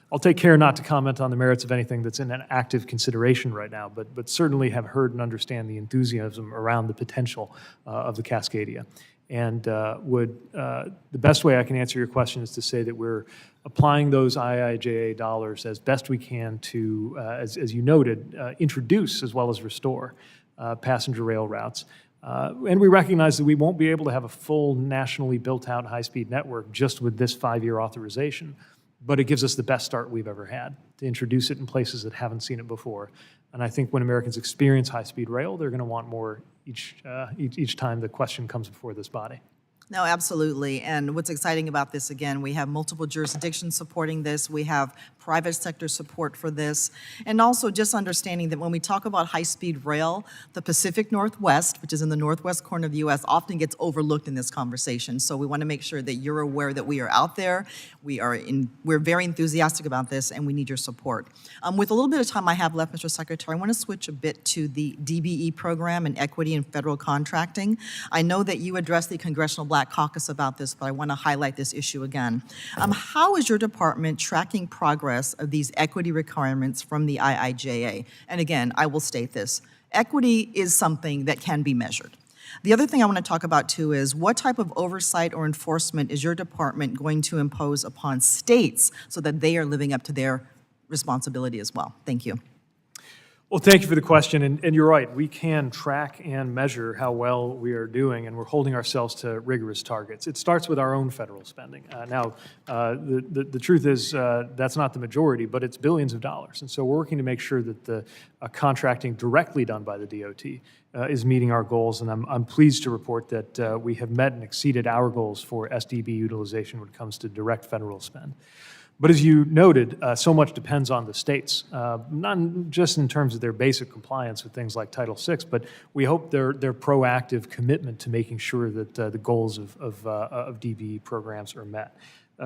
I'll take care not to comment on the merits of anything that's in an active consideration right now, but certainly have heard and understand the enthusiasm around the potential of the Cascadia. And the best way I can answer your question is to say that we're applying those IIJA dollars as best we can to, as you noted, introduce as well as restore passenger rail routes. And we recognize that we won't be able to have a full nationally built-out high-speed network just with this 5-year authorization, but it gives us the best start we've ever had to introduce it in places that haven't seen it before. And I think when Americans experience high-speed rail, they're going to want more each time the question comes before this body. No, absolutely. And what's exciting about this, again, we have multiple jurisdictions supporting this. We have private sector support for this. And also just understanding that when we talk about high-speed rail, the Pacific Northwest, which is in the northwest corner of the U.S., often gets overlooked in this conversation. So we want to make sure that you're aware that we are out there. We're very enthusiastic about this, and we need your support. With a little bit of time I have left, Mr. Secretary, I want to switch a bit to the DBE program and equity in federal contracting. I know that you addressed the Congressional Black Caucus about this, but I want to highlight this issue again. How is your department tracking progress of these equity requirements from the IIJA? And again, I will state this. Equity is something that can be measured. The other thing I want to talk about too is what type of oversight or enforcement is your department going to impose upon states so that they are living up to their responsibility as well? Thank you. Well, thank you for the question, and you're right. We can track and measure how well we are doing, and we're holding ourselves to rigorous targets. It starts with our own federal spending. The truth is that's not the majority, but it's billions of dollars, and so we're working to make sure that the contracting directly done by the DOT is meeting our goals, and I'm pleased to report that we have met and exceeded our goals for SDB utilization when it comes to direct federal spend. But as you noted, so much depends on the states, not just in terms of their basic compliance with things like Title VI, but we hope their proactive commitment to making sure that the goals of DBE programs are met.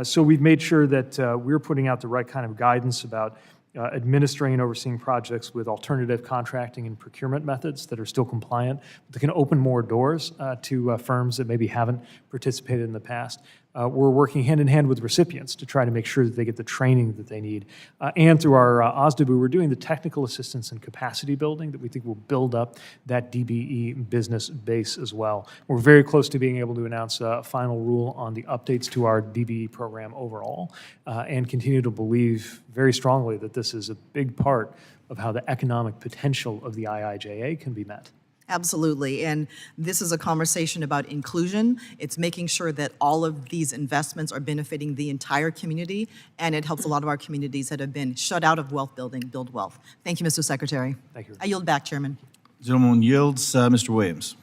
So we've made sure that we're putting out the right kind of guidance about administering and overseeing projects with alternative contracting and procurement methods that are still compliant, but that can open more doors to firms that maybe haven't participated in the past. We're working hand in hand with recipients to try to make sure that they get the training that they need. And through our OSDBU, we're doing the technical assistance and capacity building that we think will build up that DBE business base as well. We're very close to being able to announce a final rule on the updates to our DBE program overall, and continue to believe very strongly that this is a big part of how the economic potential of the IIJA can be met. Absolutely, and this is a conversation about inclusion. It's making sure that all of these investments are benefiting the entire community, and it helps a lot of our communities that have been shut out of wealth building build wealth. Thank you, Mr. Secretary. Thank you. I yield back, Chairman. Gentleman yields. Mr. Williams.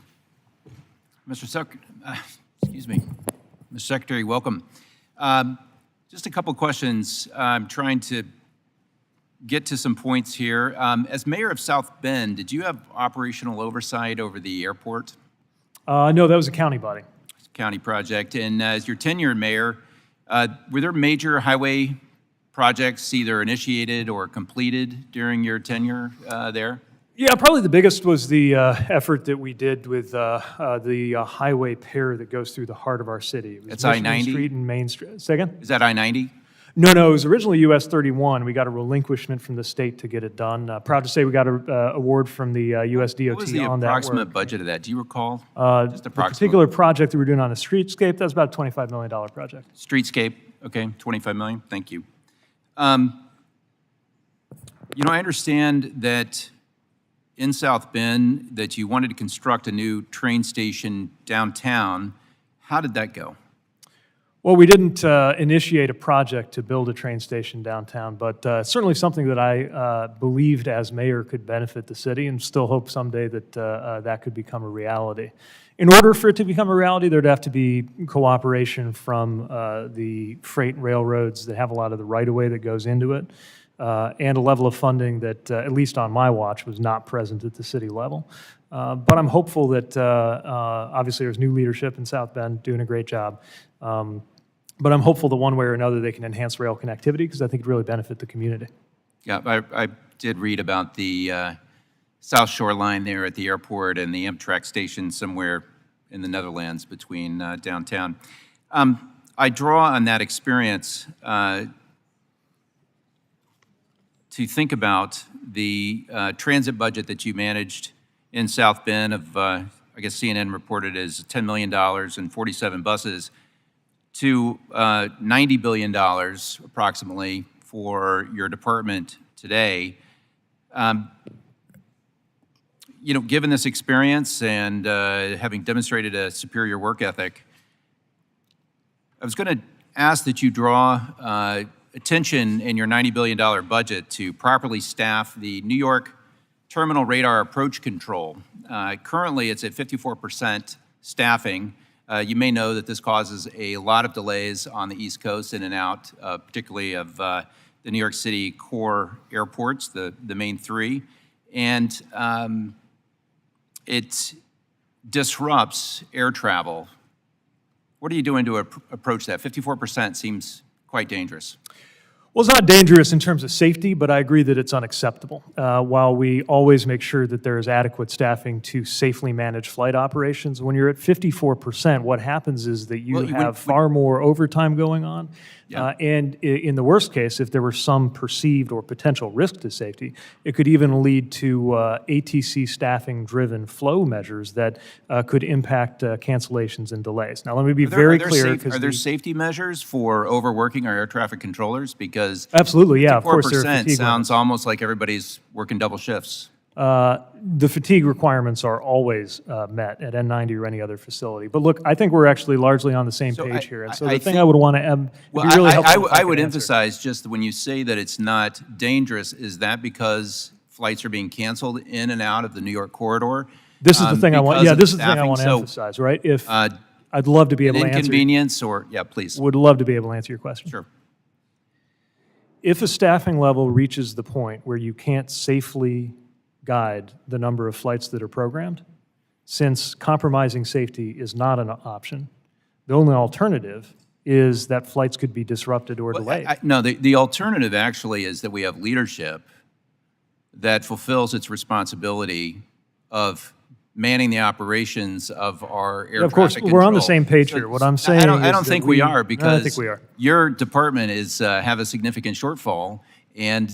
Mr. Secretary, welcome. Just a couple questions. I'm trying to get to some points here. As mayor of South Bend, did you have operational oversight over the airport? No, that was a county body. County project. And as your tenured mayor, were there major highway projects either initiated or completed during your tenure there? Yeah, probably the biggest was the effort that we did with the highway pair that goes through the heart of our city. It's I-90? Street and Main Street. Say again? Is that I-90? No, it was originally US 31. We got a relinquishment from the state to get it done. Proud to say we got an award from the US DOT on that work. What was the approximate budget of that? Do you recall? Just The particular project that we were doing on the streetscape, that's about a $25 million project. Streetscape, okay, 25 million, thank you. I understand that in South Bend that you wanted to construct a new train station downtown. How did that go? Well, we didn't initiate a project to build a train station downtown, but certainly something that I believed as mayor could benefit the city, and still hope someday that that could become a reality. In order for it to become a reality, there'd have to be cooperation from the freight railroads that have a lot of the right-of-way that goes into it, and a level of funding that, at least on my watch, was not present at the city level. But I'm hopeful that, obviously, there's new leadership in South Bend doing a great job. But I'm hopeful that one way or another they can enhance rail connectivity, because I think it really benefit the community. Yeah, I did read about the South Shore line there at the airport and the Amtrak station somewhere in the Netherlands between downtown. I draw on that experience to think about the transit budget that you managed in South Bend of I guess CNN reported as $10 million and 47 buses, to $90 billion approximately for your department today. Given this experience and having demonstrated a superior work ethic, I was going to ask that you draw attention in your $90 billion budget to properly staff the New York Terminal Radar Approach Control. Currently, it's at 54% staffing. You may know that this causes a lot of delays on the East Coast in and out, particularly of the New York City core airports, the main three. And it disrupts air travel. What are you doing to approach that? 54% seems quite dangerous. Well, it's not dangerous in terms of safety, but I agree that it's unacceptable. While we always make sure that there is adequate staffing to safely manage flight operations, when you're at 54%, what happens is that you have far more overtime going on. And in the worst case, if there were some perceived or potential risk to safety, it could even lead to ATC staffing-driven flow measures that could impact cancellations and delays. Now, let me be very clear. Are there safety measures for overworking our air traffic controllers? Because absolutely, yeah, of course, there are 54% sounds almost like everybody's working double shifts. The fatigue requirements are always met at N90 or any other facility. But look, I think we're actually largely on the same page here. And so the thing I would want to I would emphasize just when you say that it's not dangerous, is that because flights are being canceled in and out of the New York corridor? This is the thing I want. Yeah, this is the thing I want to emphasize, right? If I'd love to be able to answer. Inconvenience or please. Would love to be able to answer your question. Sure. If a staffing level reaches the point where you can't safely guide the number of flights that are programmed, since compromising safety is not an option, the only alternative is that flights could be disrupted or delayed. No, the alternative actually is that we have leadership that fulfills its responsibility of manning the operations of our air traffic control. Of course, we're on the same page here. What I'm saying I don't think we are, because I think we are. Your department is have a significant shortfall, and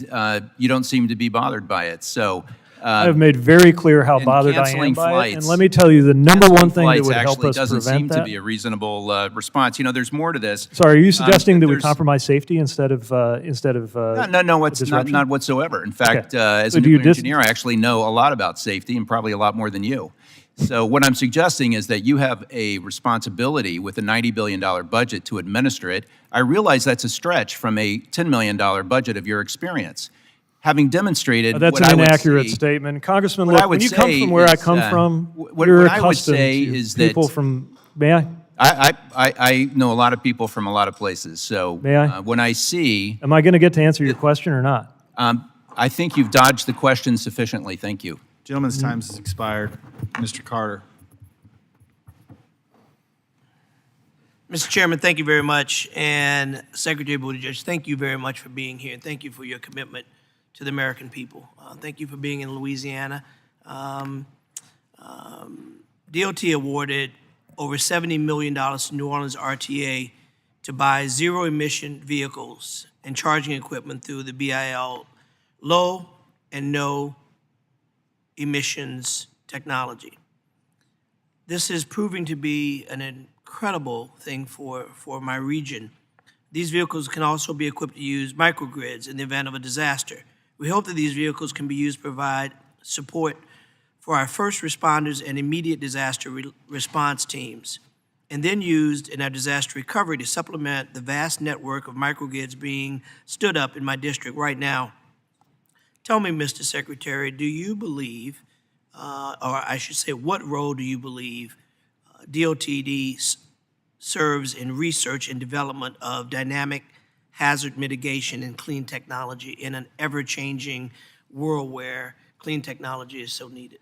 you don't seem to be bothered by it. So I have made very clear how bothered I am by it. And let me tell you, the number one thing that would help us doesn't prevent seem that. to be a reasonable response. There's more to this. Sorry, are you suggesting that we compromise safety instead of No, it's not whatsoever. In fact, as a nuclear engineer, I actually know a lot about safety, and probably a lot more than you. So what I'm suggesting is that you have a responsibility with a $90 billion budget to administer it. I realize that's a stretch from a $10 million budget of your experience. Having demonstrated that's an inaccurate statement. Congressman, look, when you come from where I come from, you're accustomed to people from, may I? I know a lot of people from a lot of places. So may I? When I see... Am I going to get to answer your question or not? I think you've dodged the question sufficiently. Thank you. Gentleman's time has expired. Mr. Carter. Mr. Chairman, thank you very much. And Secretary Buttigieg, thank you very much for being here. And thank you for your commitment to the American people. Thank you for being in Louisiana. DOT awarded over $70 million to New Orleans RTA to buy zero-emission vehicles and charging equipment through the BIL low and no emissions technology. This is proving to be an incredible thing for my region. These vehicles can also be equipped to use microgrids in the event of a disaster. We hope that these vehicles can be used to provide support for our first responders and immediate disaster response teams, and then used in our disaster recovery to supplement the vast network of microgrids being stood up in my district right now. Tell me, Mr. Secretary, do you believe, or I should say, what role do you believe DOTD serves in research and development of dynamic hazard mitigation and clean technology in an ever-changing world where clean technology is so needed?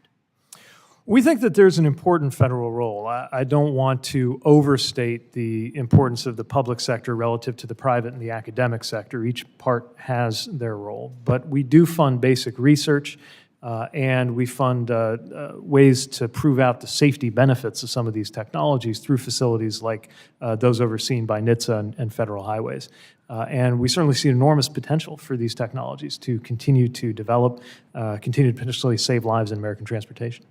We think that there's an important federal role. I don't want to overstate the importance of the public sector relative to the private and the academic sector. Each part has their role. But we do fund basic research, and we fund ways to prove out the safety benefits of some of these technologies through facilities like those overseen by NHTSA and Federal Highways. And we certainly see enormous potential for these technologies to continue to develop, continue to potentially save lives in American transportation.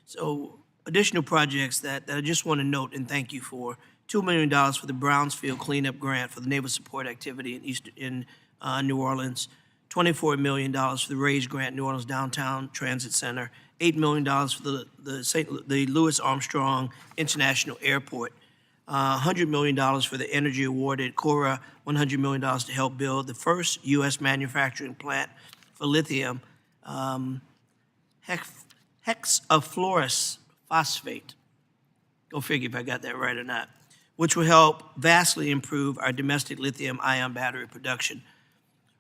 So additional projects that I just want to note and thank you for. $2 million for the Brownsfield cleanup grant for the naval support activity in New Orleans. $24 million for the RAISE grant, New Orleans Downtown Transit Center. $8 million for the Louis Armstrong International Airport. $100 million for the energy awarded Cora, $100 million to help build the first U.S. manufacturing plant for lithium, hexafluorous phosphate. Go figure if I got that right or not, which will help vastly improve our domestic lithium-ion battery production.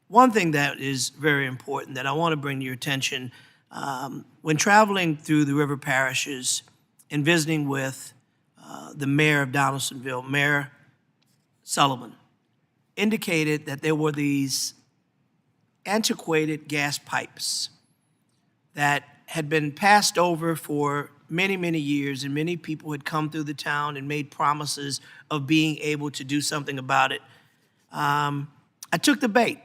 One thing that is very important that I want to bring to your attention, when traveling through the river parishes and visiting with the mayor of Donaldsonville, Mayor Sullivan, indicated that there were these antiquated gas pipes that had been passed over for many, many years, and many people had come through the town and made promises of being able to do something about it. I took the bait.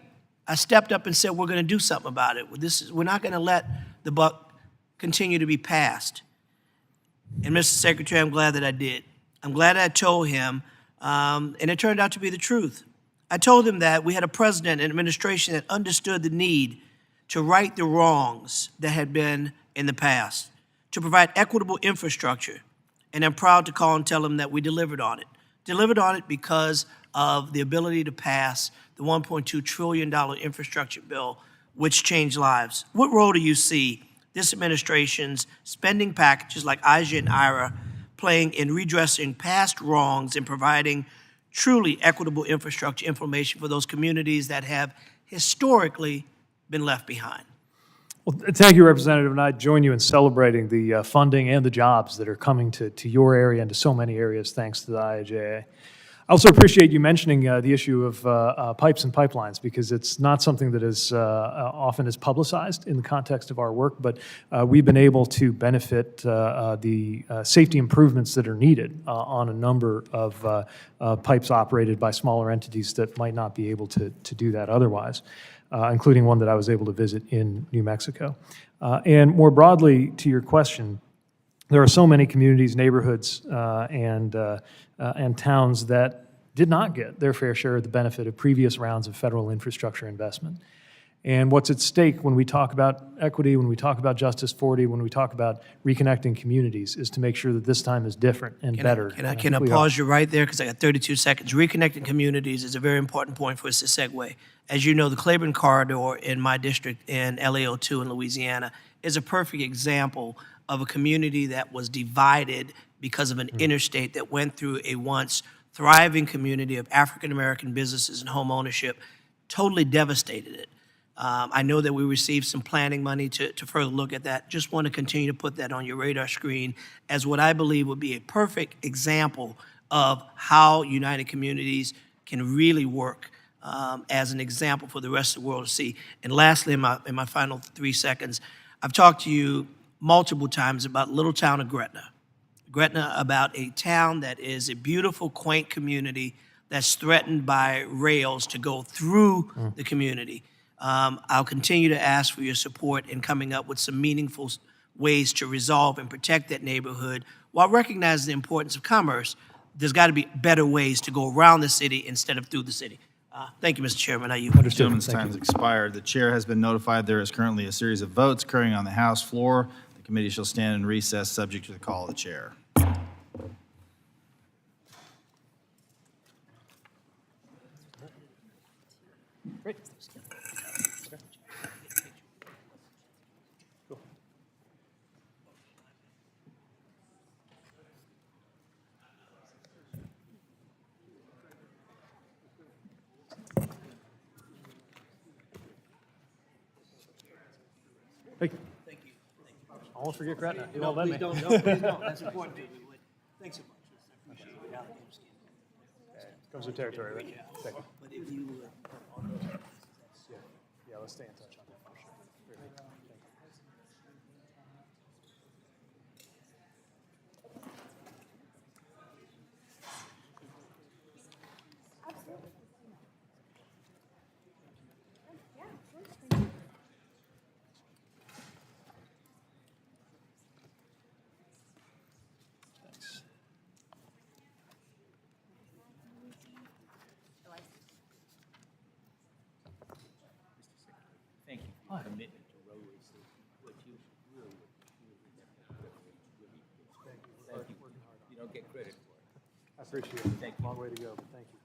I stepped up and said, we're going to do something about it. We're not going to let the buck continue to be passed. And Mr. Secretary, I'm glad that I did. I'm glad I told him, and it turned out to be the truth. I told him that we had a president and administration that understood the need to right the wrongs that had been in the past, to provide equitable infrastructure. And I'm proud to call and tell him that we delivered on it. Delivered on it because of the ability to pass the $1.2 trillion infrastructure bill, which changed lives. What role do you see this administration's spending packages like IJA and IRA playing in redressing past wrongs and providing truly equitable infrastructure information for those communities that have historically been left behind? Well, thank you, Representative, and I join you in celebrating the funding and the jobs that are coming to your area and to so many areas thanks to the IIJA. I also appreciate you mentioning the issue of pipes and pipelines, because it's not something that is often is publicized in the context of our work, but we've been able to benefit the safety improvements that are needed on a number of pipes operated by smaller entities that might not be able to do that otherwise, including one that I was able to visit in New Mexico. And more broadly, to your question, there are so many communities, neighborhoods, and towns that did not get their fair share of the benefit of previous rounds of federal infrastructure investment. And what's at stake when we talk about equity, when we talk about Justice 40, when we talk about reconnecting communities, is to make sure that this time is different and better. Can I pause you right there, because I got 32 seconds. Reconnecting communities is a very important point for us to segue. As you know, the Claiborne Corridor in my district in LAO2 in Louisiana is a perfect example of a community that was divided because of an interstate that went through a once thriving community of African-American businesses and home ownership, totally devastated it. I know that we received some planning money to further look at that. Just want to continue to put that on your radar screen as what I believe would be a perfect example of how United Communities can really work as an example for the rest of the world to see. And lastly, in my final 3 seconds, I've talked to you multiple times about little town of Gretna. Gretna, about a town that is a beautiful, quaint community that's threatened by rails to go through the community. I'll continue to ask for your support in coming up with some meaningful ways to resolve and protect that neighborhood while recognizing the importance of commerce. There's got to be better ways to go around the city instead of through the city. Thank you, Mr. Chairman. Now you. The gentleman's time has expired. The chair has been notified there is currently a series of votes occurring on the House floor. The committee shall stand in recess subject to the call of the chair. Great. Hey. Thank you. I won't forget Gretna. You No, won't let please me. don't. No, please don't. That's important to me. Thanks so much. I appreciate it. Comes with territory, right? Yeah. Thank you. But if you would. Yeah, let's stay in touch on that for sure. Great. Thank you. don't get credit for it. I appreciate it. Thank you. Long way to go, but thank you.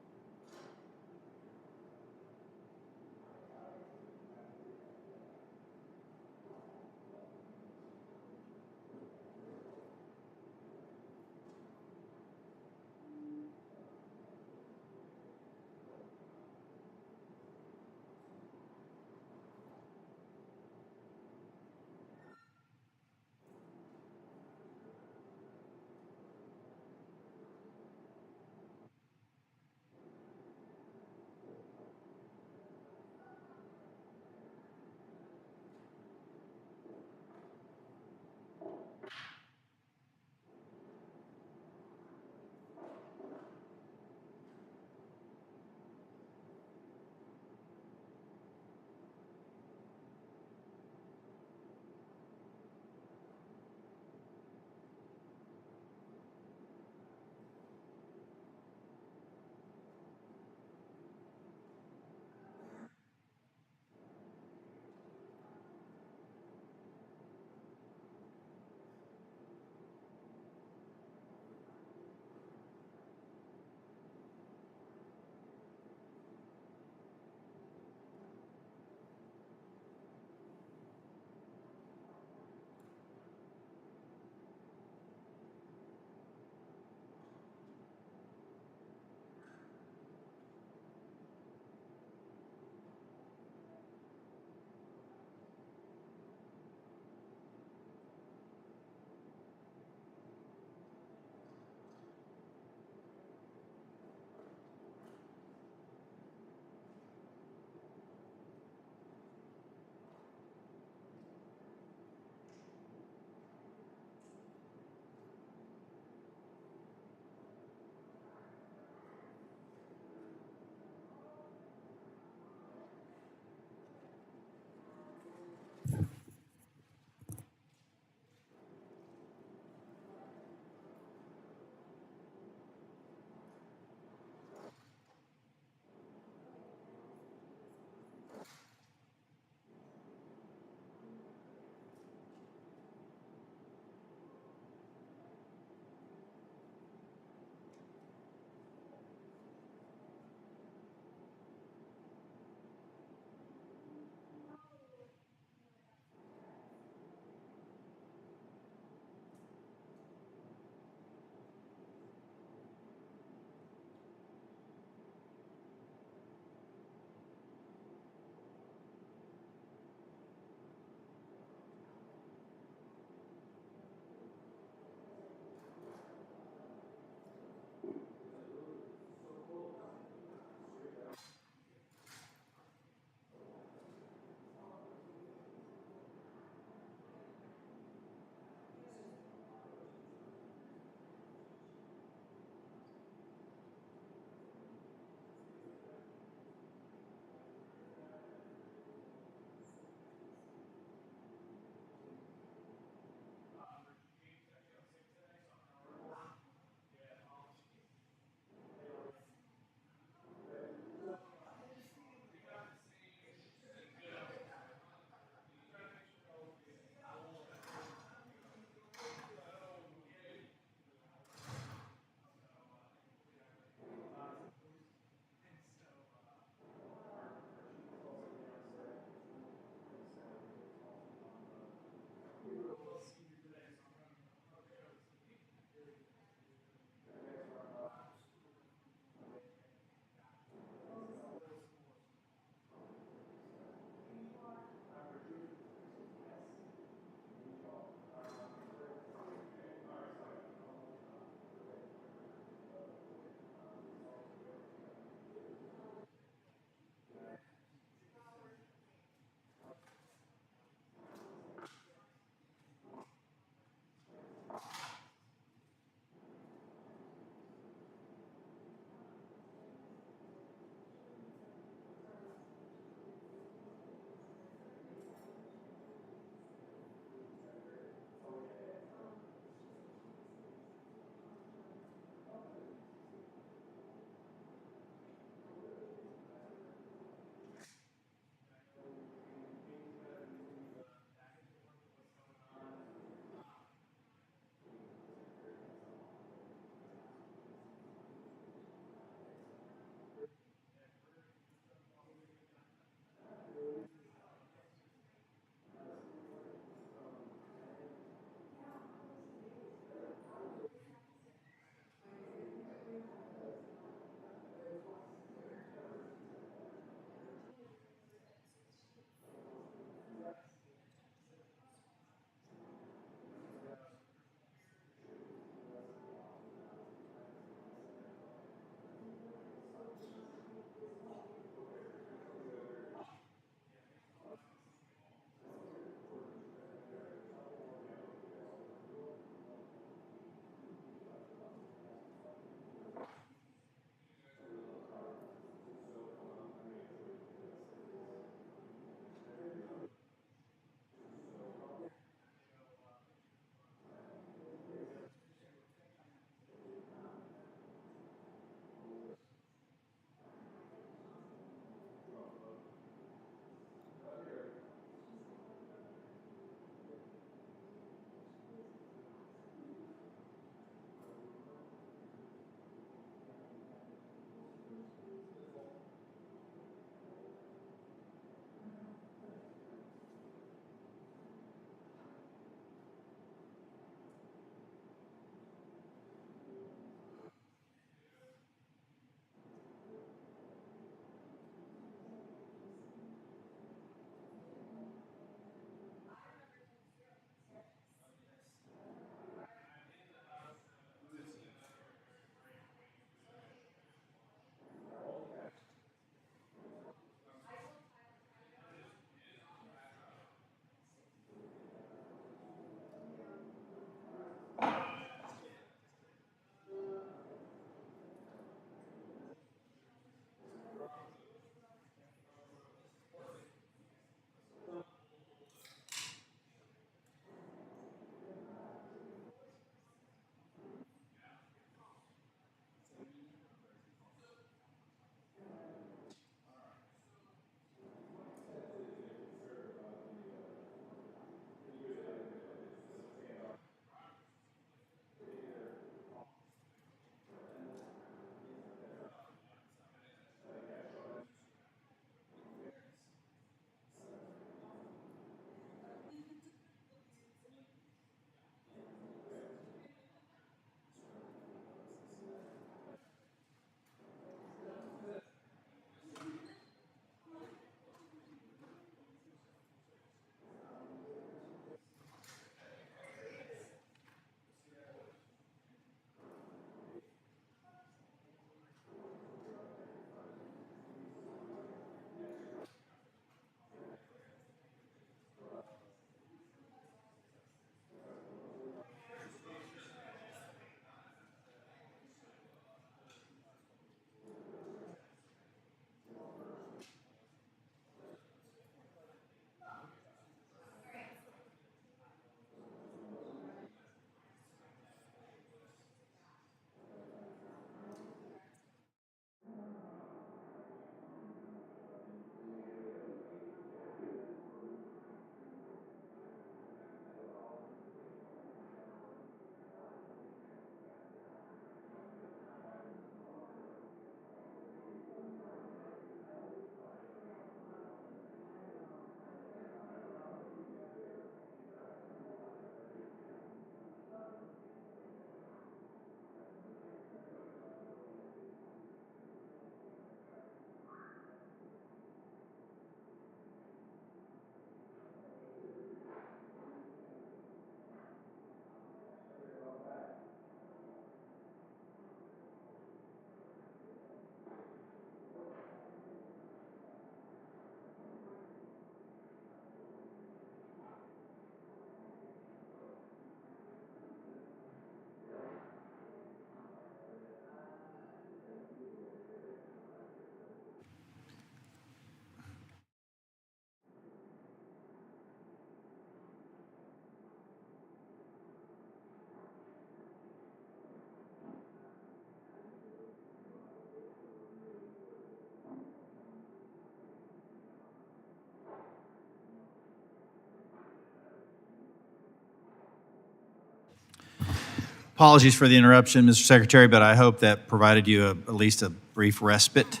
Apologies for the interruption, Mr. Secretary, but I hope that provided you at least a brief respite,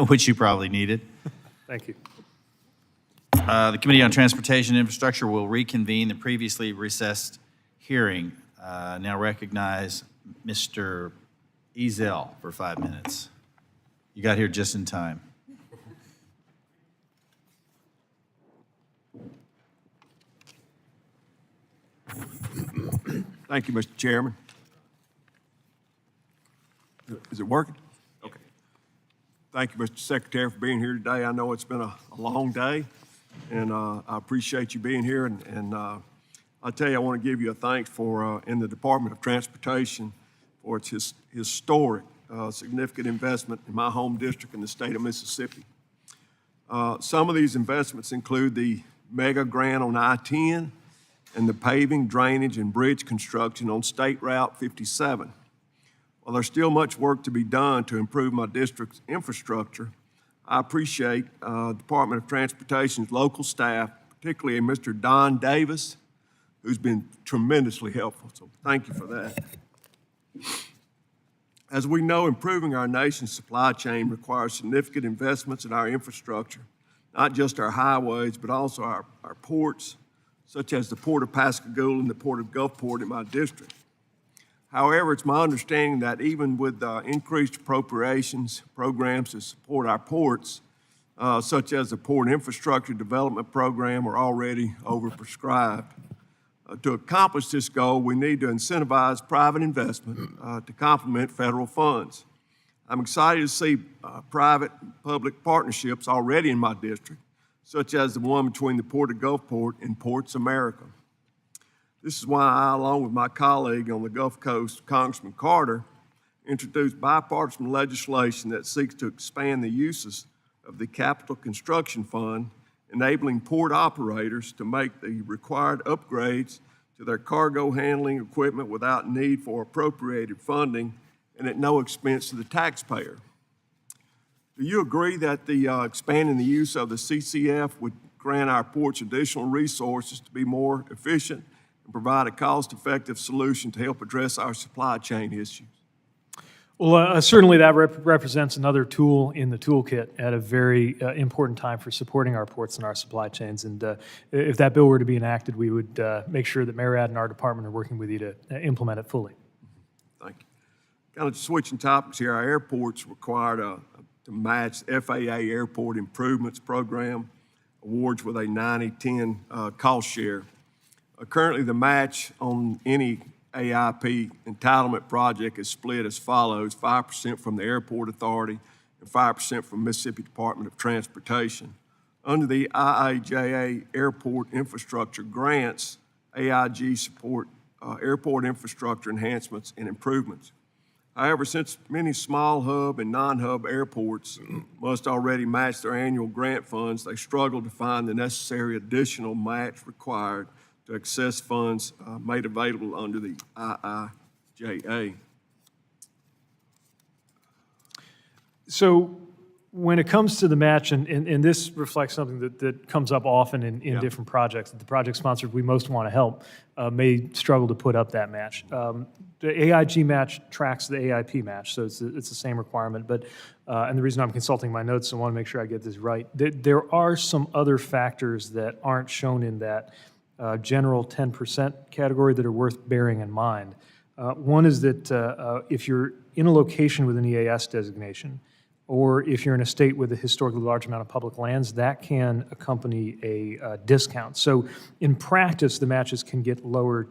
which you probably needed. Thank you. The Committee on Transportation and Infrastructure will reconvene the previously recessed hearing. Now recognize Mr. Ezel for 5 minutes. You got here just in time. Thank you, Mr. Chairman. Is it working? Okay. Thank you, Mr. Secretary, for being here today. I know it's been a long day, and I appreciate you being here. And I tell you, I want to give you a thanks for, in the Department of Transportation, for its historic, significant investment in my home district in the state of Mississippi. Some of these investments include the mega grant on I-10 and the paving, drainage, and bridge construction on State Route 57. While there's still much work to be done to improve my district's infrastructure, I appreciate Department of Transportation's local staff, particularly Mr. Don Davis, who's been tremendously helpful. So thank you for that. As we know, improving our nation's supply chain requires significant investments in our infrastructure, not just our highways, but also our ports, such as the Port of Pascagoula and the Port of Gulfport in my district. However, it's my understanding that even with increased appropriations programs to support our ports, such as the Port Infrastructure Development Program, are already overprescribed. To accomplish this goal, we need to incentivize private investment to complement federal funds. I'm excited to see private-public partnerships already in my district, such as the one between the Port of Gulfport and Ports America. This is why I, along with my colleague on the Gulf Coast, Congressman Carter, introduced bipartisan legislation that seeks to expand the uses of the Capital Construction Fund, enabling port operators to make the required upgrades to their cargo handling equipment without need for appropriated funding and at no expense to the taxpayer. Do you agree that the expanding the use of the CCF would grant our ports additional resources to be more efficient and provide a cost-effective solution to help address our supply chain issues? Well, certainly that represents another tool in the toolkit at a very important time for supporting our ports and our supply chains. And if that bill were to be enacted, we would make sure that Marriott and our department are working with you to implement it fully. Thank you. Kind of switching topics here, our airports required to match FAA Airport Improvements Program awards with a 90-10 cost share. Currently, the match on any AIP entitlement project is split as follows: 5% from the Airport Authority and 5% from Mississippi Department of Transportation. Under the IIJA Airport Infrastructure Grants, AIG support airport infrastructure enhancements and improvements. However, since many small hub and non-hub airports must already match their annual grant funds, they struggle to find the necessary additional match required to access funds made available under the IIJA. So when it comes to the match, and this reflects something that comes up often in different projects, that the project sponsors we most want to help may struggle to put up that match. The AIG match tracks the AIP match, so it's the same requirement. But and the reason I'm consulting my notes, I want to make sure I get this right. There are some other factors that aren't shown in that general 10% category that are worth bearing in mind. One is that if you're in a location with an EAS designation, or if you're in a state with a historically large amount of public lands, that can accompany a discount. So in practice, the matches can get lower,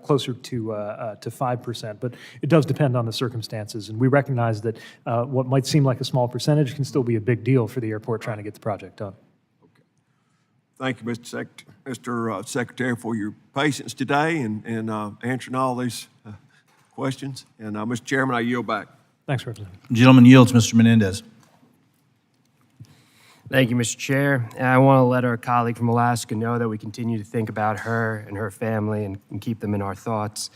closer to 5%, but it does depend on the circumstances. And we recognize that what might seem like a small percentage can still be a big deal for the airport trying to get the project done. Thank you, Mr. Secretary, for your patience today and answering all these questions. And Mr. Chairman, I yield back. Thanks, Representative. Gentleman yields, Mr. Menendez. Thank you, Mr. Chair. And I want to let our colleague from Alaska know that we continue to think about her and her family and keep them in our thoughts.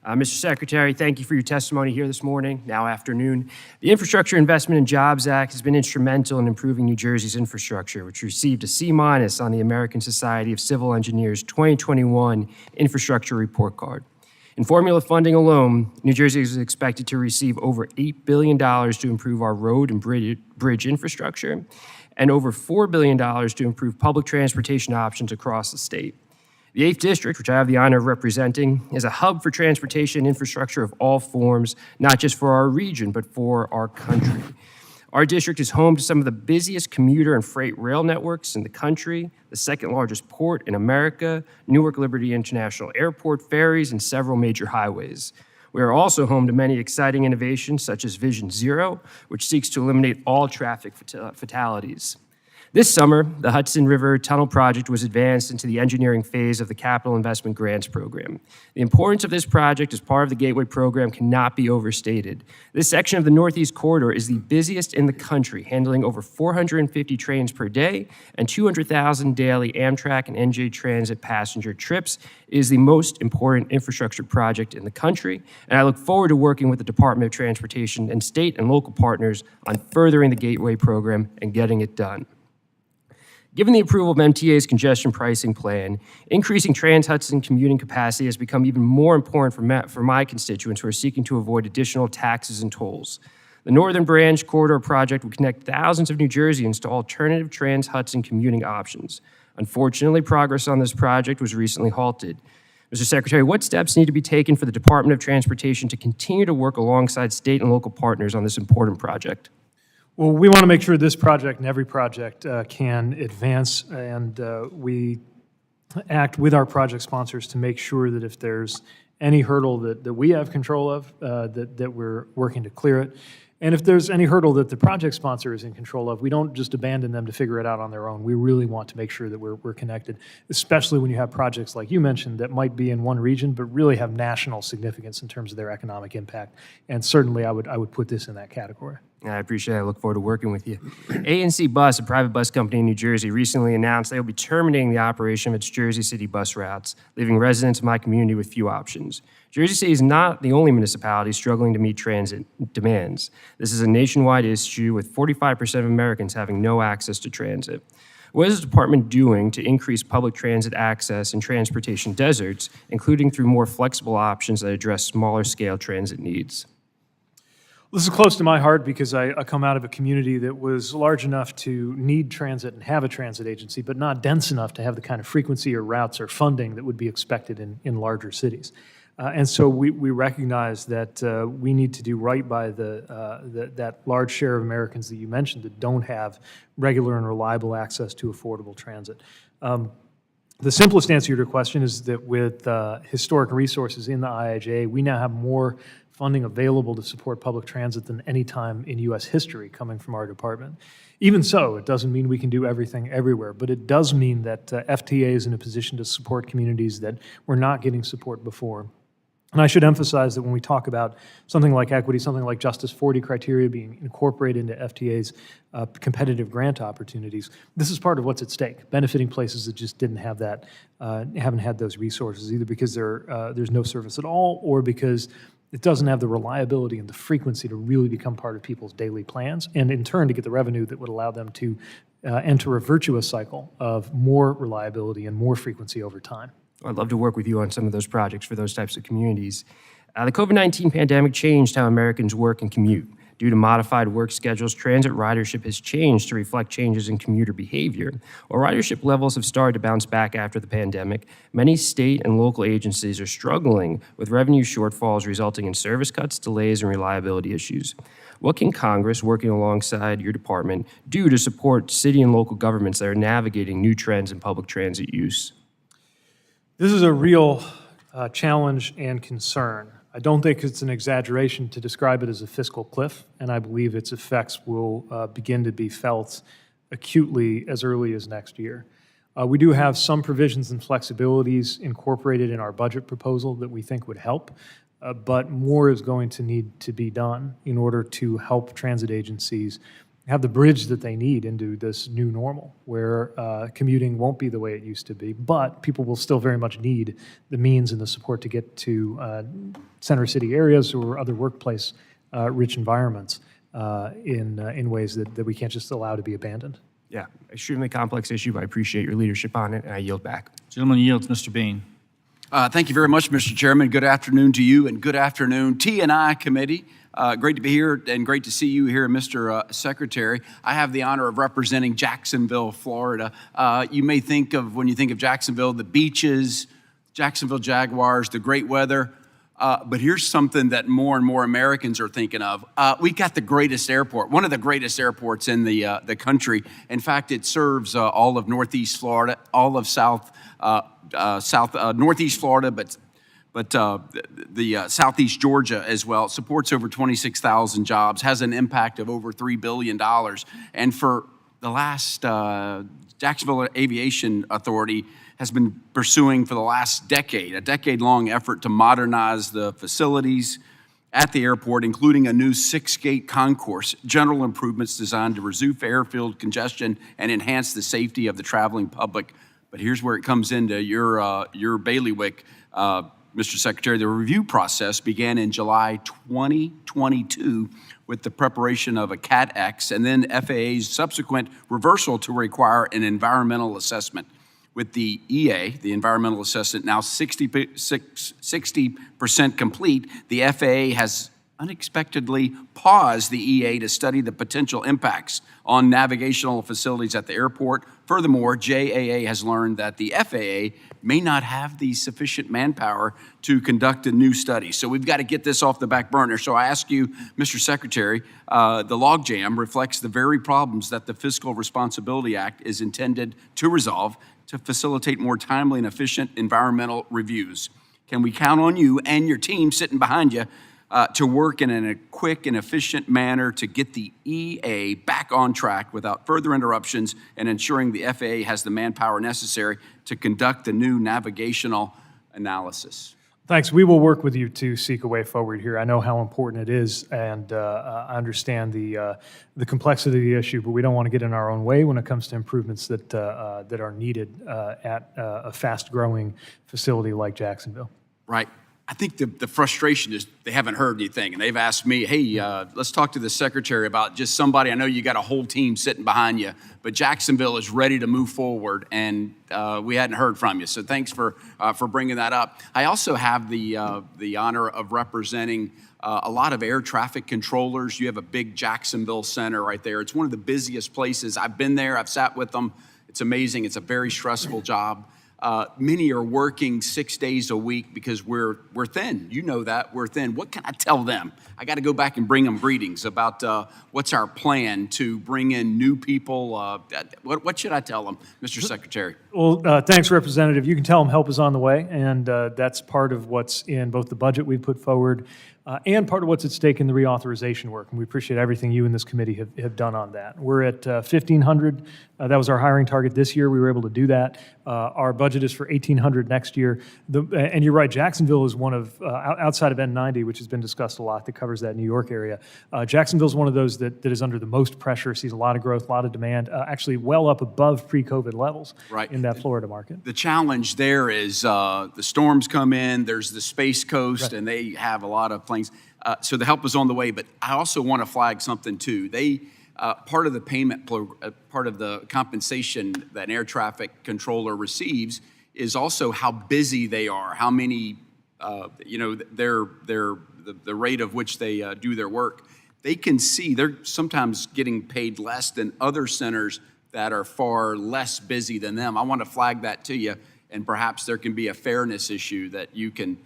Mr. Secretary, thank you for your testimony here this morning, now afternoon. The Infrastructure Investment and Jobs Act has been instrumental in improving New Jersey's infrastructure, which received a C- on the American Society of Civil Engineers 2021 Infrastructure Report Card. In formula funding alone, New Jersey is expected to receive over $8 billion to improve our road and bridge infrastructure, and over $4 billion to improve public transportation options across the state. The 8th District, which I have the honor of representing, is a hub for transportation infrastructure of all forms, not just for our region, but for our country. Our district is home to some of the busiest commuter and freight rail networks in the country, the second largest port in America, Newark Liberty International Airport, ferries, and several major highways. We are also home to many exciting innovations such as Vision Zero, which seeks to eliminate all traffic fatalities. This summer, the Hudson River Tunnel project was advanced into the engineering phase of the Capital Investment Grants Program. The importance of this project as part of the Gateway program cannot be overstated. This section of the Northeast Corridor is the busiest in the country, handling over 450 trains per day and 200,000 daily Amtrak and NJ Transit passenger trips. It is the most important infrastructure project in the country, and I look forward to working with the Department of Transportation and state and local partners on furthering the Gateway program and getting it done. Given the approval of MTA's congestion pricing plan, increasing Trans-Hudson commuting capacity has become even more important for my constituents who are seeking to avoid additional taxes and tolls. The Northern Branch Corridor project would connect thousands of New Jerseyans to alternative Trans-Hudson commuting options. Unfortunately, progress on this project was recently halted. Mr. Secretary, what steps need to be taken for the Department of Transportation to continue to work alongside state and local partners on this important project? Well, we want to make sure this project and every project can advance, and we act with our project sponsors to make sure that if there's any hurdle that we have control of, that we're working to clear it. And if there's any hurdle that the project sponsor is in control of, we don't just abandon them to figure it out on their own. We really want to make sure that we're connected, especially when you have projects like you mentioned that might be in one region but really have national significance in terms of their economic impact. And certainly I would put this in that category. I appreciate it. I look forward to working with you. A&C Bus, a private bus company in New Jersey, recently announced they will be terminating the operation of its Jersey City bus routes, leaving residents of my community with few options. Jersey City is not the only municipality struggling to meet transit demands. This is a nationwide issue with 45% of Americans having no access to transit. What is the department doing to increase public transit access in transportation deserts, including through more flexible options that address smaller scale transit needs? This is close to my heart because I come out of a community that was large enough to need transit and have a transit agency, but not dense enough to have the kind of frequency or routes or funding that would be expected in larger cities. And so we recognize that we need to do right by that large share of Americans that you mentioned that don't have regular and reliable access to affordable transit. The simplest answer to your question is that with historic resources in the IIJA, we now have more funding available to support public transit than any time in U.S. history coming from our department. Even so, it doesn't mean we can do everything everywhere, but it does mean that FTA is in a position to support communities that were not getting support before. And I should emphasize that when we talk about something like equity, something like Justice 40 criteria being incorporated into FTA's competitive grant opportunities, this is part of what's at stake, benefiting places that just didn't have that, haven't had those resources, either because there's no service at all or because it doesn't have the reliability and the frequency to really become part of people's daily plans, and in turn to get the revenue that would allow them to enter a virtuous cycle of more reliability and more frequency over time. I'd love to work with you on some of those projects for those types of communities. The COVID-19 pandemic changed how Americans work and commute. Due to modified work schedules, transit ridership has changed to reflect changes in commuter behavior. While ridership levels have started to bounce back after the pandemic, many state and local agencies are struggling with revenue shortfalls resulting in service cuts, delays, and reliability issues. What can Congress, working alongside your department, do to support city and local governments that are navigating new trends in public transit use? This is a real challenge and concern. I don't think it's an exaggeration to describe it as a fiscal cliff, and I believe its effects will begin to be felt acutely as early as next year. We do have some provisions and flexibilities incorporated in our budget proposal that we think would help, but more is going to need to be done in order to help transit agencies have the bridge that they need into this new normal, where commuting won't be the way it used to be, but people will still very much need the means and the support to get to center city areas or other workplace rich environments in ways that we can't just allow to be abandoned. Yeah, extremely complex issue, but I appreciate your leadership on it, and I yield back. Gentleman yields, Mr. Bean. Thank you very much, Mr. Chairman. Good afternoon to you, and good afternoon, T&I Committee. Great to be here, and great to see you here, Mr. Secretary. I have the honor of representing Jacksonville, Florida. You may think of, when you think of Jacksonville, the beaches, Jacksonville Jaguars, the great weather. But here's something that more and more Americans are thinking of. We got the greatest airport, one of the greatest airports in the country. In fact, it serves all of Northeast Florida, all of Northeast Florida, but the Southeast Georgia as well. It supports over 26,000 jobs, has an impact of over $3 billion. And for the last, Jacksonville Aviation Authority has been pursuing for the last decade, a decade-long effort to modernize the facilities at the airport, including a new 6-gate concourse, general improvements designed to reduce airfield congestion and enhance the safety of the traveling public. But here's where it comes into your bailiwick, Mr. Secretary. The review process began in July 2022 with the preparation of a CAT-X and then FAA's subsequent reversal to require an environmental assessment. With the EA, the environmental assessment, now 60% complete, the FAA has unexpectedly paused the EA to study the potential impacts on navigational facilities at the airport. Furthermore, JAA has learned that the FAA may not have the sufficient manpower to conduct a new study. So we've got to get this off the back burner. So I ask you, Mr. Secretary, the logjam reflects the very problems that the Fiscal Responsibility Act is intended to resolve to facilitate more timely and efficient environmental reviews. Can we count on you and your team sitting behind you to work in a quick and efficient manner to get the EA back on track without further interruptions and ensuring the FAA has the manpower necessary to conduct the new navigational analysis? Thanks. We will work with you to seek a way forward here. I know how important it is, and I understand the complexity of the issue, but we don't want to get in our own way when it comes to improvements that are needed at a fast-growing facility like Jacksonville. Right. I think the frustration is they haven't heard anything, and they've asked me, hey, let's talk to the secretary about just somebody. I know you got a whole team sitting behind you, but Jacksonville is ready to move forward, and we hadn't heard from you. So thanks for bringing that up. I also have the honor of representing a lot of air traffic controllers. You have a big Jacksonville center right there. It's one of the busiest places. I've been there. I've sat with them. It's amazing. It's a very stressful job. Many are working 6 days a week because we're thin. You know that, we're thin. What can I tell them? I got to go back and bring them greetings about what's our plan to bring in new people. What should I tell them, Mr. Secretary? Well, thanks, Representative. You can tell them help is on the way, and that's part of what's in both the budget we put forward and part of what's at stake in the reauthorization work. And we appreciate everything you and this committee have done on that. We're at 1,500. That was our hiring target this year. We were able to do that. Our budget is for 1,800 next year. And you're right, Jacksonville is one of, outside of N90, which has been discussed a lot, that covers that New York area. Jacksonville is one of those that is under the most pressure, sees a lot of growth, a lot of demand, actually well up above pre-COVID levels in that Florida market. The challenge there is the storms come in, there's the Space Coast, and they have a lot of planes. So the help is on the way, but I also want to flag something too. Part of the payment, part of the compensation that an air traffic controller receives is also how busy they are, how many, the rate of which they do their work. They can see they're sometimes getting paid less than other centers that are far less busy than them. I want to flag that to you, and perhaps there can be a fairness issue that you can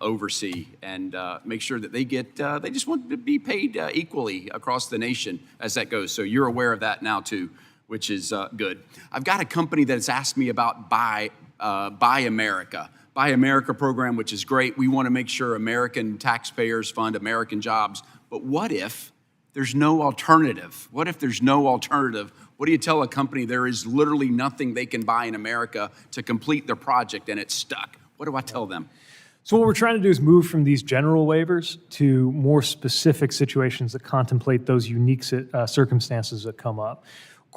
oversee and make sure that they just want to be paid equally across the nation as that goes. So you're aware of that now too, which is good. I've got a company that's asked me about Buy America. Buy America program, which is great. We want to make sure American taxpayers fund American jobs. But what if there's no alternative? What if there's no alternative? What do you tell a company there is literally nothing they can buy in America to complete their project and it's stuck? What do I tell them? So what we're trying to do is move from these general waivers to more specific situations that contemplate those unique circumstances that come up.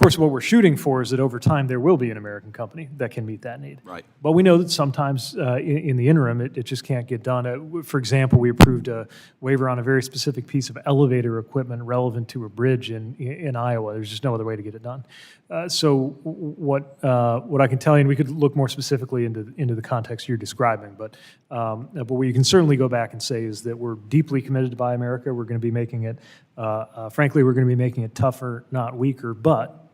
course, what we're shooting for is that over time there will be an American company that can meet that need. Right. But we know that sometimes in the interim it just can't get done. For example, we approved a waiver on a very specific piece of elevator equipment relevant to a bridge in Iowa. There's just no other way to get it done. So what I can tell you, and we could look more specifically into the context you're describing, but what you can certainly go back and say is that we're deeply committed to Buy America. We're going to be making it, frankly, we're going to be making it tougher, not weaker, but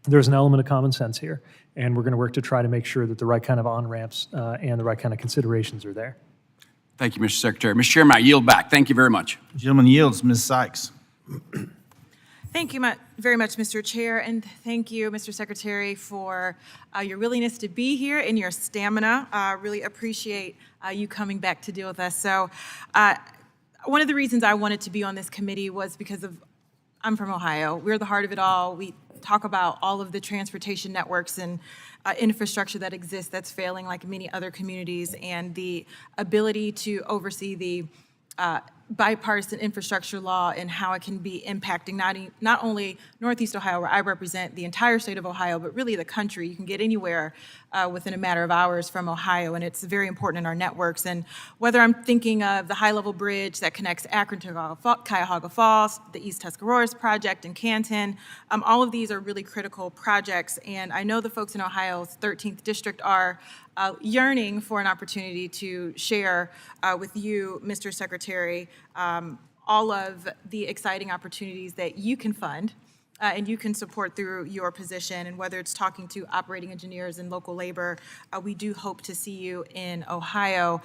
there's an element of common sense here, and we're going to work to try to make sure that the right kind of on-ramps and the right kind of considerations are there. Thank you, Mr. Secretary. Mr. Chairman, I yield back. Thank you very much. Gentleman yields. Ms. Sykes. Thank you very much, Mr. Chair, and thank you, Mr. Secretary, for your willingness to be here and your stamina. Really appreciate you coming back to deal with us. So one of the reasons I wanted to be on this committee was because I'm from Ohio. We're the heart of it all. We talk about all of the transportation networks and infrastructure that exists that's failing like many other communities, and the ability to oversee the bipartisan infrastructure law and how it can be impacting not only Northeast Ohio, where I represent the entire state of Ohio, but really the country. You can get anywhere within a matter of hours from Ohio, and it's very important in our networks. And whether I'm thinking of the high-level bridge that connects Akron to Cuyahoga Falls, the East Tuscaroras project in Canton, all of these are really critical projects. And I know the folks in Ohio's 13th district are yearning for an opportunity to share with you, Mr. Secretary, all of the exciting opportunities that you can fund and you can support through your position. And whether it's talking to operating engineers and local labor, we do hope to see you in Ohio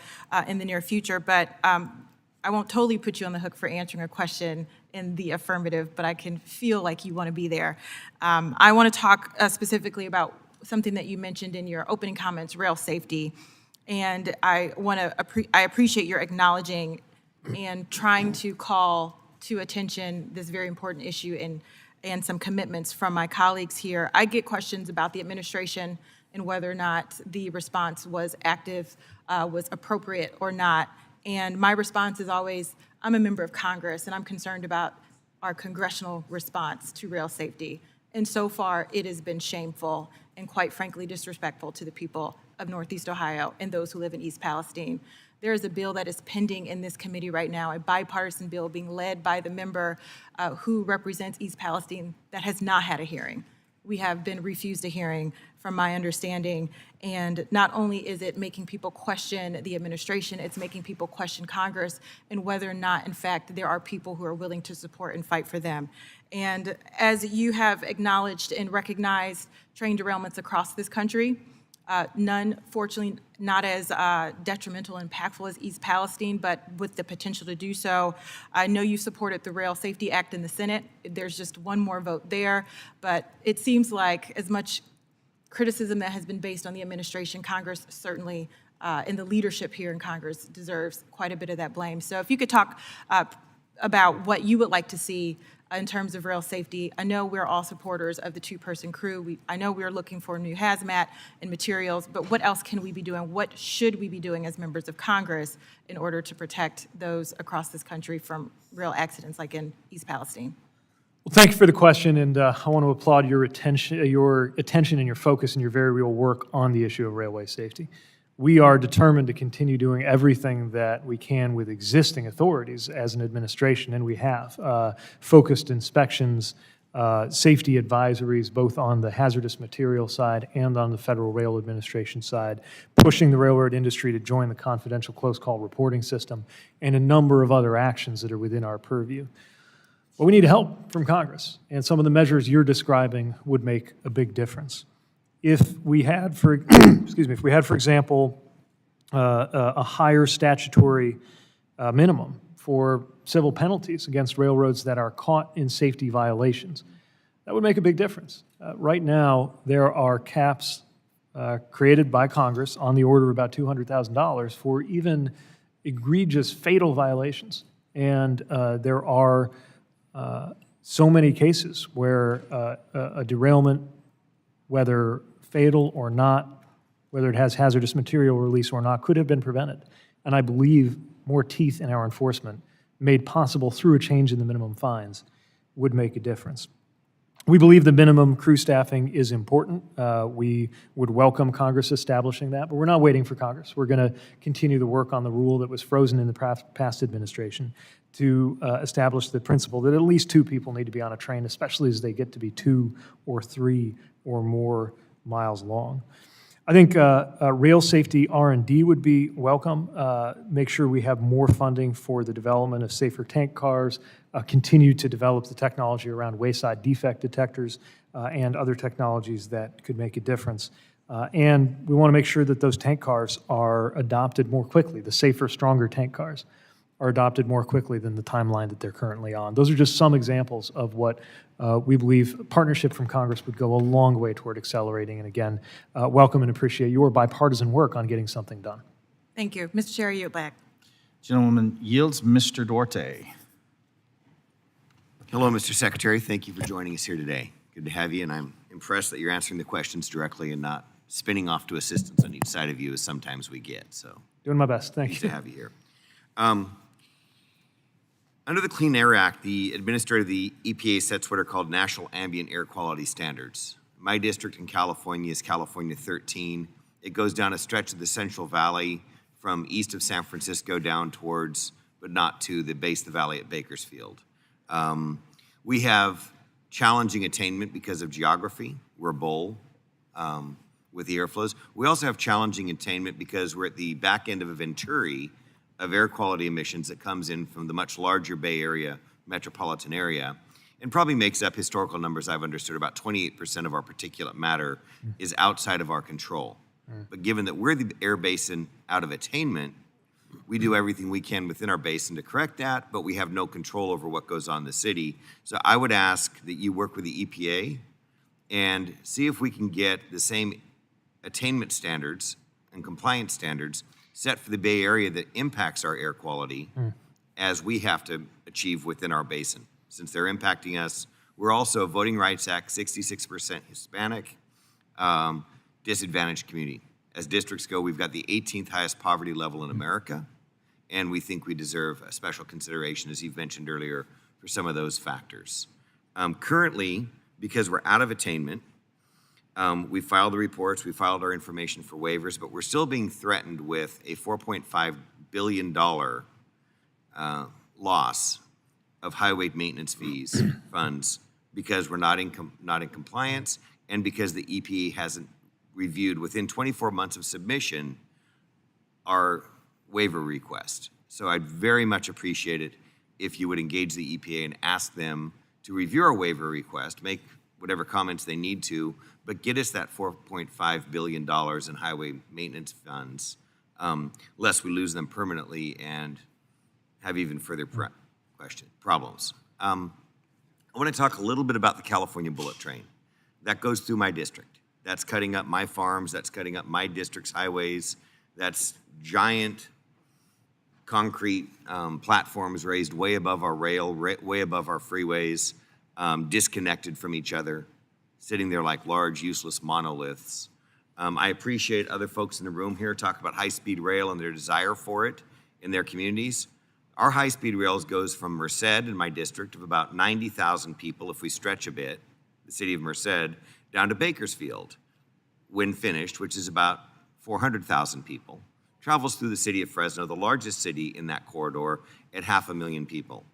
in the near future. But I won't totally put you on the hook for answering a question in the affirmative, but I can feel like you want to be there. I want to talk specifically about something that you mentioned in your opening comments, rail safety. And I appreciate your acknowledging and trying to call to attention this very important issue and some commitments from my colleagues here. I get questions about the administration and whether or not the response was active, was appropriate or not. And my response is always, I'm a member of Congress and I'm concerned about our congressional response to rail safety. And so far, it has been shameful and quite frankly disrespectful to the people of Northeast Ohio and those who live in East Palestine. There is a bill that is pending in this committee right now, a bipartisan bill being led by the member who represents East Palestine that has not had a hearing. We have been refused a hearing, from my understanding, and not only is it making people question the administration, it's making people question Congress and whether or not, in fact, there are people who are willing to support and fight for them. And as you have acknowledged and recognized train derailments across this country, none, fortunately, not as detrimental and impactful as East Palestine, but with the potential to do so. I know you supported the Rail Safety Act in the Senate. There's just one more vote there, but it seems like as much criticism that has been based on the administration, Congress certainly, and the leadership here in Congress deserves quite a bit of that blame. So if you could talk about what you would like to see in terms of rail safety. I know we're all supporters of the two-person crew. I know we're looking for new hazmat and materials, but what else can we be doing? What should we be doing as members of Congress in order to protect those across this country from rail accidents like in East Palestine? Well, thank you for the question, and I want to applaud your attention and your focus and your very real work on the issue of railway safety. We are determined to continue doing everything that we can with existing authorities as an administration, and we have. Focused inspections, safety advisories, both on the hazardous material side and on the Federal Rail Administration side, pushing the railroad industry to join the confidential close call reporting system, and a number of other actions that are within our purview. But we need help from Congress, and some of the measures you're describing would make a big difference. If we had, for example, a higher statutory minimum for civil penalties against railroads that are caught in safety violations, that would make a big difference. Right now, there are caps created by Congress on the order of about $200,000 for even egregious fatal violations. And there are so many cases where a derailment, whether fatal or not, whether it has hazardous material release or not, could have been prevented. And I believe more teeth in our enforcement, made possible through a change in the minimum fines, would make a difference. We believe the minimum crew staffing is important. We would welcome Congress establishing that, but we're not waiting for Congress. We're going to continue to work on the rule that was frozen in the past administration to establish the principle that at least 2 people need to be on a train, especially as they get to be 2 or 3 or more miles long. I think rail safety R&D would be welcome. Make sure we have more funding for the development of safer tank cars, continue to develop the technology around wayside defect detectors and other technologies that could make a difference. And we want to make sure that those tank cars are adopted more quickly. The safer, stronger tank cars are adopted more quickly than the timeline that they're currently on. Those are just some examples of what we believe partnership from Congress would go a long way toward accelerating. And again, welcome and appreciate your bipartisan work on getting something done. Thank you. Mr. Chair, you back. Gentleman yields. Mr. Duarte. Hello, Mr. Secretary. Thank you for joining us here today. Good to have you, and I'm impressed that you're answering the questions directly and not spinning off to assistants on each side of you as sometimes we get. So doing my best. Thank you. you. To have you here. Under the Clean Air Act, the administrator of the EPA sets what are called National Ambient Air Quality Standards. My district in California is California 13. It goes down a stretch of the Central Valley from east of San Francisco down towards, but not to the base of the valley at Bakersfield. We have challenging attainment because of geography. We're a bowl with the airflows. We also have challenging attainment because we're at the back end of a venturi of air quality emissions that comes in from the much larger Bay Area metropolitan area and probably makes up historical numbers I've understood. About 28% of our particulate matter is outside of our control. But given that we're the air basin out of attainment, we do everything we can within our basin to correct that, but we have no control over what goes on in the city. So I would ask that you work with the EPA and see if we can get the same attainment standards and compliance standards set for the Bay Area that impacts our air quality as we have to achieve within our basin. Since they're impacting us, we're also a Voting Rights Act, 66% Hispanic, disadvantaged community. As districts go, we've got the 18th highest poverty level in America, and we think we deserve a special consideration, as you've mentioned earlier, for some of those factors. Currently, because we're out of attainment, we filed the reports, we filed our information for waivers, but we're still being threatened with a $4.5 billion loss of highway maintenance fees funds because we're not in compliance and because the EPA hasn't reviewed within 24 months of submission our waiver request. So I'd very much appreciate it if you would engage the EPA and ask them to review our waiver request, make whatever comments they need to, but get us that $4.5 billion in highway maintenance funds, lest we lose them permanently and have even further problems. I want to talk a little bit about the California Bullet Train. That goes through my district. That's cutting up my farms, that's cutting up my district's highways, that's giant concrete platforms raised way above our rail, way above our freeways, disconnected from each other, sitting there like large, useless monoliths. I appreciate other folks in the room here talk about high-speed rail and their desire for it in their communities. Our high-speed rails goes from Merced in my district of about 90,000 people, if we stretch a bit, the city of Merced, down to Bakersfield, when finished, which is about 400,000 people. Travels through the city of Fresno, the largest city in that corridor, at 500,000 people.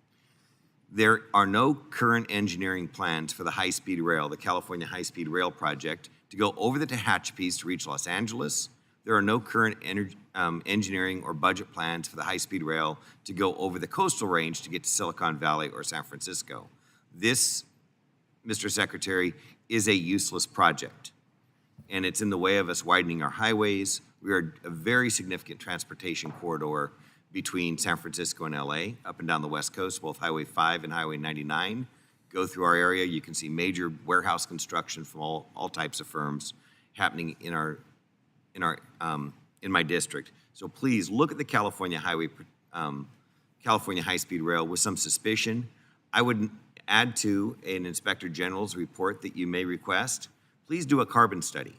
There are no current engineering plans for the high-speed rail, the California High-Speed Rail Project, to go over the Tehachapi's to reach Los Angeles. There are no current engineering or budget plans for the high-speed rail to go over the coastal range to get to Silicon Valley or San Francisco. This, Mr. Secretary, is a useless project, and it's in the way of us widening our highways. We are a very significant transportation corridor between San Francisco and LA, up and down the West Coast. Both Highway 5 and Highway 99 go through our area. You can see major warehouse construction from all types of firms happening in my district. So please look at the California High-Speed Rail with some suspicion. I would add to an Inspector General's report that you may request. Please do a carbon study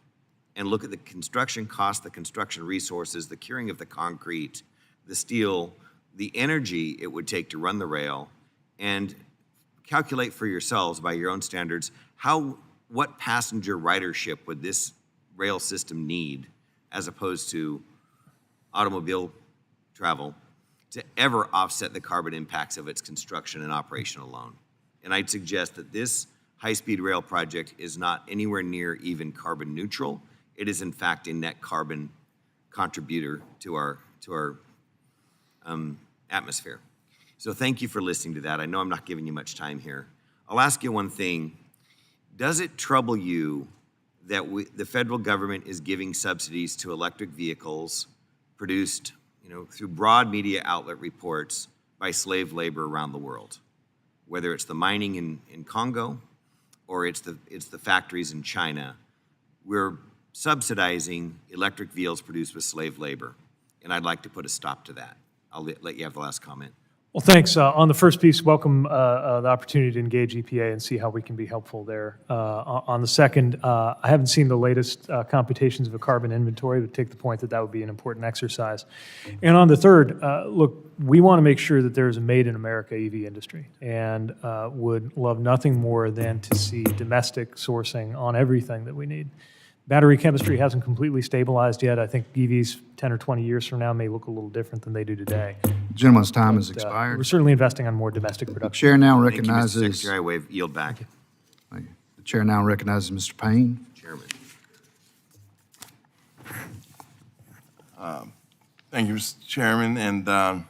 and look at the construction cost, the construction resources, the curing of the concrete, the steel, the energy it would take to run the rail, and calculate for yourselves by your own standards what passenger ridership would this rail system need as opposed to automobile travel to ever offset the carbon impacts of its construction and operation alone. And I'd suggest that this high-speed rail project is not anywhere near even carbon neutral. It is in fact a net carbon contributor to our atmosphere. So thank you for listening to that. I know I'm not giving you much time here. I'll ask you one thing. Does it trouble you that the federal government is giving subsidies to electric vehicles produced, through broad media outlet reports by slave labor around the world? Whether it's the mining in Congo or it's the factories in China, we're subsidizing electric vehicles produced with slave labor. And I'd like to put a stop to that. I'll let you have the last comment. Well, thanks. On the first piece, welcome the opportunity to engage EPA and see how we can be helpful there. On the second, I haven't seen the latest computations of a carbon inventory, but take the point that would be an important exercise. And on the third, look, we want to make sure that there's a made in America EV industry, and would love nothing more than to see domestic sourcing on everything that we need. Battery chemistry hasn't completely stabilized yet. I think EVs 10 or 20 years from now may look a little different than they do today. Gentleman's time has expired. We're certainly investing on more domestic production. The chair now Thank you, Mr. recognizes. Secretary. I yield back. Thank you. The chair now recognizes Mr. Payne. Chairman. Thank you, Mr. Chairman. And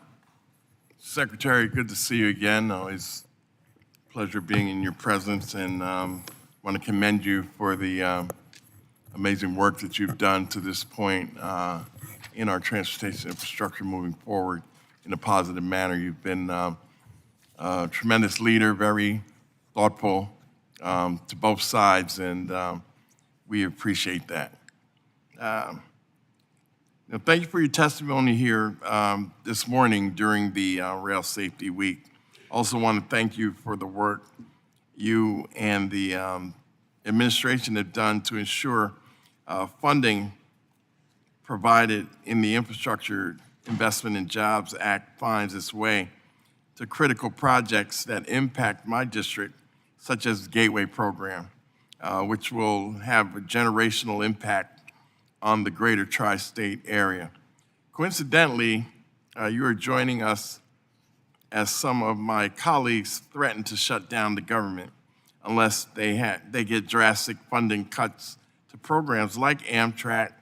Secretary, good to see you again. Always a pleasure being in your presence, and want to commend you for the amazing work that you've done to this point in our transportation infrastructure moving forward in a positive manner. You've been a tremendous leader, very thoughtful to both sides, and we appreciate that. Thank you for your testimony here this morning during the Rail Safety Week. Also want to thank you for the work you and the administration have done to ensure funding provided in the Infrastructure Investment and Jobs Act finds its way to critical projects that impact my district, such as the Gateway Program, which will have a generational impact on the greater tri-state area. Coincidentally, you are joining us as some of my colleagues threaten to shut down the government unless they get drastic funding cuts to programs like Amtrak,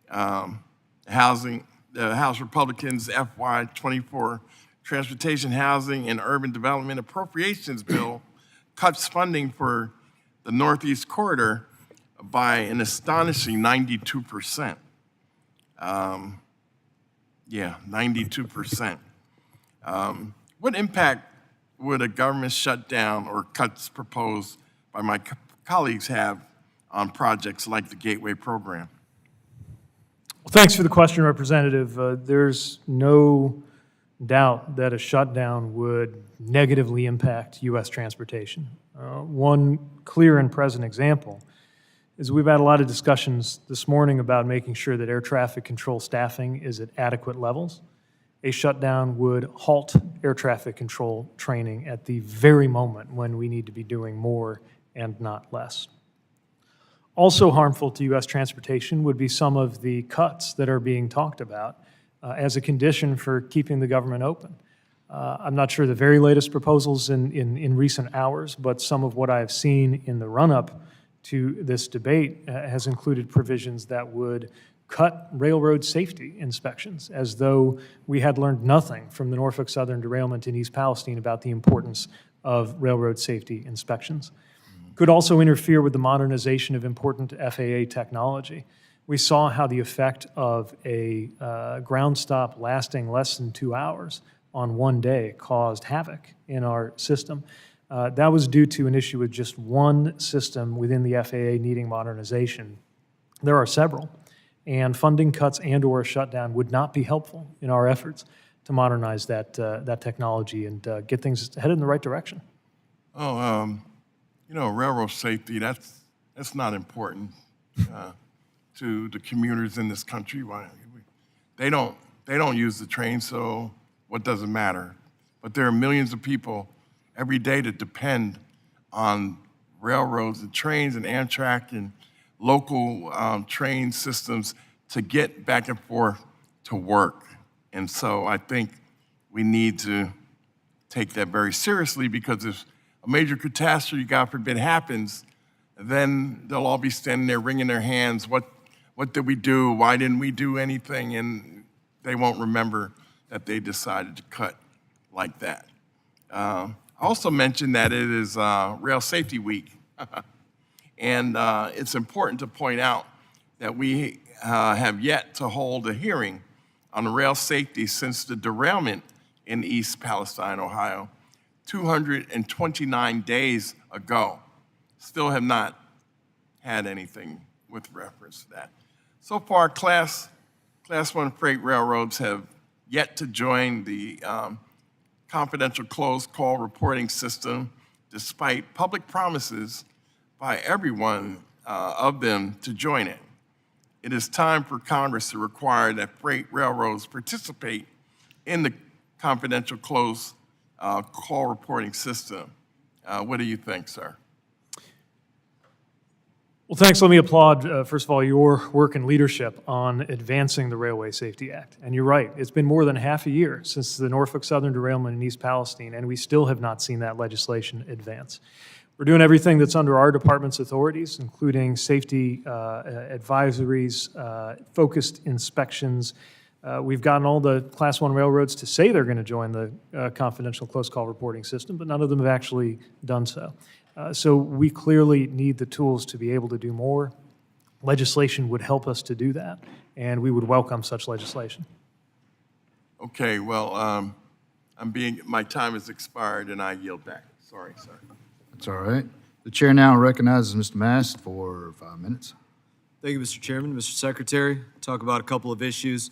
the House Republicans' FY24 Transportation, Housing, and Urban Development Appropriations Bill cuts funding for the Northeast Corridor by an astonishing 92%. 92%. What impact would a government shutdown or cuts proposed by my colleagues have on projects like the Gateway Program? Well, thanks for the question, Representative. There's no doubt that a shutdown would negatively impact U.S. transportation. One clear and present example is we've had a lot of discussions this morning about making sure that air traffic control staffing is at adequate levels. A shutdown would halt air traffic control training at the very moment when we need to be doing more and not less. Also harmful to U.S. transportation would be some of the cuts that are being talked about as a condition for keeping the government open. I'm not sure the very latest proposals in recent hours, but some of what I've seen in the run-up to this debate has included provisions that would cut railroad safety inspections, as though we had learned nothing from the Norfolk Southern derailment in East Palestine about the importance of railroad safety inspections. Could also interfere with the modernization of important FAA technology. We saw how the effect of a ground stop lasting less than 2 hours on one day caused havoc in our system. That was due to an issue with just one system within the FAA needing modernization. There are several, and funding cuts and/or a shutdown would not be helpful in our efforts to modernize that technology and get things headed in the right direction. Railroad safety, that's not important to the commuters in this country. They don't use the train, so what does it matter? But there are millions of people every day that depend on railroads and trains and Amtrak and local train systems to get back and forth to work. And so I think we need to take that very seriously, because if a major catastrophe, God forbid, happens, then they'll all be standing there wringing their hands. What did we do? Why didn't we do anything? And they won't remember that they decided to cut like that. I also mentioned that it is Rail Safety Week. And it's important to point out that we have yet to hold a hearing on rail safety since the derailment in East Palestine, Ohio, 229 days ago. Still have not had anything with reference to that. So far, Class 1 freight railroads have yet to join the confidential closed call reporting system, despite public promises by everyone of them to join it. It is time for Congress to require that freight railroads participate in the confidential closed call reporting system. What do you think, sir? Well, thanks. Let me applaud, first of all, your work and leadership on advancing the Railway Safety Act. And you're right, it's been more than half a year since the Norfolk Southern derailment in East Palestine, and we still have not seen that legislation advance. We're doing everything that's under our department's authorities, including safety advisories, focused inspections. We've gotten all the Class 1 railroads to say they're going to join the confidential close call reporting system, but none of them have actually done so. So we clearly need the tools to be able to do more. Legislation would help us to do that, and we would welcome such legislation. Okay, well, my time has expired and I yield back. Sorry, sir. That's all right. The chair now recognizes Mr. Mast for 5 minutes. Thank you, Mr. Chairman. Mr. Secretary, talk about a couple of issues.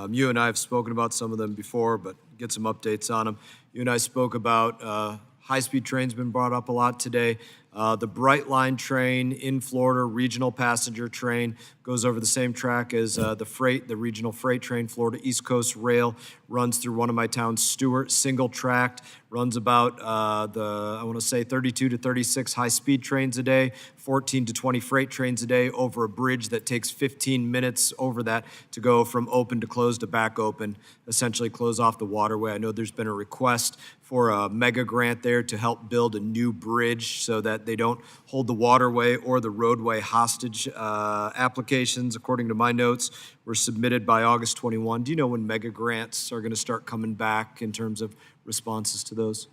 You and I have spoken about some of them before, but get some updates on them. You and I spoke about high-speed trains been brought up a lot today. The Bright Line train in Florida, regional passenger train, goes over the same track as the regional freight train. Florida East Coast Rail runs through one of my towns, Stewart, single-tracked, runs about, I want to say 32 to 36 high-speed trains a day, 14 to 20 freight trains a day over a bridge that takes 15 minutes over that to go from open to closed to back open, essentially close off the waterway. I know there's been a request for a mega grant there to help build a new bridge so that they don't hold the waterway or the roadway hostage. Applications, according to my notes, were submitted by August 21. Do you know when mega grants are going to start coming back in terms of responses to those?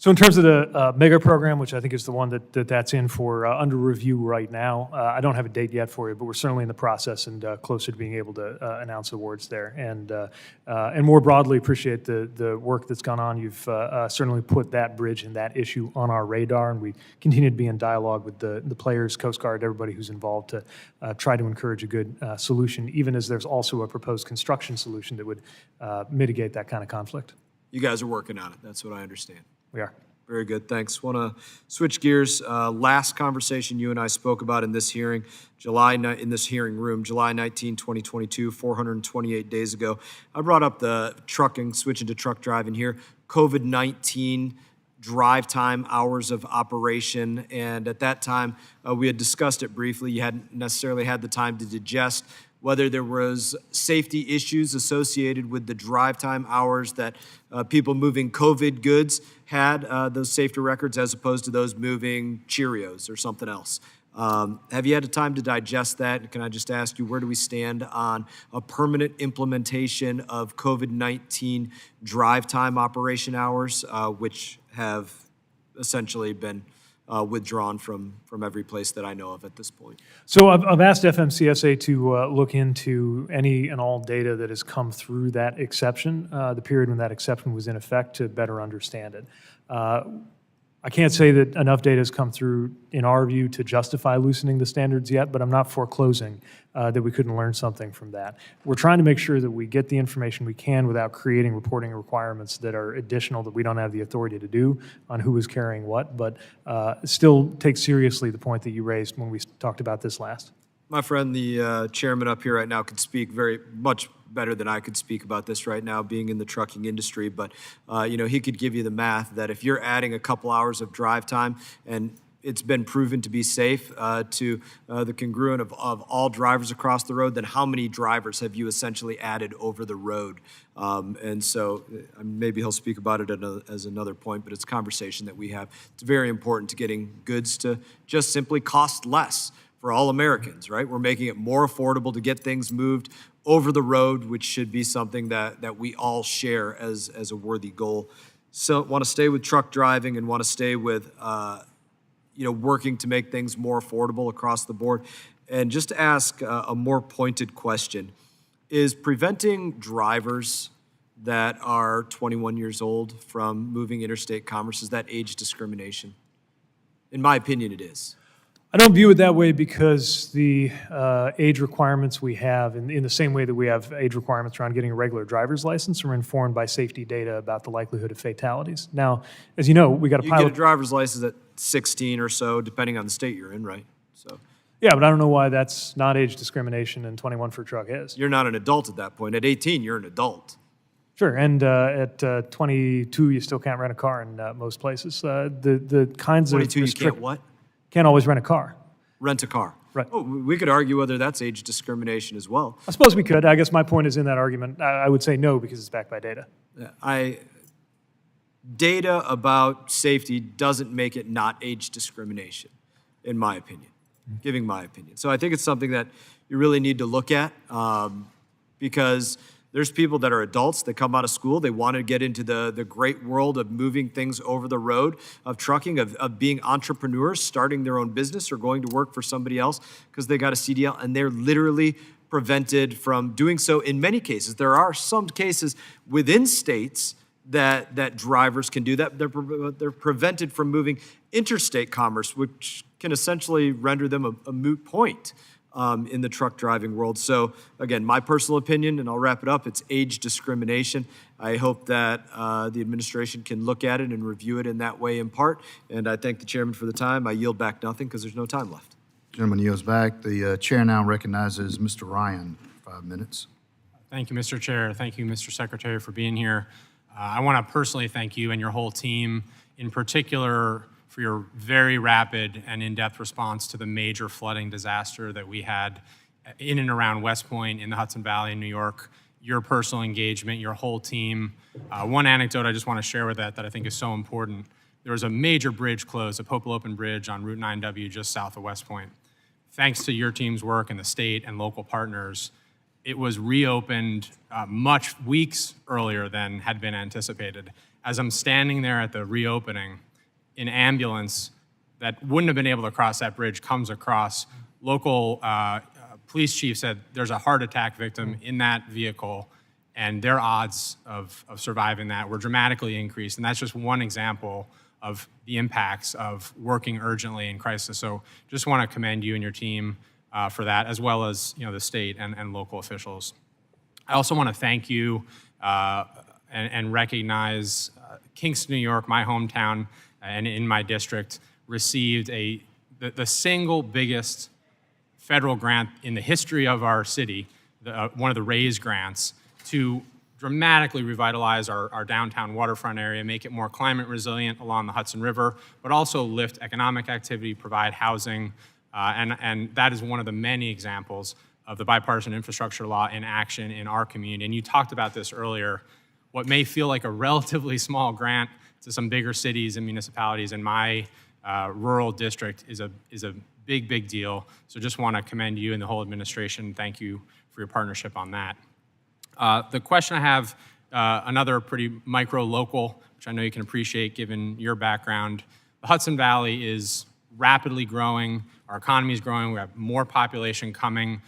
So in terms of the mega program, which I think is the one that's in for under review right now, I don't have a date yet for you, but we're certainly in the process and closer to being able to announce awards there. And more broadly, appreciate the work that's gone on. You've certainly put that bridge and that issue on our radar, and we continue to be in dialogue with the players, Coast Guard, everybody who's involved to try to encourage a good solution, even as there's also a proposed construction solution that would mitigate that kind of conflict. You guys are working on it. That's what I understand. We are. Very good, thanks. Want to switch gears. Last conversation you and I spoke about in this hearing, in this hearing room, July 19, 2022, 428 days ago. I brought up the trucking, switching to truck driving here, COVID-19 drive time, hours of operation, and at that time, we had discussed it briefly. You hadn't necessarily had the time to digest whether there was safety issues associated with the drive time hours that people moving COVID goods had, those safety records, as opposed to those moving Cheerios or something else. Have you had a time to digest that? Can I just ask you, where do we stand on a permanent implementation of COVID-19 drive time operation hours, which have essentially been withdrawn from every place that I know of at this point? So I've asked FMCSA to look into any and all data that has come through that exception, the period when that exception was in effect, to better understand it. I can't say that enough data has come through, in our view, to justify loosening the standards yet, but I'm not foreclosing that we couldn't learn something from that. We're trying to make sure that we get the information we can without creating reporting requirements that are additional that we don't have the authority to do on who is carrying what, but still take seriously the point that you raised when we talked about this last. My friend, the chairman up here right now, could speak very much better than I could speak about this right now, being in the trucking industry. But, he could give you the math that if you're adding a couple hours of drive time, and it's been proven to be safe to the congruent of all drivers across the road, then how many drivers have you essentially added over the road? And so maybe he'll speak about it as another point, but it's a conversation that we have. It's very important to getting goods to just simply cost less for all Americans, right? We're making it more affordable to get things moved over the road, which should be something that we all share as a worthy goal. So want to stay with truck driving and want to stay with working to make things more affordable across the board. And just to ask a more pointed question, is preventing drivers that are 21 years old from moving interstate commerce, is that age discrimination? In my opinion, it is. I don't view it that way because the age requirements we have, in the same way that we have age requirements around getting a regular driver's license, are informed by safety data about the likelihood of fatalities. Now, as you know, we got a You pilot. get a driver's license at 16 or so, depending on the state you're in, right? So Yeah, but I don't know why that's not age discrimination and 21 for a truck is. you're not an adult at that point. At 18, you're an adult. Sure, and at 22, you still can't rent a car in most places. The kinds of 22, you can't what? Can't always rent a car. Rent a car. Right. Oh, we could argue whether that's age discrimination as well. I suppose we could. I guess my point is in that argument, I would say no because it's backed by data. Data about safety doesn't make it not age discrimination, in my opinion, giving my opinion. So I think it's something that you really need to look at because there's people that are adults that come out of school, they want to get into the great world of moving things over the road, of trucking, of being entrepreneurs, starting their own business or going to work for somebody else because they got a CDL, and they're literally prevented from doing so in many cases. There are some cases within states that drivers can do that. They're prevented from moving interstate commerce, which can essentially render them a moot point in the truck driving world. So again, my personal opinion, and I'll wrap it up, it's age discrimination. I hope that the administration can look at it and review it in that way in part. And I thank the chairman for the time. I yield back nothing because there's no time left. Gentleman yields back. The chair now recognizes Mr. Ryan for 5 minutes. Thank you, Mr. Chair. Thank you, Mr. Secretary, for being here. I want to personally thank you and your whole team, in particular for your very rapid and in-depth response to the major flooding disaster that we had in and around West Point in the Hudson Valley in New York. Your personal engagement, your whole team. One anecdote I just want to share with that I think is so important. There was a major bridge closed, a Popolopen Bridge on Route 9W just south of West Point. Thanks to your team's work and the state and local partners, it was reopened weeks earlier than had been anticipated. As I'm standing there at the reopening, an ambulance that wouldn't have been able to cross that bridge comes across. Local police chief said there's a heart attack victim in that vehicle, and their odds of surviving that were dramatically increased. And that's just one example of the impacts of working urgently in crisis. So just want to commend you and your team for that, as well as the state and local officials. I also want to thank you and recognize Kingston, New York, my hometown, and in my district, received the single biggest federal grant in the history of our city, one of the RAISE grants, to dramatically revitalize our downtown waterfront area, make it more climate resilient along the Hudson River, but also lift economic activity, provide housing, and that is one of the many examples of the bipartisan infrastructure law in action in our community. And you talked about this earlier. What may feel like a relatively small grant to some bigger cities and municipalities in my rural district is a big deal. So just want to commend you and the whole administration. Thank you for your partnership on that. The question I have, another pretty micro-local, which I know you can appreciate given your background. The Hudson Valley is rapidly growing. Our economy is growing. We have more population coming.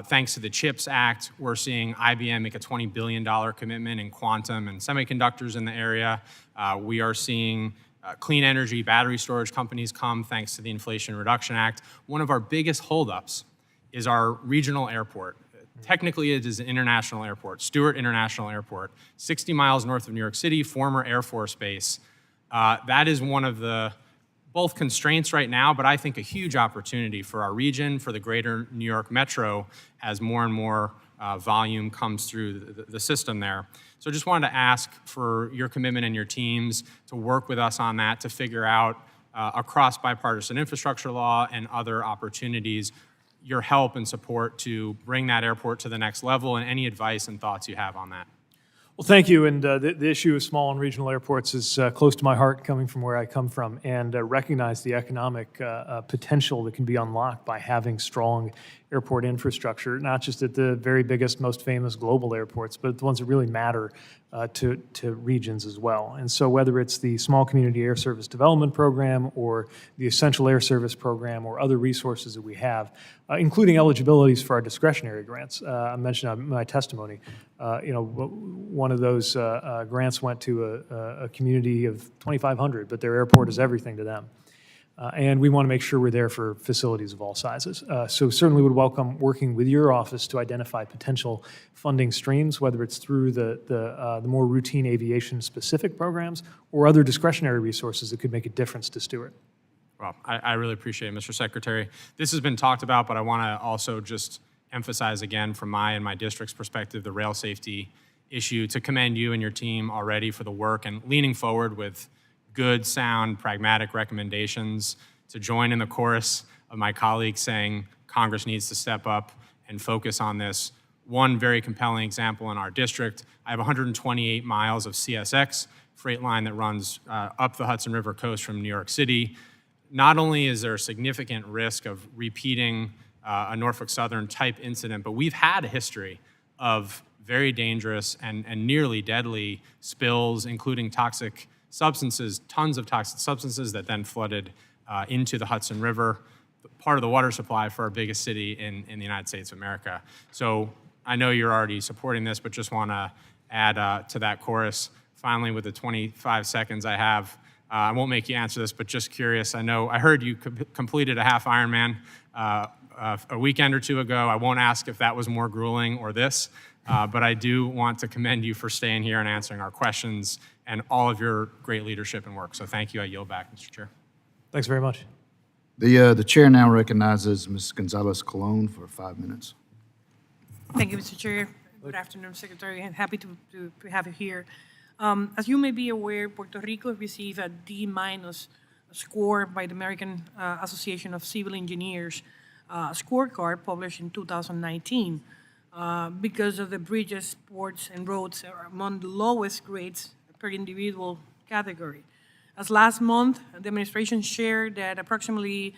Thanks to the CHIPS Act, we're seeing IBM make a $20 billion commitment in quantum and semiconductors in the area. We are seeing clean energy battery storage companies come thanks to the Inflation Reduction Act. One of our biggest holdups is our regional airport. Technically, it is an international airport, Stewart International Airport, 60 miles north of New York City, former Air Force Base. That is one of the both constraints right now, but I think a huge opportunity for our region, for the greater New York metro, as more and more volume comes through the system there. So just wanted to ask for your commitment and your teams to work with us on that, to figure out across bipartisan infrastructure law and other opportunities, your help and support to bring that airport to the next level, and any advice and thoughts you have on that. Well, thank you. And the issue of small and regional airports is close to my heart, coming from where I come from, and recognize the economic potential that can be unlocked by having strong airport infrastructure, not just at the very biggest, most famous global airports, but the ones that really matter to regions as well. And so whether it's the Small Community Air Service Development Program or the Essential Air Service Program or other resources that we have, including eligibilities for our discretionary grants. I mentioned in my testimony, one of those grants went to a community of 2,500, but their airport is everything to them. And we want to make sure we're there for facilities of all sizes. So certainly would welcome working with your office to identify potential funding streams, whether it's through the more routine aviation-specific programs or other discretionary resources that could make a difference to Stewart. Well, I really appreciate it, Mr. Secretary. This has been talked about, but I want to also just emphasize again from my and my district's perspective the rail safety issue, to commend you and your team already for the work and leaning forward with good, sound, pragmatic recommendations, to join in the chorus of my colleagues saying Congress needs to step up and focus on this. One very compelling example in our district, I have 128 miles of CSX freight line that runs up the Hudson River coast from New York City. Not only is there a significant risk of repeating a Norfolk Southern type incident, but we've had a history of very dangerous and nearly deadly spills, including toxic substances, tons of toxic substances that then flooded into the Hudson River, part of the water supply for our biggest city in the United States of America. So I know you're already supporting this, but just want to add to that chorus. Finally, with the 25 seconds I have, I won't make you answer this, but just curious. I heard you completed a half Ironman a weekend or two ago. I won't ask if that was more grueling or this, but I do want to commend you for staying here and answering our questions and all of your great leadership and work. So thank you. I yield back, Mr. Chair. Thanks very much. The chair now recognizes Ms. Gonzalez-Colon for 5 minutes. Thank you, Mr. Chair. Good afternoon, Secretary, and happy to have you here. As you may be aware, Puerto Rico received a D- score by the American Association of Civil Engineers scorecard published in 2019 because of the bridges, ports, and roads are among the lowest grades per individual category. As last month, the administration shared that approximately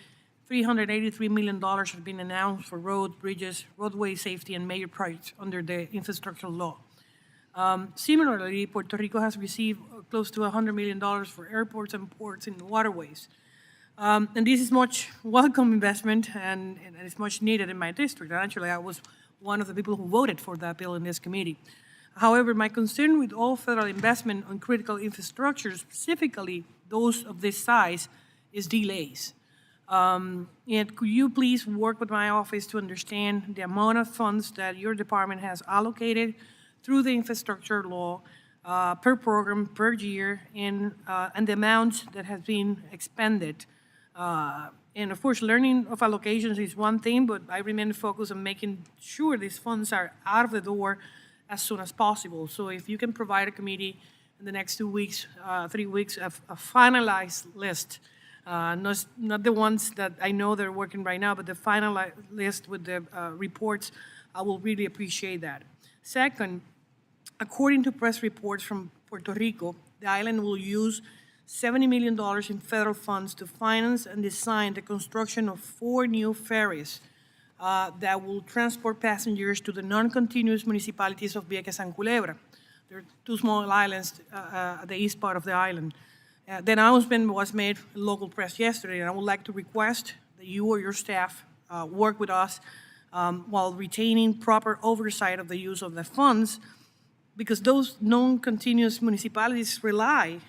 $383 million has been announced for roads, bridges, roadway safety, and major projects under the infrastructure law. Similarly, Puerto Rico has received close to $100 million for airports and ports and waterways. And this is much welcome investment, and it's much needed in my district. And actually, I was one of the people who voted for that bill in this committee. However, my concern with all federal investment on critical infrastructure, specifically those of this size, is delays. And could you please work with my office to understand the amount of funds that your department has allocated through the infrastructure law per program, per year, and the amount that has been expended? And of course, learning of allocations is one thing, but I remain focused on making sure these funds are out of the door as soon as possible. So if you can provide a committee in the next 2 weeks, 3 weeks, a finalized list, not the ones that I know they're working right now, but the final list with the reports, I will really appreciate that. Second, according to press reports from Puerto Rico, the island will use $70 million in federal funds to finance and design the construction of 4 new ferries that will transport passengers to the non-continuous municipalities of Vieques and Culebra. There are 2 small islands at the east part of the island. The announcement was made in local press yesterday, and I would like to request that you or your staff work with us while retaining proper oversight of the use of the funds, because those non-continuous municipalities rely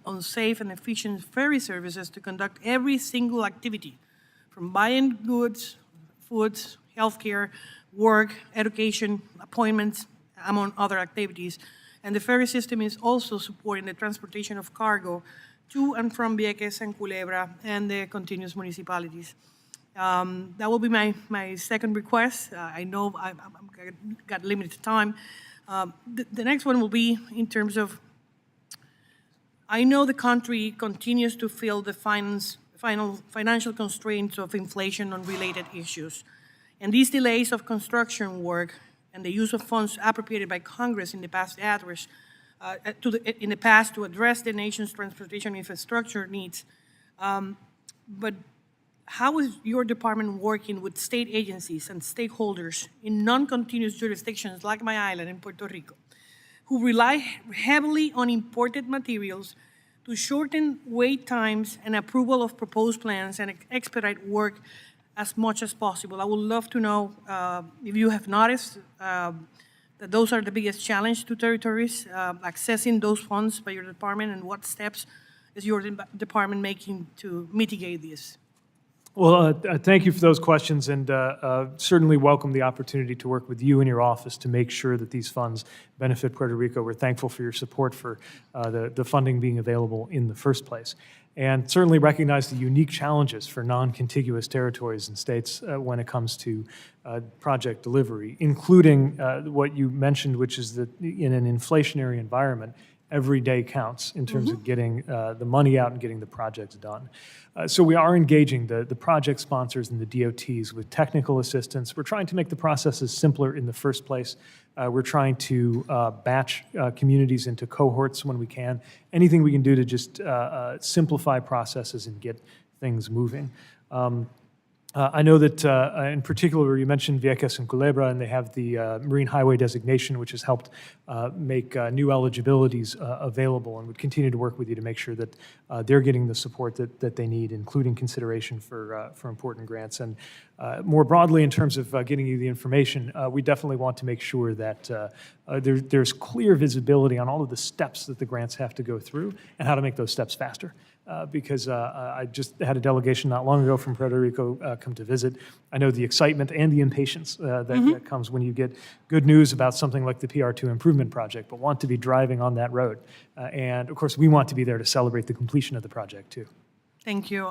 on safe and efficient ferry services to conduct every single activity, from buying goods, foods, healthcare, work, education, appointments, among other activities. And the ferry system is also supporting the transportation of cargo to and from Vieques and Culebra and the continuous municipalities. That will be my second request. I know I've got limited time. The next one will be in terms of, I know the country continues to feel the financial constraints of inflation on related issues. And these delays of construction work and the use of funds appropriated by Congress in the past to address the nation's transportation infrastructure needs. But how is your department working with state agencies and stakeholders in non-continuous jurisdictions like my island in Puerto Rico, who rely heavily on imported materials to shorten wait times and approval of proposed plans and expedite work as much as possible? I would love to know if you have noticed that those are the biggest challenge to territories, accessing those funds by your department, and what steps is your department making to mitigate this? Well, thank you for those questions, and certainly welcome the opportunity to work with you and your office to make sure that these funds benefit Puerto Rico. We're thankful for your support for the funding being available in the first place, and certainly recognize the unique challenges for non-contiguous territories and states when it comes to project delivery, including what you mentioned, which is that in an inflationary environment, every day counts in terms of getting the money out and getting the projects done. So we are engaging the project sponsors and the DOTs with technical assistance. We're trying to make the processes simpler in the first place. We're trying to batch communities into cohorts when we can. Anything we can do to just simplify processes and get things moving. I know that in particular, you mentioned Vieques and Culebra, and they have the Marine Highway designation, which has helped make new eligibilities available, and would continue to work with you to make sure that they're getting the support that they need, including consideration for important grants. And more broadly, in terms of getting you the information, we definitely want to make sure that there's clear visibility on all of the steps that the grants have to go through and how to make those steps faster. Because I just had a delegation not long ago from Puerto Rico come to visit. I know the excitement and the impatience that comes when you get good news about something like the PR2 improvement project, but want to be driving on that road. And of course, we want to be there to celebrate the completion of the project too. Thank you.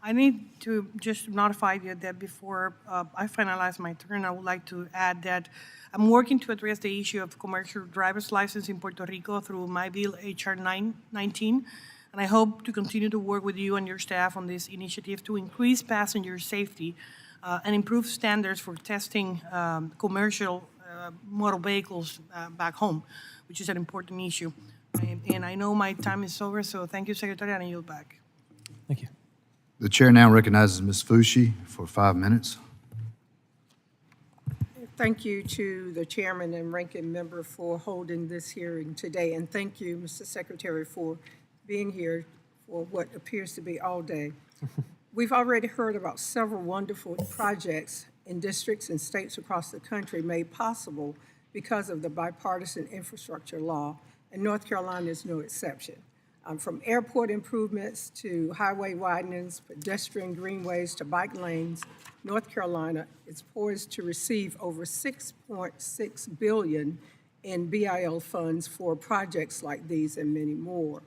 I need to just notify you that before I finalize my turn, I would like to add that I'm working to address the issue of commercial driver's license in Puerto Rico through my bill, HR 919. And I hope to continue to work with you and your staff on this initiative to increase passenger safety and improve standards for testing commercial motor vehicles back home, which is an important issue. And I know my time is over, so thank you, Secretary, and I yield back. Thank you. The chair now recognizes Ms. Fushi for 5 minutes. Thank you to the chairman and ranking member for holding this hearing today, and thank you, Mr. Secretary, for being here for what appears to be all day. We've already heard about several wonderful projects in districts and states across the country made possible because of the bipartisan infrastructure law, and North Carolina is no exception. From airport improvements to highway widenings, pedestrian greenways to bike lanes, North Carolina is poised to receive over $6.6 billion in BIL funds for projects like these and many more.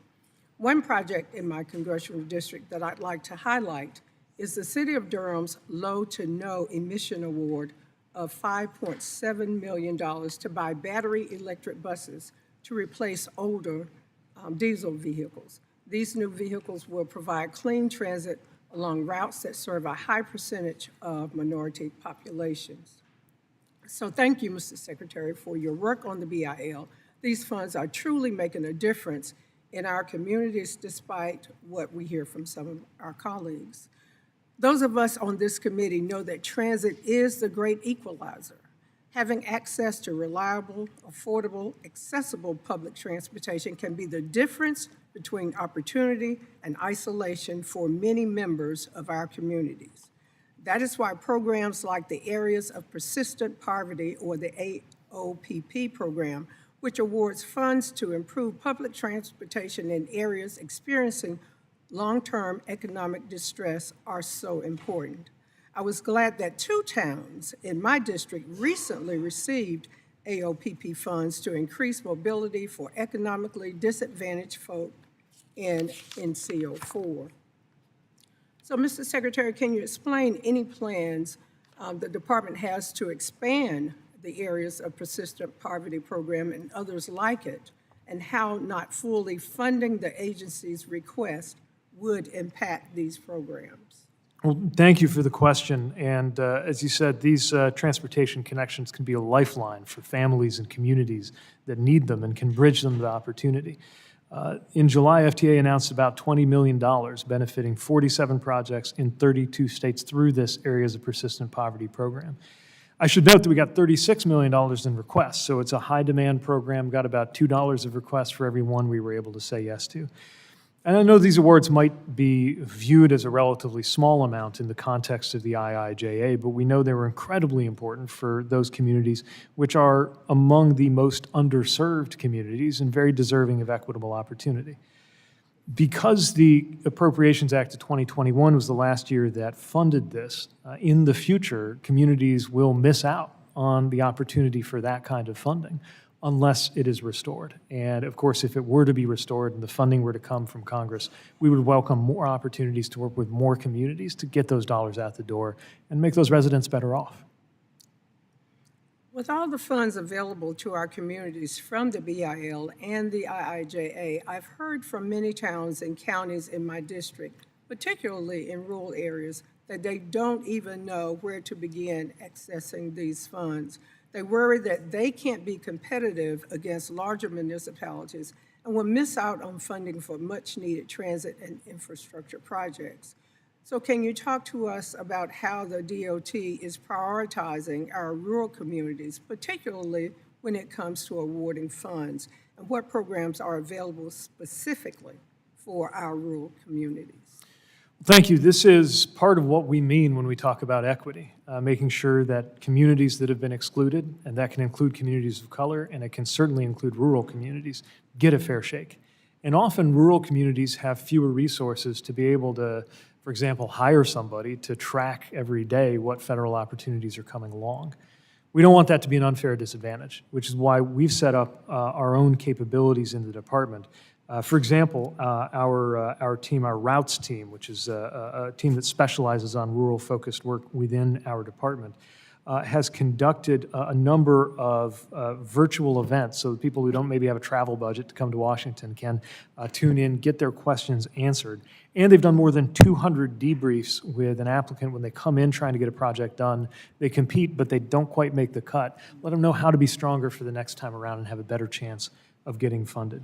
One project in my congressional district that I'd like to highlight is the City of Durham's Low to No Emission Award of $5.7 million to buy battery electric buses to replace older diesel vehicles. These new vehicles will provide clean transit along routes that serve a high percentage of minority populations. So thank you, Mr. Secretary, for your work on the BIL. These funds are truly making a difference in our communities, despite what we hear from some of our colleagues. Those of us on this committee know that transit is the great equalizer. Having access to reliable, affordable, accessible public transportation can be the difference between opportunity and isolation for many members of our communities. That is why programs like the Areas of Persistent Poverty, or the AOPP program, which awards funds to improve public transportation in areas experiencing long-term economic distress, are so important. I was glad that 2 towns in my district recently received AOPP funds to increase mobility for economically disadvantaged folk in NCO4. So, Mr. Secretary, can you explain any plans the department has to expand the areas of persistent poverty program and others like it, and how not fully funding the agency's request would impact these programs? Well, thank you for the question. And as you said, these transportation connections can be a lifeline for families and communities that need them and can bridge them to opportunity. In July, FTA announced about $20 million benefiting 47 projects in 32 states through this Areas of Persistent Poverty program. I should note that we got $36 million in requests, so it's a high-demand program, got about $2 of requests for every one we were able to say yes to. And I know these awards might be viewed as a relatively small amount in the context of the IIJA, but we know they were incredibly important for those communities which are among the most underserved communities and very deserving of equitable opportunity. Because the Appropriations Act of 2021 was the last year that funded this, in the future, communities will miss out on the opportunity for that kind of funding unless it is restored. And of course, if it were to be restored and the funding were to come from Congress, we would welcome more opportunities to work with more communities to get those dollars out the door and make those residents better off. With all the funds available to our communities from the BIL and the IIJA, I've heard from many towns and counties in my district, particularly in rural areas, that they don't even know where to begin accessing these funds. They worry that they can't be competitive against larger municipalities and will miss out on funding for much-needed transit and infrastructure projects. So can you talk to us about how the DOT is prioritizing our rural communities, particularly when it comes to awarding funds, and what programs are available specifically for our rural communities? Thank you. This is part of what we mean when we talk about equity, making sure that communities that have been excluded, and that can include communities of color, and it can certainly include rural communities, get a fair shake. And often rural communities have fewer resources to be able to, for example, hire somebody to track every day what federal opportunities are coming along. We don't want that to be an unfair disadvantage, which is why we've set up our own capabilities in the department. For example, our team, our routes team, which is a team that specializes on rural-focused work within our department, has conducted a number of virtual events so that people who don't maybe have a travel budget to come to Washington can tune in, get their questions answered. And they've done more than 200 debriefs with an applicant when they come in trying to get a project done. They compete, but they don't quite make the cut. Let them know how to be stronger for the next time around and have a better chance of getting funded.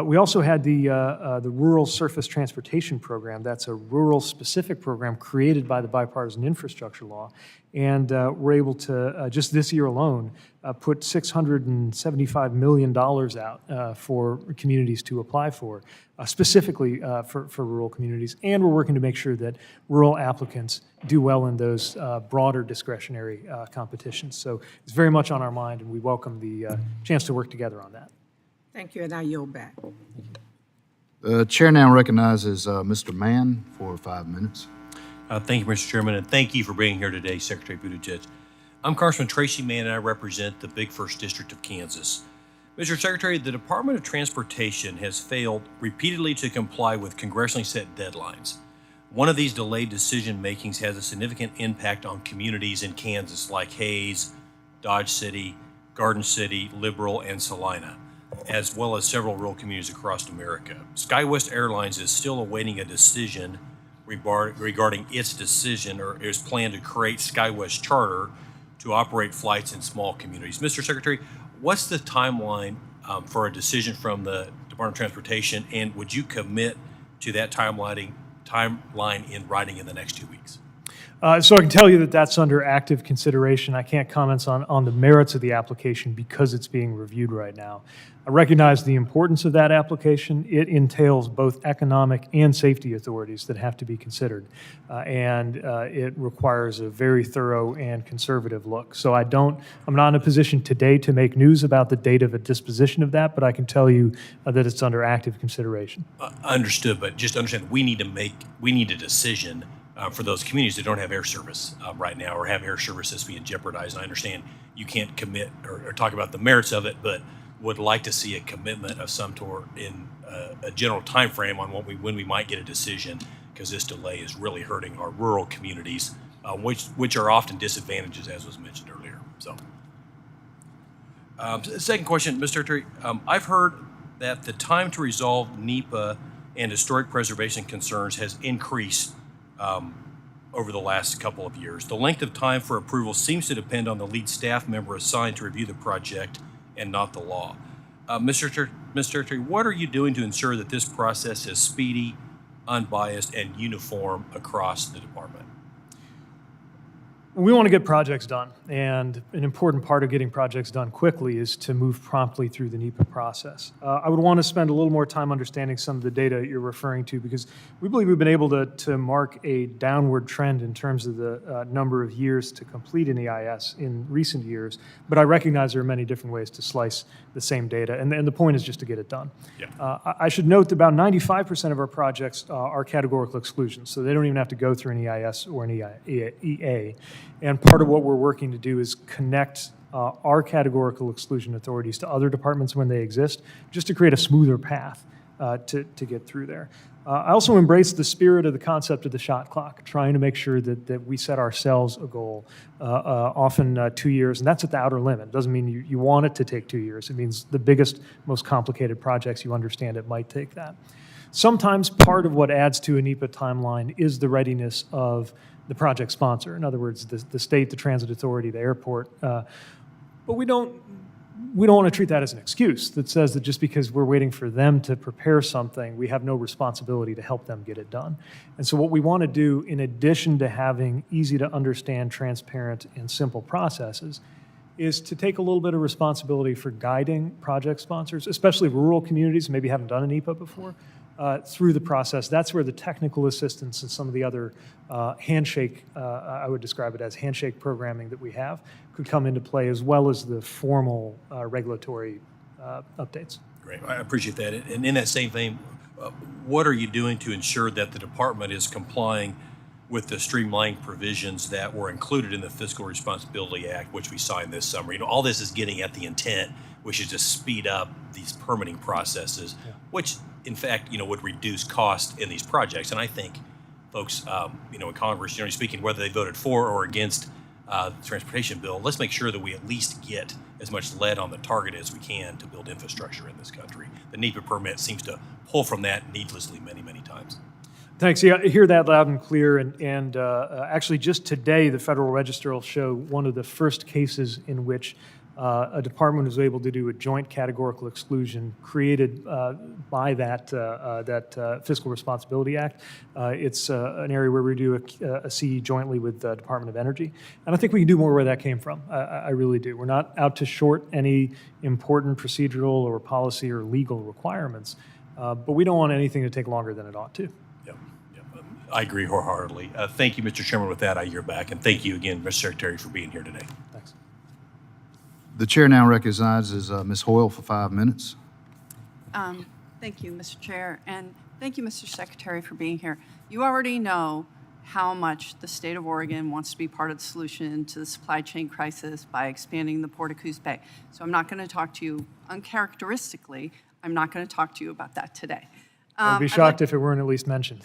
We also had the Rural Surface Transportation Program. That's a rural-specific program created by the Bipartisan Infrastructure Law. And we're able to, just this year alone, put $675 million out for communities to apply for, specifically for rural communities. And we're working to make sure that rural applicants do well in those broader discretionary competitions. So it's very much on our mind, and we welcome the chance to work together on that. Thank you, and I yield back. The chair now recognizes Mr. Mann for 5 minutes. Thank you, Mr. Chairman, and thank you for being here today, Secretary Buttigieg. I'm Congressman Tracy Mann, and I represent the Big First District of Kansas. Mr. Secretary, the Department of Transportation has failed repeatedly to comply with congressionally set deadlines. One of these delayed decision makings has a significant impact on communities in Kansas like Hayes, Dodge City, Garden City, Liberal, and Salina, as well as several rural communities across America. SkyWest Airlines is still awaiting a decision regarding its decision or its plan to create SkyWest Charter to operate flights in small communities. Mr. Secretary, what's the timeline for a decision from the Department of Transportation, and would you commit to that timeline in writing in the next 2 weeks? So I can tell you that that's under active consideration. I can't comment on the merits of the application because it's being reviewed right now. I recognize the importance of that application. It entails both economic and safety authorities that have to be considered, and it requires a very thorough and conservative look. So I'm not in a position today to make news about the date of a disposition of that, but I can tell you that it's under active consideration. Understood, but just understand we need a decision for those communities that don't have air service right now or have air service that's being jeopardized. I understand you can't commit or talk about the merits of it, but would like to see a commitment of some sort in a general time frame on when we might get a decision, because this delay is really hurting our rural communities, which are often disadvantages, as was mentioned earlier. So, second question, Mr. Secretary, I've heard that the time to resolve NEPA and historic preservation concerns has increased over the last couple of years. The length of time for approval seems to depend on the lead staff member assigned to review the project and not the law. Mr. Secretary, what are you doing to ensure that this process is speedy, unbiased, and uniform across the department? We want to get projects done, and an important part of getting projects done quickly is to move promptly through the NEPA process. I would want to spend a little more time understanding some of the data you're referring to, because we believe we've been able to mark a downward trend in terms of the number of years to complete an EIS in recent years, but I recognize there are many different ways to slice the same data, and the point is just to get it done. Yeah. I should note that about 95% of our projects are categorical exclusions, so they don't even have to go through an EIS or an EA. And part of what we're working to do is connect our categorical exclusion authorities to other departments when they exist, just to create a smoother path to get through there. I also embrace the spirit of the concept of the shot clock, trying to make sure that we set ourselves a goal, often 2 years, and that's at the outer limit. It doesn't mean you want it to take 2 years. It means the biggest, most complicated projects, you understand it might take that. Sometimes part of what adds to a NEPA timeline is the readiness of the project sponsor. In other words, the state, the transit authority, the airport. But we don't want to treat that as an excuse that says that just because we're waiting for them to prepare something, we have no responsibility to help them get it done. And so what we want to do, in addition to having easy to understand, transparent, and simple processes, is to take a little bit of responsibility for guiding project sponsors, especially rural communities, maybe haven't done an NEPA before, through the process. That's where the technical assistance and some of the other handshake, I would describe it as handshake programming that we have, could come into play, as well as the formal regulatory updates. Great, I appreciate that. And in that same vein, what are you doing to ensure that the department is complying with the streamlined provisions that were included in the Fiscal Responsibility Act, which we signed this summer? You know, all this is getting at the intent, which is to speed up these permitting processes, which in fact, would reduce cost in these projects. And I think folks, in Congress, generally speaking, whether they voted for or against the transportation bill, let's make sure that we at least get as much lead on the target as we can to build infrastructure in this country. The NEPA permit seems to pull from that needlessly many, many times. Thanks. Yeah, I hear that loud and clear. And actually, just today, the Federal Register will show one of the first cases in which a department was able to do a joint categorical exclusion created by that Fiscal Responsibility Act. It's an area where we do a CE jointly with the Department of Energy. And I think we can do more where that came from. I really do. We're not out to short any important procedural or policy or legal requirements, but we don't want anything to take longer than it ought to. I agree wholeheartedly. Thank you, Mr. Chairman. With that, I yield back. And thank you again, Mr. Secretary, for being here today. Thanks. The chair now recognizes Ms. Hoyle for 5 minutes. Thank you, Mr. Chair, and thank you, Mr. Secretary, for being here. You already know how much the state of Oregon wants to be part of the solution to the supply chain crisis by expanding the Port of Coos Bay. So I'm not going to talk to you uncharacteristically. I'm not going to talk to you about that today. I'd be shocked if it weren't at least mentioned.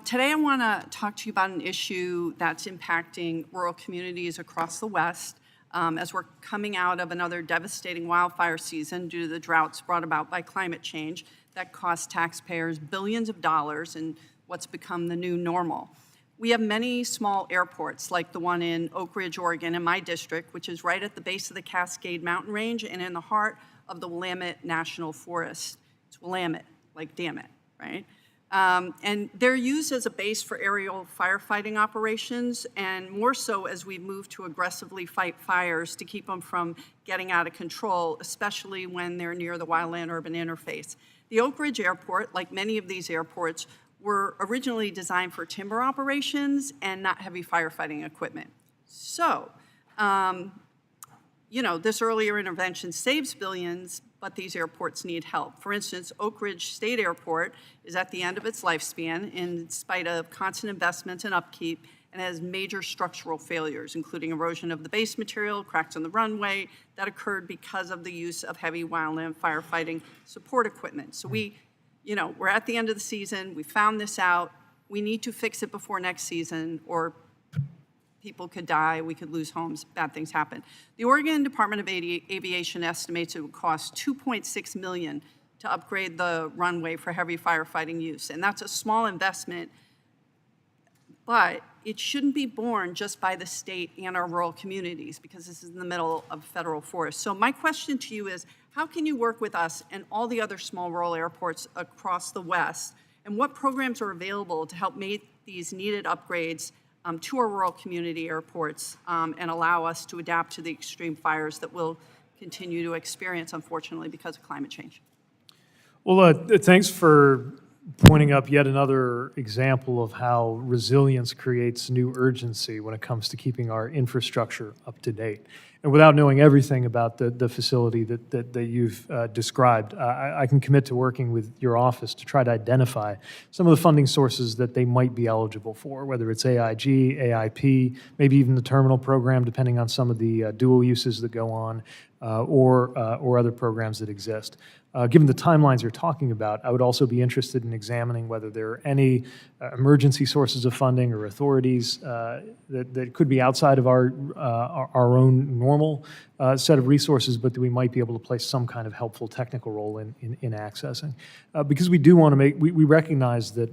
Today I want to talk to you about an issue that's impacting rural communities across the West as we're coming out of another devastating wildfire season due to the droughts brought about by climate change that cost taxpayers billions of dollars in what's become the new normal. We have many small airports like the one in Oak Ridge, Oregon, in my district, which is right at the base of the Cascade Mountain Range and in the heart of the Willamette National Forest. It's Willamette, like damn it, right? And they're used as a base for aerial firefighting operations, and more so as we move to aggressively fight fires to keep them from getting out of control, especially when they're near the wildland-urban interface. The Oak Ridge Airport, like many of these airports, were originally designed for timber operations and not heavy firefighting equipment. So, this earlier intervention saves billions, but these airports need help. For instance, Oak Ridge State Airport is at the end of its lifespan in spite of constant investments and upkeep, and has major structural failures, including erosion of the base material, cracks in the runway that occurred because of the use of heavy wildland firefighting support equipment. So we're at the end of the season, we found this out, we need to fix it before next season, or people could die, we could lose homes, bad things happen. The Oregon Department of Aviation estimates it would cost $2.6 million to upgrade the runway for heavy firefighting use, and that's a small investment, but it shouldn't be borne just by the state and our rural communities, because this is in the middle of federal forest. So my question to you is, how can you work with us and all the other small rural airports across the West, and what programs are available to help make these needed upgrades to our rural community airports and allow us to adapt to the extreme fires that we'll continue to experience, unfortunately, because of climate change? Well, thanks for pointing up yet another example of how resilience creates new urgency when it comes to keeping our infrastructure up to date. And without knowing everything about the facility that you've described, I can commit to working with your office to try to identify some of the funding sources that they might be eligible for, whether it's AIG, AIP, maybe even the terminal program, depending on some of the dual uses that go on, or other programs that exist. Given the timelines you're talking about, I would also be interested in examining whether there are any emergency sources of funding or authorities that could be outside of our own normal set of resources, but that we might be able to play some kind of helpful technical role in accessing. Because we do want to we recognize that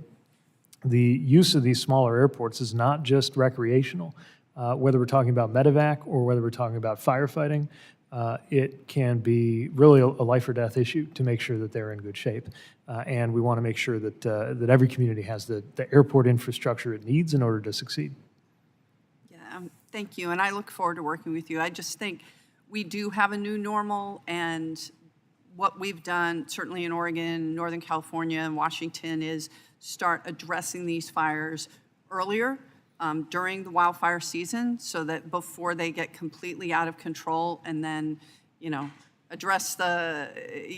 the use of these smaller airports is not just recreational. Whether we're talking about medevac or whether we're talking about firefighting, it can be really a life or death issue to make sure that they're in good shape. And we want to make sure that every community has the airport infrastructure it needs in order to succeed. Yeah, thank you, and I look forward to working with you. I just think we do have a new normal, and what we've done, certainly in Oregon, Northern California, and Washington, is start addressing these fires earlier during the wildfire season, so that before they get completely out of control, and then, address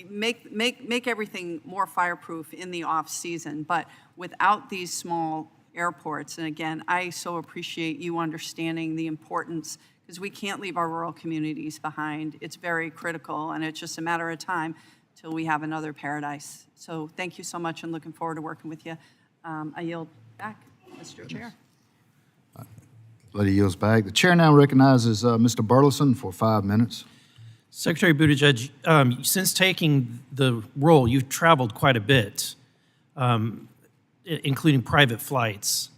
make everything more fireproof in the off season. But without these small airports, and again, I so appreciate you understanding the importance, because we can't leave our rural communities behind. It's very critical, and it's just a matter of time till we have another paradise. So thank you so much, and looking forward to working with you. I yield back, Mr. Chair. Lady yields back. The chair now recognizes Mr. Burleson for 5 minutes. Secretary Buttigieg, since taking the role, you've traveled quite a bit, including private flights.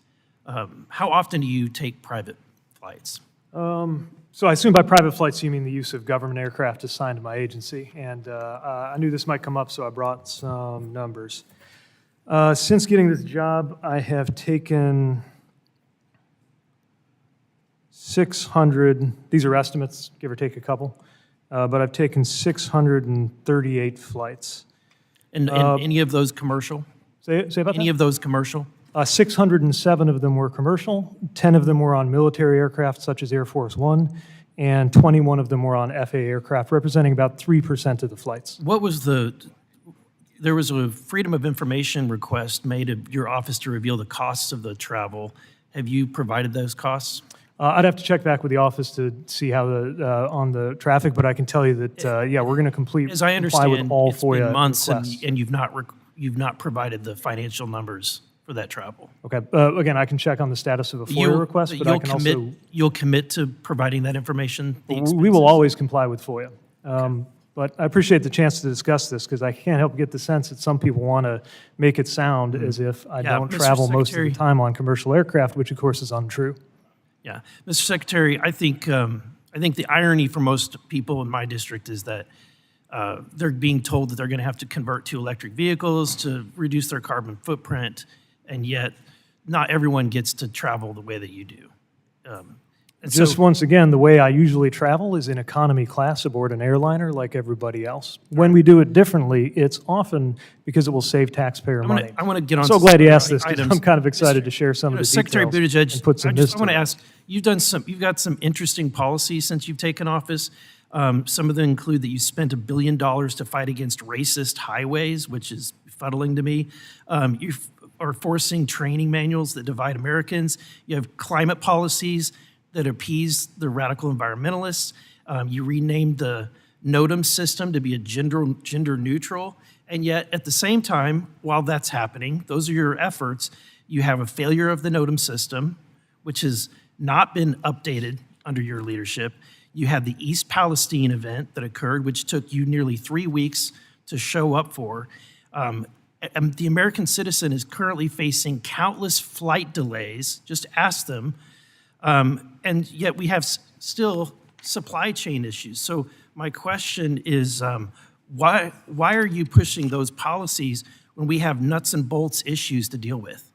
How often do you take private flights? So I assume by private flights you mean the use of government aircraft assigned to my agency. And I knew this might come up, so I brought some numbers. Since getting this job, I have taken 600, these are estimates, give or take a couple, but I've taken 638 flights. And any of those commercial? Say about that? Any of those commercial? 607 of them were commercial, 10 of them were on military aircraft such as Air Force One, and 21 of them were on FAA aircraft, representing about 3% of the flights. What was there was a Freedom of Information request made of your office to reveal the costs of the travel. Have you provided those costs? I'd have to check back with the office to see how on the traffic, but I can tell you that, yeah, we're going to comply with all FOIA As I understand, it's been months, requests. and you've not provided the financial numbers for that travel. Okay, again, I can check on the status of a FOIA request, but I can also... You'll commit to providing that information? We will always comply with FOIA. But I appreciate the chance to discuss this, because I can't help but get the sense that some people want to make it sound as if I don't Mr. travel most of the Secretary. time on commercial aircraft, which of course is untrue. Yeah, Mr. Secretary, I think the irony for most people in my district is that they're being told that they're going to have to convert to electric vehicles to reduce their carbon footprint, and yet not everyone gets to travel the way that you do. Just once again, the way I usually travel is in economy class aboard an airliner like everybody else. When we do it differently, it's often because it will save taxpayer money. I want to get on. I'm so glad you asked this, because items. I'm kind of excited to share some of the Secretary details Buttigieg, and put some I want to it. ask, you've got some interesting policies since you've taken office. Some of them include that you spent $1 billion to fight against racist highways, which is befuddling to me. You've are forcing training manuals that divide Americans. You have climate policies that appease the radical environmentalists. You renamed the NOTAM system to be a gender neutral. And yet, at the same time, while that's happening, those are your efforts, you have a failure of the NOTAM system, which has not been updated under your leadership. You had the East Palestine event that occurred, which took you nearly 3 weeks to show up for. And the American citizen is currently facing countless flight delays. Just ask them. And yet we have still supply chain issues. So my question is, why are you pushing those policies when we have nuts and bolts issues to deal with?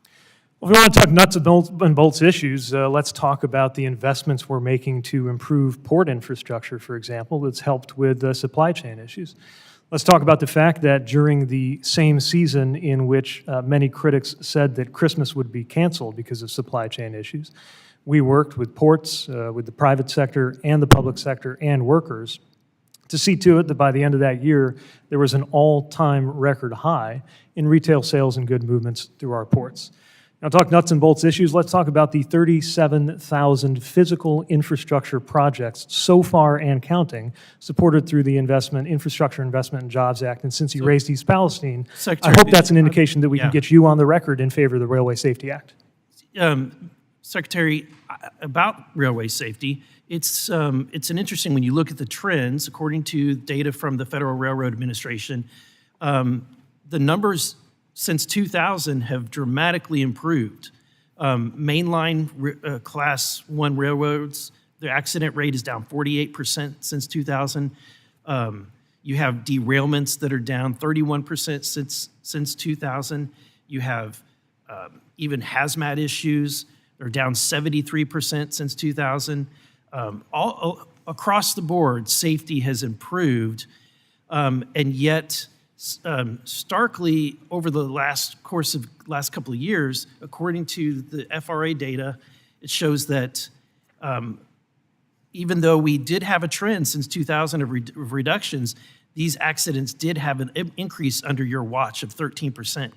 Well, if we want to talk nuts and bolts issues, let's talk about the investments we're making to improve port infrastructure, for example, that's helped with supply chain issues. Let's talk about the fact that during the same season in which many critics said that Christmas would be canceled because of supply chain issues, we worked with ports, with the private sector and the public sector and workers to see to it that by the end of that year, there was an all-time record high in retail sales and good movements through our ports. Now, talk nuts and bolts issues. Let's talk about the 37,000 physical infrastructure projects so far and counting, supported through the Infrastructure Investment and Jobs Act. And since you raised East Palestine, I hope that's an indication that we can get you on the record in favor of the Railway Safety Act. Secretary, about railway safety, it's an interesting, when you look at the trends, according to data from the Federal Railroad Administration, the numbers since 2000 have dramatically improved. Mainline class 1 railroads, the accident rate is down 48% since 2000. You have derailments that are down 31% since 2000. You have even hazmat issues. They're down 73% since 2000. All across the board, safety has improved, and yet starkly over the last couple of years, according to the FRA data, it shows that even though we did have a trend since 2000 of reductions, these accidents did have an increase under your watch of 13%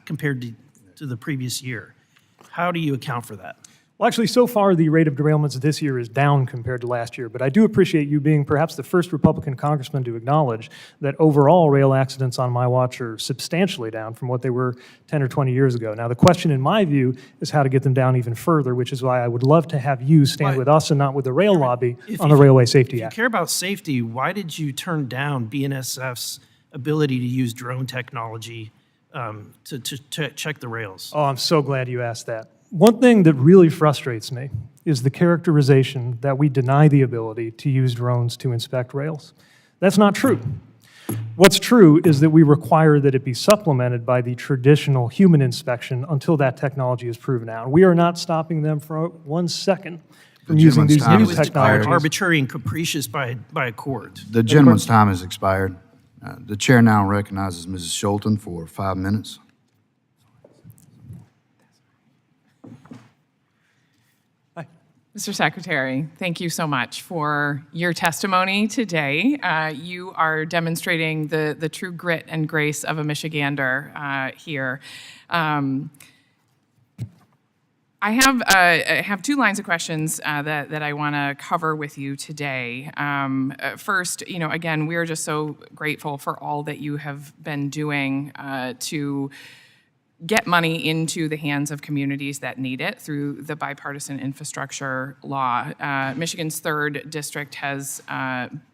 compared to the previous year. How do you account for that? Well, actually, so far, the rate of derailments this year is down compared to last year, but I do appreciate you being perhaps the first Republican congressman to acknowledge that overall rail accidents on my watch are substantially down from what they were 10 or 20 years ago. Now, the question, in my view, is how to get them down even further, which is why I would love to have you stand with us and not with the rail lobby on the Railway Safety Act. If you care about safety, why did you turn down BNSF's ability to use drone technology to check the rails? Oh, I'm so glad you asked that. One thing that really frustrates me is the characterization that we deny the ability to use drones to inspect rails. That's not true. What's true is that we require that it be supplemented by the traditional human inspection until that technology is proven out. We are not stopping them for 1 second from using these new technologies. Arbitrary and capricious by a court. The gentleman's time has expired. The chair now recognizes Mrs. Schulten for 5 minutes. Mr. Secretary, thank you so much for your testimony today. You are demonstrating the true grit and grace of a Michigander here. I have 2 lines of questions that I want to cover with you today. First, again, we are just so grateful for all that you have been doing to get money into the hands of communities that need it through the bipartisan infrastructure law. Michigan's 3rd district has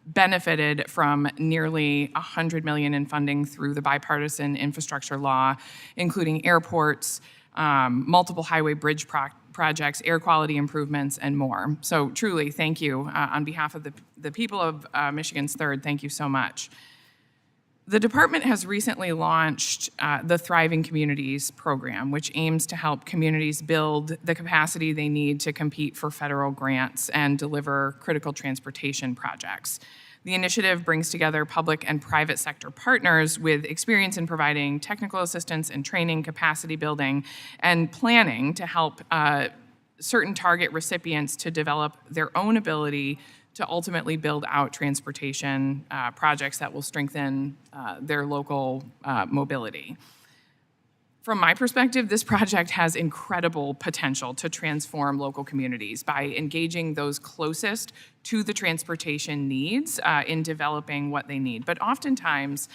benefited from nearly $100 million in funding through the bipartisan infrastructure law, including airports, multiple highway bridge projects, air quality improvements, and more. So truly, thank you. On behalf of the people of Michigan's 3rd, thank you so much. The department has recently launched the Thriving Communities program, which aims to help communities build the capacity they need to compete for federal grants and deliver critical transportation projects. The initiative brings together public and private sector partners with experience in providing technical assistance and training, capacity building, and planning to help certain target recipients to develop their own ability to ultimately build out transportation projects that will strengthen their local mobility. From my perspective, this project has incredible potential to transform local communities by engaging those closest to the transportation needs in developing what they need. But oftentimes,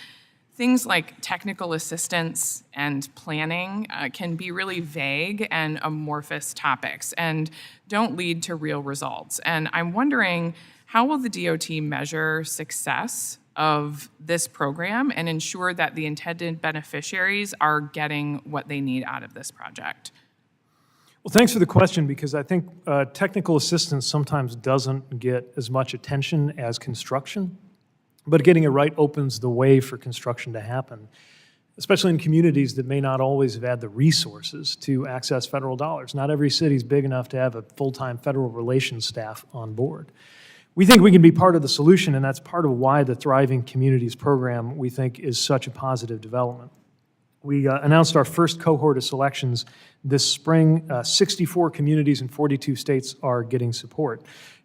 things like technical assistance and planning can be really vague and amorphous topics and don't lead to real results. And I'm wondering, how will the DOT measure success of this program and ensure that the intended beneficiaries are getting what they need out of this project? Well, thanks for the question, because I think technical assistance sometimes doesn't get as much attention as construction, but getting it right opens the way for construction to happen, especially in communities that may not always have had the resources to access federal dollars. Not every city is big enough to have a full-time federal relations staff on board. We think we can be part of the solution, and that's part of why the Thriving Communities program, we think, is such a positive development. We announced our first cohort of selections this spring. 64 communities in 42 states are getting support.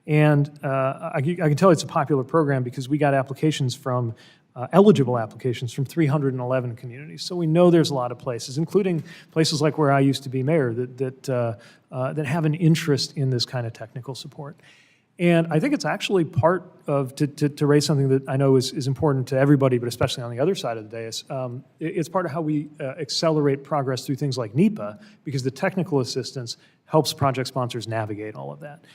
And I can tell it's a popular program because we got applications from, eligible applications from 311 communities. So we know there's a lot of places, including places like where I used to be mayor, that have an interest in this kind of technical support. And I think it's actually part of, to raise something that I know is important to everybody, but especially on the other side of the dais, it's part of how we accelerate progress through things like NEPA, because the technical assistance helps project sponsors navigate all of that.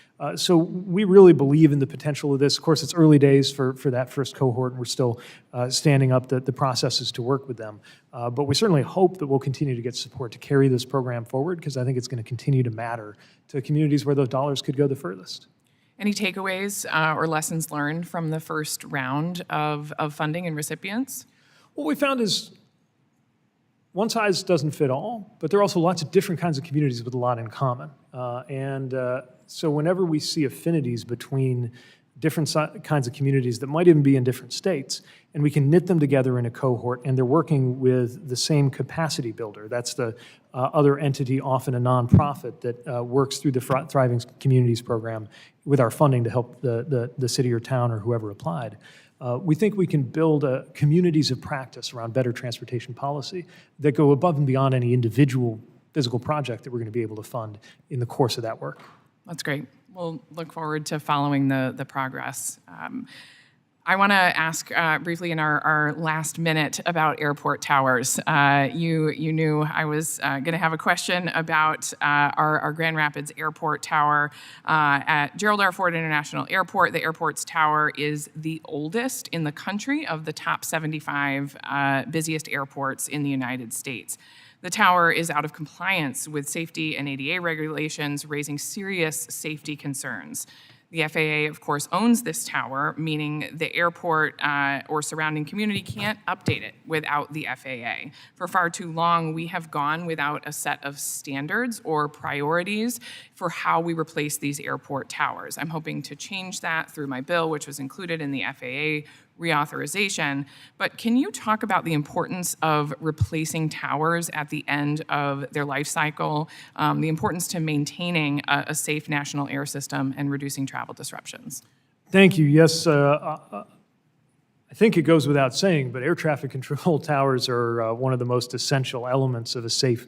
So we really believe in the potential of this. Of course, it's early days for that first cohort, and we're still standing up the processes to work with them. But we certainly hope that we'll continue to get support to carry this program forward, because I think it's going to continue to matter to communities where those dollars could go the furthest. Any takeaways or lessons learned from the first round of funding and recipients? What we found is one size doesn't fit all, but there are also lots of different kinds of communities with a lot in common. So whenever we see affinities between different kinds of communities that might even be in different states, and we can knit them together in a cohort, and they're working with the same capacity builder. That's the other entity, often a nonprofit, that works through the Thriving Communities program with our funding to help the city or town or whoever applied. We think we can build communities of practice around better transportation policy that go above and beyond any individual physical project that we're going to be able to fund in the course of that work. That's great. We'll look forward to following the progress. I want to ask briefly in our last minute about airport towers. You knew I was going to have a question about our Grand Rapids Airport Tower at Gerald R. Ford International Airport. The airport's tower is the oldest in the country of the top 75 busiest airports in the United States. The tower is out of compliance with safety and ADA regulations, raising serious safety concerns. The FAA, of course, owns this tower, meaning the airport or surrounding community can't update it without the FAA. For far too long, we have gone without a set of standards or priorities for how we replace these airport towers. I'm hoping to change that through my bill, which was included in the FAA reauthorization. But can you talk about the importance of replacing towers at the end of their life cycle, the importance to maintaining a safe national air system and reducing travel disruptions? Thank you. Yes, I think it goes without saying, but air traffic control towers are one of the most essential elements of a safe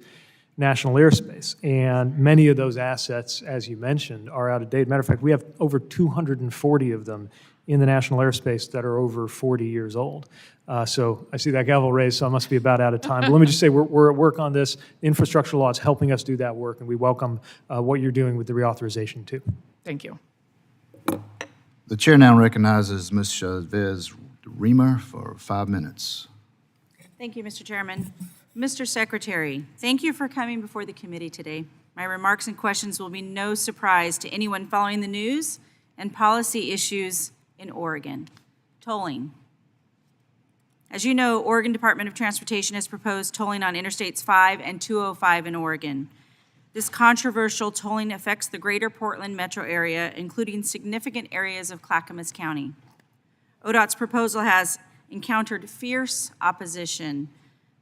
national airspace. And many of those assets, as you mentioned, are out of date. Matter of fact, we have over 240 of them in the national airspace that are over 40 years old. So I see that gavel raised, so I must be about out of time. But let me just say, we're at work on this. Infrastructure law is helping us do that work, and we welcome what you're doing with the reauthorization, too. Thank you. The chair now recognizes Ms. Chavez Reamer for 5 minutes. Thank you, Mr. Chairman. Mr. Secretary, thank you for coming before the committee today. My remarks and questions will be no surprise to anyone following the news and policy issues in Oregon. Tolling. As you know, Oregon Department of Transportation has proposed tolling on Interstates 5 and 205 in Oregon. This controversial tolling affects the greater Portland metro area, including significant areas of Clackamas County. ODOT's proposal has encountered fierce opposition.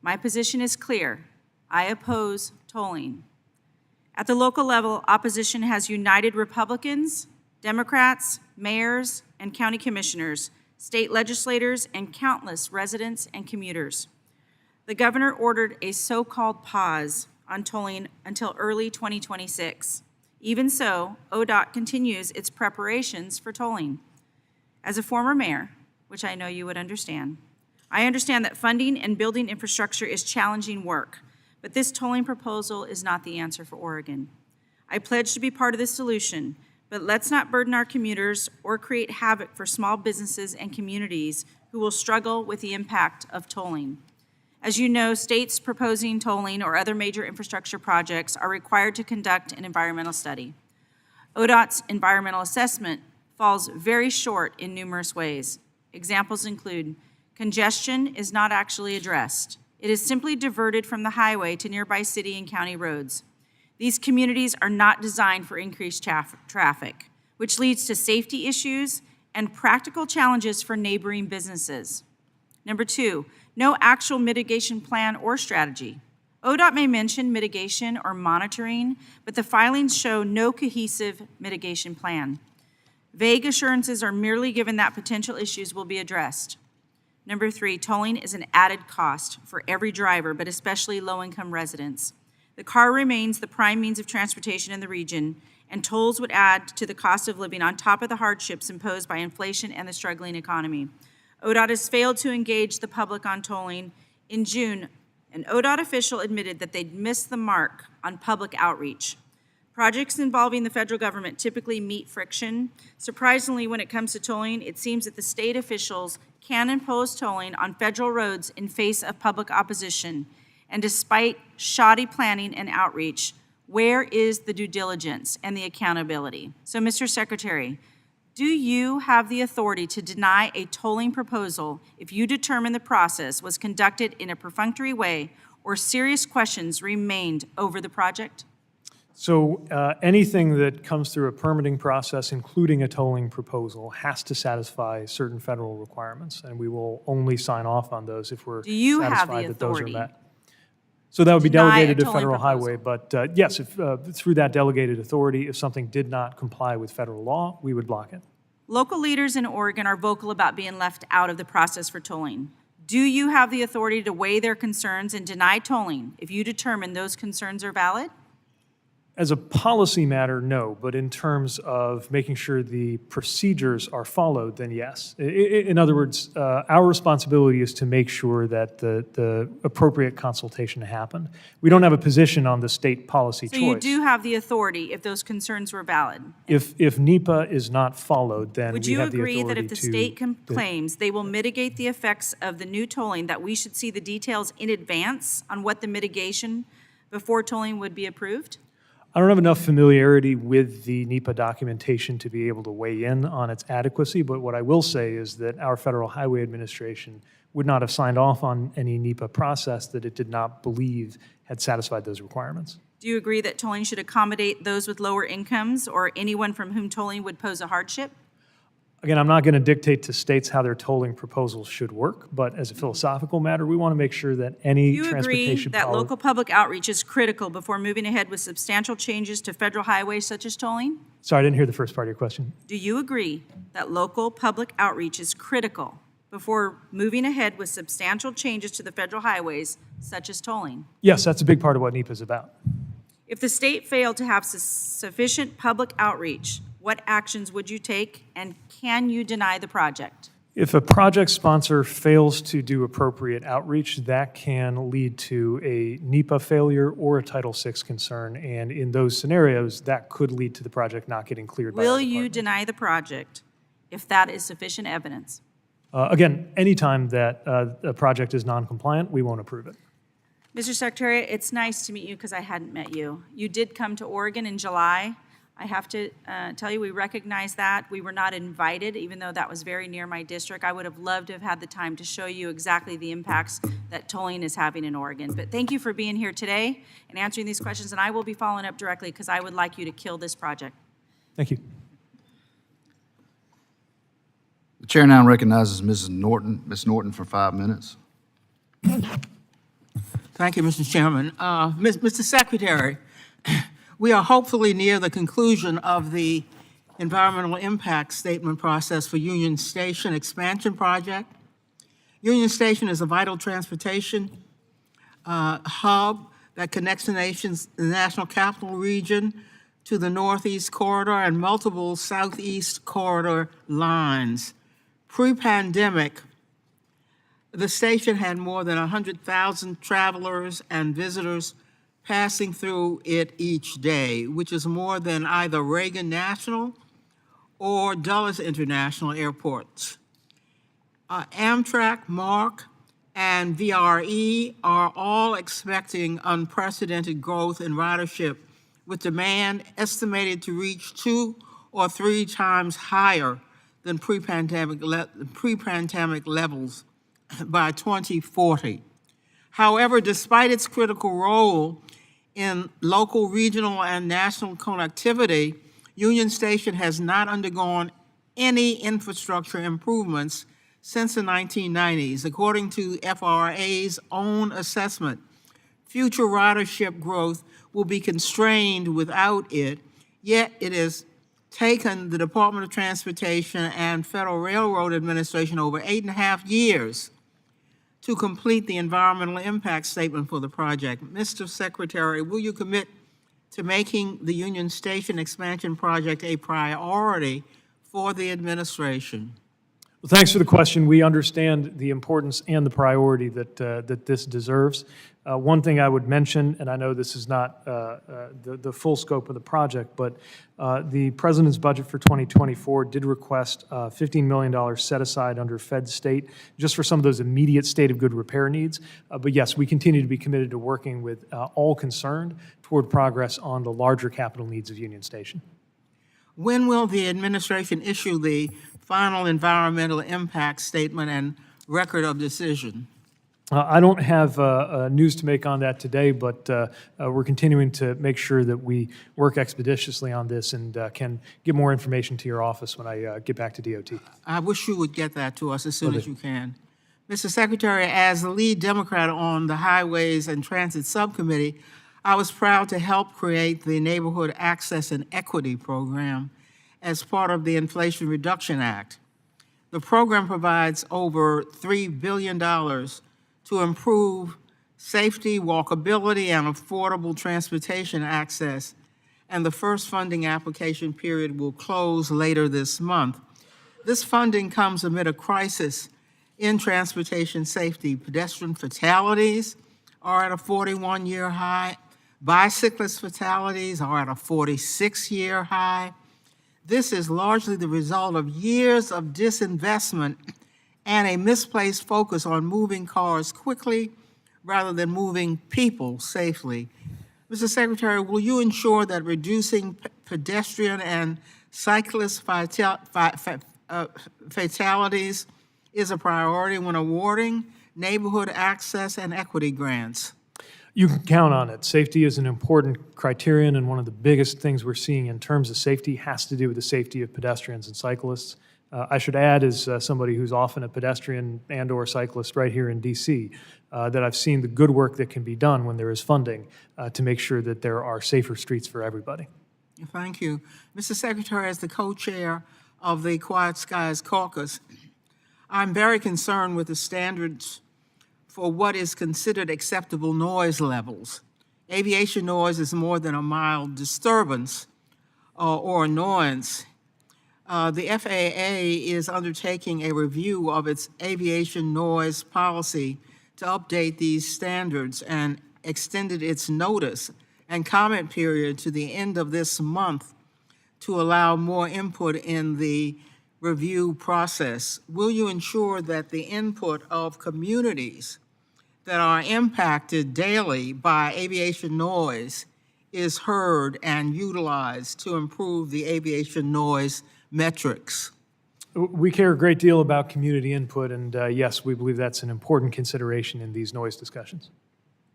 My position is clear. I oppose tolling. At the local level, opposition has united Republicans, Democrats, mayors, and county commissioners, state legislators, and countless residents and commuters. The governor ordered a so-called pause on tolling until early 2026. Even so, ODOT continues its preparations for tolling. As a former mayor, which I know you would understand, I understand that funding and building infrastructure is challenging work, but this tolling proposal is not the answer for Oregon. I pledge to be part of the solution, but let's not burden our commuters or create havoc for small businesses and communities who will struggle with the impact of tolling. As you know, states proposing tolling or other major infrastructure projects are required to conduct an environmental study. ODOT's environmental assessment falls very short in numerous ways. Examples include congestion is not actually addressed. It is simply diverted from the highway to nearby city and county roads. These communities are not designed for increased traffic, which leads to safety issues and practical challenges for neighboring businesses. Number two, no actual mitigation plan or strategy. ODOT may mention mitigation or monitoring, but the filings show no cohesive mitigation plan. Vague assurances are merely given that potential issues will be addressed. Number three, tolling is an added cost for every driver, but especially low-income residents. The car remains the prime means of transportation in the region, and tolls would add to the cost of living on top of the hardships imposed by inflation and the struggling economy. ODOT has failed to engage the public on tolling. In June, an ODOT official admitted that they'd missed the mark on public outreach. Projects involving the federal government typically meet friction. Surprisingly, when it comes to tolling, it seems that the state officials can impose tolling on federal roads in face of public opposition. And despite shoddy planning and outreach, where is the due diligence and the accountability? So, Mr. Secretary, do you have the authority to deny a tolling proposal if you determine the process was conducted in a perfunctory way or serious questions remained over the project? So anything that comes through a permitting process, including a tolling proposal, has to satisfy certain federal requirements, and we will only sign off on those if we're Do you have the satisfied that those are authority met. So that would be deny a delegated to tolling federal proposal? highway, but yes, if through that delegated authority, if something did not comply with federal law, we would block it. Local leaders in Oregon are vocal about being left out of the process for tolling. Do you have the authority to weigh their concerns and deny tolling if you determine those concerns are valid? As a policy matter, no, but in terms of making sure the procedures are followed, then yes. In other words, our responsibility is to make sure that the appropriate consultation happened. We don't have a position on the state policy choice. So you do have the authority if those concerns were valid? If NEPA is not followed, then Would we you have the authority agree that if the to- state claims they will mitigate the effects of the new tolling, that we should see the details in advance on what the mitigation before tolling would be approved? I don't have enough familiarity with the NEPA documentation to be able to weigh in on its adequacy, but what I will say is that our Federal Highway Administration would not have signed off on any NEPA process that it did not believe had satisfied those requirements. Do you agree that tolling should accommodate those with lower incomes or anyone from whom tolling would pose a hardship? Again, I'm not going to dictate to states how their tolling proposals should work, but as a philosophical matter, we want to make sure that any Do you agree transportation that policy... local public outreach is critical before moving ahead with substantial changes to federal highways such as tolling? Sorry, I didn't hear the first part of your question. Do you agree that local public outreach is critical before moving ahead with substantial changes to the federal highways such as tolling? Yes, that's a big part of what NEPA is about. If the state failed to have sufficient public outreach, what actions would you take, and can you deny the project? If a project sponsor fails to do appropriate outreach, that can lead to a NEPA failure or a Title VI concern, and in those scenarios, that could lead to the project not getting cleared by our Will department. you deny the project if that is sufficient evidence? Again, anytime that a project is non-compliant, we won't approve it. Mr. Secretary, it's nice to meet you because I hadn't met you. You did come to Oregon in July. I have to tell you, we recognize that. We were not invited, even though that was very near my district. I would have loved to have had the time to show you exactly the impacts that tolling is having in Oregon. But thank you for being here today and answering these questions, and I will be following up directly because I would like you to kill this project. Thank you. The chair now recognizes Ms. Norton for 5 minutes. Thank you, Mr. Chairman. Mr. Secretary, we are hopefully near the conclusion of the environmental impact statement process for Union Station expansion project. Union Station is a vital transportation hub that connects the National Capital Region to the Northeast Corridor and multiple Southeast Corridor lines. Pre-pandemic, the station had more than 100,000 travelers and visitors passing through it each day, which is more than either Reagan National or Dulles International airports. Amtrak, MARC, and VRE are all expecting unprecedented growth in ridership, with demand estimated to reach 2 or 3 times higher than pre-pandemic levels by 2040. However, despite its critical role in local, regional, and national connectivity, Union Station has not undergone any infrastructure improvements since the 1990s. According to FRA's own assessment, future ridership growth will be constrained without it, yet it has taken the Department of Transportation and Federal Railroad Administration over 8.5 years to complete the environmental impact statement for the project. Mr. Secretary, will you commit to making the Union Station expansion project a priority for the administration? Well, thanks for the question. We understand the importance and the priority that this deserves. One thing I would mention, and I know this is not the full scope of the project, but the President's budget for 2024 did request $15 million set aside under Fed State just for some of those immediate state of good repair needs. But yes, we continue to be committed to working with all concerned toward progress on the larger capital needs of Union Station. When will the administration issue the final environmental impact statement and record of decision? I don't have news to make on that today, but we're continuing to make sure that we work expeditiously on this and can get more information to your office when I get back to DOT. I wish you would get that to us as soon as you can. Mr. Secretary, as the lead Democrat on the Highways and Transit Subcommittee, I was proud to help create the Neighborhood Access and Equity Program as part of the Inflation Reduction Act. The program provides over $3 billion to improve safety, walkability, and affordable transportation access, and the first funding application period will close later this month. This funding comes amid a crisis in transportation safety. Pedestrian fatalities are at a 41-year high. Bicyclist fatalities are at a 46-year high. This is largely the result of years of disinvestment and a misplaced focus on moving cars quickly rather than moving people safely. Mr. Secretary, will you ensure that reducing pedestrian and cyclist fatalities is a priority when awarding neighborhood access and equity grants? You can count on it. Safety is an important criterion, and one of the biggest things we're seeing in terms of safety has to do with the safety of pedestrians and cyclists. I should add, as somebody who's often a pedestrian and or cyclist right here in DC, that I've seen the good work that can be done when there is funding to make sure that there are safer streets for everybody. Thank you. Mr. Secretary, as the co-chair of the Quiet Skies Caucus, I'm very concerned with the standards for what is considered acceptable noise levels. Aviation noise is more than a mild disturbance or annoyance. The FAA is undertaking a review of its aviation noise policy to update these standards and extended its notice and comment period to the end of this month to allow more input in the review process. Will you ensure that the input of communities that are impacted daily by aviation noise is heard and utilized to improve the aviation noise metrics? We care a great deal about community input, and yes, we believe that's an important consideration in these noise discussions.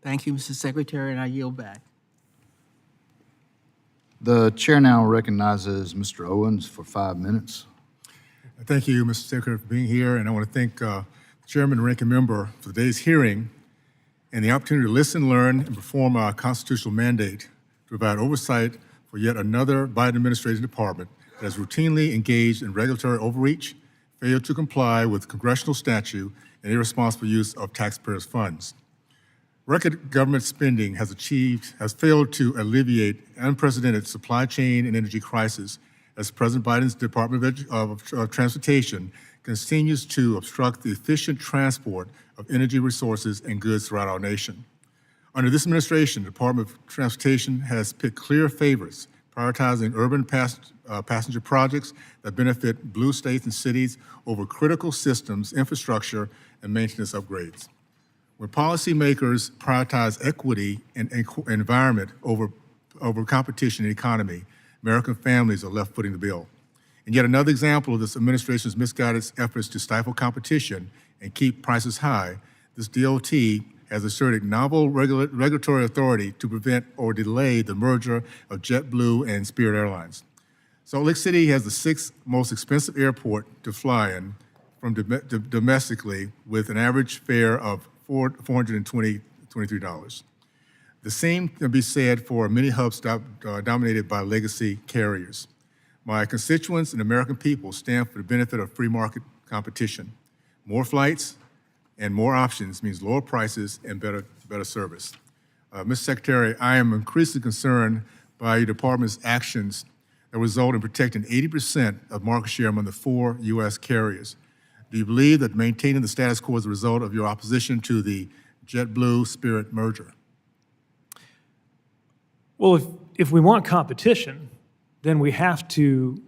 Thank you, Mr. Secretary, and I yield back. The chair now recognizes Mr. Owens for 5 minutes. Thank you, Mr. Secretary, for being here, and I want to thank Chairman and Ranking Member for today's hearing and the opportunity to listen, learn, and perform our constitutional mandate to provide oversight for yet another Biden administration department that has routinely engaged in regulatory overreach, failed to comply with congressional statute, and irresponsible use of taxpayers' funds. Record government spending has failed to alleviate unprecedented supply chain and energy crisis as President Biden's Department of Transportation continues to obstruct the efficient transport of energy resources and goods throughout our nation. Under this administration, the Department of Transportation has picked clear favorites, prioritizing urban passenger projects that benefit blue states and cities over critical systems, infrastructure, and maintenance upgrades. When policymakers prioritize equity and environment over competition and economy, American families are left footing the bill. And yet another example of this administration's misguided efforts to stifle competition and keep prices high, this DOT has asserted novel regulatory authority to prevent or delay the merger of JetBlue and Spirit Airlines. Salt Lake City has the sixth most expensive airport to fly in from domestically, with an average fare of $423. The same can be said for many hubs dominated by legacy carriers. My constituents and American people stand for the benefit of free market competition. More flights and more options means lower prices and better service. Mr. Secretary, I am increasingly concerned by your department's actions that result in protecting 80% of market share among the 4 U.S. carriers. Do you believe that maintaining the status quo is a result of your opposition to the JetBlue-Spirit merger? Well, if we want competition, then we have to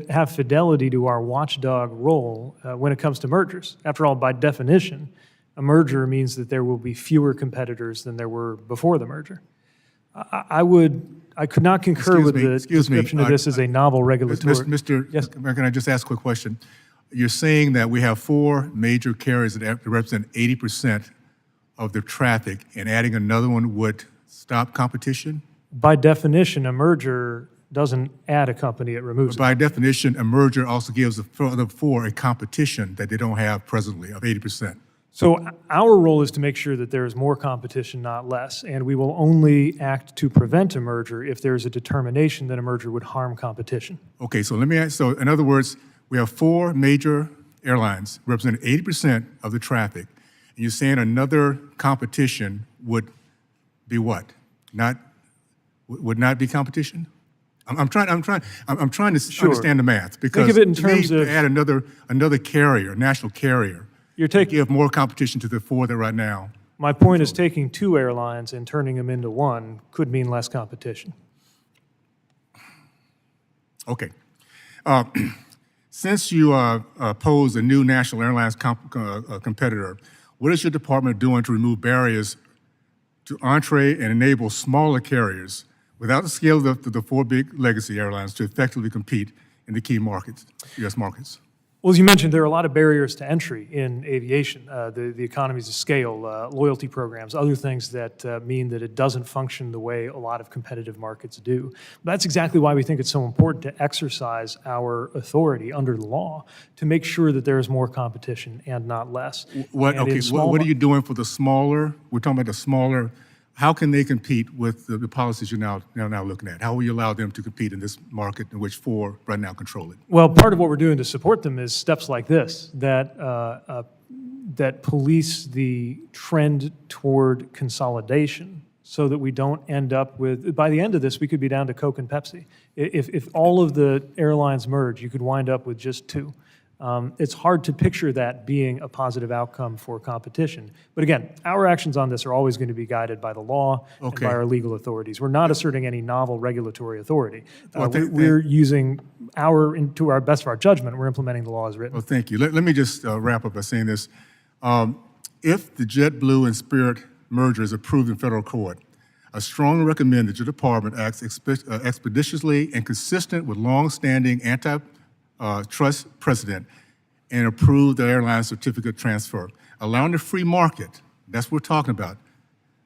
have fidelity to our watchdog role when it comes to mergers. After all, by definition, a merger means that there will be fewer competitors than there were before the merger. I could not concur with the description of this as a novel regulatory. Yes. Can I just ask a quick question? You're saying that we have 4 major carriers that represent 80% of the traffic, and adding another one would stop competition? By definition, a merger doesn't add a company, it removes it. By definition, a merger also gives the other 4 a competition that they don't have presently of 80%. So our role is to make sure that there is more competition, not less, and we will only act to prevent a merger if there is a determination that a merger would harm competition. Okay, so let me ask, so in other words, we have 4 major airlines representing 80% of the traffic, and you're saying another competition would be what? Would not be competition? I'm trying to understand the math, because think of it in terms to of add another carrier, national carrier, give more competition to the 4 that right now. My point is taking 2 airlines and turning them into 1 could mean less competition. Okay. Since you oppose a new national airlines competitor, what is your department doing to remove barriers to entree and enable smaller carriers without the scale of the 4 big legacy airlines to effectively compete in the key markets, U.S. markets? Well, as you mentioned, there are a lot of barriers to entry in aviation, the economies of scale, loyalty programs, other things that mean that it doesn't function the way a lot of competitive markets do. That's exactly why we think it's so important to exercise our authority under the law to make sure that there is more competition and not less. What are you doing for the smaller? We're talking about the smaller. How can they compete with the policies you're now looking at? How will you allow them to compete in this market in which 4 right now control it? Well, part of what we're doing to support them is steps like this that police the trend toward consolidation, so that we don't end up with, by the end of this, we could be down to Coke and Pepsi. If all of the airlines merge, you could wind up with just 2. It's hard to picture that being a positive outcome for competition. But again, our actions on this are always going to be guided by the law and by our legal authorities. We're not asserting any novel regulatory authority. We're using to our best of our judgment, we're implementing the law as written. Well, thank you. Let me just wrap up by saying this. If the JetBlue and Spirit merger is approved in federal court, I strongly recommend that your department acts expeditiously and consistent with long-standing antitrust precedent and approve the airline certificate transfer. Allowing the free market, that's what we're talking about.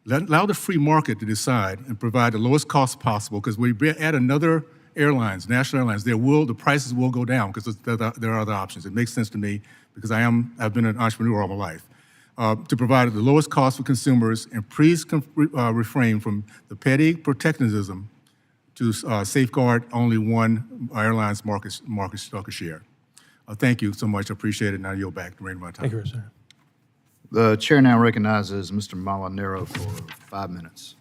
Allow the free market to decide and provide the lowest cost possible, because when we add another airlines, national airlines, the prices will go down because there are other options. It makes sense to me because I've been an entrepreneur all my life. To provide the lowest cost for consumers, and please refrain from the petty protectionism to safeguard only one airline's market share. Thank you so much. I appreciate it. Now I yield back the remainder of my time. Thank you, sir. The chair now recognizes Mr. Molinaro for 5 minutes.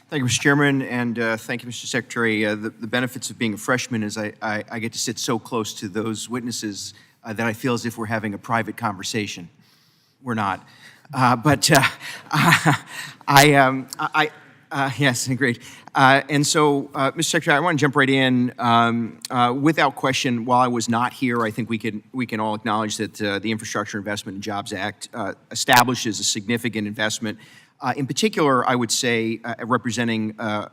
Thank you, Mr. Chairman, and thank you, Mr. Secretary. The benefits of being a freshman is I get to sit so close to those witnesses that I feel as if we're having a private conversation. We're not. Yes, great. And so, Mr. Secretary, I want to jump right in. Without question, while I was not here, I think we can all acknowledge that the Infrastructure Investment and Jobs Act establishes a significant investment. In particular, I would say, representing a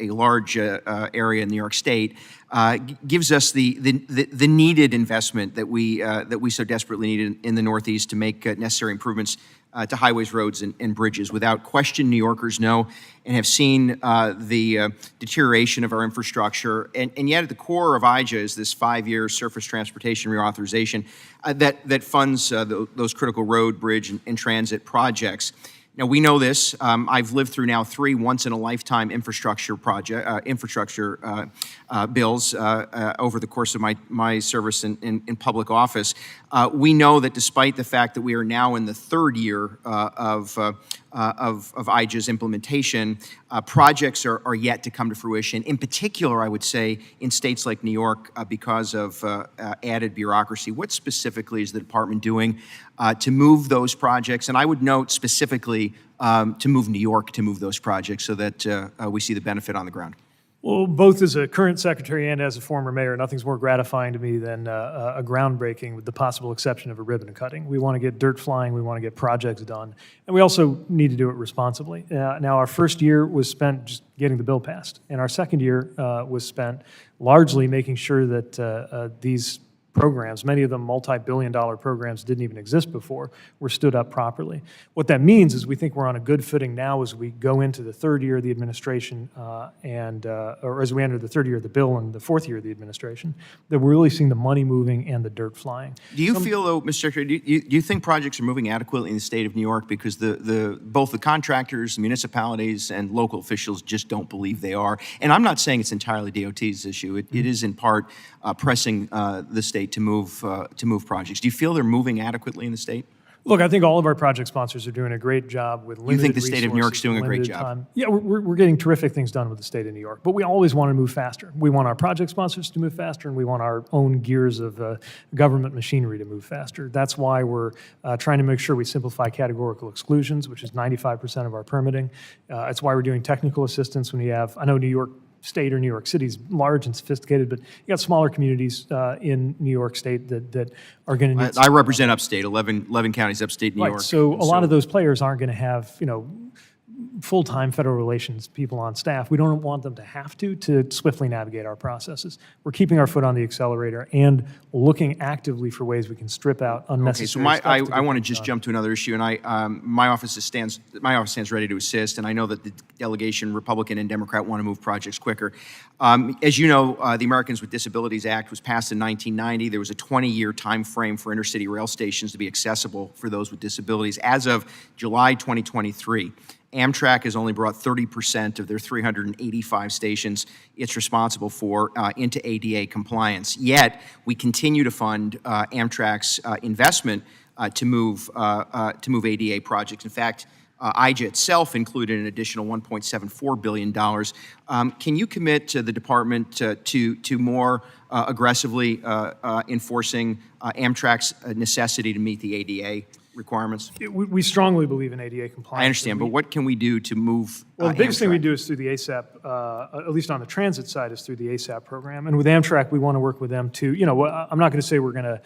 large area in New York State, gives us the needed investment that we so desperately need in the Northeast to make necessary improvements to highways, roads, and bridges. Without question, New Yorkers know and have seen the deterioration of our infrastructure. And yet at the core of IJA is this 5-year surface transportation reauthorization that funds those critical road, bridge, and transit projects. Now, we know this. I've lived through now 3 once-in-a-lifetime infrastructure bills over the course of my service in public office. We know that despite the fact that we are now in the 3rd year of IJA's implementation, projects are yet to come to fruition. In particular, I would say, in states like New York, because of added bureaucracy. What specifically is the department doing to move those projects? And I would note specifically to move New York to move those projects so that we see the benefit on the ground. Well, both as a current secretary and as a former mayor, nothing's more gratifying to me than a groundbreaking with the possible exception of a ribbon cutting. We want to get dirt flying, we want to get projects done, and we also need to do it responsibly. Now, our first year was spent just getting the bill passed, and our second year was spent largely making sure that these programs, many of them multi-billion-dollar programs didn't even exist before, were stood up properly. What that means is we think we're on a good footing now as we go into the 3rd year of the administration or as we enter the 3rd year of the bill and the 4th year of the administration, that we're really seeing the money moving and the dirt flying. Do you feel, though, Mr. Secretary, do you think projects are moving adequately in the state of New York? Because both the contractors, the municipalities, and local officials just don't believe they are. And I'm not saying it's entirely DOT's issue. It is in part pressing the state to move projects. Do you feel they're moving adequately in the state? Look, I think all of our project sponsors are doing a great job with limited You think the state of New York's doing a great limited job? time. Yeah, we're getting terrific things done with the state of New York, but we always want to move faster. We want our project sponsors to move faster, and we want our own gears of government machinery to move faster. That's why we're trying to make sure we simplify categorical exclusions, which is 95% of our permitting. It's why we're doing technical assistance when you have, I know New York State or New York City is large and sophisticated, but you got smaller communities in New York State that are going to need. I represent upstate, 11 counties upstate New Right, York. so a lot of those players aren't going to have, full-time federal relations people on staff. We don't want them to have to swiftly navigate our processes. We're keeping our foot on the accelerator and looking actively for ways we can strip out unnecessary Okay, so stuff to I get want to things just done. jump to another issue, and my office stands ready to assist, and I know that the delegation, Republican and Democrat, want to move projects quicker. As you know, the Americans with Disabilities Act was passed in 1990. There was a 20-year time frame for intercity rail stations to be accessible for those with disabilities. As of July 2023, Amtrak has only brought 30% of their 385 stations it's responsible for into ADA compliance. Yet, we continue to fund Amtrak's investment to move ADA projects. In fact, IJA itself included an additional $1.74 billion. Can you commit to the department to more aggressively enforcing Amtrak's necessity to meet the ADA requirements? We strongly believe in ADA compliance. I understand, but what can we do to move Well, the biggest thing Amtrak? we do is through the ASAP, at least on the transit side, is through the ASAP program. And with Amtrak, we want to work with them to, I'm not going to say we're going to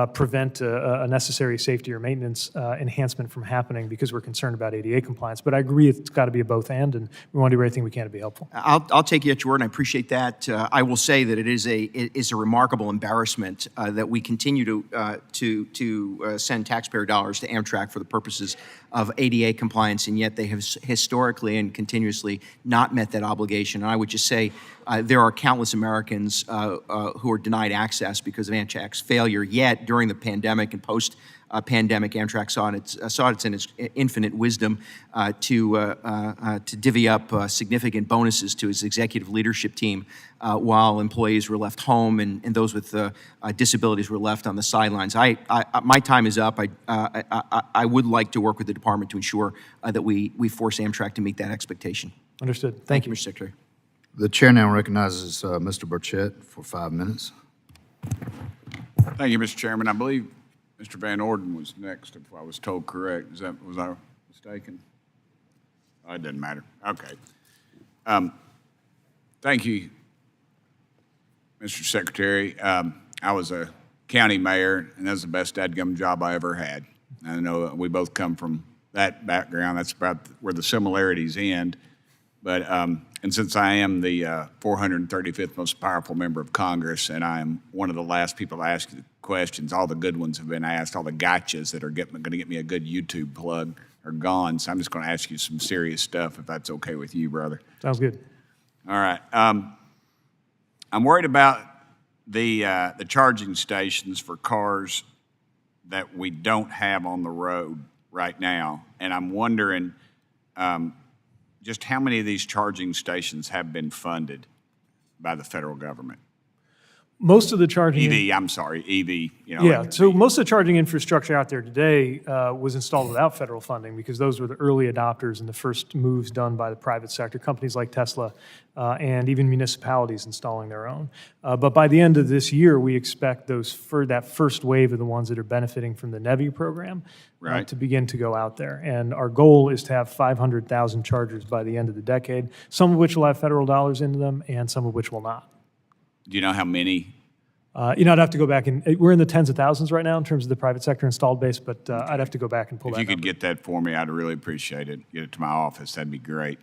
prevent a necessary safety or maintenance enhancement from happening because we're concerned about ADA compliance. But I agree it's got to be a both and we want to do everything we can to be helpful. I'll take you at your word, and I appreciate that. I will say that it is a remarkable embarrassment that we continue to send taxpayer dollars to Amtrak for the purposes of ADA compliance, and yet they have historically and continuously not met that obligation. And I would just say there are countless Americans who are denied access because of Amtrak's failure. Yet during the pandemic and post pandemic, Amtrak saw it in its infinite wisdom to divvy up significant bonuses to its executive leadership team while employees were left home and those with disabilities were left on the sidelines. My time is up. I would like to work with the department to ensure that we force Amtrak to meet that expectation. Understood. Thank you, Mr. Secretary. The chair now recognizes Mr. Burchett for 5 minutes. Thank you, Mr. Chairman. I believe Mr. Van Orden was next, if I was told correct. Was I mistaken? Oh, it doesn't matter. Okay. Thank you, Mr. Secretary. I was a county mayor, and that's the best dadgum job I ever had. I know we both come from that background. That's about where the similarities end. But, and since I am the 435th most powerful member of Congress, and I am one of the last people to ask you questions, all the good ones have been asked, all the gotchas that are going to get me a good YouTube plug are gone. So I'm just going to ask you some serious stuff, if that's okay with you, brother. Sounds good. All right. I'm worried about the charging stations for cars that we don't have on the road right now, and I'm wondering just how many of these charging stations have been funded by the federal government? Most of the charging... EV, Yeah, so most of the charging infrastructure out there today was installed without federal funding because those were the early adopters and the first moves done by the private sector, companies like Tesla and even municipalities installing their own. But by the end of this year, we expect that first wave of the ones that are benefiting from the NEVI program to begin to go out there. And our goal is to have 500,000 chargers by the end of the decade, some of which will have federal dollars into them and some of which will not. Do you know how many? I'd have to go back and we're in the tens of thousands right now in terms of the private sector installed base, but I'd have to go back and pull that. If you could get that for me, I'd really appreciate it. Get it to my office, that'd be great.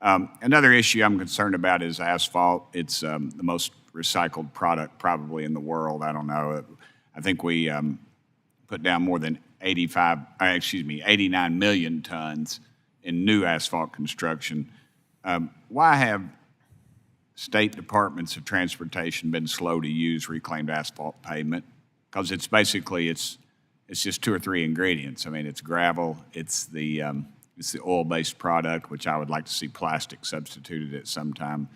Another issue I'm concerned about is asphalt. It's the most recycled product probably in the world. I don't know. I think we put down more than 89 million tons in new asphalt construction. Why have state departments of transportation been slow to use reclaimed asphalt pavement? Because it's basically, it's just 2 or 3 ingredients. I mean, it's gravel, it's the oil-based product, which I would like to see plastic substituted at some time,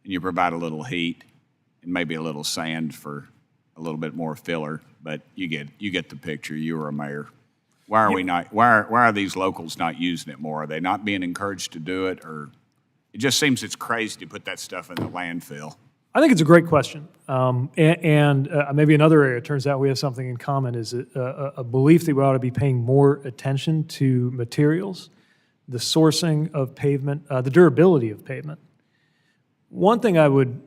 and you provide a little heat and maybe a little sand for a little bit more filler, but you get the picture. You were a mayor. Why are we not? Why are these locals not using it more? Are they not being encouraged to do it, or it just seems it's crazy to put that stuff in the landfill? I think it's a great question. And maybe another area, it turns out we have something in common, is a belief that we ought to be paying more attention to materials, the sourcing of pavement, the durability of pavement. One thing I would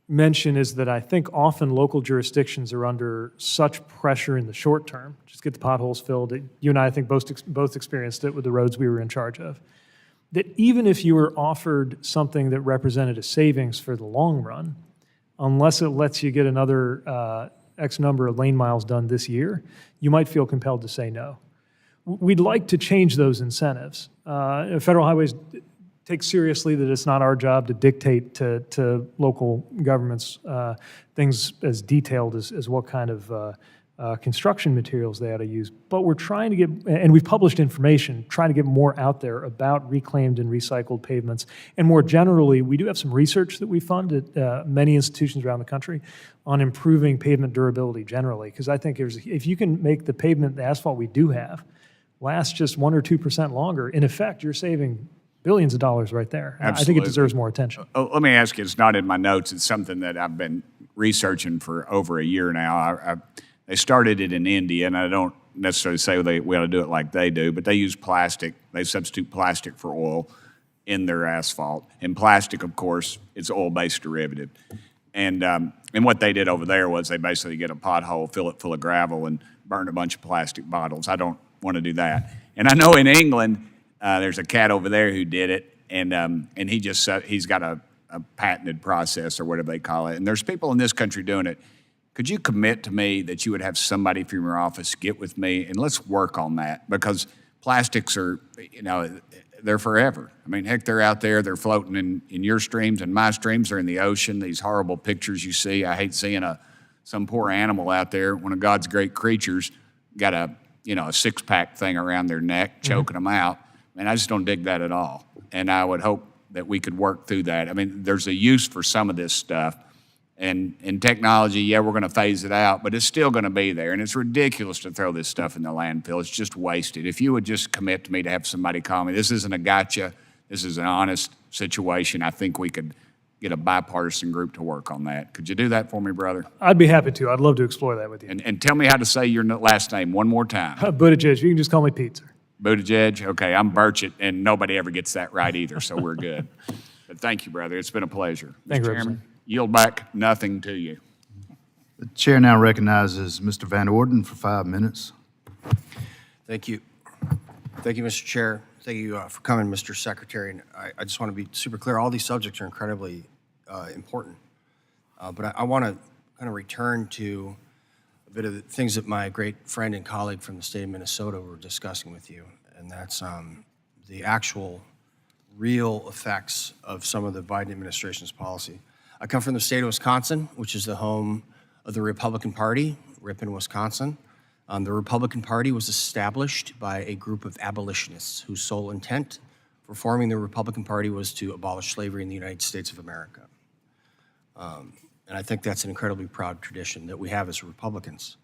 mention is that I think often local jurisdictions are under such pressure in the short term, just get the potholes filled. You and I think, both experienced it with the roads we were in charge of, that even if you were offered something that represented a savings for the long run, unless it lets you get another X number of lane miles done this year, you might feel compelled to say no. We'd like to change those incentives. Federal Highways take seriously that it's not our job to dictate to local governments things as detailed as what kind of construction materials they ought to use. But we're trying to get, and we've published information, trying to get more out there about reclaimed and recycled pavements. And more generally, we do have some research that we fund at many institutions around the country on improving pavement durability generally. Because I think if you can make the pavement, the asphalt we do have, last just 1 or 2% longer, in effect, you're saving billions of dollars right there. Absolutely. I think it deserves more attention. Let me ask you, it's not in my notes, it's something that I've been researching for over a year now. They started it in India, and I don't necessarily say we ought to do it like they do, but they use plastic. They substitute plastic for oil in their asphalt. And plastic, of course, it's oil-based derivative. And what they did over there was they basically get a pothole, fill it full of gravel, and burn a bunch of plastic bottles. I don't want to do that. And I know in England, there's a cat over there who did it, and he's got a patented process or whatever they call it. And there's people in this country doing it. Could you commit to me that you would have somebody from your office get with me and let's work on that? Because plastics are, they're forever. I mean, heck, they're out there, they're floating in your streams and my streams. They're in the ocean, these horrible pictures you see. I hate seeing some poor animal out there, one of God's great creatures, got a, a six-pack thing around their neck, choking them out. And I just don't dig that at all. And I would hope that we could work through that. I mean, there's a use for some of this stuff. And in technology, yeah, we're going to phase it out, but it's still going to be there. And it's ridiculous to throw this stuff in the landfill. It's just wasted. If you would just commit to me to have somebody call me, this isn't a gotcha, this is an honest situation, I think we could get a bipartisan group to work on that. Could you do that for me, brother? I'd be happy to. I'd love to explore that with you. And tell me how to say your last name one more time. Buttigieg. You can just call me Pete, sir. Buttigieg? Okay, I'm Burchett, and nobody ever gets that right either, so we're good. But thank you, brother. It's been a pleasure. Thank you, Mr. Chairman, yield back nothing to you. The chair now recognizes Mr. Van Orden for 5 minutes. Thank you. Thank you, Mr. Chair. Thank you for coming, Mr. Secretary. And I just want to be super clear. All these subjects are incredibly important. But I want to kind of return to a bit of the things that my great friend and colleague from the state of Minnesota were discussing with you. And that's the actual real effects of some of the Biden administration's policy. I come from the state of Wisconsin, which is the home of the Republican Party, Ripon, Wisconsin. The Republican Party was established by a group of abolitionists whose sole intent for forming the Republican Party was to abolish slavery in the United States of America. And I think that's an incredibly proud tradition that we have as Republicans.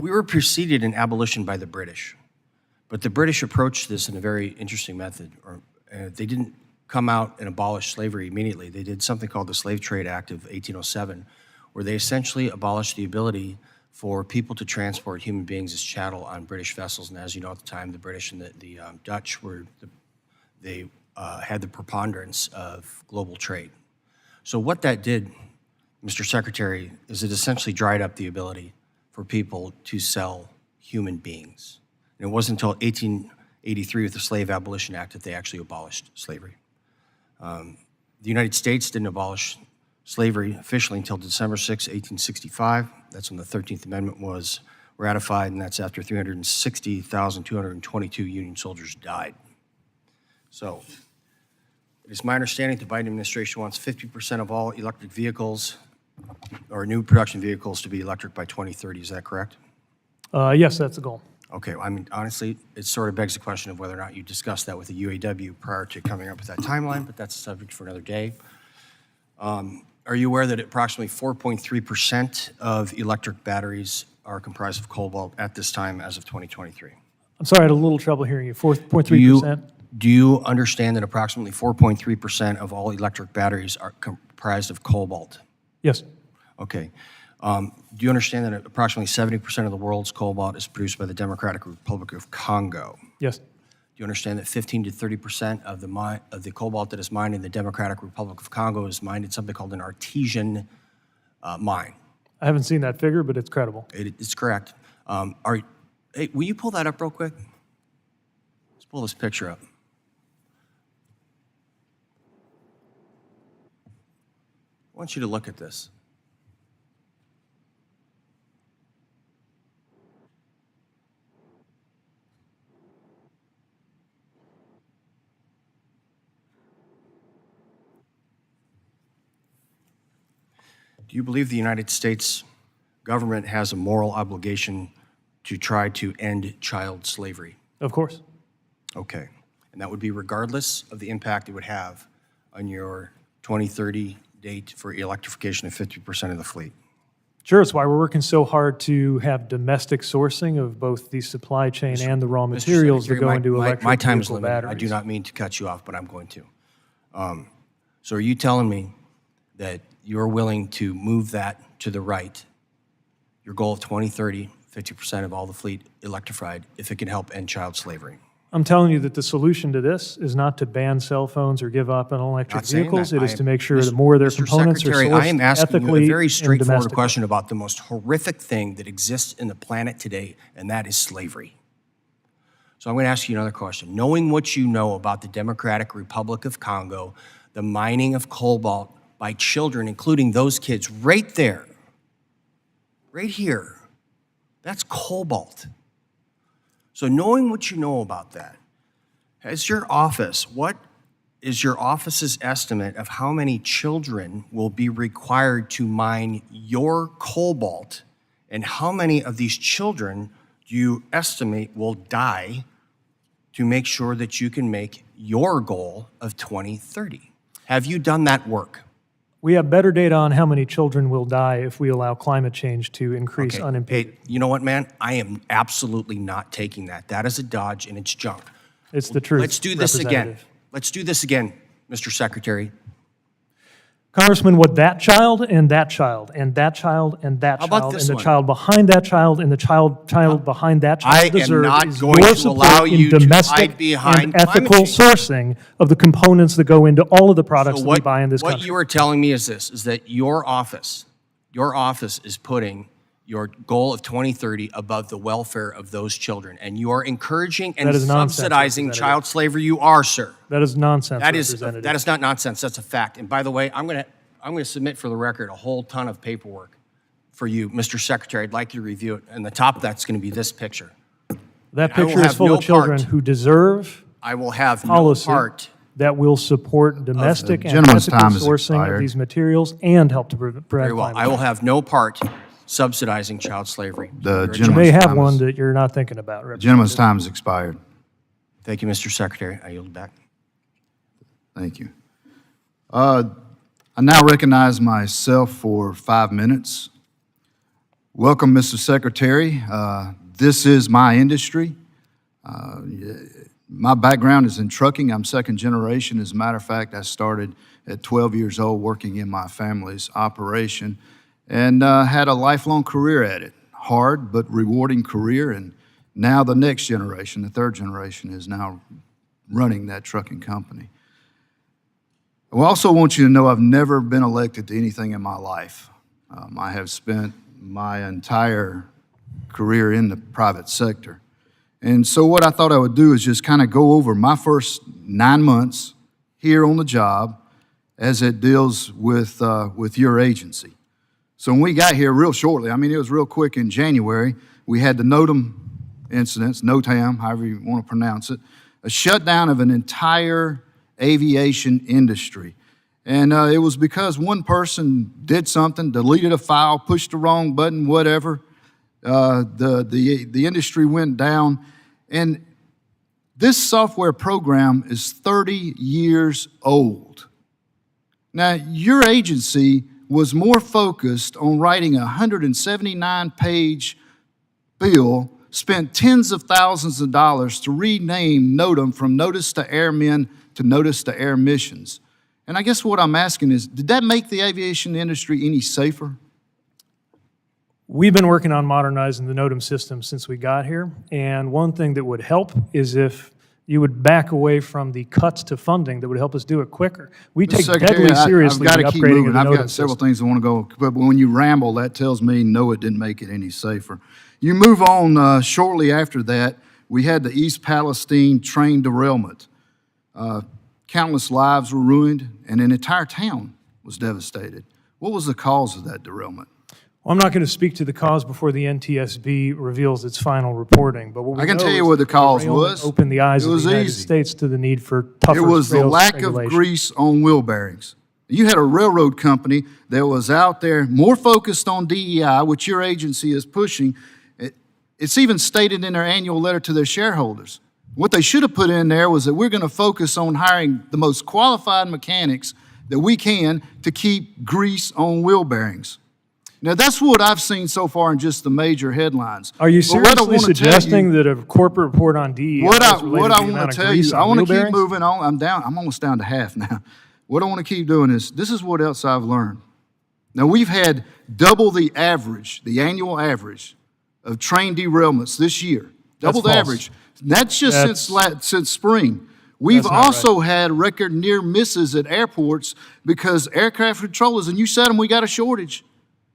We were preceded in abolition by the British, but the British approached this in a very interesting method. They didn't come out and abolish slavery immediately. They did something called the Slave Trade Act of 1807, where they essentially abolished the ability for people to transport human beings as chattel on British vessels. And as you know, at the time, the British and the Dutch had the preponderance of global trade. So what that did, Mr. Secretary, is it essentially dried up the ability for people to sell human beings. And it wasn't until 1883 with the Slave Abolition Act that they actually abolished slavery. The United States didn't abolish slavery officially until December 6, 1865. That's when the 13th Amendment was ratified, and that's after 360,222 Union soldiers died. So it is my understanding that the Biden administration wants 50% of all electric vehicles or new production vehicles to be electric by 2030. Is that correct? Yes, that's the goal. Okay, I mean, honestly, it sort of begs the question of whether or not you discussed that with the UAW prior to coming up with that timeline, but that's a subject for another day. Are you aware that approximately 4.3% of electric batteries are comprised of cobalt at this time as of 2023? I'm sorry, I had a little trouble hearing you. 4.3%? Do you understand that approximately 4.3% of all electric batteries are comprised of cobalt? Yes. Okay. Do you understand that approximately 70% of the world's cobalt is produced by the Democratic Republic of Congo? Yes. Do you understand that 15 to 30% of the cobalt that is mined in the Democratic Republic of Congo is mined in something called an artesian mine? I haven't seen that figure, but it's credible. It's correct. Hey, will you pull that up real quick? Let's pull this picture up. I want you to look at this. Do you believe the United States government has a moral obligation to try to end child slavery? Of course. Okay. And that would be regardless of the impact it would have on your 2030 date for electrification of 50% of the fleet? Sure, it's why we're working so hard to have domestic sourcing of both the supply chain and the raw materials that go into electric my time is vehicle limited. batteries. I do not mean to cut you off, but I'm going to. So are you telling me that you're willing to move that to the right, your goal of 2030, 50% of all the fleet electrified, if it can help end child slavery? I'm telling you that the solution to this is not to ban cell phones or give up on electric vehicles. It is to make sure that more of their components are sourced ethically. I am asking you a very straightforward domestically. question about the most horrific thing that exists in the planet today, and that is slavery. So I'm going to ask you another question. Knowing what you know about the Democratic Republic of Congo, the mining of cobalt by children, including those kids right there, right here, that's cobalt. So knowing what you know about that, what is your office's estimate of how many children will be required to mine your cobalt And how many of these children do you estimate will die to make sure that you can make your goal of 2030? Have you done that work? We have better data on how many children will die if we allow climate change to increase unimpeded. Hey, you know what, man? I am absolutely not taking that. That is a dodge and it's junk. It's the truth, Let's do this again. Representative. Let's do this again, Mr. Secretary. Congressman, what that child and that child and that child and that How about child this and the one? child behind that child and the child behind that I child am deserve not is going your to allow support you in to domestic hide behind and climate ethical change. sourcing of the components that go into all of the products So that we buy in this what country. you are telling me is this, is that your office is putting your goal of 2030 above the welfare of those children, and you are encouraging and That is nonsense, subsidizing Representative. child slavery. You are, sir. That is nonsense, That is Representative. not nonsense. That's a fact. And by the way, I'm going to submit for the record a whole ton of paperwork for you, Mr. Secretary. I'd like you to review it. And the top of that's going to be this picture. That And I will picture is have full no of children part. who deserve I will have no policy part. that will support domestic and gentleman's ethical time has sourcing expired. of these materials and help to prevent Very well. climate I will change. have no part subsidizing child slavery. The You're You gentleman's may have time one is- that you're not thinking about, The gentleman's Representative. time has expired. Thank you, Mr. Secretary. I yield back. Thank you. I now recognize myself for 5 minutes. Welcome, Mr. Secretary. This is my industry. My background is in trucking. I'm second generation. As a matter of fact, I started at 12 years old working in my family's operation and had a lifelong career at it. Hard but rewarding career, and now the next generation, the third generation, is now running that trucking company. I also want you to know I've never been elected to anything in my life. I have spent my entire career in the private sector. And so what I thought I would do is just kind of go over my first 9 months here on the job as it deals with your agency. So when we got here real shortly, I mean, it was real quick in January, we had the NOTAM incidents, NOTAM, however you want to pronounce it, a shutdown of an entire aviation industry. And it was because one person did something, deleted a file, pushed the wrong button, whatever. The industry went down. And this software program is 30 years old. Now, your agency was more focused on writing a 179-page bill, spent tens of thousands of dollars to rename NOTAM from Notice to Airmen to Notice to Air Missions. And I guess what I'm asking is, did that make the aviation industry any safer? We've been working on modernizing the NOTAM system since we got here, and one thing that would help is if you would back away from the cuts to funding that would help us do it quicker. We take Secretary, deadly seriously I've the got to keep upgrading of moving. the I've NOTAM got several system. things I want to go, but when you ramble, that tells me, no, it didn't make it any safer. You move on shortly after that, we had the East Palestine train derailment. Countless lives were ruined, and an entire town was devastated. What was the cause of that derailment? Well, I'm not going to speak to the cause before the NTSB reveals its final reporting, but what we I can know tell you is what the that cause derailment was. opened the eyes It of the was United easy. States to the need for tougher It was the rail lack regulation. of grease on wheel bearings. You had a railroad company that was out there more focused on DEI, which your agency is pushing. It's even stated in their annual letter to their shareholders. What they should have put in there was that we're going to focus on hiring the most qualified mechanics that we can to keep grease on wheel bearings. Now, that's what I've seen so far in just the major headlines. Are you But what I seriously wanna tell suggesting you- that a corporate report on DEI What I is related to the want amount to of tell grease you, I on want wheel to keep bearings? moving on. I'm almost down to half now. What I want to keep doing is, this is what else I've learned. Now, we've had double the average, the annual average of train derailments this year. Double That's the false. average. That's just That's- since spring. We've That's not also had record near misses at airports because aircraft controllers, and you said them, we got a shortage.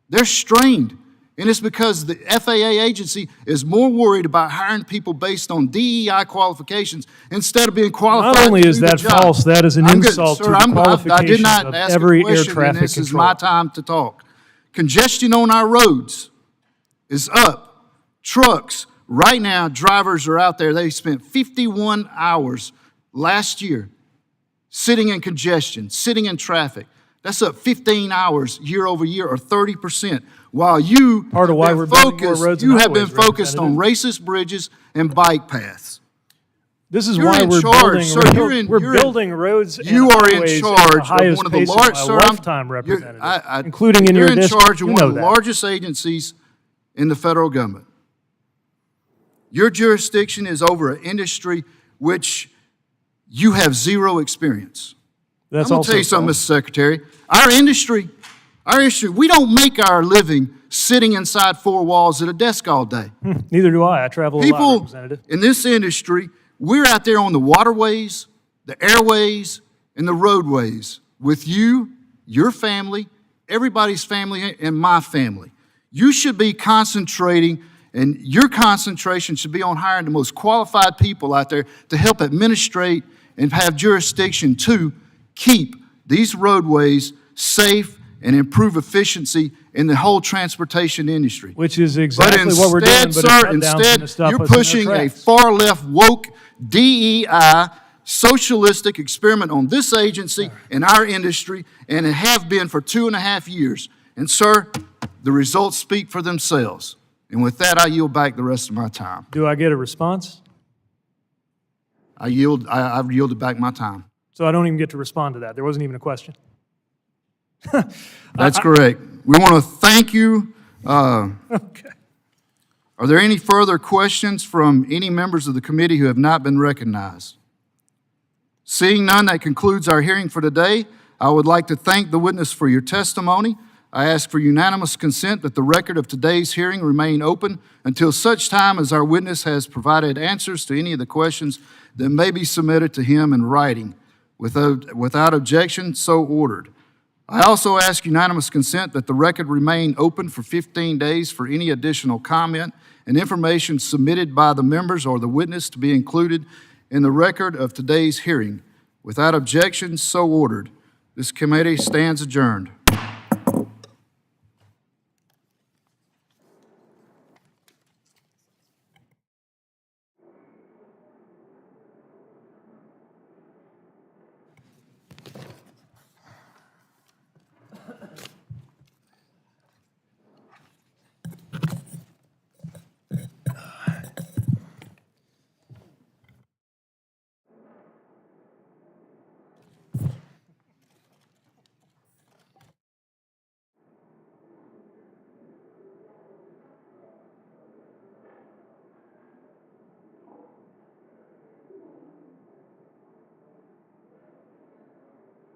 They're strained. And it's because the FAA agency is more worried about hiring people based on DEI qualifications instead of being qualified Not only to is do the that job. false, that is an I'm good, insult sir, to the I did qualifications not of ask every a question, air traffic and this is controller. my time to talk. Congestion on our roads is up. Trucks, right now, drivers are out there. They spent 51 hours last year sitting in congestion, sitting in traffic. That's up 15 hours year over year, or 30%. While you Part of why we're building more roads and you have been highways, focused on racist bridges and bike paths. This is You're why in we're charge, building, sir. we're building roads and You are in highways charge at the of highest one of the pace large, my sir. I'm- lifetime, you're- Representative, including in your You're in district. charge of You one know of the that. largest agencies in the federal government. Your jurisdiction is over an industry which you have zero experience. That's I'm gonna also tell you something, false. Mr. Secretary. Our industry, we don't make our living sitting inside four walls at a desk all day. Neither do I. I travel a lot, People Representative. in this industry, we're out there on the waterways, the airways, and the roadways with you, your family, everybody's family, and my family. You should be concentrating, and your concentration should be on hiring the most qualified people out there to help administrate and have jurisdiction to keep these roadways safe and improve efficiency in the whole transportation industry. Which is exactly what we're doing, but Sir, it's shut down to instead, stop you're us in our pushing a tracks. far-left woke DEI socialistic experiment on this agency and our industry, and it have been for 2.5 years. And sir, the results speak for themselves. And with that, I yield back the rest of my time. Do I get a response? I've yielded back my time. So I don't even get to respond to that. There wasn't even a question. That's correct. We want to thank you. Okay. Are there any further questions from any members of the committee who have not been recognized? Seeing none, that concludes our hearing for today. I would like to thank the witness for your testimony. I ask for unanimous consent that the record of today's hearing remain open until such time as our witness has provided answers to any of the questions that may be submitted to him in writing. Without objection, so ordered. I also ask unanimous consent that the record remain open for 15 days for any additional comment and information submitted by the members or the witness to be included in the record of today's hearing. Without objection, so ordered. This committee stands adjourned.